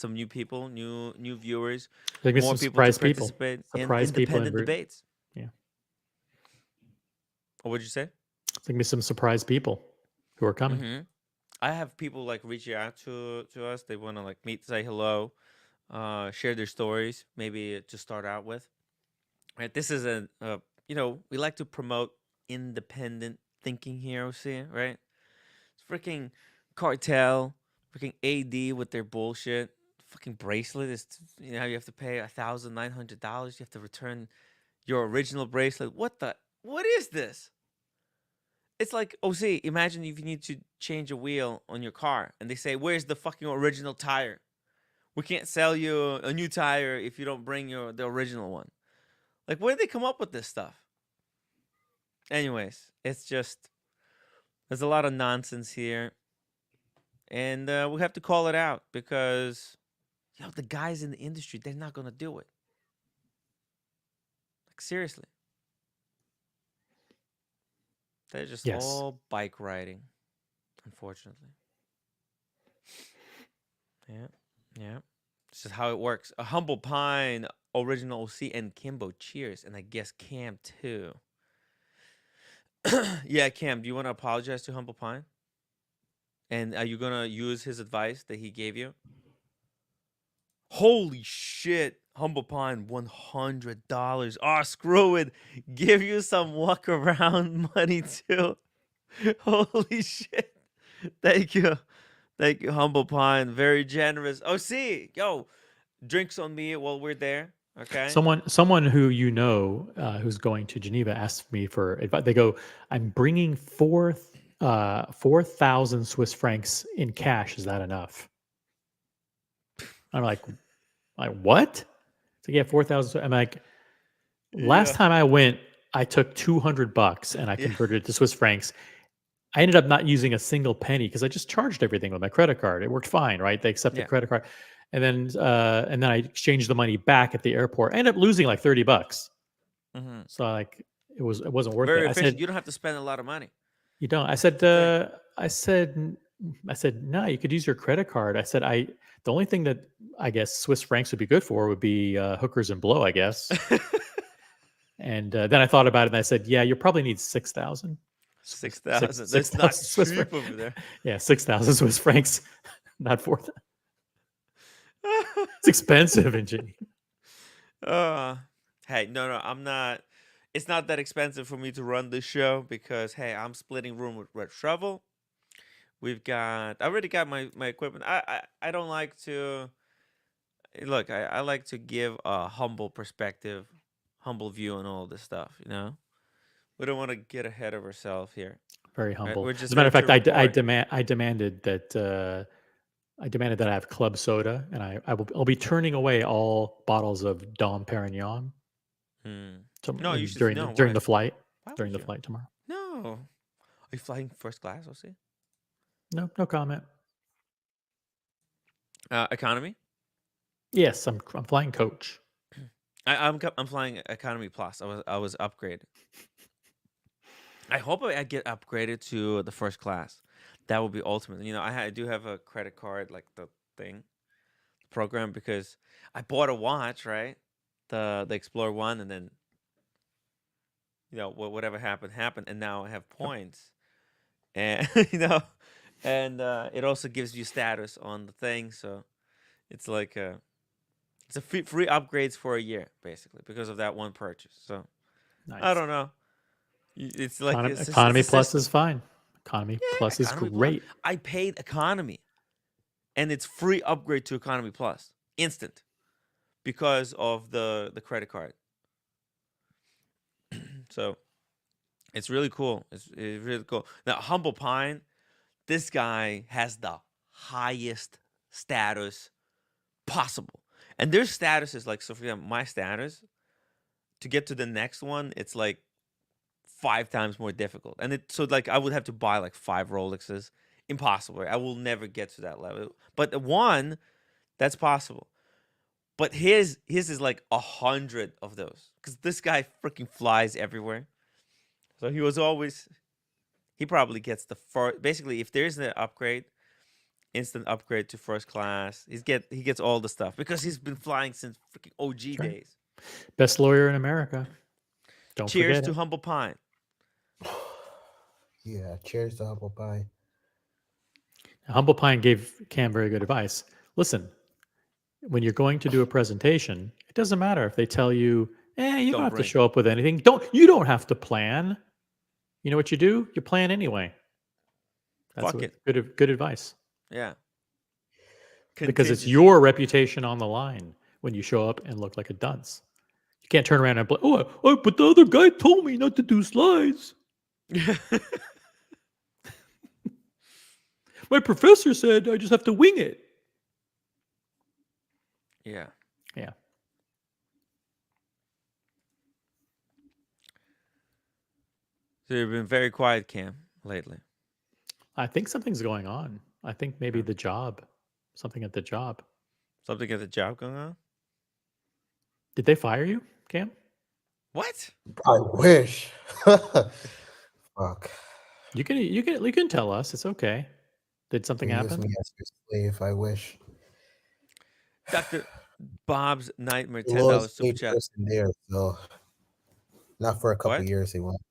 new people, new viewers, Maybe more some people surprise to people. participate Surprise in people in independent Brit- debates. Yeah. What would you say? Think me some surprise people who are coming. Mm-hmm. I have people like reaching out to us. They want to like meet, say hello, share their stories, maybe to start out with. Right. This is we like to promote independent thinking here, OC, right? It's freaking Cartel, freaking AD with their bullshit. Fucking bracelet is, you have to pay $1,900. You have to return your original bracelet. What is this? It's like, OC, imagine if you need to change a wheel on your car and they say, where's the fucking original tire? We can't sell you a new tire if you don't bring the original one. Like, where did they come up with this stuff? Anyways, it's just, there's a lot of nonsense here. And we have to call it out because, the guys in the industry, they're not going to do it. Like, seriously. They're just all bike riding, unfortunately. Yeah. This is how it works. A Humble Pine, Original OC, and Kimbo. Cheers. And I guess Cam, too. Yeah, Cam, do you want to apologize to Humble Pine? And are you going to use his advice that he gave you? Holy shit. Humble Pine, $100. Oh, screw it. Give you some walk around money, too. Holy shit. Thank you. Thank you, Humble Pine. Very generous. Oh, see, drinks on me while we're there. Okay. Someone who who's going to Geneva asked me for advice. They go, I'm bringing 4,000 Swiss francs in cash. Is that enough? I'm like what? To get 4,000. I'm like, last time I went, I took $200 and I converted it to Swiss francs. I ended up not using a single penny because I just charged everything with my credit card. It worked fine, right? They accepted credit card, and then I exchanged the money back at the airport. I ended up losing like $30. Mm-hmm. So it wasn't worth Very it. efficient. I said, you don't have to spend a lot of money. You don't. I said no. You could use your credit card. I said the only thing that I guess Swiss francs would be good for would be hookers and blow, I guess. And then I thought about it and I said, yeah, you probably need 6,000. 6,000. That's not Swiss cheap francs. over there. Yeah, 6,000 Swiss francs, not 4,000. It's expensive in Geneva. Hey, no, I'm not. It's not that expensive for me to run this show because, hey, I'm splitting room with Red Shovel. I already got my equipment. I don't like to, look, I like to give a humble perspective, humble view on all this stuff. You know, we don't want to get ahead of ourselves here. Very Right? humble. We're As just a matter of here fact, to I report. demanded that I have club soda, and I'll be turning away all bottles of Dom Perignon No, you should. during No, during why? the flight Why during would the you? flight tomorrow. No. Are you flying first class? I'll see. No, no comment. Economy. Yes, I'm flying coach. I'm flying economy plus. I was upgraded. I hope I get upgraded to the first class. That would be ultimate. You know, I do have a credit card, like the thing program, because I bought a watch, right? The Explorer One, and then you know whatever happened, and now I have points, and you know, and it also gives you status on the thing, so it's like it's a free upgrades for a year basically because of that one purchase. So I Nice. don't know. It's like Economy it's a plus system. is fine. Economy plus is Economy great. Plus. I paid economy, and it's free upgrade to economy plus, instant, because of the credit card. So it's really cool. It's really cool. Now Humble Pine, this guy has the highest status possible, and their status is like, so for example, my status to get to the next one, it's like 5 times more difficult. And it so like I would have to buy like 5 Rolexes. Impossible. I will never get to that level. But the one, that's possible. But his is like 100 of those. Because this guy freaking flies everywhere. So he probably gets the first, basically if there's an upgrade, instant upgrade to first class, he gets all the stuff because he's been flying since freaking OG days. Best lawyer in America. Don't Cheers forget to it. Humble Pine. Yeah, cheers to Humble Pie. Humble Pine gave Cam very good advice. Listen, when you're going to do a presentation, it doesn't matter if they tell you, you don't have to show up with anything. You don't have to plan. You know what you do? You plan anyway. That's Fuck it. Good advice. Yeah. Because it's your reputation on the line when you show up and look like a dunce. You can't turn around and but the other guy told me not to do slides. My professor said I just have to wing it. Yeah. Yeah. So you've been very quiet, Cam, lately. I think something's going on. I think maybe the job. Something at the job. Something at the job going on? Did they fire you, Cam? What? I wish. Fuck. You can tell us. It's okay. Did something They use happen? me as your slave. I wish. Dr. Bob's Nightmare, The $10 lowest super paid chat. person there, so not for a couple What? years. They want.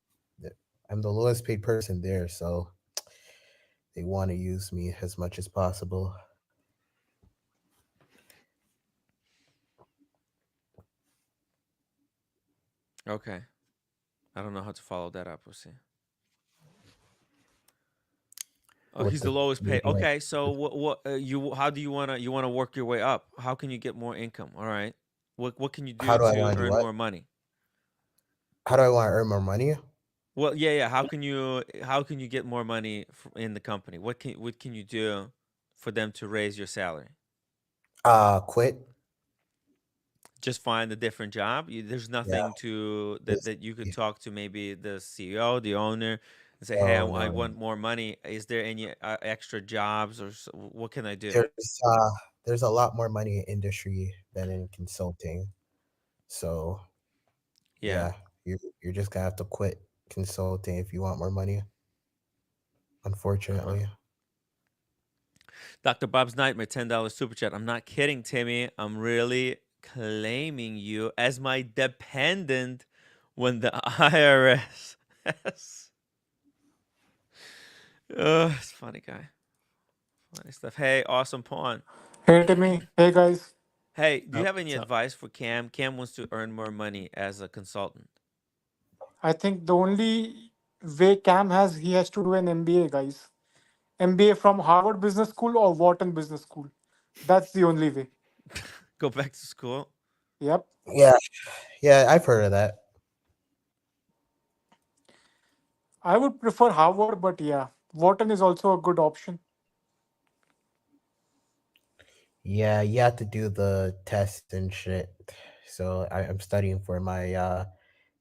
I'm the lowest paid person there, so they want to use me as much as possible. Okay. I don't know how to follow that up. We'll see. Oh, What's he's the the lowest paid. like? Okay, so how do you wanna work your way up? How can you get more income? All right. What can you do How do I to want to do earn what? more money? How do I want to earn more money? Well, yeah. How can you get more money in the company? What can you do for them to raise your salary? Quit. Just find a different job. There's nothing to that you could talk to maybe the CEO, the owner, and say, "Hey, I want more money. Is there any extra jobs, or what can I do?" There's a lot more money in industry than in consulting, so Yeah. you're just gonna have to quit consulting if you want more money. Unfortunately. Dr. Bob's Nightmare, $10 super chat. I'm not kidding, Timmy. I'm really claiming you as my dependent when the IRS has. It's funny guy. Funny stuff. Hey, awesome pawn. Hey Timmy. Hey guys. Hey, do you have any advice for Cam? Cam wants to earn more money as a consultant. I think the only way Cam he has to do an MBA, guys. MBA from Harvard Business School or Wharton Business School. That's the only way. Go back to school. Yep. Yeah, I've heard of that. I would prefer Harvard, but yeah, Wharton is also a good option. Yeah, you have to do the test and shit. So I'm studying for my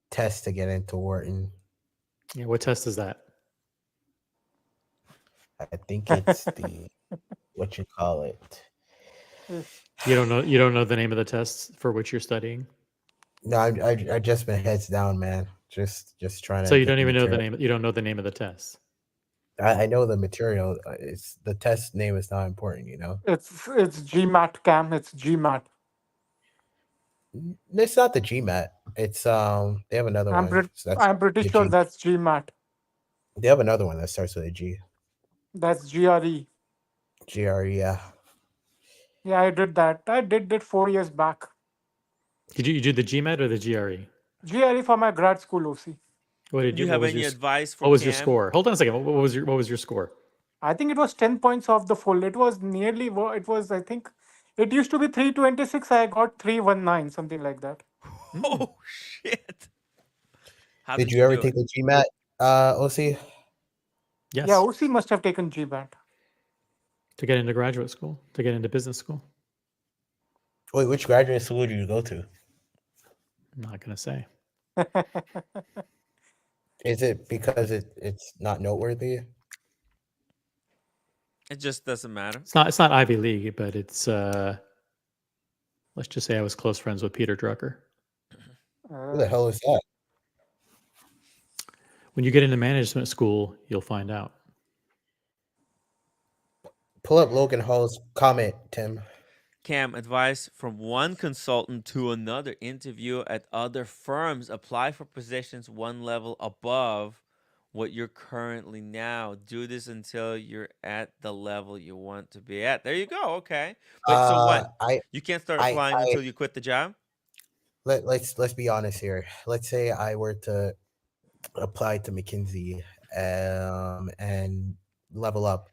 test to get into Wharton. Yeah, what test is that? I think it's the what you call it. You don't know the name of the test for which you're studying? No, I just been heads down, man. Just trying to. So you get don't the even know the material. name. You don't know the name of the test. I know the material. It's the test name is not important, you know. It's GMAT, Cam. It's GMAT. It's not the GMAT. It's they have another one. So that's I'm pretty the sure G. that's GMAT. They have another one that starts with a G. That's GRE. GRE, yeah. Yeah, I did that. I did it 4 years back. Did you do the GMAT or the GRE? GRE for my grad school, OC. What did Do you what have was any your, advice for What was your Cam? score? Hold on a second. What was your score? I think it was 10 points off the full. It was nearly, it was, I think, it used to be 326. I got 319, something like that. Oh shit! How Did you ever do take it? the GMAT, OC? Yes. Yeah, OC must have taken GMAT. To get into graduate school, to get into business school. Wait, which graduate school did you go to? I'm not gonna say. Is it because it's not noteworthy? It just doesn't matter. It's not Ivy League, but it's let's just say I was close friends with Peter Drucker. Who the hell is that? When you get into management school, you'll find out. Pull up Logan Hall's comment, Tim. Cam, advice from one consultant to another. Interview at other firms. Apply for positions one level above what you're currently now. Do this until you're at the level you want to be at. There you go. Okay. But so what? You can't start applying until you quit the job? Let's be honest here. Let's say I were to apply to McKinsey and level up.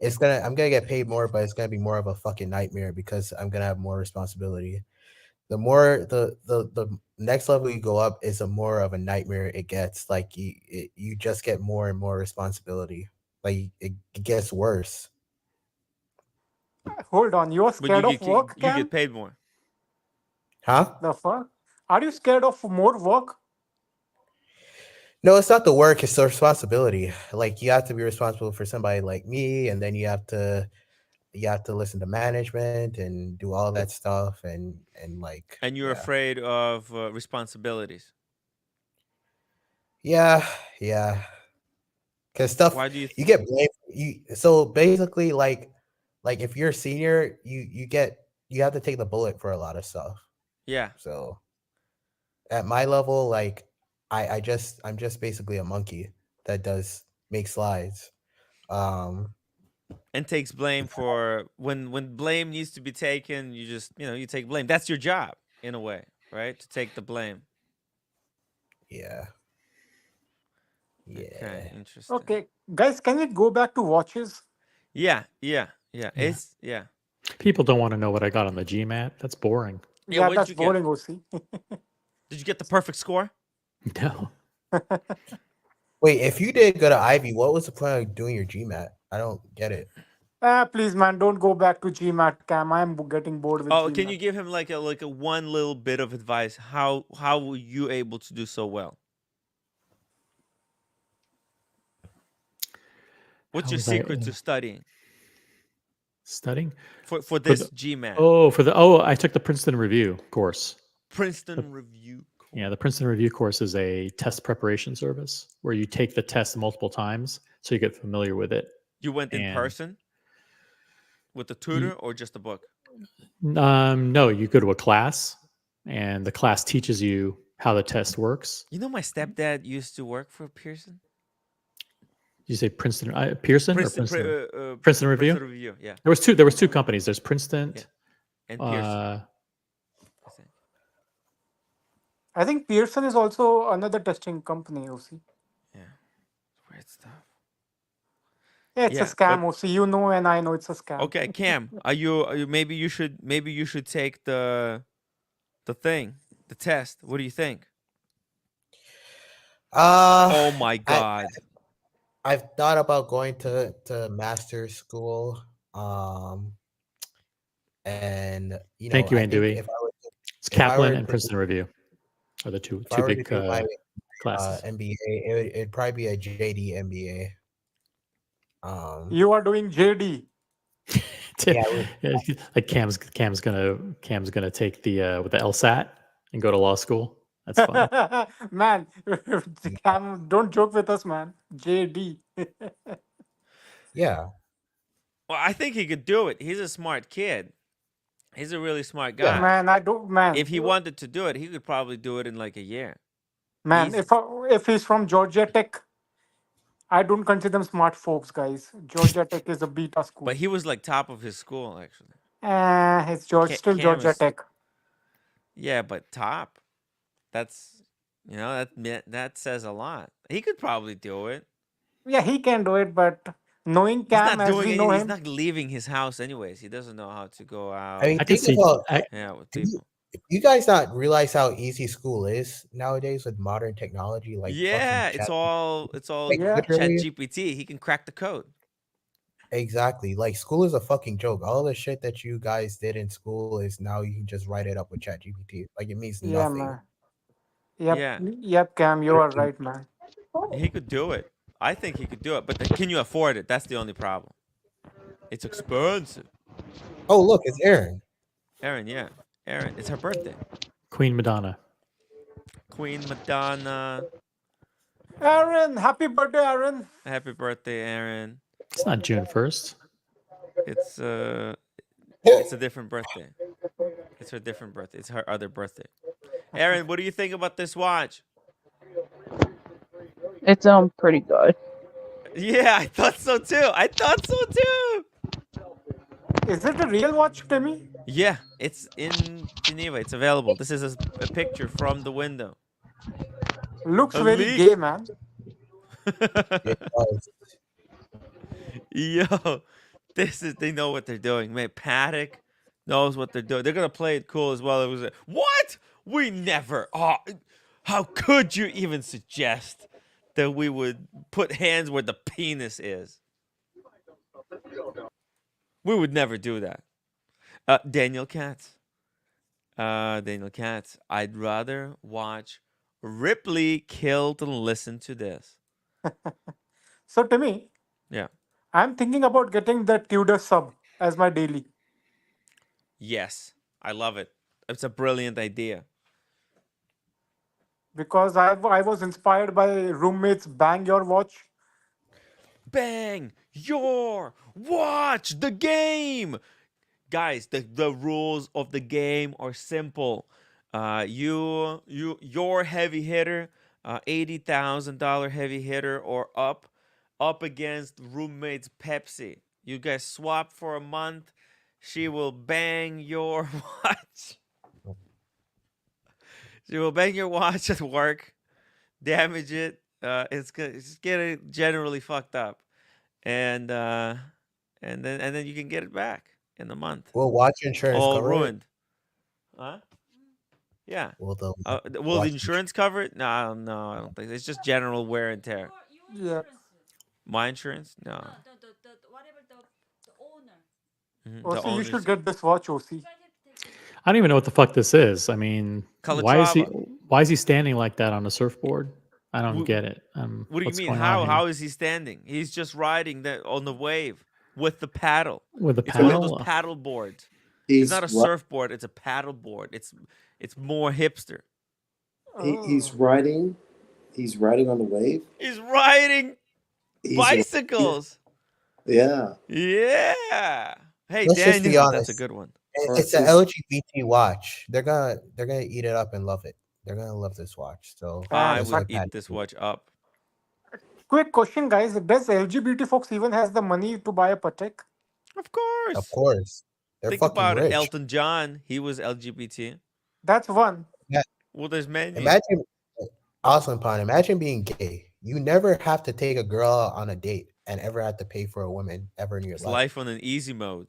I'm gonna get paid more, but it's gonna be more of a fucking nightmare because I'm gonna have more responsibility. The more the next level you go up is the more of a nightmare it gets. Like you just get more and more responsibility. Like it gets worse. Hold on, you're scared of work, You Cam? get paid more. Huh? The fuck? Are you scared of more work? No, it's not the work, it's the responsibility. Like you have to be responsible for somebody like me, and then you have to listen to management and do all that stuff and like. And you're afraid of responsibilities. Yeah. Because stuff. Why do you get blamed? So basically, like if you're a senior, you have to take the bullet for a lot of stuff. Yeah. So at my level, like I'm just basically a monkey that make slides. And takes blame for when blame needs to be taken. You just you take blame. That's your job in a way, right? To take the blame. Yeah. Okay, interesting. Okay, guys, can we go back to watches? Yeah. It's People don't want to know what I got on the GMAT. That's boring. Yeah, that's boring, OC. Did you get the perfect score? No. Wait, if you did go to Ivy, what was the point of doing your GMAT? I don't get it. Please, man, don't go back to GMAT, Cam. I'm getting bored with GMAT. Can you give him like a one little bit of advice? How were you able to do so well? What's your secret to studying? Studying? For this GMAT. I took the Princeton Review course. Princeton Review course. Yeah, the Princeton Review course is a test preparation service where you take the test multiple times so you get familiar with it. You went in person with a tutor or just a book? No, you go to a class and the class teaches you how the test works. You know, my stepdad used to work for Pearson. Did you say Princeton? Pearson or Princeton? Princeton Review. Princeton Review, yeah. There was two companies. There's Princeton and Pearson. I think Pearson is also another testing company, OC. Yeah, weird stuff. Yeah, it's a scam, OC. You know, and I know it's a scam. Okay, Cam, are you maybe you should take the test. What do you think? Oh my God. I've thought about going to master's school. And you know, Thank you, I think Andui. if I were to, It's if I were Kaplan to and do- Princeton Review are the two if I were to big do my classes. MBA, it'd probably be a JD MBA. You are doing JD. Yeah, Like Cam's gonna take the with the LSAT and go to law school. That's fun. Man, Cam, don't joke with us, man. JD. Yeah. Well, I think he could do it. He's a smart kid. He's a really smart guy. Man, I don't. Man, If he wanted to do it, he could probably do it in like a year. man, if he's from Georgia Tech, I don't consider them smart folks, guys. Georgia Tech is a beta school. But he was like top of his school, actually. It's still Cam Georgia is- Tech. Yeah, but top. That's that says a lot. He could probably do it. Yeah, he can do it, but knowing He's Cam not as doing we it. know He's him, not leaving his house anyways. He doesn't know how to go out. I mean, I can think see. about with do you, people. you guys not realize how easy school is nowadays with modern technology? Like Yeah, fucking it's all like, Chat literally- GPT. He can crack the code. Exactly. Like school is a fucking joke. All the shit that you guys did in school is now you can just write it up with ChatGPT. Like it means yeah, nothing. man. Yep, Yeah. yep, Cam, you are right, man. He could do it. I think he could do it. But can you afford it? That's the only problem. It's expensive. Oh, look, it's Aaron. Aaron, yeah. Aaron, it's her birthday. Queen Madonna. Queen Madonna. Aaron, happy birthday, Aaron. Happy birthday, Aaron. It's not June 1st. It's a different birthday. It's her different birthday. It's her other birthday. Aaron, what do you think about this watch? It's pretty good. Yeah, I thought so too. Is it a real watch, Timmy? Yeah, it's in Geneva. It's available. This is a picture from the window. Looks A very leak. gay, man. Yo, they know what they're doing. Man, Patek knows what they're doing. They're gonna play it cool as well. It was what? We never. Oh, how could you even suggest that we would put hands where the penis is? We would never do that. Daniel Katz. Daniel Katz. I'd rather watch Ripley kill than listen to this. So, Timmy, Yeah. I'm thinking about getting the Tudor sub as my daily. Yes, I love it. It's a brilliant idea. Because I was inspired by roommates Bang Your Watch. Bang your watch the game. Guys, the rules of the game are simple. Your heavy hitter, $80,000 heavy hitter or up against roommates Pepsi. You guys swap for a month. She will bang your watch. She will bang your watch at work, damage it. It's getting generally fucked up, and then you can get it back in a month. Will watch insurance all cover it? ruined? Huh? Yeah. Will the Will watch the insurance cover it? No, I don't think. It's just general wear and tear. Yeah. My insurance? No. Whatever the owner. Mhm, the OC, you owners. should get this watch, OC. I don't even know what the fuck this is. I mean, Calatrava. why is he standing like that on a surfboard? I don't Wh- get it. What do you What's mean? going on here? How is he standing? He's just riding on the wave with the paddle. With the It's one of paddle? those paddle boards. He's It's not a ri- surfboard. It's a paddle board. It's more hipster. He's riding. He's riding on the wave. He's riding He's bicycles. Yeah. Yeah. Hey, Let's just be Daniel, honest. that's a good one. It's an LGBT watch. They're gonna eat it up and love it. They're gonna love this watch. So I just would like eat that. this watch up. Quick question, guys. Does LGBT folks even has the money to buy a Patek? Of course. Of course, they're Think fucking about rich. it. Elton John, he was LGBT. That's one. Yeah. Well, there's many. Imagine, awesome Pon. Imagine being gay. You never have to take a girl on a date. and ever had to pay for a woman ever in your It's life. life on an easy mode.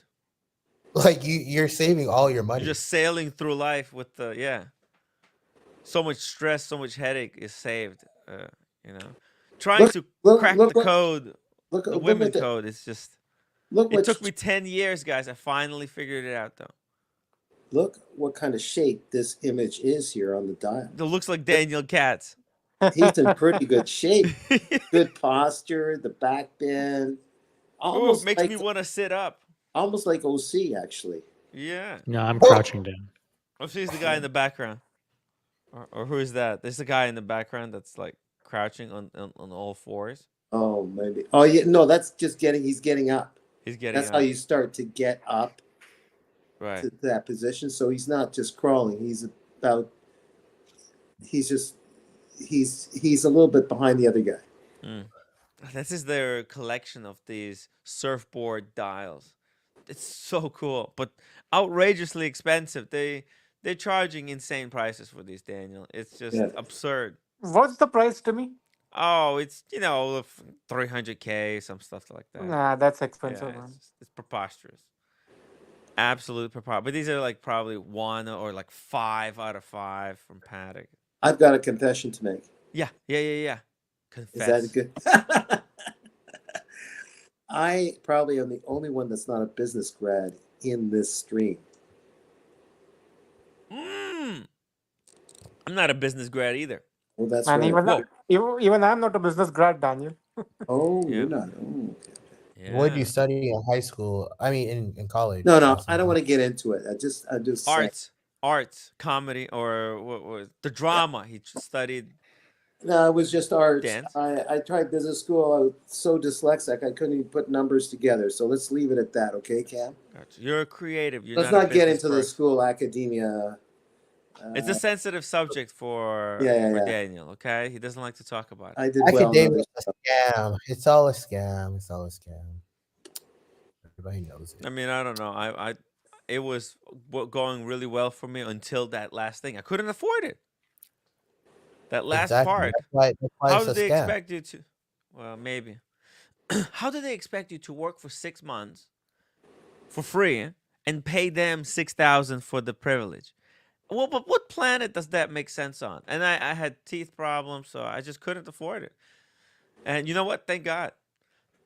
Like you're saving all your money. You're just sailing through life with the so much stress, so much headache is saved. Trying to crack the code, the women code. It's just. It took me 10 years, guys. I finally figured it out, though. Look what kind of shape this image is here on the dial. It looks like Daniel Katz. He's in pretty good shape. Good posture, the back bend. Almost makes me want to sit up. Almost like OC, actually. Yeah. No, I'm crouching down. Oh, she's the guy in the background. Or who is that? There's a guy in the background that's like crouching on all fours. Oh, maybe. Oh, yeah. No, that's just he's getting up. He's getting That's up. how you start to get up right to that position. So he's not just crawling. He's a little bit behind the other guy. This is their collection of these surfboard dials. It's so cool, but outrageously expensive. They're charging insane prices for these, Daniel. It's just absurd. What's the price to me? Oh, it's 300K, some stuff like that. Nah, that's expensive. Yeah, it's preposterous. Absolute preposterous. But these are like probably 1 or like 5 out of 5 from Patek. I've got a confession to make. Yeah. Confess. Is that good? I probably am the only one that's not a business grad in this stream. I'm not a business grad either. Well, that's And right. even I'm not a business grad, Daniel. Oh, you're not. Oh, okay. What did you study in high school? I mean, in college. No, I don't want to get into it. I just arts, comedy, or what was the drama he studied? No, it was just arts. Dance? I tried business school. I was so dyslexic I couldn't even put numbers together. So let's leave it at that, okay, Cam? Gotcha. You're a creative. Let's not get into the school academia. It's a sensitive subject for Daniel. Okay, he doesn't like to talk about it. I did well. Academia is a scam. It's all a scam. It's all a scam. Everybody knows it. I mean, I don't know. It was going really well for me until that last thing. I couldn't afford it. That last part. That's why How it's did a they scam. expect you to? Well, maybe. How did they expect you to work for 6 months for free and pay them $6,000 for the privilege? Well, but what planet does that make sense on? And I had teeth problems, so I just couldn't afford it. And you know what? Thank God.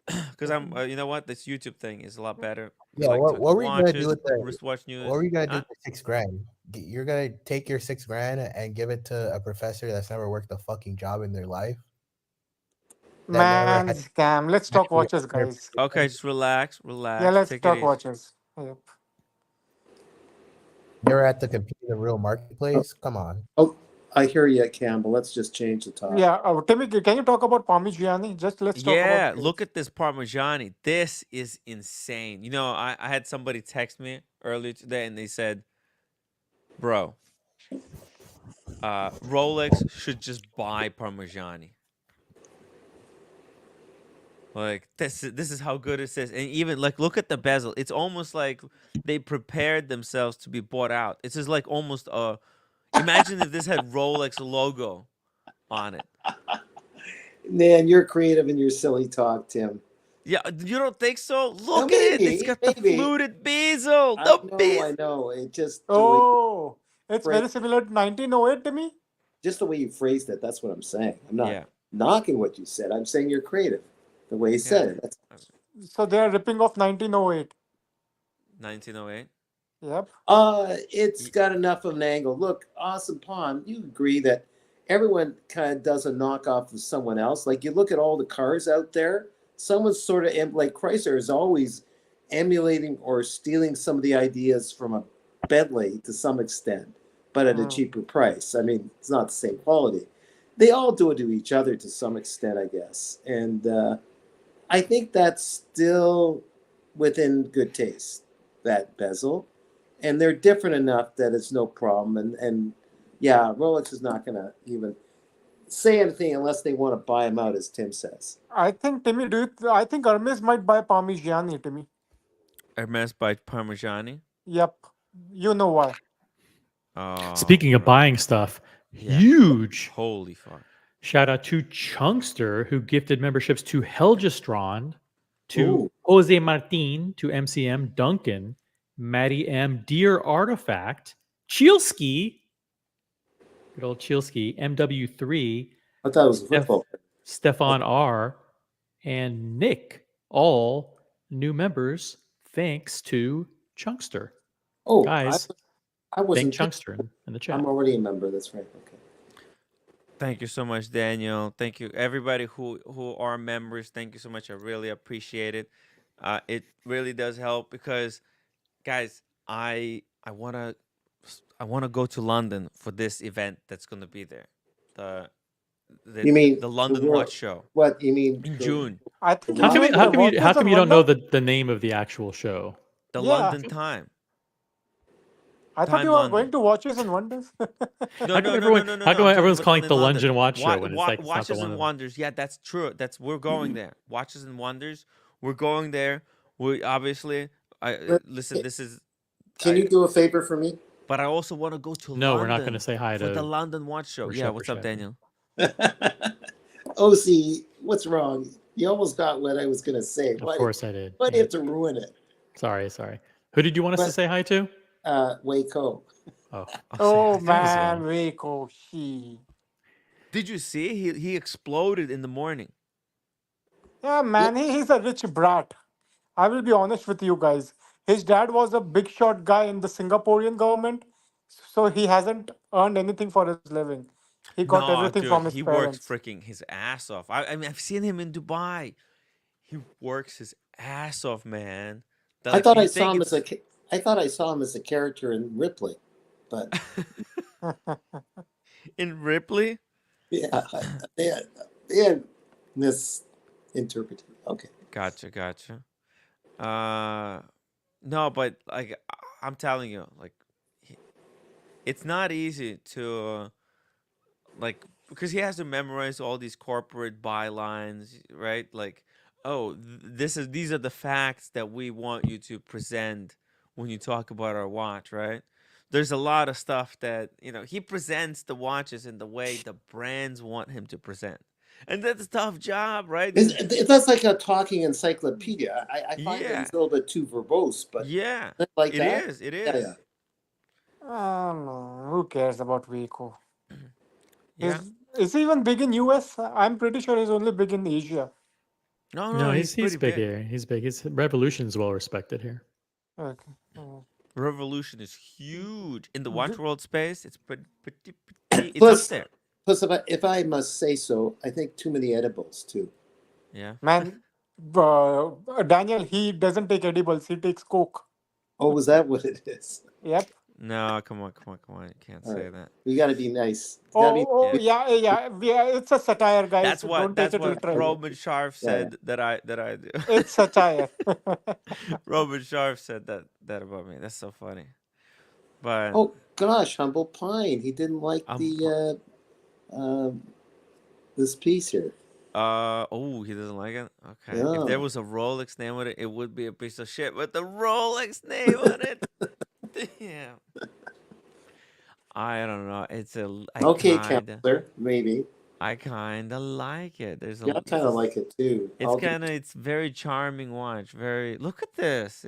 Because you know what? This YouTube thing is a lot better. Yeah, what were you gonna do with the wristwatch news? What were you gonna do with $6,000? You're gonna take your $6,000 and give it to a professor that's never worked a fucking job in their life? Man, scam. Let's talk watches, guys. Okay, just relax. Yeah, let's Take it talk easy. watches. Yep. Never had to compete in the real marketplace? Come on. Oh, I hear you, Campbell. Let's just change the topic. Yeah, Timmy, can you talk about Parmigiani? Just let's talk Yeah, about. look at this Parmigiani. This is insane. You know, I had somebody text me earlier today and they said, bro, Rolex should just buy Parmigiani. Like this is how good it is. And even like look at the bezel. It's almost like they prepared themselves to be bought out. It's just like almost imagine if this had Rolex logo on it. Man, you're creative in your silly talk, Tim. Yeah, you don't think so? Look at it. It's got the fluted bezel. I know. It just It's very similar to 1908 to me. Just the way you phrased it, that's what I'm saying. I'm not knocking what you said. I'm saying you're creative. The way he said it. So they are ripping off 1908. 1908. Yep. It's got enough of an angle. Look, Awesome Pawn, you agree that everyone kind of does a knockoff of someone else. Like you look at all the cars out there, someone's sort of like Chrysler is always emulating or stealing some of the ideas from a Bentley to some extent, but at a cheaper price. I mean, it's not the same quality. They all do it to each other to some extent, I guess. And I think that's still within good taste, that bezel. And they're different enough that it's no problem. And yeah, Rolex is not going to even say anything unless they want to buy them out, as Tim says. I think, Timmy, I think Hermes might buy Parmigiani, Timmy. Hermes by Parmigiani? Yep. You know why. Speaking of buying stuff, huge. Holy fuck. Shout out to Chunkster, who gifted memberships to Helgestron, to Ooh. Jose Martin, to MCM, Duncan, Maddie M, Dear Artifact, Chielski, good old Chielski, MW3, I thought it was football. Stefan R, and Nick, all new members, thanks to Chunkster. Oh, Guys, I wasn't. thank Chunkster in the chat. I'm already a member. That's right. Okay. Thank you so much, Daniel. Thank you, everybody who are members. Thank you so much. I really appreciate it. It really does help because, guys, I wanna go to London for this event that's gonna be there. You mean the London World- Watch Show What you mean in June? I think How come you don't know know the name of the actual show? The Yeah. London Time. I thought Time you were London. going to Watches and Wonders. No, How come everyone's calling it the London Watch Wa- Show when it's wa- like it's not the Watches and London? Wonders. Yeah, that's true. We're going there. Watches and Wonders. We're going there. We obviously. Listen. This is. Can you do a favor for me? But I also want to go to No, London we're not going to say hi for to the London Watch Show. Yeah, what's up, Daniel? OC, what's wrong? You almost got what I was going to say. Of course I did. Why do you have to ruin it? Sorry. Who did you want us to say hi to? Waco. Oh, Oh man, Waco. She. Did you see? He exploded in the morning. Yeah, man, he's a rich brat. I will be honest with you guys. His dad was a big shot guy in the Singaporean government, so he hasn't earned anything for his living. He got everything dude, from his he parents. works freaking his ass off. I mean, I've seen him in Dubai. He works his ass off, man. I thought I saw him as a character in Ripley, but in Ripley. yeah, misinterpreted. Okay. Gotcha. No, but like I'm telling you, like it's not easy to like because he has to memorize all these corporate bylines, right? Like, oh, these are the facts that we want you to present when you talk about our watch, right? There's a lot of stuff that he presents the watches in the way the brands want him to present. And that's a tough job, right? That's like a talking encyclopedia. I find that he's a little bit too verbose, but yeah, like it that. is. It is. No, who cares about Waco? Yeah. Is he even big in US? I'm pretty sure he's only big in Asia. No, he's pretty big here. He's big. His Revolution's well respected here. Okay. Oh. Revolution is huge in the watch world space. It's pretty it's Plus, up there. Plus, if I must say so, I think too many edibles too. Yeah. Man, Daniel, he doesn't take edibles. He takes coke. Oh, was that what it is? Yep. No, come on. You can't say that. You got to be nice. Yeah. It's a satire, guys. That's what literally. Roman Sharf said that I do. It's satire. Roman Sharf said that about me. That's so funny. But oh gosh, Humble Pine. He didn't like this piece here. he doesn't like it. Okay. Yeah. If there was a Rolex name on it, it would be a piece of shit. But the Rolex name on it, damn. I don't know. It's counselor, maybe. I kind of like it. I kind of like it too. It's very charming watch. Look at this.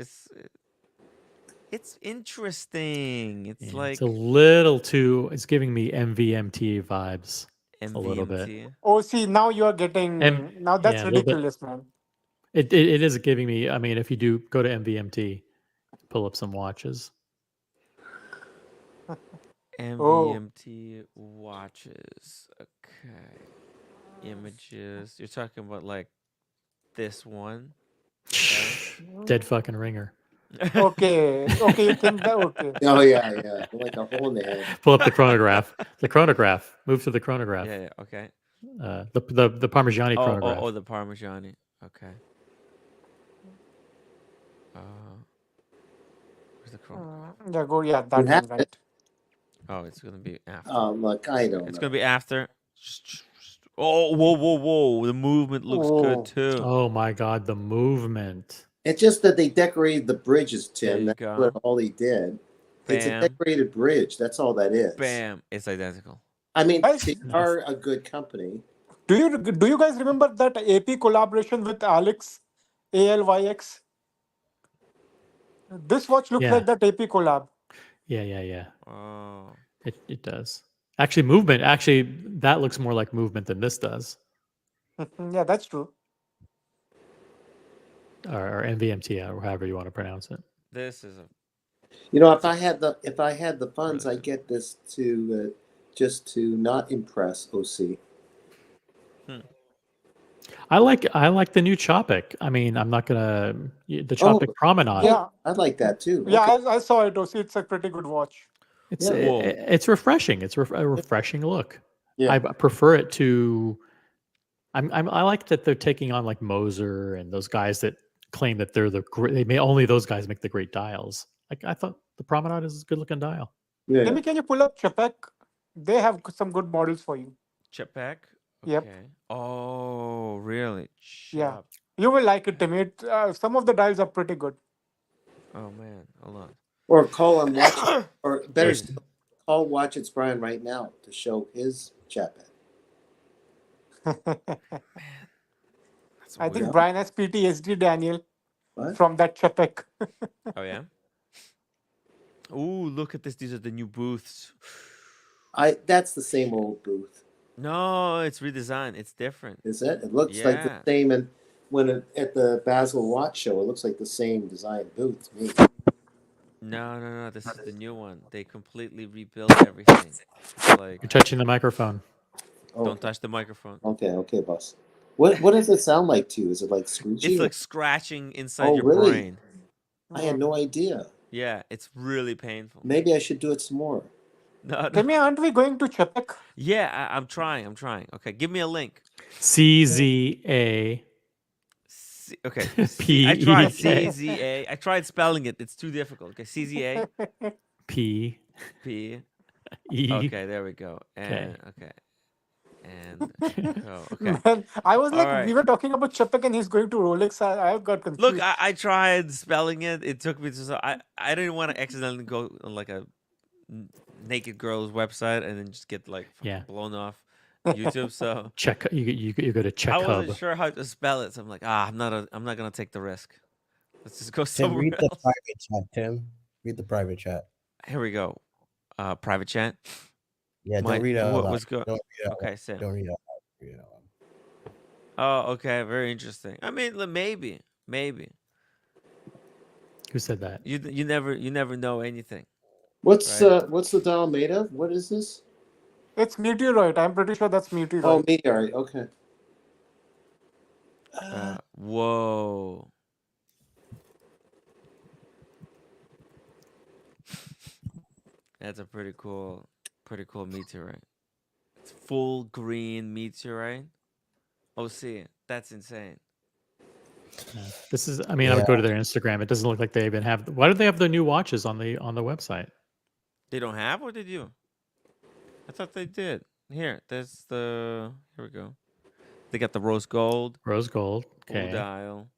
It's interesting. It's like it's a little too. It's giving me MVMT vibes. MVMT. A little bit. Oh, see, now you are getting. Now that's ridiculous, man. It is giving me. I mean, if you do go to MVMT, pull up some watches. MVMT watches. Okay. Images. You're talking about like this one. Okay. Dead fucking ringer. Okay, you think that? Okay. Oh yeah. Like a hole in the head. Pull up the chronograph. The chronograph. Move to the chronograph. Yeah. Okay. The Parmigiani chronograph. Oh, the Parmigiani. Okay. Where's the chronograph? Yeah, that one, right. Oh, it's gonna be after. Look, I don't know. It's gonna be after. Oh, whoa! The movement looks good too. Oh my God, the movement. It's just that they decorated the bridges, Tim. There you That's go. all he did. It's a Bam. decorated bridge. That's all that is. Bam! It's identical. I mean, Guys, they are a good company. do you guys remember that AP collaboration with Alex, ALYX? This watch looks Yeah. like that AP collab. Yeah. Oh. It does. Actually, movement. Actually, that looks more like movement than this does. Yeah, that's true. Or NVMT, or however you want to pronounce it. This is a. You know, if I had the funds, I'd get this to just to not impress OC. I like the new Chopik. I mean, I'm not gonna the Chopik Promenade. Yeah, I like that too. yeah, I saw it. Also, it's a pretty good watch. It's refreshing. It's a refreshing look. Yeah. I prefer it to. I like that they're taking on like Moser and those guys that claim that they're only those guys make the great dials. Like I thought the Promenade is a good looking dial. Yeah. Maybe can you pull up Chapek? They have some good models for you. Chapek? Yep. Okay. Oh, really? Yeah, you will like it, Timmy. Some of the dials are pretty good. Oh man, hold on. Or call him watch, or better still, call Watch It's Brian right now to show his Chapek. I think Brian has PTSD, Daniel, What? from that Chapek. Oh yeah. Ooh, look at this. These are the new booths. That's the same old booth. No, it's redesigned. It's different. Is it? It looks like the same, and at the Basel Watch Show, it looks like the same design booth to me. No. This is the new one. They completely rebuilt everything. It's like You're touching the microphone. don't touch the microphone. Okay, boss. What does it sound like to you? Is it like screeching? It's like scratching inside your brain. I had no idea. Yeah, it's really painful. Maybe I should do it some more. No. Timmy, aren't we going to Chapek? Yeah, I'm trying. Okay, give me a link. CZA. Okay. P. I tried CZA. I tried spelling it. It's too difficult. Okay, CZA. P. E. E. Okay, there we go. And okay. And okay. Man, I was like, All we right. were talking about Chapek and he's going to Rolex. I got confused. Look, I tried spelling it. It took me to I didn't want to accidentally go on like a naked girl's website and then just get like blown off YouTube. So you go to Check I Hub. wasn't sure how to spell it. So I'm like, I'm not gonna take the risk. Let's just go Tim, somewhere read else. the private chat, Tim. Read the private chat. Here we go. Private chat. Yeah, don't read it out What loud. was good? Don't read it out Okay, loud. Sam. Don't read it out loud. Read it out loud. Oh, okay. Very interesting. I mean, maybe. Who said that? You never know anything. What's right? what's the dial made of? What is this? It's meteorite. I'm pretty sure that's meteorite. Oh, meteorite. Okay. Whoa. That's a pretty cool meteorite. It's full green meteorite. Oh, see, that's insane. This is. I mean, I would go to their Instagram. It doesn't look like they even have. Why do they have the new watches on the website? They don't have, or did you? I thought they did. Here, there's the. Here we go. They got the rose gold. Rose gold. Okay. Full dial.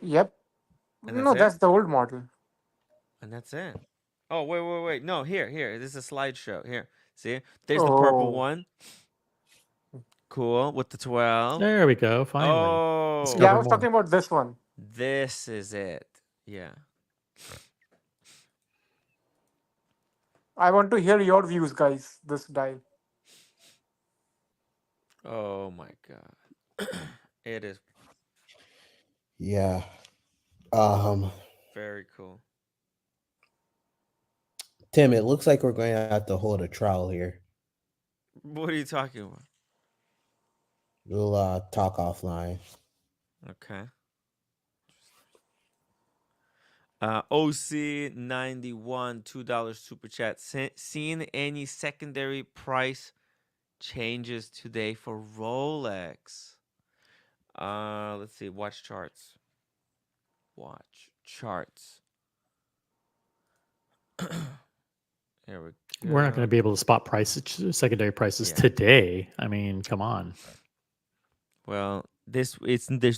Yep. And No, that's it? that's the old model. And that's it. Oh, wait. No, here. This is a slideshow. Here. See? There's the purple one. Cool. With the 12. There we go. Finally. Oh. Yeah, I was talking about this one. This is it. Yeah. I want to hear your views, guys. This dial. Oh my god. It is Yeah. very cool. Tim, it looks like we're going to have to hold a trial here. What are you talking about? We'll talk offline. Okay. OC91 $2 super chat. Seen any secondary price changes today for Rolex? Let's see. Watch charts. Here we go. We're not going to be able to spot secondary prices today. I mean, come on. Well, there's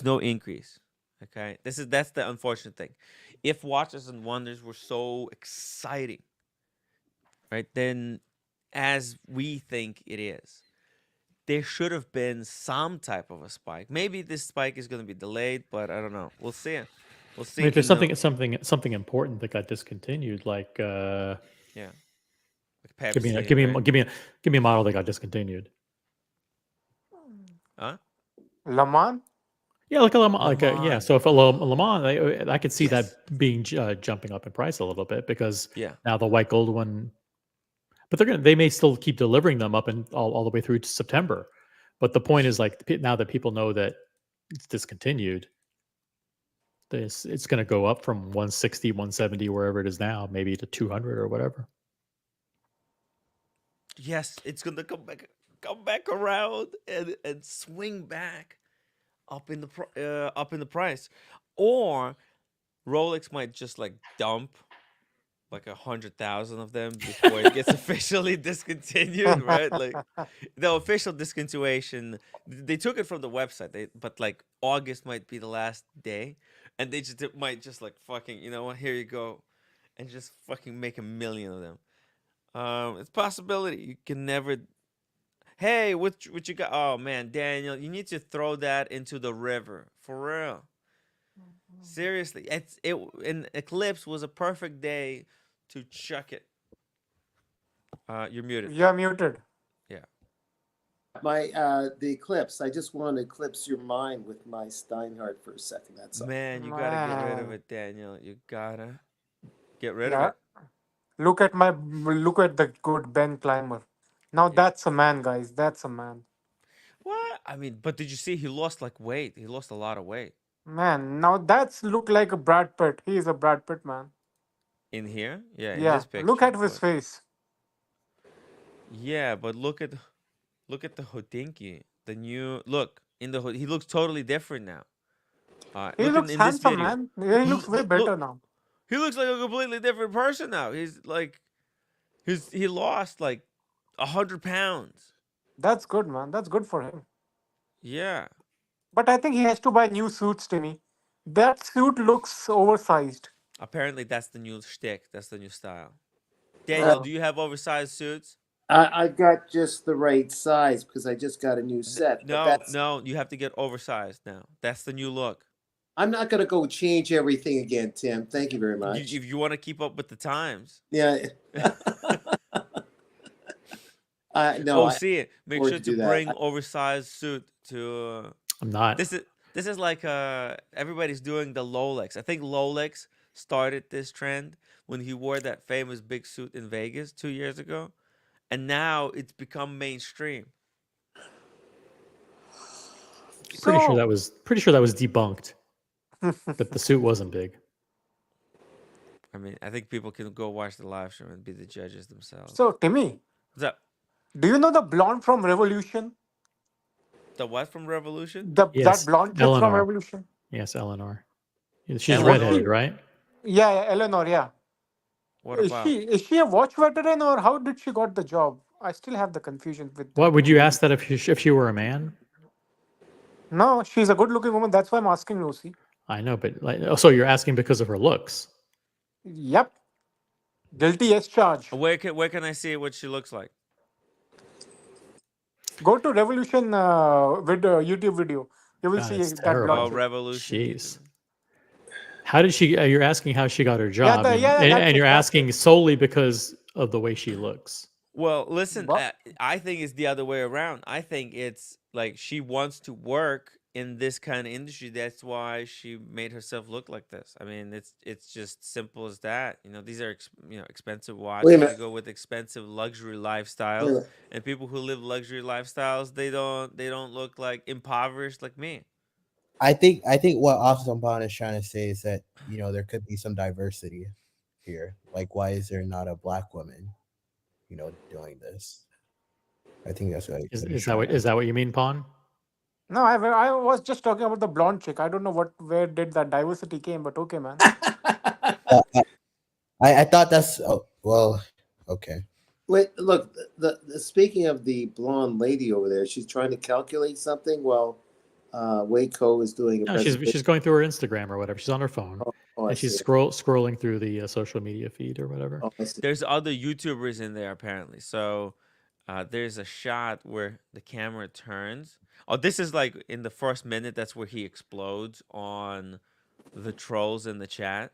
no increase. Okay, that's the unfortunate thing. If Watches and Wonders were so exciting, right, than as we think it is. There should have been some type of a spike. Maybe this spike is going to be delayed, but I don't know. We'll see. We'll see. I mean, if there's something important that got discontinued, like yeah, like give me Pepsi, give me a model that got discontinued. Huh? Le Mans? Yeah, like a Le Mans, yeah. So if a Le Mans, I could see that being jumping up in price a little bit because now the white gold one. But they may still keep delivering them up and all the way through to September. But the point is, like, now that people know that it's discontinued, it's going to go up from 160, 170, wherever it is now, maybe to 200 or whatever. Yes, it's going to come back around and swing back up in the price, or Rolex might just like dump like 100,000 of them before it gets officially discontinued, right? Like the official discontinuation, they took it from the website, but like August might be the last day, and they might just like fucking, you know what? Here you go, and just fucking make 1 million of them. It's a possibility. You can never. Hey, what you got? Oh man, Daniel, you need to throw that into the river for real. Seriously, an eclipse was a perfect day to chuck it. You're muted. You're muted. Yeah. The eclipse. I just want to eclipse your mind with my Steinhardt for a second. That's all. Man, you gotta get rid of it, Daniel. You gotta get rid of it. Look at the good Ben Clymer. Now that's a man, guys. That's a man. What? I mean, but did you see he lost like weight? He lost a lot of weight. Man, now that's look like a Brad Pitt. He is a Brad Pitt man. In here? Yeah, in Yeah. this picture. Look at his face. Yeah, but look at the Hodinky. The new look in the he looks totally different now. He looks handsome, man. He looks way better now. He looks like a completely different person now. He's like, he lost like 100 pounds. That's good, man. That's good for him. Yeah. But I think he has to buy new suits, Timmy. That suit looks oversized. Apparently, that's the new shtick. That's the new style. Daniel, do you have oversized suits? I got just the right size because I just got a new set. No, you have to get oversized now. That's the new look. I'm not going to go change everything again, Tim. Thank you very much. If you want to keep up with the times. Yeah. No. See it. Make sure to bring oversized suit to. I'm not. This is like everybody's doing the Rolex. I think Rolex started this trend when he wore that famous big suit in Vegas 2 years ago, and now it's become mainstream. Pretty sure that was debunked. That the suit wasn't big. I mean, I think people can go watch the live stream and be the judges themselves. So, Timmy, what's up? Do you know the blonde from Revolution? The what from Revolution? That blonde chick from Revolution? Yes, Eleanor. She's redheaded, right? Yeah, Eleanor, yeah. What about? Is she a watch veteran or how did she got the job? I still have the confusion with What would you ask that if she were a man? No, she's a good-looking woman. That's why I'm asking Lucy. I know, but so you're asking because of her looks? Yep. Guilty as charged. Where can I see what she looks like? Go to Revolution YouTube video. You will see that blonde. Oh, Revolution. Jeez. How did she? You're asking how she got her job, and you're asking solely because of the way she looks. Well, listen, I think it's the other way around. I think it's like she wants to work in this kind of industry. That's why she made herself look like this. I mean, it's just simple as that. You know, these are expensive watches. You go with expensive luxury lifestyles, and people who live luxury lifestyles, they don't look like impoverished like me. I think what Afsamban is trying to say is that there could be some diversity here. Like, why is there not a black woman, doing this? I think that's what is that what you mean, Pawn? No, I was just talking about the blonde chick. I don't know where did that diversity came, but okay, man. I thought that's okay. Wait, look. The speaking of the blonde lady over there, she's trying to calculate something while Waco is doing. No, she's going through her Instagram or whatever. She's on her phone. Oh, I And she's see. scrolling through the social media feed or whatever. Oh, I see. There's other YouTubers in there apparently. So there's a shot where the camera turns. Oh, this is like in the first minute. That's where he explodes on the trolls in the chat.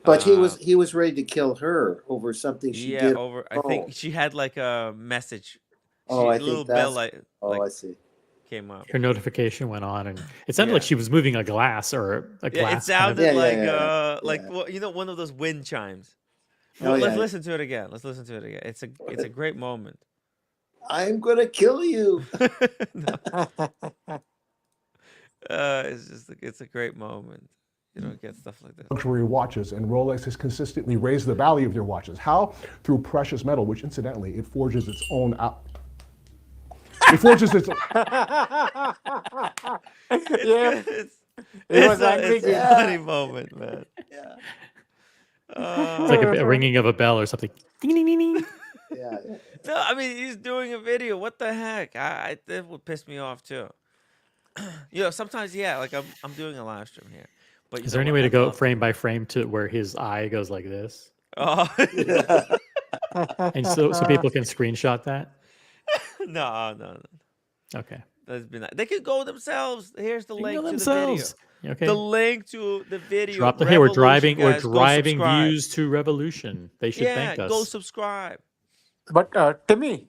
But he was ready to kill her over something she Yeah, did. over. I think she had like a message. Oh, a I little think bell that's. I see. came up. Her notification went on, and it sounded like she was moving a glass or a glass. Yeah, it sounded like yeah. well, you know, one of those wind chimes. Oh, Let's yeah. listen to it again. Let's listen to it again. It's a great moment. I'm gonna kill you. It's a great moment. You don't get stuff like that. Luxury watches, and Rolex has consistently raised the value of their watches. How? Through precious metal, which incidentally, it forges its own out. It forges its. Yeah. It's a funny moment, man. Yeah. It's like a ringing of a bell or something. Ding, ding, ding, ding. Yeah. No, I mean he's doing a video. What the heck? That would piss me off too. You know, sometimes like I'm doing a live stream here. But Is there any way to go frame by frame to where his eye goes like this? Oh. And so people can screenshot that? No. Okay. They could go themselves. Here's the link to themselves. the video. Okay. The link to the video. Drop the hey, we're driving guys, views to revolution. They should thank us. Go subscribe. But Timmy.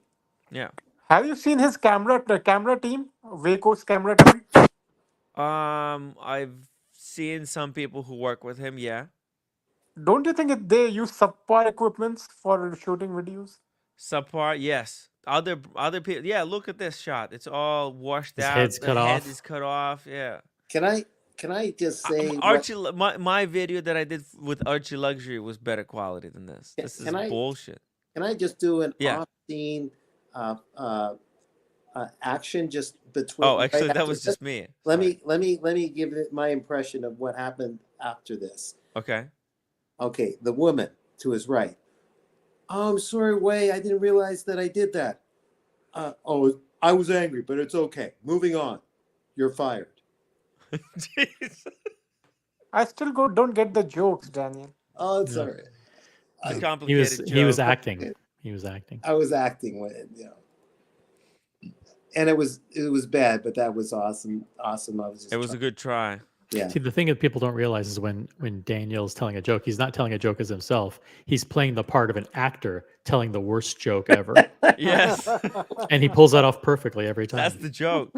Yeah. Have you seen his the camera team? Waco's camera team? I've seen some people who work with him, yeah. Don't you think they use subpar equipments for shooting videos? Subpar, yes. Other people, yeah. Look at this shot. It's all washed His out. head's cut off. Head is cut off. Yeah. Can I just say Archie? My video that I did with Archie Luxury was better quality than this. This is bullshit. Can I just do an Yeah. off-scene action just between? Oh, actually, right that after was this? just me. Let me give it my impression of what happened after this. Okay. Okay, the woman to his right. Oh, I'm sorry, Wei. I didn't realize that I did that. I was angry, but it's okay. Moving on. You're fired. Jeez. I still don't get the jokes, Daniel. Oh, it's No. all right. It's a complicated He was joke. acting. He was acting. I was acting when and it was bad, but that was awesome. Awesome. I was just It was a good try. Yeah. See, the thing that people don't realize is when Daniel's telling a joke, he's not telling a joke as himself. He's playing the part of an actor telling the worst joke ever. Yes. And he pulls that off perfectly every time. That's the joke.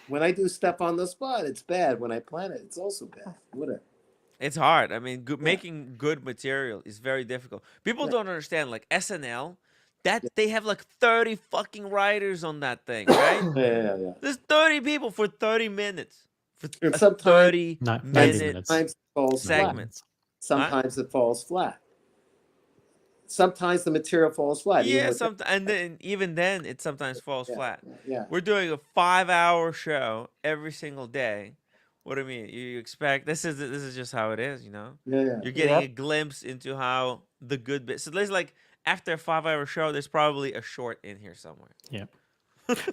When I do stuff on the spot, it's bad. When I plan it, it's also bad. Whatever. It's hard. I mean, making good material is very difficult. People don't understand. Like SNL, they have like 30 fucking writers on that thing, right? Yeah. There's 30 people for 30 minutes. For And a sometimes- 30 Not 90 minute minutes. Sometimes it falls flat. segments. Sometimes it falls flat. Sometimes the material falls flat. even Yeah, with and then even then it sometimes falls Yeah, flat. yeah. We're doing a 5-hour show every single day. What do you mean? You expect this is just how it is, you know? Yeah. You're getting Yep. a glimpse into how the good bit. So there's like after a 5-hour show, there's probably a short in here somewhere. Yeah.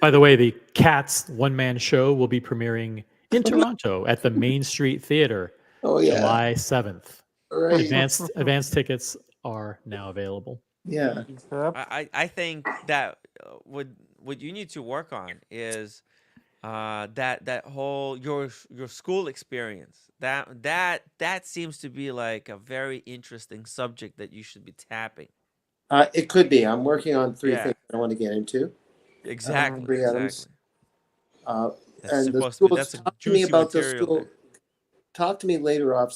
By the way, the Cats one-man show will be premiering in Toronto at the Main Street Theater, Oh yeah. July 7th. Right. Advanced tickets are now available. Yeah. Yep. I think that what you need to work on is that whole your school experience. That seems to be like a very interesting subject that you should be tapping. It could be. I'm working on 3 Yeah. things I want to get into. Exactly. 3 items. That's And the supposed to be school. that's a Talk to me juicy about the material school. there. Talk to me later off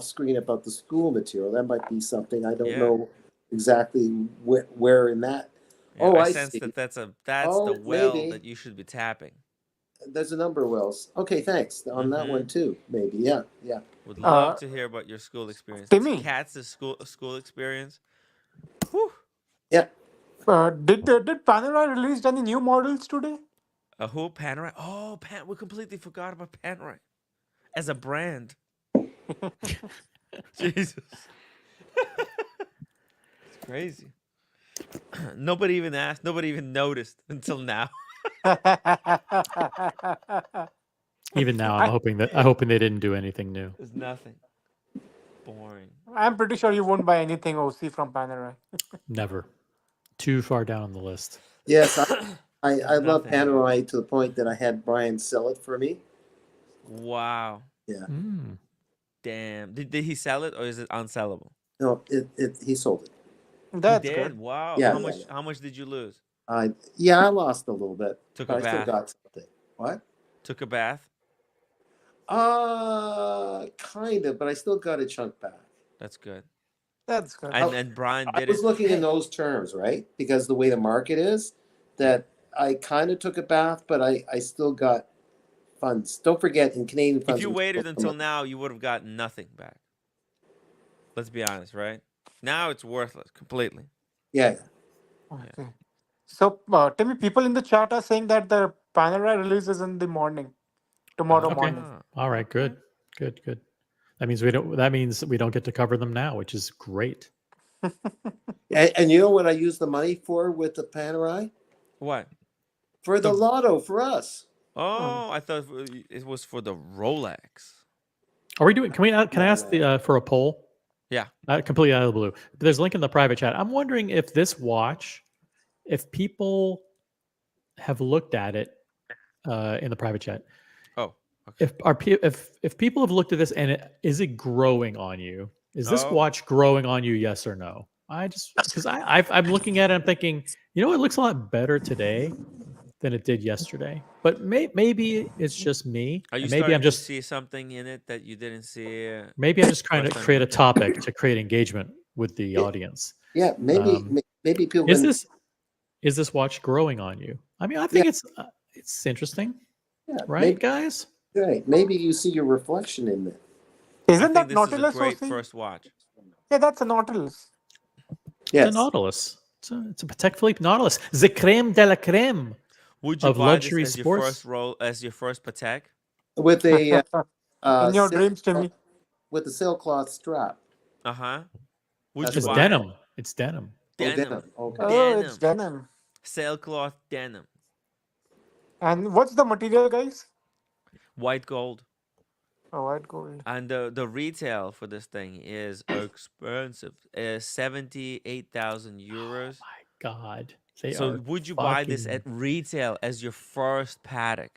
screen about the school material. That might be something I don't Yeah. know exactly where in that. Yeah, Oh, I I sense see. that's the Oh, well maybe. that you should be tapping. There's a number of wells. Okay, thanks on that one too. Maybe, yeah. Would love to hear about your school experience. Timmy. Cats' school experience. Whew. Yeah. Did Panerai released any new models today? Who? Panerai? Oh, we completely forgot about Panerai as a brand. Jesus. It's crazy. Nobody even asked. Nobody even noticed until now. Even now, I'm hoping they didn't do anything new. There's nothing. Boring. I'm pretty sure you won't buy anything OC from Panerai. Never. Too far down on the list. Yes, I love nothing. Panerai to the point that I had Brian sell it for me. Wow. Yeah. Damn. Did he sell it or is it unsellable? No, he sold it. That's He did? good. Wow. Yeah, How much did you lose? I lost a little bit. Took but a I still bath. got something. What? Took a bath? Kind of, but I still got a chunk back. That's good. That's good. And Brian I did was it. looking in those terms, right? Because the way the market is, that I kind of took a bath, but I still got funds. Don't forget, in Canadian funds. If you waited until now, you would have gotten nothing back. Let's be honest, right? Now it's worthless completely. Yeah. Okay. So, Timmy, people in the chat are saying that the Panerai release is in the morning, tomorrow morning. All right. Good. That means we don't get to cover them now, which is great. And you know what I used the money for with the Panerai? What? For the lotto for us. Oh, I thought it was for the Rolex. Are we doing? Can I ask for a poll? Yeah. Completely out of the blue. There's a link in the private chat. I'm wondering if this watch, if people have looked at it in the private chat. Oh. Okay. If people have looked at this and is it growing on you? Is this Oh. watch growing on you? Yes or no? Because I'm looking at it. I'm thinking, it looks a lot better today than it did yesterday. But maybe it's just me. Are you maybe starting I'm just to see something in it that you didn't see? maybe I'm just trying to first time create a looking? topic to create engagement with the audience. Yeah, maybe people. Is this watch growing on you? I mean, I think it's interesting, right, guys? Right. Maybe you see your reflection in it. Isn't that this Nautilus? is a great OC? first watch. Yeah, that's a Nautilus. It's a Nautilus. It's a Patek Philippe Nautilus. The creme de la creme Would you of buy luxury this as sports. your first Patek? With a in your dreams, Timmy. With the sailcloth strap. Would It's you buy denim. it? It's denim. Denim. Okay. Oh, it's denim. Sailcloth denim. And what's the material, guys? White gold. Oh, white gold. And the retail for this thing is expensive. 78,000 euros. Oh my God. So would you buy this at retail as your first Patek?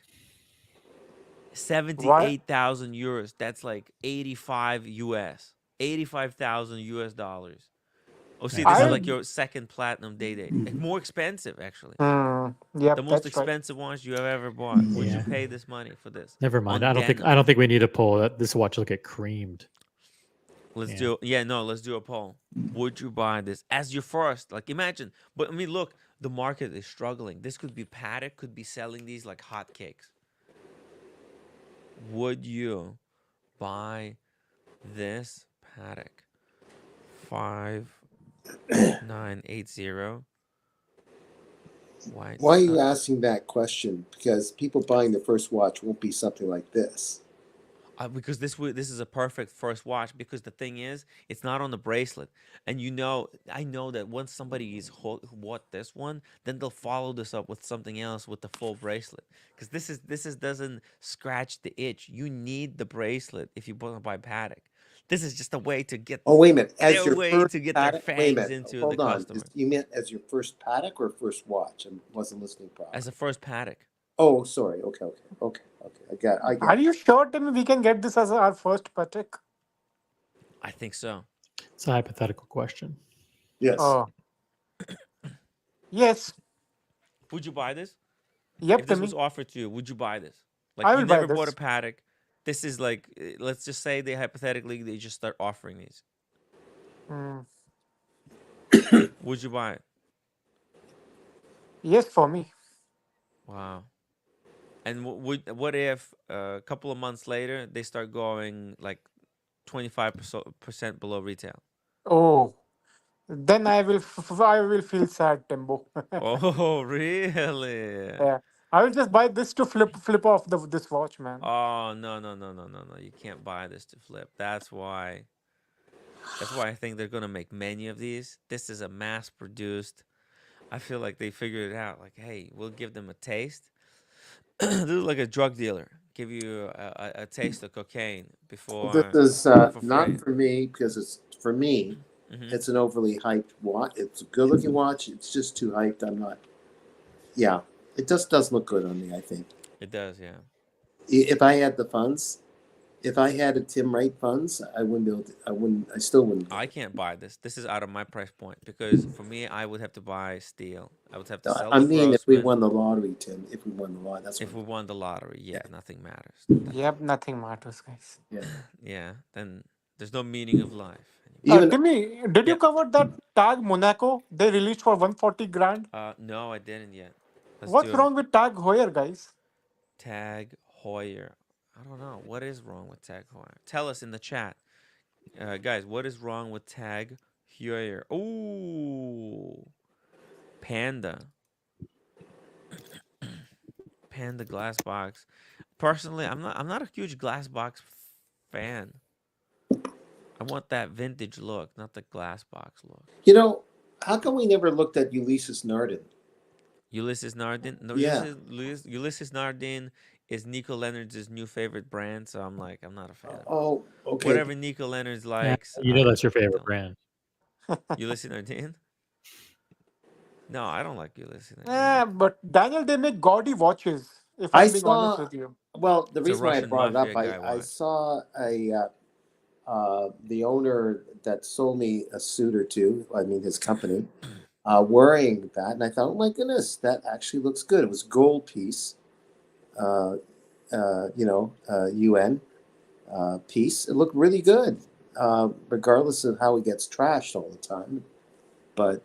78,000 euros. That's like 85,000 US dollars. Oh, see, this is like your second platinum day. More expensive, actually. Yep, the most that's right. expensive watch you have ever bought. Would you pay this money for this? Never mind. On I don't denim? think we need a poll. This watch will get creamed. Let's do a poll. Would you buy this as your first? Like, imagine. But I mean, look, the market is struggling. This could be Patek could be selling these like hotcakes. Would you buy this Patek 5980? Why are you asking that question? Because people buying the first watch won't be something like this. Because this is a perfect first watch. Because the thing is, it's not on the bracelet, and I know that once somebody is bought this one, then they'll follow this up with something else with the full bracelet. Because this doesn't scratch the itch. You need the bracelet if you want to buy Patek. This is just a way to get. Oh, wait a minute! As their your way first to get Patek, their fangs wait a minute. into Hold the on. customer. You meant as your first Patek or first watch? I wasn't listening properly. As a first Patek. Oh, sorry. Okay. I got. Are you sure, Timmy, we can get this as our first Patek? I think so. It's a hypothetical question. Yes. Oh. Yes. Would you buy this? Yep, If this Timmy. was offered to you, would you buy this? Like I you will buy never bought a this. Patek. This is like, let's just say they just start offering these. Would you buy it? Yes, for me. Wow. And what if a couple of months later they start going like 25% below retail? Oh. Then I will feel sad, Timbo. Oh, really? Yeah. I will just buy this to flip off this watch, man. Oh, no. You can't buy this to flip. That's why I think they're going to make many of these. This is a mass-produced. I feel like they figured it out. Like, hey, we'll give them a taste. This is like a drug dealer. Give you a taste of cocaine Well, this before is for not free. for me because it's for me. Hmm. It's an overly hyped watch. It's a good looking watch. It's just too hyped. I'm not. Yeah, it just does look good on me. I think It does, yeah. if I had the funds, if I had a Tim Wright funds, I wouldn't be able to. I wouldn't. I still wouldn't. I can't buy this. This is out of my price point because for me, I would have to buy steel. I would have to sell I the mean, if we Grossman. won the lottery, Tim. If we won the lottery, that's If we what. won the lottery, yeah, nothing matters. Yep, nothing matters, guys. Yeah. Yeah, then there's no meaning of life. Even Timmy, did you Yeah. cover that Tag Monaco they released for 140 grand? No, I didn't yet. Let's What's do it. wrong with Tag Heuer, guys? Tag Heuer. I don't know. What is wrong with Tag Heuer? Tell us in the chat. Guys, what is wrong with Tag Heuer? Ooh. Panda. Panda glass box. Personally, I'm not a huge glass box fan. I want that vintage look, not the glass box look. You know, how come we never looked at Ulysses Nardin? Ulysses Nardin. No, Yeah. Ulysses Nardin is Nico Leonard's new favorite brand, so I'm like, I'm not a fan. Oh, okay. Whatever Nico Leonard's Yeah, likes. you know I that's your favorite don't. brand. Ulysses Nardin? No, I don't like Ulysses Nardin. Yeah, but Daniel, they make gaudy watches. If I I'm being honest saw. with you. Well, the It's a reason why I Russian brought it up, mafia guy I watch. saw the owner that sold me a suit or two. I mean, his company. Wearing that, and I thought, oh my goodness, that actually looks good. It was gold piece, UN piece. It looked really good, regardless of how it gets trashed all the time. But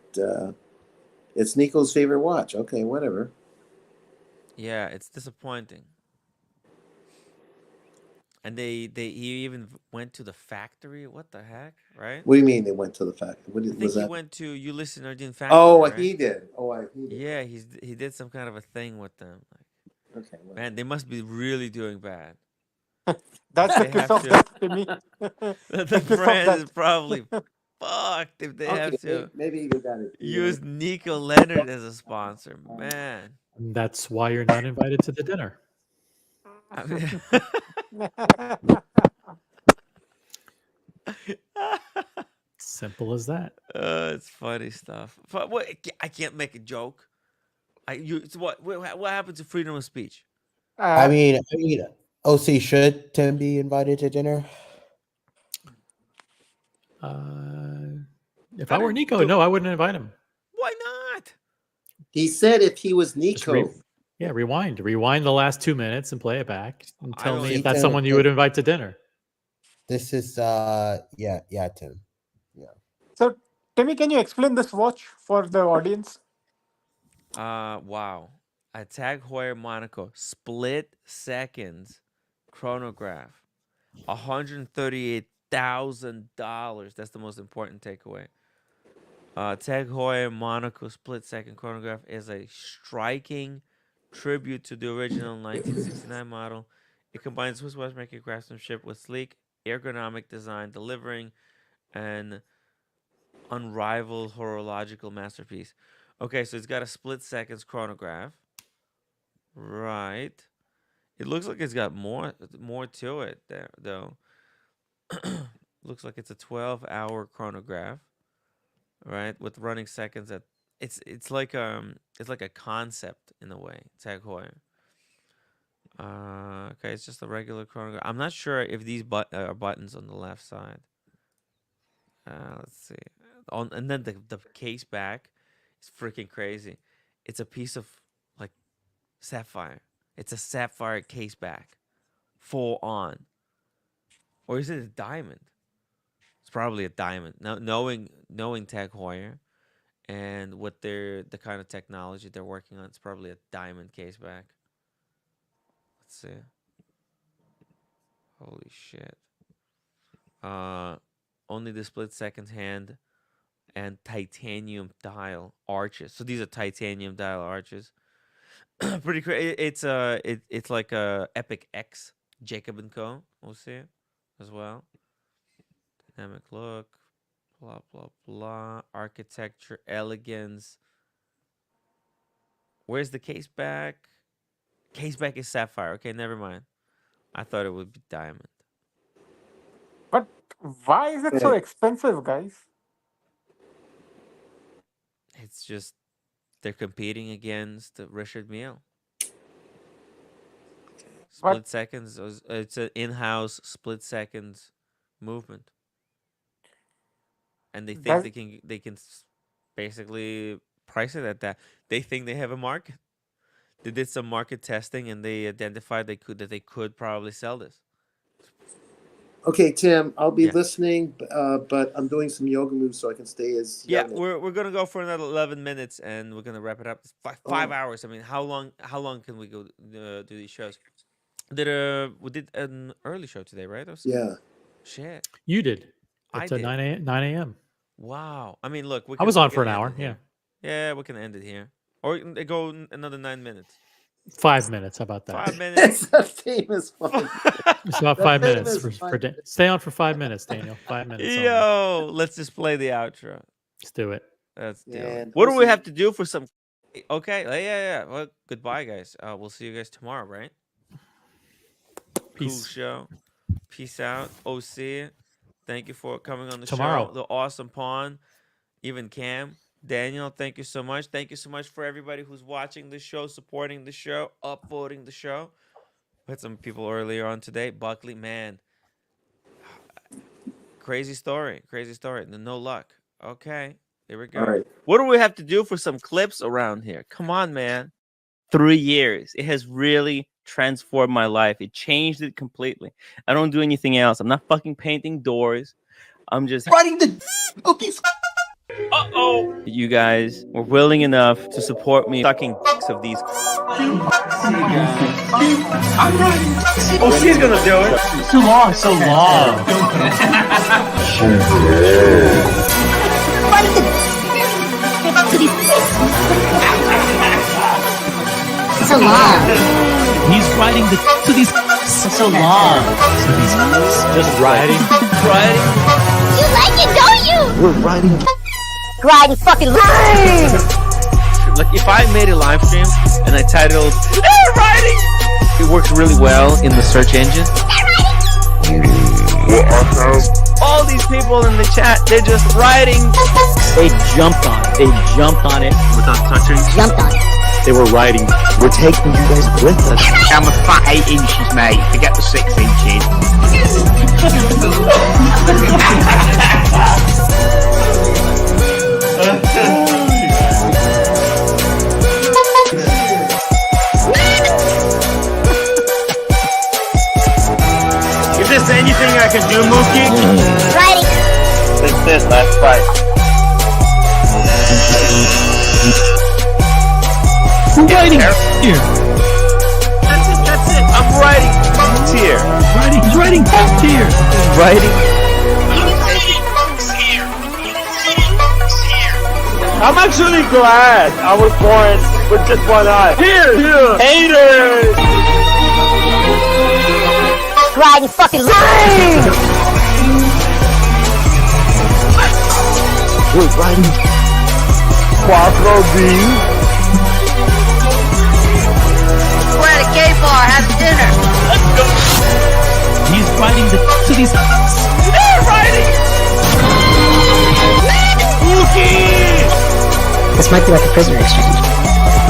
it's Nico's favorite watch. Okay, whatever. Yeah, it's disappointing. And he even went to the factory. What the heck, right? What do you mean they went to the factory? What I think was he that? went to Ulysses Nardin factory. Oh, right? he did. Oh, he did. Yeah, he did some kind of a thing with them. Like, Okay. Well. man, they must be really doing bad. That's the They kiss have of to. death, Timmy. The kiss of brand is death. probably fucked if they have to Maybe you got it. use Nico Leonard as a sponsor. Man, And that's why you're not invited to the dinner. I mean, Simple as that. it's funny stuff. But what? I can't make a joke. So what happened to freedom of speech? I mean, OC, should Tim be invited to dinner? If I were Nico, no, I wouldn't invite him. Why not? He said if he was Just Nico. rewind the last 2 minutes and play it back and tell me if that's Nico, someone you would invite to dinner. This is Tim. Yeah. So, Timmy, can you explain this watch for the audience? Wow. A Tag Heuer Monaco split seconds chronograph, $138,000. That's the most important takeaway. Tag Heuer Monaco split second chronograph is a striking tribute to the original 1969 model. It combines Swiss watchmaking craftsmanship with sleek, ergonomic design, delivering an unrivaled horological masterpiece. Okay, so it's got a split seconds chronograph. Right. It looks like it's got more to it there though. Looks like it's a 12-hour chronograph, right? With running seconds at it's like a concept in a way, Tag Heuer. Okay, it's just a regular chronograph. I'm not sure if these are buttons on the left side. Let's see. And then the case back is freaking crazy. It's a piece of like sapphire. It's a sapphire case back, full on. Or is it a diamond? It's probably a diamond. Now, knowing Tag Heuer and what the kind of technology they're working on, it's probably a diamond case back. Let's see. Holy shit. Only the split second hand and titanium dial arches. So these are titanium dial arches. Pretty crazy. It's like a Epic X Jacob & Co. We'll see it as well. Dynamic look, blah blah blah. Architecture, elegance. Where's the case back? Case back is sapphire. Okay, never mind. I thought it would be diamond. But why is it so expensive, guys? It's just they're competing against Richard Mille. Split seconds. It's an in-house split seconds movement, and they think they can basically price it at that. They think they have a market. They did some market testing and they identified they could probably sell this. Okay, Tim, I'll be listening, but I'm doing some yoga moves so I can stay as young. We're gonna go for another 11 minutes and we're gonna wrap it up. It's five hours. I mean, how long can we go do these shows? We did an early show today, right? Yeah. Shit. You did. I It's did. 9 a.m. Wow. I mean, look. I was on for an hour. Yeah. Yeah, we can end it here, or go another 9 minutes. 5 minutes. How about that? 5 minutes. That's a famous one. It's about 5 minutes. Stay on for 5 minutes, Daniel. 5 minutes. Yo, let's just play the outro. Let's do it. Let's do Yeah, it. What do we have to do for some? Okay. Yeah. Well, goodbye, guys. We'll see you guys tomorrow, right? Peace. Cool show. Peace out. OC. Thank you for coming on the Tomorrow. show. The awesome pawn. Even Cam. Daniel, thank you so much. Thank you so much for everybody who's watching the show, supporting the show, upvoting the show. We had some people earlier on today. Buckley, man. Crazy story. No luck. Okay. Here we go. All right. What do we have to do for some clips around here? Come on, man. 3 years. It has really transformed my life. It changed it completely. I don't do anything else. I'm not fucking painting doors. I'm just writing the cookies. Uh-oh. You guys were willing enough to support me sucking of these. I'm writing. Oh, she's gonna do it. So long. So long. He's writing to these so long. Just writing. You like it, don't you? We're writing. Riding fucking line. Like if I made a live stream and I titled "Writing," it works really well in the search engine. All these people in the chat, they're just writing. They jumped on it Without touching. Jumped on it. They were writing. We're taking you guys with us. I'm a fat 8 inches, mate. Forget the 6 inches. Is this anything I can do, Mookie? Writing. This, left, right. Writing here. That's it. I'm writing here. He's writing here. Writing. I'm actually glad I was born with just one eye. Here. Haters. Riding fucking line. We're writing. Quattro D. We're at a gay bar having dinner. He's writing to these. Writing. This might be like a prisoner exchange.